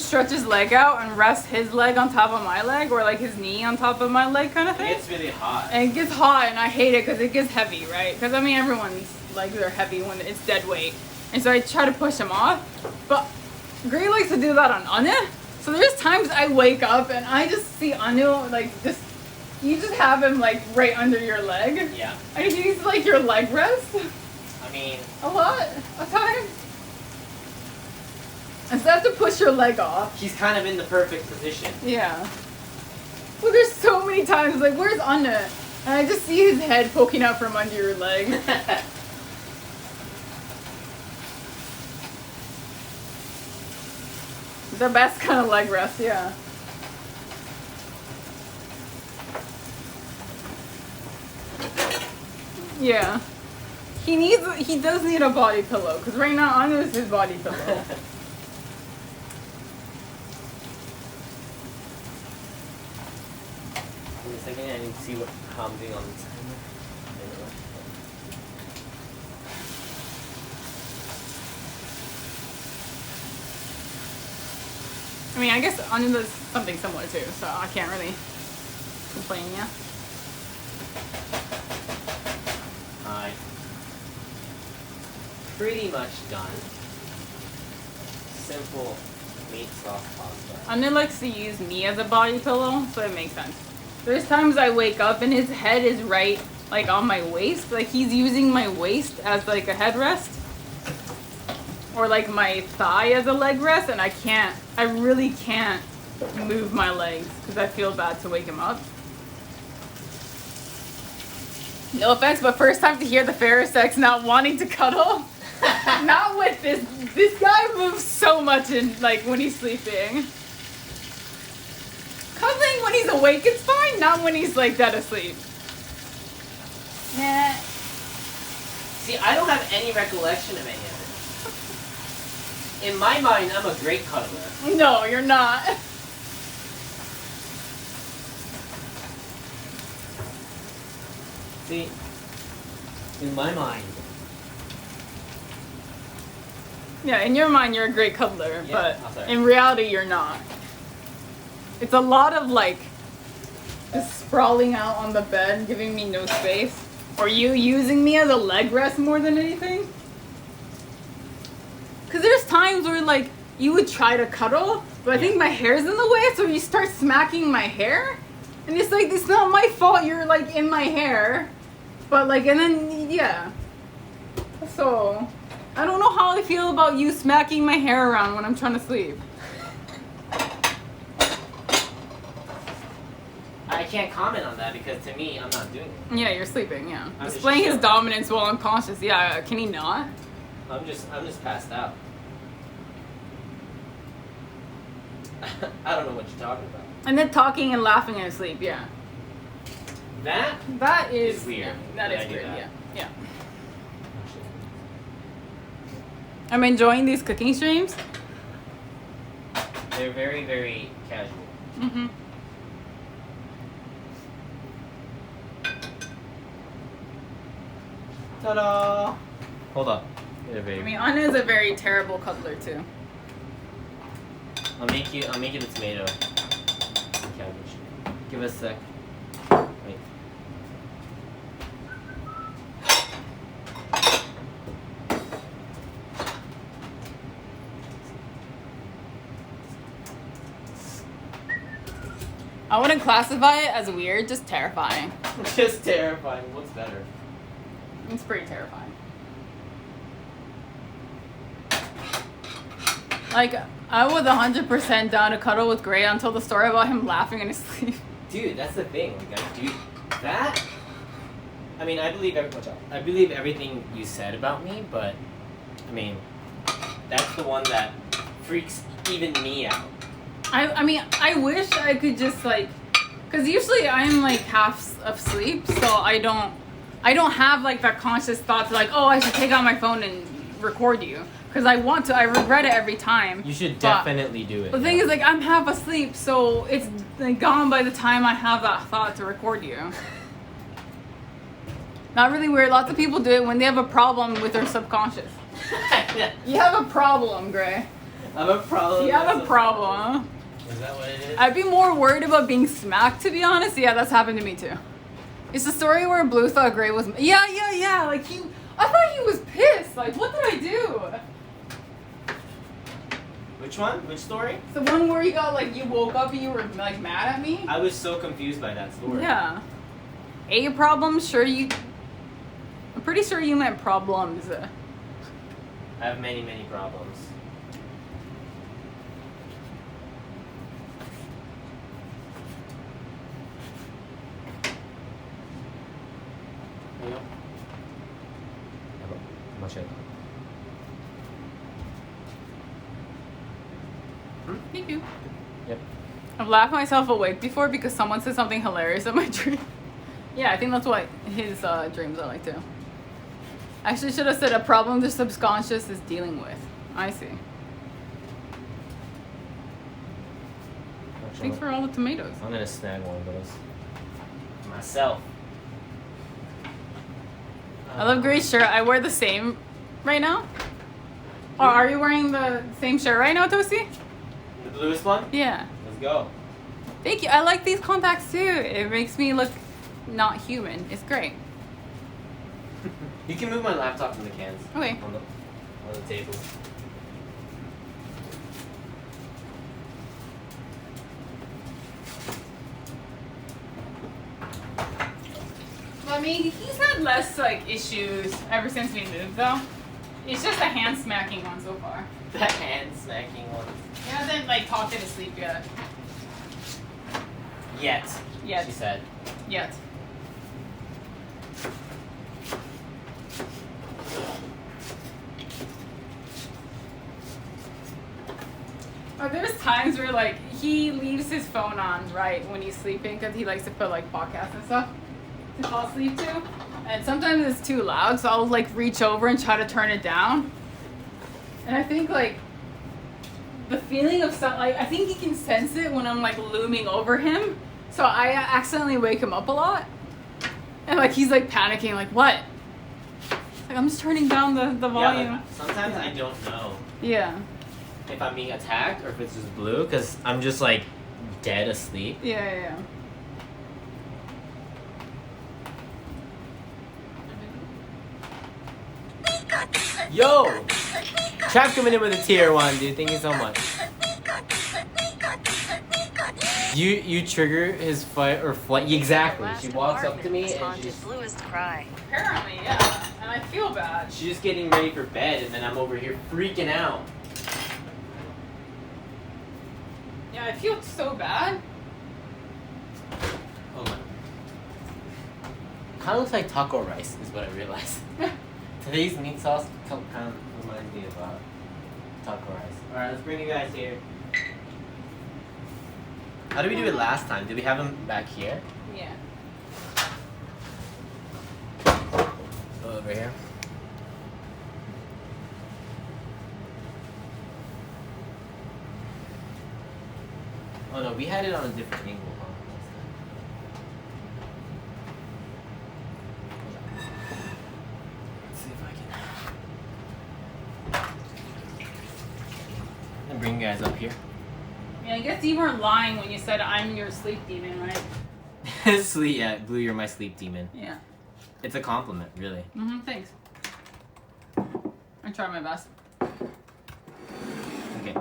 stretch his leg out and rest his leg on top of my leg, or like his knee on top of my leg, kind of It thing. gets really hot. And it gets hot, and I hate it because it gets heavy, right? Because I mean, everyone's legs are heavy when it's dead weight, and so I try to push him off. But Gray likes to do that on Anya. So there's times I wake up and I just see Anu like just. You just have him like right under your leg. Yeah. And he's like your leg rest. I mean, A lot of times. And so I have to push your leg off. he's kind of in the perfect position. Yeah. Well, there's so many times like, where's Anna? And I just see his head poking out from under your leg. The best kind of leg rest, yeah. Yeah. He does need a body pillow, because right now Anu is his body pillow. Wait a second, I need to see how I'm doing on the timer. I mean, I guess Anu does something similar too, so I can't really complain, yeah. Alright. Pretty much done. Simple meat sauce pasta. Anu likes to use me as a body pillow, so it makes sense. There's times I wake up and his head is right like on my waist. Like he's using my waist as like a headrest. Or like my thigh as a leg rest, and I really can't move my legs because I feel bad to wake him up. No offense, but first time to hear the fairer sex not wanting to cuddle. Not with this. This guy moves so much in like when he's sleeping. Cuddling when he's awake, it's fine. Not when he's like dead asleep. Nah. See, I don't have any recollection of any of it. In my mind, I'm a great cuddler. No, you're not. See, in my mind. Yeah, in your mind you're a great cuddler, Yeah, but in reality you're not. It's a lot of like just sprawling out on the bed and giving me no space. Or you using me as a leg rest more than anything. Cause there's times where like you would try to cuddle, but I think my hair's in the way, so you start smacking my hair. And it's like, it's not my fault you're like in my hair. But like, and then, yeah. So, I don't know how I feel about you smacking my hair around when I'm trying to sleep. I can't comment on that because to me, I'm not doing it. Yeah, you're sleeping, yeah. I'm just Displaying his chilling. dominance while unconscious. Yeah, can he not? I'm just passed out. I don't know what you're talking about. And then talking and laughing in his sleep, yeah. That is is weird. Yeah, that that is I do weird, that. yeah. I'm enjoying these cooking streams. They're very, very casual. Mm-hmm. Ta-da! Hold up. Get a I baby. mean, Anna is a very terrible cuddler too. I'll make you the tomato. Cabbage. Give us a sec. Wait. I wouldn't classify it as weird, just terrifying. Just terrifying. What's better? It's pretty terrifying. Like, I was 100% down to cuddle with Gray until the story about him laughing in his sleep. Dude, that's the thing. Like, I do that. I mean, I believe everything you said about me, but I mean, that's the one that freaks even me out. I mean, I wish I could just like, cause usually I'm like half asleep, so I don't have like that conscious thought to like, oh, I should take out my phone and record you, cause I want to. I regret it every time. You should but definitely do it. The thing is, like, I'm half asleep, so it's like gone by the time I have that thought to record you. Not really weird. Lots of people do it when they have a problem with their subconscious. You have a problem, Gray. I'm a problem. You have a problem. Is that what it is? I'd be more worried about being smacked, to be honest. Yeah, that's happened to me too. It's the story where Blue thought Gray was. Yeah. Like I thought he was pissed. Like, what did I do? Which one? Which story? It's the one where you got like you woke up and you were like mad at me. I was so confused by that story. Yeah. A problem? Sure you. I'm pretty sure you meant problems. I have many, many problems. Thank you. Yep. I've laughed myself awake before because someone said something hilarious in my dream. Yeah, I think that's what his dreams are like too. I actually should have said a problem the subconscious is dealing with. I see. Thanks for all the tomatoes. I'm gonna snag one of those myself. I love Gray's shirt. I wear the same right now. Or are you wearing the same shirt right now, Toasty? The bluest one? Yeah. Let's go. Thank you. I like these contacts too. It makes me look not human. It's great. You can move my laptop from the cans. Okay. On the table. I mean, he less like issues ever since we moved though. It's just a hand smacking one so far. The hand smacking one. He hasn't like talked in his sleep yet. Yet. Yet. She said. Yet. There's times where like he leaves his phone on right when he's sleeping because he likes to put like podcasts and stuff to fall asleep to, and sometimes it's too loud, so I'll like reach over and try to turn it down. And I think like the feeling of like I think he can sense it when I'm like looming over him, so I accidentally wake him up a lot, and like he's like panicking like what? Like I'm just turning down the volume. Yeah, sometimes I don't know. Yeah. If I'm being attacked or if it's just blue, because I'm just like dead asleep. Yeah. Yo! Trap coming in with a tier 1, dude. Thank you so much. You trigger his fight or flight. Exactly. She walks up to me and she's Blluist cry. Apparently, yeah. And I feel bad. she's just getting ready for bed, and then I'm over here freaking out. Yeah, I feel so bad. Oh my. Kind of looks like taco rice, is what I realized. Today's meat sauce kind of reminds me of taco rice. Alright, let's bring you guys here. How did we do it last time? Did we have him back here? Yeah. Over here. Oh no, we had it on a different angle, huh? Let's see if I can bring you guys up here. Yeah, I guess you weren't lying when you said I'm your sleep demon, right? Sleep, yeah, Blue, you're my sleep demon. Yeah. It's a compliment, really. Thanks. I tried my best. Okay.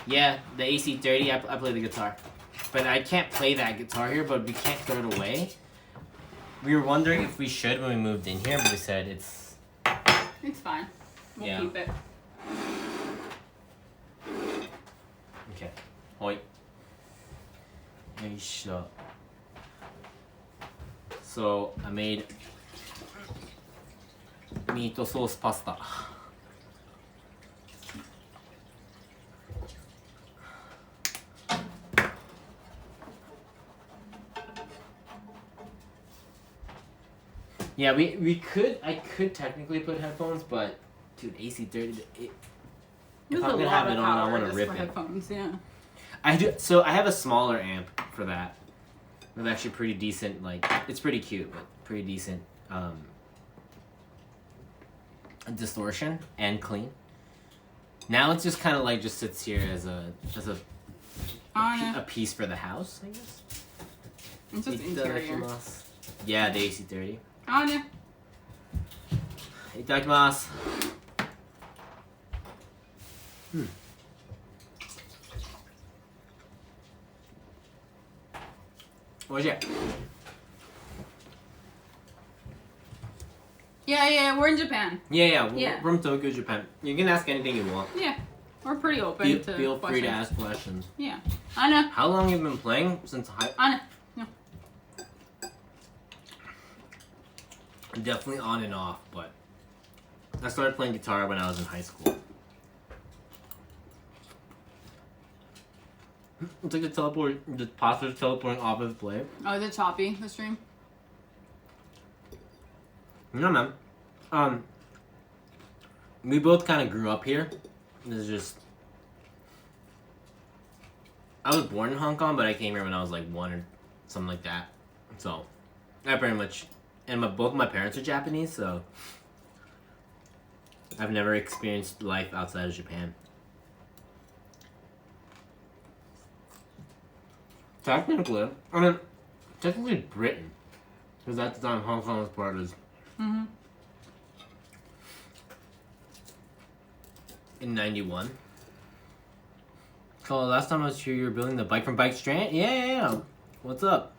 Yeah, the AC30, I play the guitar. But I can't play that guitar here, but we can't throw it away. We were wondering if we should when we moved in here, but we said it's... It's fine. We'll Yeah. keep it. Okay. Hoi. Yoisho. So, I made meat sauce pasta. Yeah, I could technically put headphones, but dude, AC30, if There's I'm a gonna lot have of it on, I power want to just rip for it. headphones, yeah. So I have a smaller amp for that. With actually pretty decent, like, it's pretty cute, but pretty decent distortion and Now it's just kind of like just sits here as a piece for the house, I guess. It's just interior. Yeah, the AC30. Anya. Itadakimasu. What's it? Yeah, we're in Japan. Yeah, Yeah. from Tokyo, Japan. You can ask anything you want. Yeah, we're pretty open Feel, to feel free to questions. ask questions. Yeah, Anna. How long have you been playing? Since high? Anna. No. Definitely on and off, but I started playing guitar when I was in high school. It's like the pastor's teleporting off his plate. Oh, is it choppy, the stream? No, man. We both kind of grew up here. It's just... I was born in Hong Kong, but I came here when I was like 1 or something like that. So, I pretty much... And both my parents are Japanese, so... I've never experienced life outside of Japan. Technically Britain. Because at the time Hong Kong was part of... In 91. So last time I was here, you were building the bike from Bike Strand? Yeah. What's up?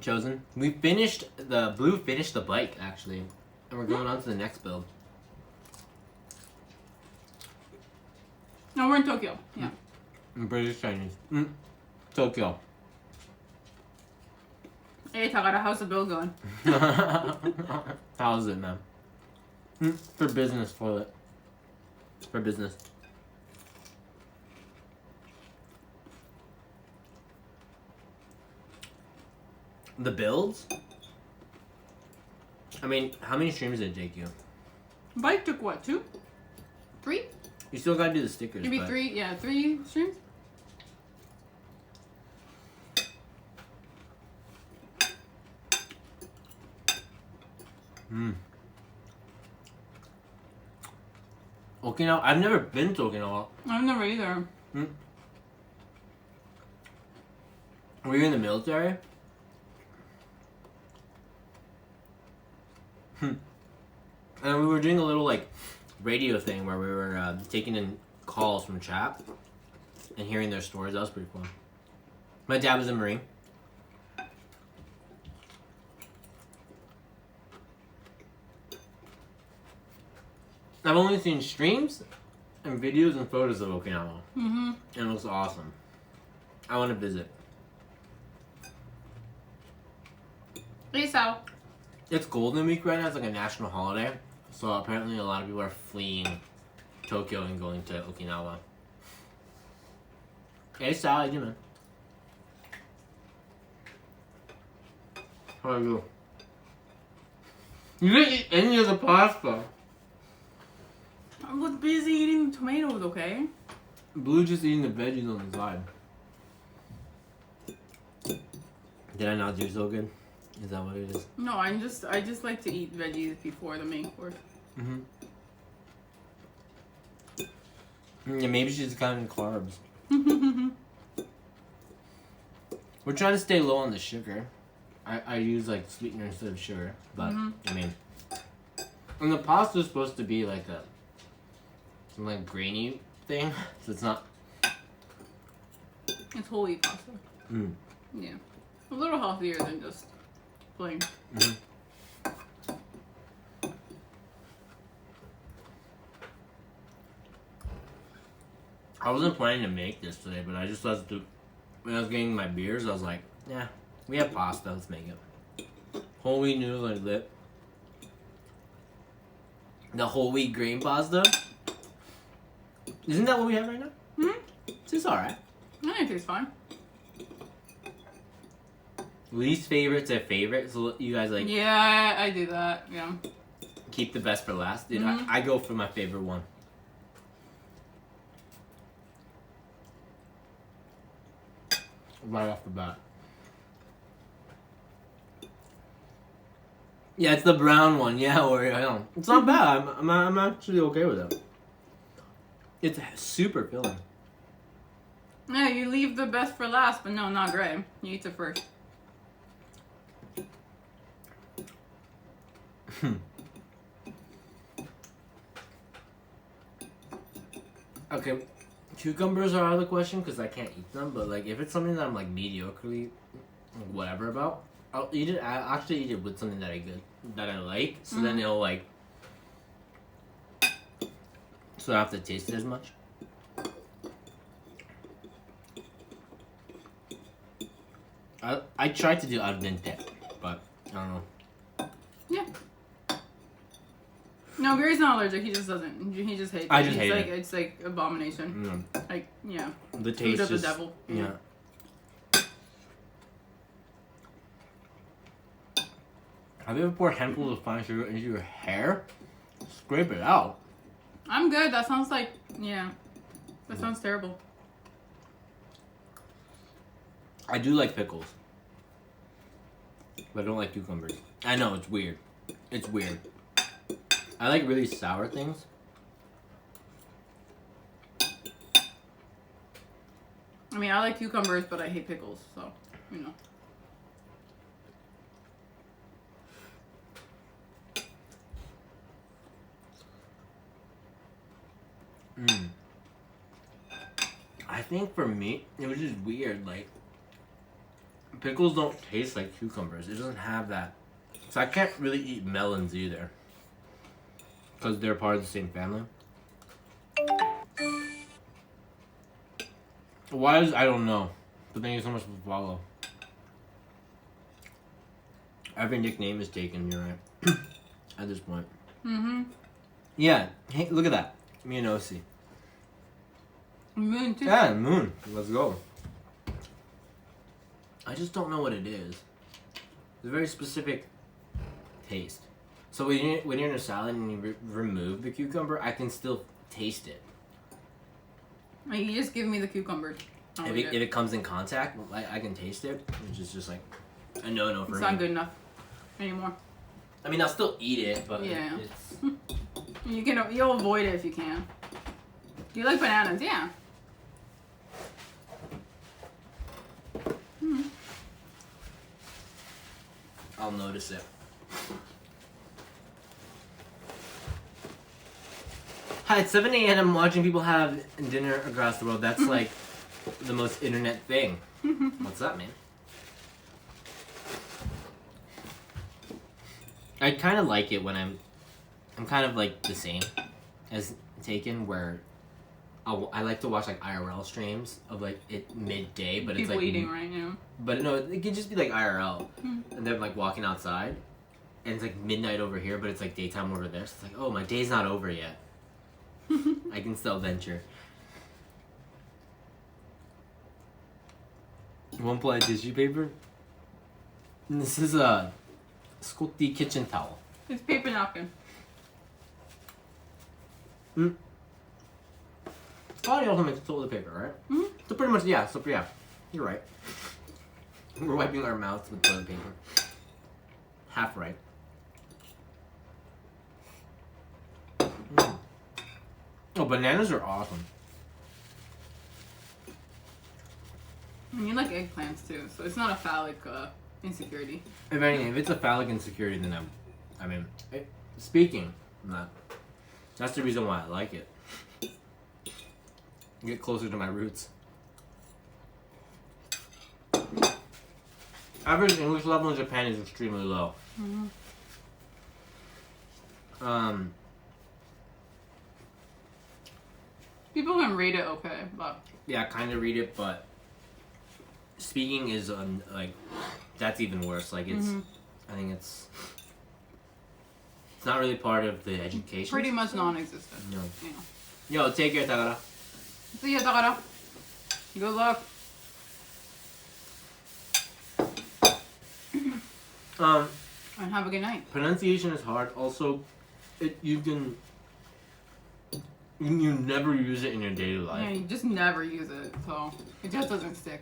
chosen. We finished the Blue finished the bike actually, and we're going on to the next build. No, we're in Tokyo. Yeah. British Chinese. Tokyo. Hey, Tagara, how's the bill going? How's it, man? For business, for it. For business. The builds? I mean, how many streams did it take you? Bike took what, 2? 3? You still gotta do the stickers. Maybe but 3, yeah, 3 streams? Okinawa? I've never been to Okinawa. I've never either. Were you in the military? And we were doing a little like radio thing where we were taking in calls from chat and hearing their stories. That was pretty cool. My dad was a Marine. I've only seen streams and videos and photos of Okinawa. And it looks awesome. I want to visit. Hey, Sal. It's Golden Week right now. It's like a national holiday. So apparently a lot of people are fleeing Tokyo and going to Okinawa. Hey, Sal, how you doing, man? How are you? You didn't eat any of the pasta. I was busy eating tomatoes, okay? Blue just eating the veggies on the side. Did I not do so good? Is that what it is? No, I just like to eat veggies before the main course. Yeah, maybe she's counting carbs. We're trying to stay low on the sugar. I use like sweetener instead of sugar, but I mean, and the pasta is supposed to be like some like grainy thing, so it's not. It's whole wheat pasta. Yeah, a little healthier than just plain. I wasn't planning to make this today, but I just was when I was getting my beers, I was like, yeah, we have pasta, let's make it. Whole wheat noodles are lit. The whole wheat grain pasta. Isn't that what we have right now? It's alright. I think it tastes fine. Least favorite to favorite, so you guys like Yeah, I do that. Yeah. keep the best for last. Dude, I go for my favorite one. Right off the bat. Yeah, it's the brown one. Yeah, or I don't. It's not bad. I'm actually okay with it. It's super filling. Yeah, you leave the best for last, but no, not gray. You eat it first. Okay, cucumbers are out of the question because I can't eat them. But like, if it's something that I'm like mediocrely whatever about, I'll eat it. I actually eat it with something that I like. So then it'll like, so I don't have to taste it as much. I tried to do al dente, but I don't know. Yeah. No, Gary's not allergic. He just doesn't. He just hates it. I just He's hate like, it. It's like abomination. Like, yeah. The Food taste of the just, devil. Yeah. Have you ever poured handfuls of fine sugar into your hair? Scrape it out. I'm good. That sounds like, yeah. That sounds terrible. I do like pickles. But I don't like cucumbers. I know, it's weird. It's weird. I like really sour things. I mean, I like cucumbers, but I hate pickles, so, you know. I think for me, it was just weird, like, pickles don't taste like cucumbers. It doesn't have that. So I can't really eat melons either. Because they're part of the same family. Why is I don't know. But thank you so much for the follow. Every nickname is taken, you're right. At this point. Mm-hmm. Yeah, hey, look at that. Me and Osi. Moon too. Yeah, moon. Let's go. I just don't know what it is. It's a very specific taste. So when you're in a salad and you remove the cucumber, I can still taste it. Like, you just give me the cucumber. If it comes in contact, I can taste it. Which is just like a no-no for me. It's not good enough anymore. I mean, I'll still eat it, but Yeah. it's... You'll avoid it if you can. Do you like bananas? Yeah. I'll notice it. Hi, it's 7 a.m. I'm watching people have dinner across the world. That's like the most internet thing. What's up, man? I kind of like it when I'm kind of like the same as Taken, where I like to watch like IRL streams of like it midday, but People it's like eating right now. But no, it could just be like IRL, and they're like walking outside, and it's like midnight over here, but it's like daytime over there. So it's like, oh, my day's not over yet. I can still venture. One ply tissue paper. And this is a Scotty kitchen towel. It's paper napkin. Body also makes toilet paper, right? Mm-hmm. So pretty much, yeah. So yeah, you're right. We're wiping our mouths with toilet paper. Half right. Oh, bananas are awesome. And you like eggplants too, so it's not a phallic insecurity. If anything, if it's a phallic insecurity, then I mean, speaking of that, that's the reason why I like it. Get closer to my roots. Average English level in Japan is extremely low. People can read it okay, but Yeah, kind of read it, but speaking is like that's even worse. Like it's, I think it's not really part of the education. pretty much non-existent. No. Yeah. Yo, take care, Takara. See ya, Takara. Good luck. And have a good night. Pronunciation is hard. Also, you never use it in your daily life. Yeah, you just never use it, so it just doesn't stick.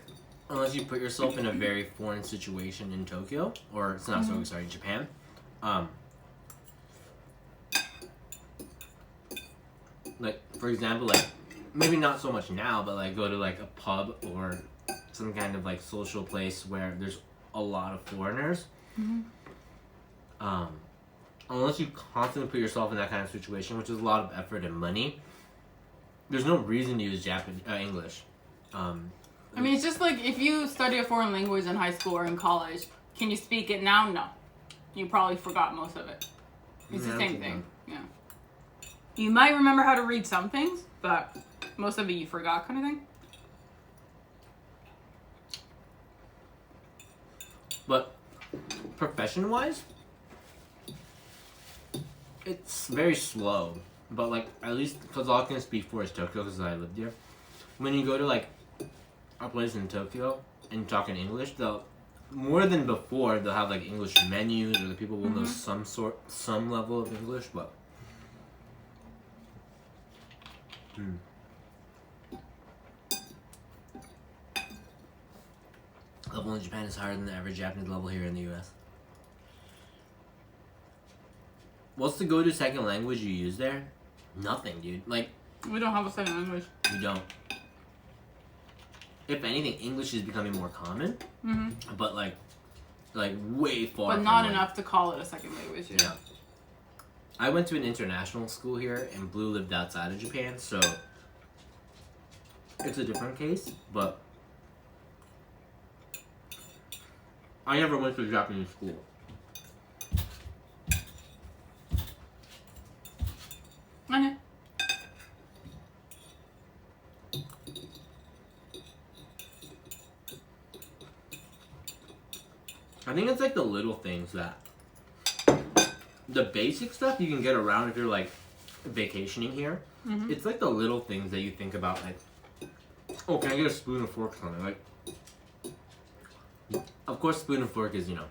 Unless you put yourself in a very foreign situation in Tokyo, or it's not Tokyo, sorry, Japan. Like, for example, like, maybe not so much now, but like go to like a pub or some kind of like social place where there's a lot of foreigners. Unless you constantly put yourself in that kind of situation, which is a lot of effort and money, there's no reason to use English. I mean, it's just like if you study a foreign language in high school or in college, can you speak it now? No. You probably forgot most of it. It's the same thing. Yeah. You might remember how to read some things, but most of it you forgot, kind of thing. But profession-wise, it's very slow. But like, at least because all I can speak for is Tokyo, because I lived there. When you go to like a place in Tokyo and talk in English, they'll more than before they'll have like English menus, or the people will know some level of English, but. Level in Japan is higher than the average Japanese level here in the US. What's the go-to second language you use there? Nothing, dude. Like, We don't have a second language. you don't. If anything, English is becoming more common, but like way far. But from, not like- enough to call it a second language. Yeah. I went to an international school here, and Blue lived outside of Japan, so it's a different case. But I never went to Japanese school. Okay. I think it's like the little things that the basic stuff you can get around if you're like vacationing here. Mm-hmm. It's like the little things that you think about, like, oh, can I get a spoon and fork or something? Like, of course, spoon and fork is, you know,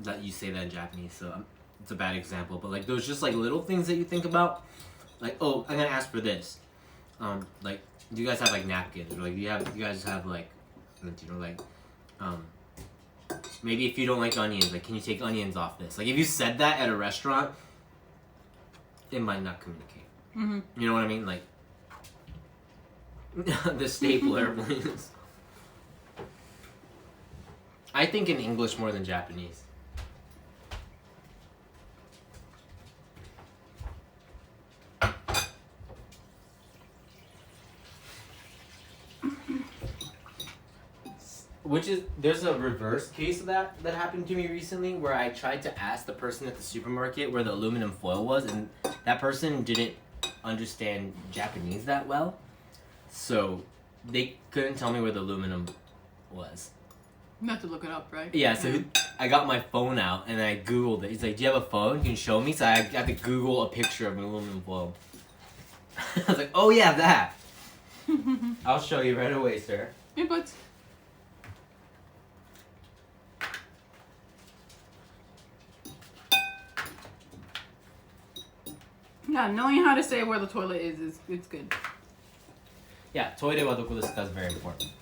that you say that in Japanese, so it's a bad example. But like those just like little things that you think about, like, oh, I'm gonna ask for this. Like, do you guys have like napkins, or like you guys have like, you know, like, maybe if you don't like onions, like, can you take onions off this? Like, if you said that at a restaurant, it might not communicate. Mm-hmm. You know what I mean? Like, the stapler, please. I think in English more than Japanese. Which is, there's a reverse case of that happened to me recently, where I tried to ask the person at the supermarket where the aluminum foil was, and that person didn't understand Japanese that well, so they couldn't tell me where the aluminum was. You have to look it up, right? Yeah, so I got my phone out and I Googled it. He's like, do you have a phone? You can show me? So I had to Google a picture of an aluminum foil. I was like, oh yeah, that. I'll show you right away, sir. Yeah, but yeah, knowing how to say where the toilet is it's good. Yeah, toire wa doko desu ka is very important.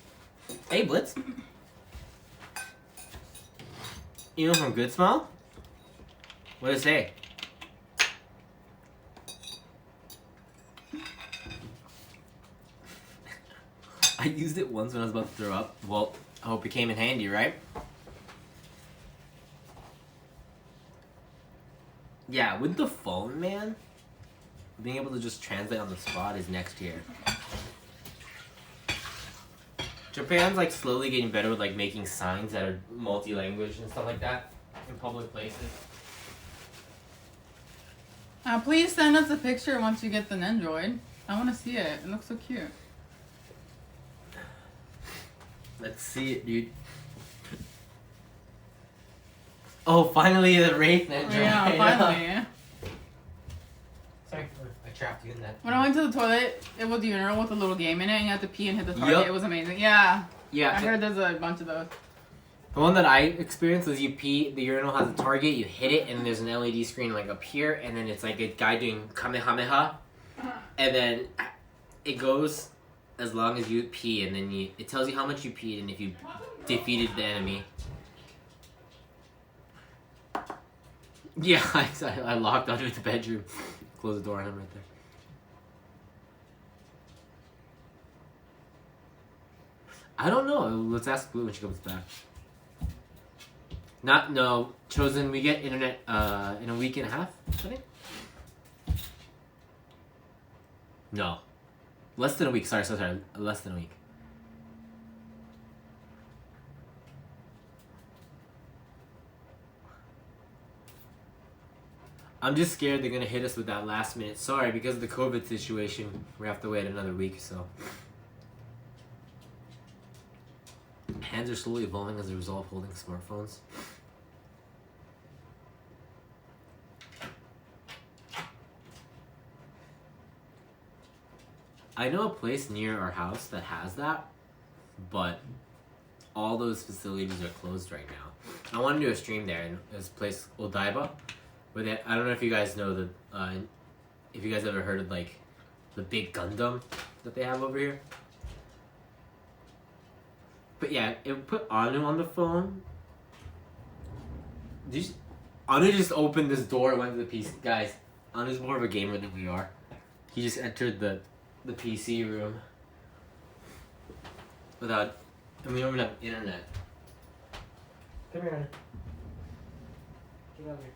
Hey, Blitz. You know from Good Smile? What did it say? I used it once when I was about to throw up. Well, I hope it came in handy, right? Yeah, with the phone, man, being able to just translate on the spot is next year. Japan's like slowly getting better with like making signs that are multi-language and stuff like that in public places. Please send us a picture once you get the Nendroid. I want to see it. It looks so cute. Let's see it, dude. Oh, finally the Wraith Nendroid. Yeah, finally. Yeah. Sorry, I trapped you in that. When I went to the toilet, it was a urinal with a little game in it, and you had to pee and hit the target. Yup. It was amazing. Yeah. Yeah. I heard there's a bunch of those. The one that I experienced was you pee, the urinal has a target, you hit it, and there's an LED screen like up here, and then it's like a guy doing Kamehameha, and then it goes as long as you pee, and then it tells you how much you peed and if you defeated the enemy. Yeah, I locked onto the bedroom. Close the door on him right there. I don't know. Let's ask Blue when she comes back. No, Chosen, we get internet in a week and a half, I think? No. Less than a week, sorry. Less than a week. I'm just scared they're gonna hit us with that last minute. Sorry, because of the COVID situation, we have to wait another week or so. Hands are slowly evolving as a result of holding smartphones. I know a place near our house that has that, but all those facilities are closed right now. I want to do a stream there, and there's a place, Odaiba, where they, I don't know if you guys know if you guys ever heard of like the big Gundam that they have over here. But yeah, it put Anu on the phone. Anu just opened this door and went to the PC. Guys, Anu's more of a gamer than we are. He just entered the PC room without, and we don't even have internet. Come here, Anu. Get over here.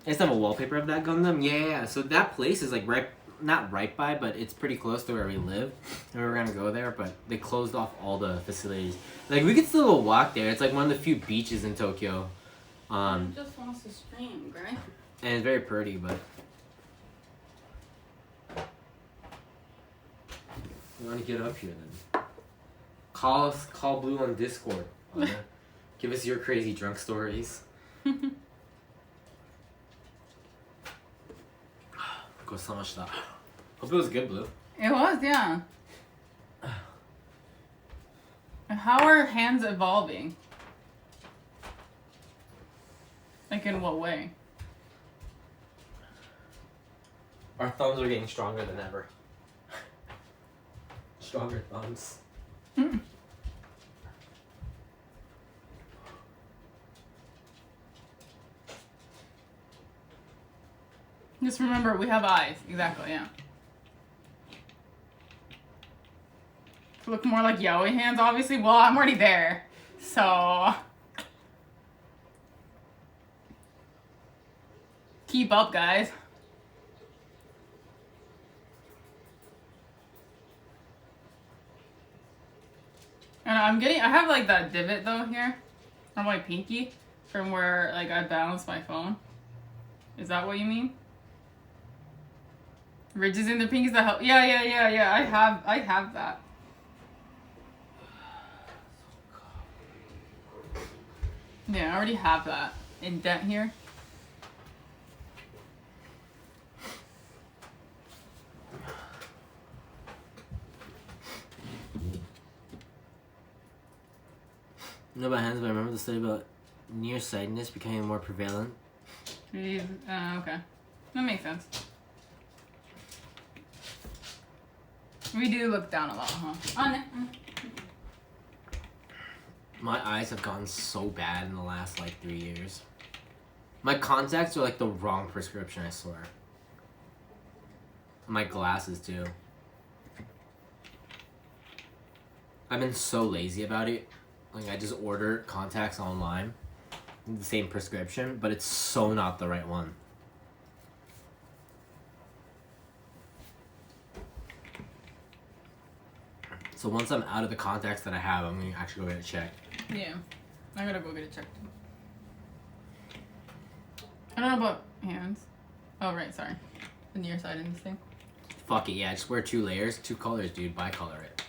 I just have a wallpaper of that Gundam. Yeah. So that place is like not right by, but it's pretty close to where we live. And we were gonna go there, but they closed off all the facilities. Like we could still go walk there. It's like one of the few beaches in Tokyo. He just wants to stream, right? And it's very pretty, but you want to get up here then? Call Blue on Discord. Give us your crazy drunk stories. Gosamashita. Hope it was good, Blue. It was, yeah. How are hands evolving? Like in what way? Our thumbs are getting stronger than ever. Stronger thumbs. Just remember, we have eyes. Exactly, yeah. Look more like yaoi hands, obviously. Well, I'm already there. So... keep up, guys. And I have like that divot though here on my pinky from where like I balance my phone. Is that what you mean? Ridges in the pinkies that help. Yeah. I have that. Yeah, I already have that indent here. No about hands, but I remember the study about nearsightedness becoming more prevalent. Okay. That makes sense. We do look down a lot, huh? My eyes have gotten so bad in the last like 3 years. My contacts are like the wrong prescription, I swear. My glasses too. I've been so lazy about it. Like I just order contacts online, the same prescription, but it's so not the right one. So once I'm out of the contacts that I have, I'm gonna actually go get it checked. Yeah, I gotta go get it checked. I don't know about hands. Oh right, sorry. The nearsightedness thing. Fuck it, yeah. Just wear 2 layers, 2 colors, dude. Bicolor it.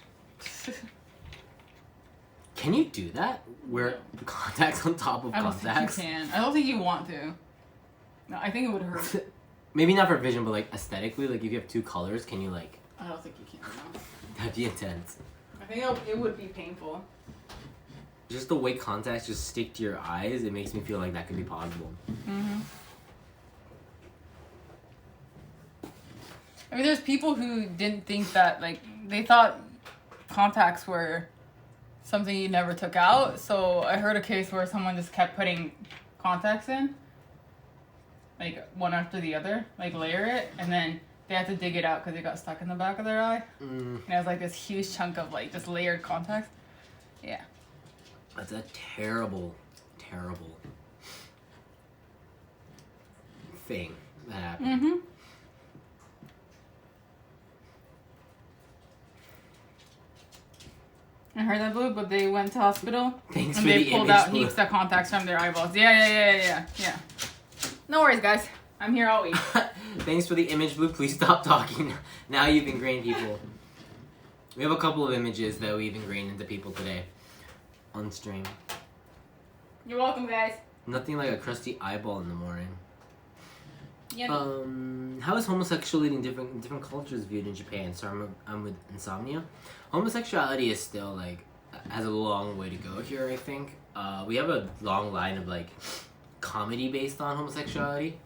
Can you do that? Wear contacts on top of contacts? I don't think you can. I don't think you want to. No, I think it would hurt. Maybe not for vision, but like aesthetically, like if you have 2 colors, can you like... I don't think you can, no. That'd be intense. I think it would be painful. Just the way contacts just stick to your eyes, it makes me feel like that could be possible. Mm-hmm. I mean, there's people who didn't think that, like, they thought contacts were something you never took out. So I heard a case where someone just kept putting contacts in, like one after the other, like layer it, and then they had to dig it out because it got stuck in the back of their eye. And it was like this huge chunk of like just layered contacts. Yeah. That's a terrible, terrible thing that happened. Mm-hmm. I heard that, Blue, but they went to hospital Thanks and for they the pulled image, out Blue. heaps of contacts from their eyeballs. Yeah. No worries, guys. I'm here all week. Thanks for the image, Blue. Please stop talking. Now you've ingrained people. We have a couple of images that we've ingrained into people today on stream. You're welcome, guys. Nothing like a crusty eyeball in the morning. Yeah. How is homosexuality in different cultures viewed in Japan? So I'm with Insomnia. Homosexuality is still like has a long way to go here. I think we have a long line of like comedy based on homosexuality.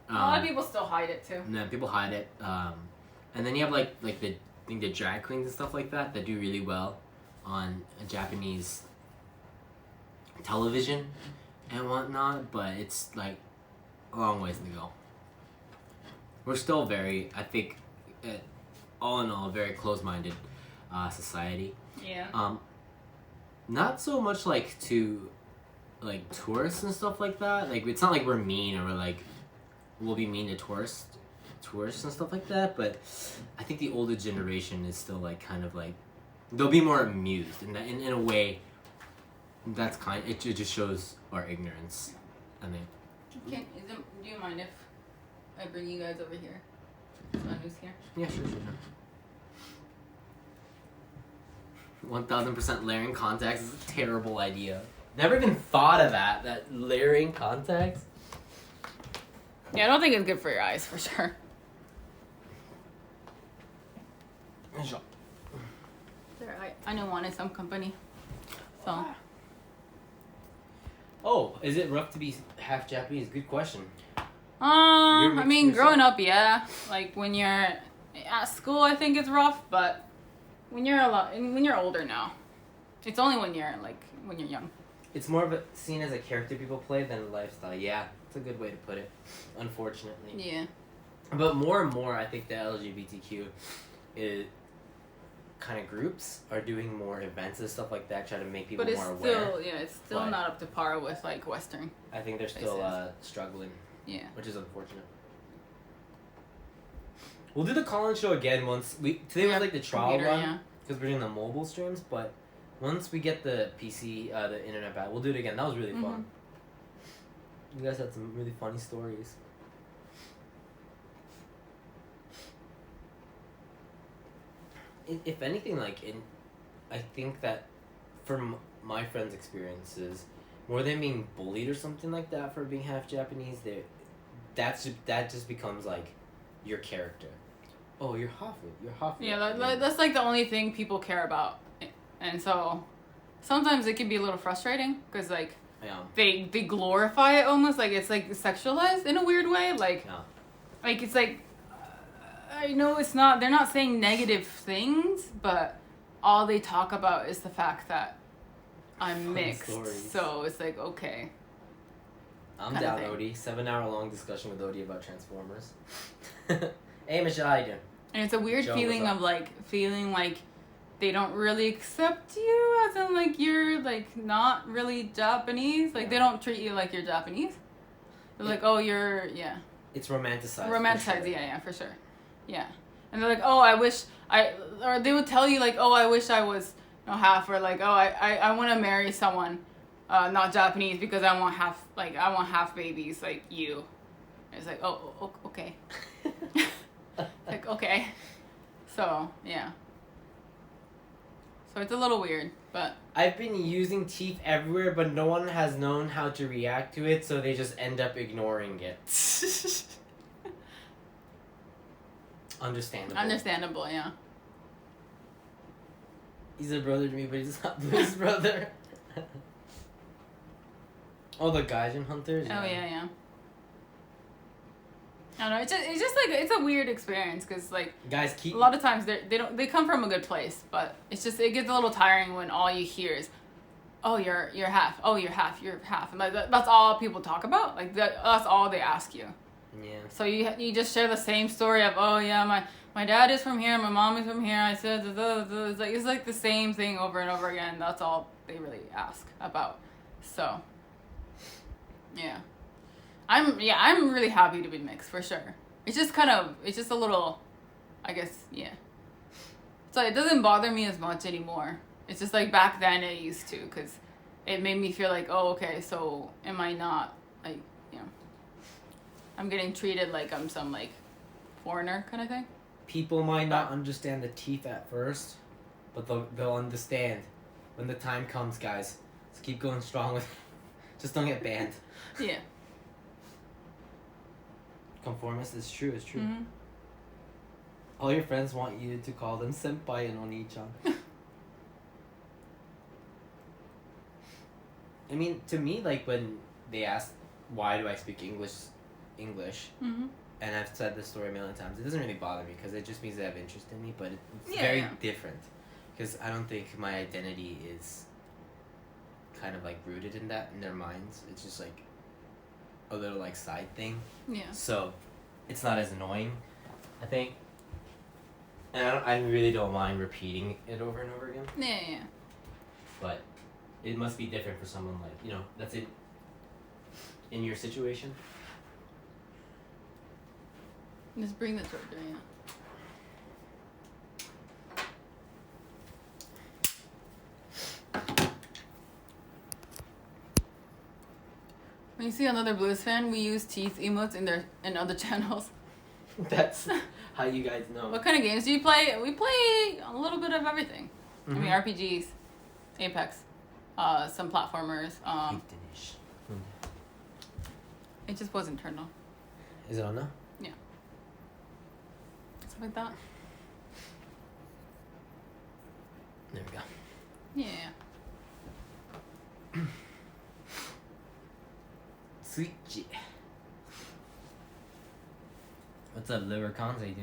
A lot of people still hide it too. Yeah, people hide it. And then you have like the drag queens and stuff like that do really well on Japanese television and whatnot. But it's like a long ways to go. We're still very, I think, all in all, very close-minded society. Yeah. Not so much like to like tourists and stuff like that. Like it's not like we're mean or we're like will be mean to tourists and stuff like that, but I think the older generation is still like kind of like they'll be more amused in a way. That's it just shows our ignorance. I mean, do you mind if I bring you guys over here? Who's here? Yeah, sure. 1000% layering contacts is a terrible idea. Never even thought of that layering contacts. Yeah, I don't think it's good for your eyes, for sure. I know one in some company. So. Oh, is it rough to be half Japanese? Good question. I mean, growing up, yeah. Like when you're at school, I think it's rough, but when you're older now, it's only when you're young. It's more of a seen as a character people play than a lifestyle. Yeah, it's a good way to put it. Unfortunately. Yeah. But more and more, I think the LGBTQ kind of groups are doing more events and stuff like that, try to make people more aware. But it's still not up to par with like Western. I think they're still struggling. Yeah. Which is unfortunate. We'll do the call-in show again once today was like the trial run because we're doing the mobile streams, but once we get the PC, the internet back, we'll do it again. That was really fun. You guys had some really funny stories. If anything, I think that from my friends' experiences, more than being bullied or something like that for being half Japanese, that just becomes like your character. Oh, you're half. Yeah, that's like the only thing people care about, and so sometimes it can be a little frustrating because like they glorify it almost like it's like sexualized in a weird way, like it's like I know it's not. They're not saying negative things, but all they talk about is the fact that I'm mixed. Stories. So it's like okay. I'm down, Odie. 7-hour-long discussion with Odie about Transformers. Hey, Michelle, how you doing? And it's a weird feeling of feeling like they don't really accept you, as in like you're like not really Japanese. Like they don't treat you like you're Japanese. They're like, oh, you're It's romanticized. Romanticized, yeah, for sure. Yeah, and they're like, oh, I wish or they would tell you like, oh, I wish I was half, or like, oh, I want to marry someone, not Japanese because I want half babies like you. It's like, oh, okay. Like, okay. So, yeah. So it's a little weird, but... I've been using teeth everywhere, but no one has known how to react to it, so they just end up ignoring it. Understandable, yeah. He's a brother to me, but he's not Blue's brother. Oh, the Gaijin Hunters? Oh, yeah. I don't know. It's just like it's a weird experience because like guys a lot of times they come from a good place, but it gets a little tiring when all you hear is, oh you're half, oh you're half, and like that's all people talk about. Like that's all they ask you. Yeah. So you just share the same story of oh yeah my dad is from here, my mom is from here. I said it's like the same thing over and over again. That's all they really ask about. So yeah. I'm really happy to be mixed for sure. It's just a little, I guess, yeah. So it doesn't bother me as much anymore. It's just like back then it used to, because it made me feel like, oh, okay, so am I not, like, I'm getting treated like I'm some, like, foreigner kind of thing. People might not understand the teeth at first, but they'll understand when the time comes, guys. Let's keep going strong with just don't get banned. Yeah. Conformist is true. Mm-hmm. All your friends want you to call them senpai and oni-chan. I mean, to me, like when they ask why do I speak English, mm-hmm. and I've said this story a million times, it doesn't really bother me because it just means they have interest in me, but it's very different because I don't think my identity is kind of like rooted in that in their minds. It's just like a little like side thing. Yeah. So it's not as annoying, I think. And I really don't mind repeating it over and over again. Yeah. But it must be different for someone like, that's in your situation. Just bring the charger, yeah. When you see another Blluist fan, we use teeth emotes in other channels. That's how you guys know. What kind of games do you play? We play a little bit of everything. I mean, RPGs, Apex, some platformers. It just wasn't turned on. Is it on now? Yeah. Stuff like that. There we go. Yeah. Sweet. What's up, Liver Conze, dude?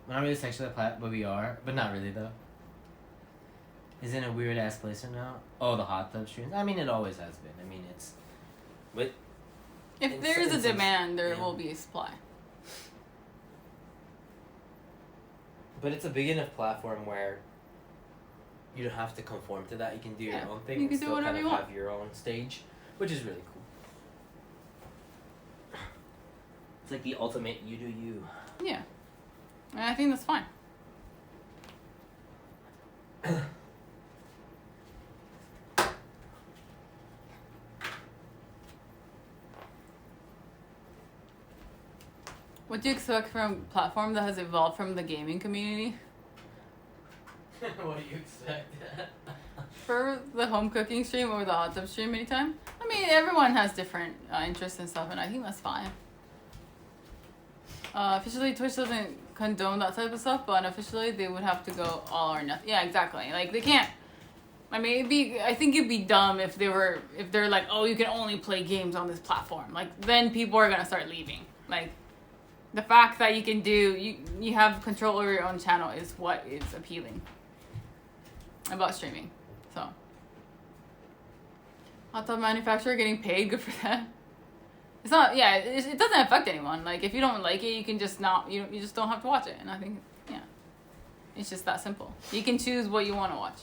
We're not really sexually applied, but we are. But not really, though. Is in a weird ass place right now. Oh, the hot tub streams. I mean, it always has been. I mean, it's. But. If there is a demand, there will be a supply. But it's a big enough platform where you don't have to conform to that. You can do your own thing. You can and do still whatever kind you of want. have your own stage, which is really cool. It's like the ultimate you do you. Yeah. And I think that's fine. What do you expect from a platform that has evolved from the gaming community? What do you expect? For the home cooking stream or the hot tub stream anytime? I mean, everyone has different interests and stuff, and I think that's fine. Officially, Twitch doesn't condone that type of stuff, but unofficially, they would have to go all or nothing. Yeah, exactly. Like, they can't. I mean, I think it'd be dumb if they're like, oh, you can only play games on this platform. Like, then people are gonna start leaving. Like, the fact that you can you have control over your own channel is what is appealing about streaming. So, hot tub manufacturer getting paid, good for them. It's not, yeah, it doesn't affect anyone. Like, if you don't like it, you can just not, you just don't have to watch it. And I think, yeah, it's just that simple. You can choose what you want to watch.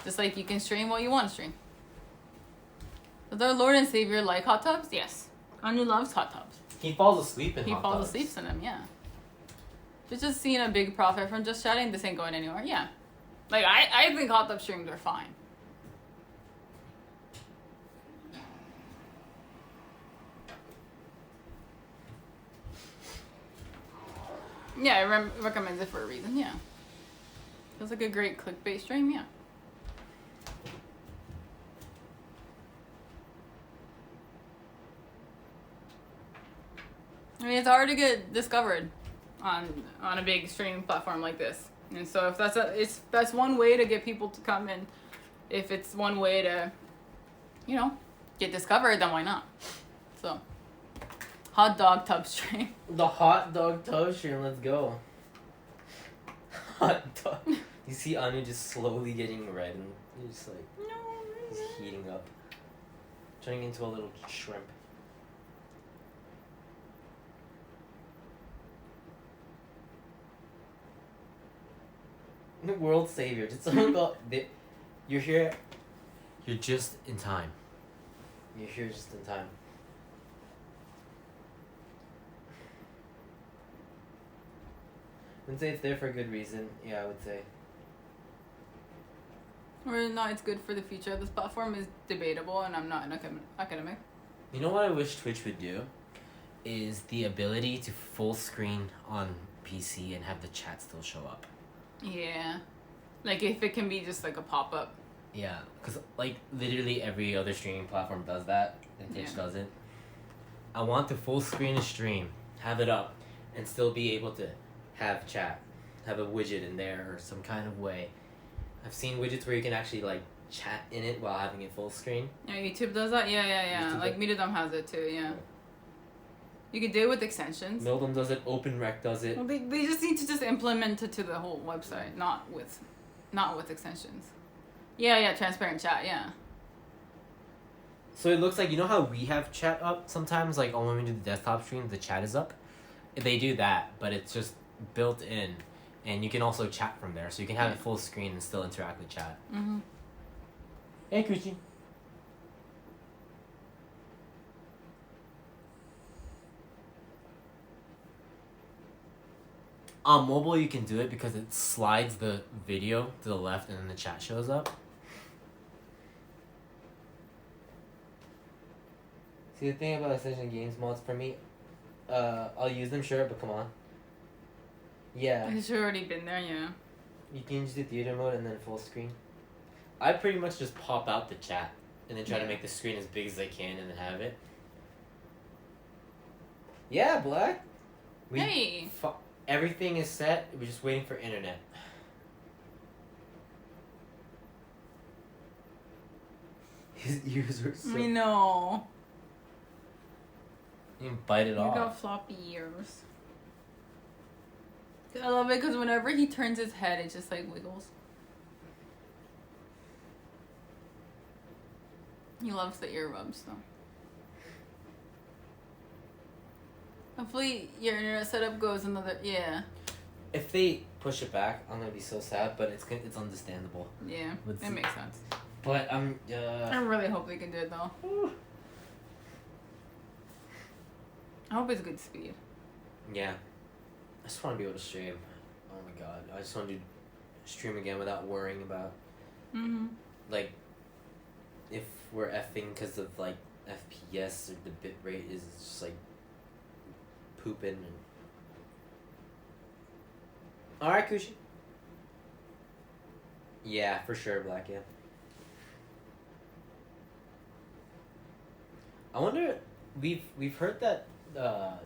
Just like you can stream what you want to stream. Does our Lord and Savior like hot tubs? Yes. Anu loves hot tubs. He falls asleep in He hot falls tubs. asleep in them, yeah. If just seeing a big profit from just chatting, this ain't going anywhere, yeah. Like, I think hot tub streams are fine. Yeah, I recommend it for a reason, yeah. Feels like a great clickbait stream, yeah. I mean, it's hard to get discovered on a big streaming platform like this. And so if that's one way to get people to come in, if it's one way to, get discovered, then why not? So, hot dog tub stream. The hot dog tub stream, let's go. Hot dog. You see Anu just slowly getting red and he's just like, he's heating up. Turning into a little shrimp. The world savior. Did someone go? You're here. You're just in time. You're here just in time. I would say it's there for a good reason. Yeah, I would say. Or not, it's good for the future. This platform is debatable, and I'm not an academic. You know what I wish Twitch would do? Is the ability to full screen on PC and have the chat still show up. Yeah. Like, if it can be just like a pop-up. Yeah, because like literally every other streaming platform does that, and Twitch doesn't. I want to full screen a stream, have it up, and still be able to have chat, have a widget in there or some kind of way. I've seen widgets where you can actually like chat in it while having it full screen. Yeah, YouTube does that? Yeah. YouTube Like, Meetodom has it too, yeah. You can do it with extensions. Mildom does it, OpenRec does it. Well, they just need to just implement it to the whole website, not with extensions. Yeah, transparent chat, yeah. So it looks like, you know how we have chat up sometimes, like when we do the desktop stream, the chat is up? They do that, but it's just built in, and you can also chat from there, so you can have it full screen and still interact with chat. Mm-hmm. Hey, Kuchi. On mobile, you can do it because it slides the video to the left and then the chat shows up. See, the thing about Ascension Games mods for me, I'll use them, sure, but come on. Yeah. It's already been there, yeah. You can just do theater mode and then full screen. I pretty much just pop out the chat and then try to make the screen as big as I can and then have it. Yeah, Black. Hey. Everything is set. We're just waiting for internet. His ears are so... I know. You can bite it You off. got floppy ears. I love it because whenever he turns his head, it just like wiggles. He loves the ear rubs though. Hopefully your internet setup goes another, yeah. If they push it back, I'm gonna be so sad, but it's understandable. Yeah, Let's it see. makes sense. But I really hope they can do it though. I hope it's good speed. yeah. I just want to be able to stream. Oh my god, I just want to stream again without worrying about like if we're effing because of like FPS or the bit rate is just like pooping. And... All right, Kushi. Yeah, for sure, Black. Yeah. I wonder. We've heard that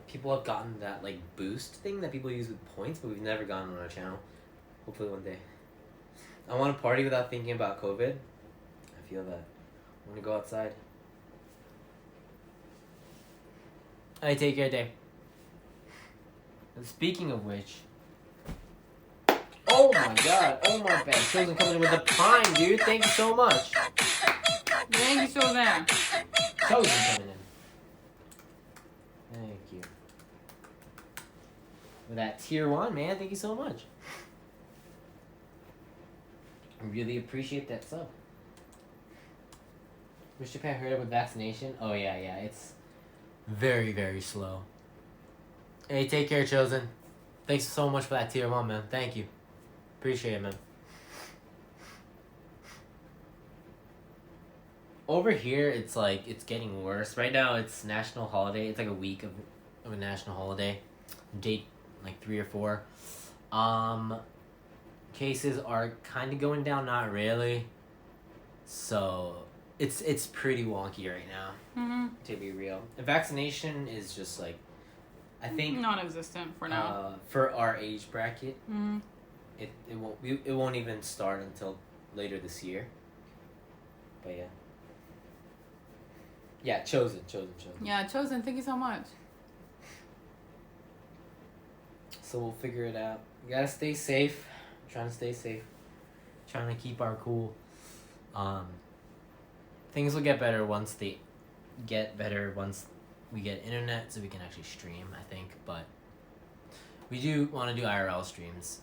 people have gotten that like boost thing that people use with points, but we've never gotten on our channel. Hopefully one day. I want to party without thinking about COVID. I feel that. I want to go outside. Hey, take care, Dave. And speaking of which. Oh my god, oh my bad. Chosen coming in with the prime, dude. Thank you so much. Thank you, Chosen. Chosen coming in. Thank you. With that tier 1, man, thank you so much. I really appreciate that sub. Wish Japan heard it with vaccination? Oh yeah, it's very, very slow. Hey, take care, Chosen. Thanks so much for that tier 1, man. Thank you. Appreciate it, man. Over here, it's like, it's getting worse. Right now, it's national holiday. It's like a week of a national holiday. Date, like 3 or 4. Cases are kind of going down, not really. So, it's pretty wonky right now, to be real. The vaccination is just like, I think... non-existent for now. For our age bracket, it won't even start until later this year. But yeah. Yeah, chosen. Yeah, Chosen, thank you so much. So we'll figure it out. You gotta stay safe. I'm trying to stay safe. Trying to keep our cool. Things will get better once we get internet so we can actually stream, I think. But we do want to do IRL streams.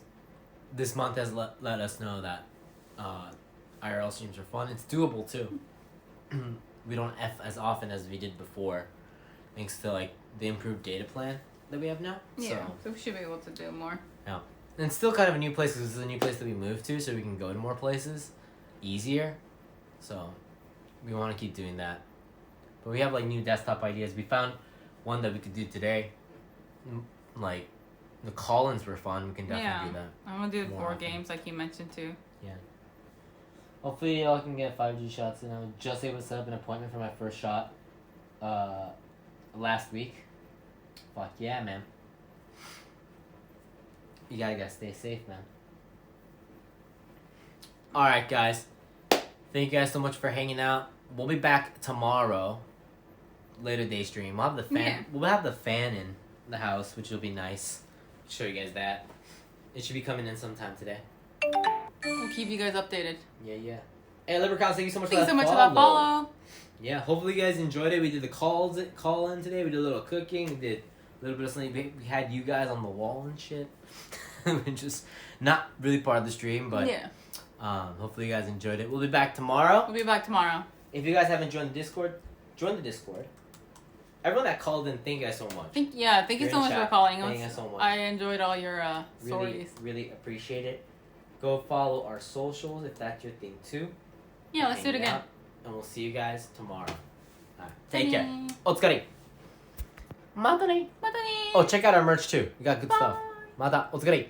This month has let us know that IRL streams are fun. It's doable too. We don't F as often as we did before, thanks to like the improved data plan that we have now. Yeah, so we should be able to do more. Yeah, and it's still kind of a new place because this is a new place that we moved to, so we can go to more places easier. So we want to keep doing that. But we have like new desktop ideas. We found one that we could do today. Like the call-ins were fun. We can definitely do that. I'm gonna do more board often. games like you mentioned too. Yeah. Hopefully y'all can get 5G shots. And I was just able to set up an appointment for my first shot last week. Fuck yeah, man. You gotta stay safe, man. Alright, guys. Thank you guys so much for hanging out. We'll be back tomorrow. Later day stream. We'll have the fan. Yeah. We'll have the fan in the house, which will be nice. Show you guys that. It should be coming in sometime today. We'll keep you guys updated. Yeah. Hey, Leprechauns, thank you so much Thanks for so that much for that follow. Yeah, hopefully you guys enjoyed it. We did the call-in today. We did a little cooking. We did a little bit of something. We had you guys on the wall and shit. Which is not really part of the stream, but yeah. Hopefully you guys enjoyed it. We'll be back tomorrow. We'll be back tomorrow. If you guys haven't joined the Discord, join the Discord. everyone that called in, thank you guys so much. Thank you You're so in much chat. for calling Thank us. you so much. I enjoyed all your Really, stories. really appreciate it. Go follow our socials if that's your thing too. Yeah, let's do it Hang again. out, and we'll see you guys tomorrow. Alright, take care. お疲れ。またね。またねー。 Oh, check out our merch too. We got good Bye. stuff. またお疲れ。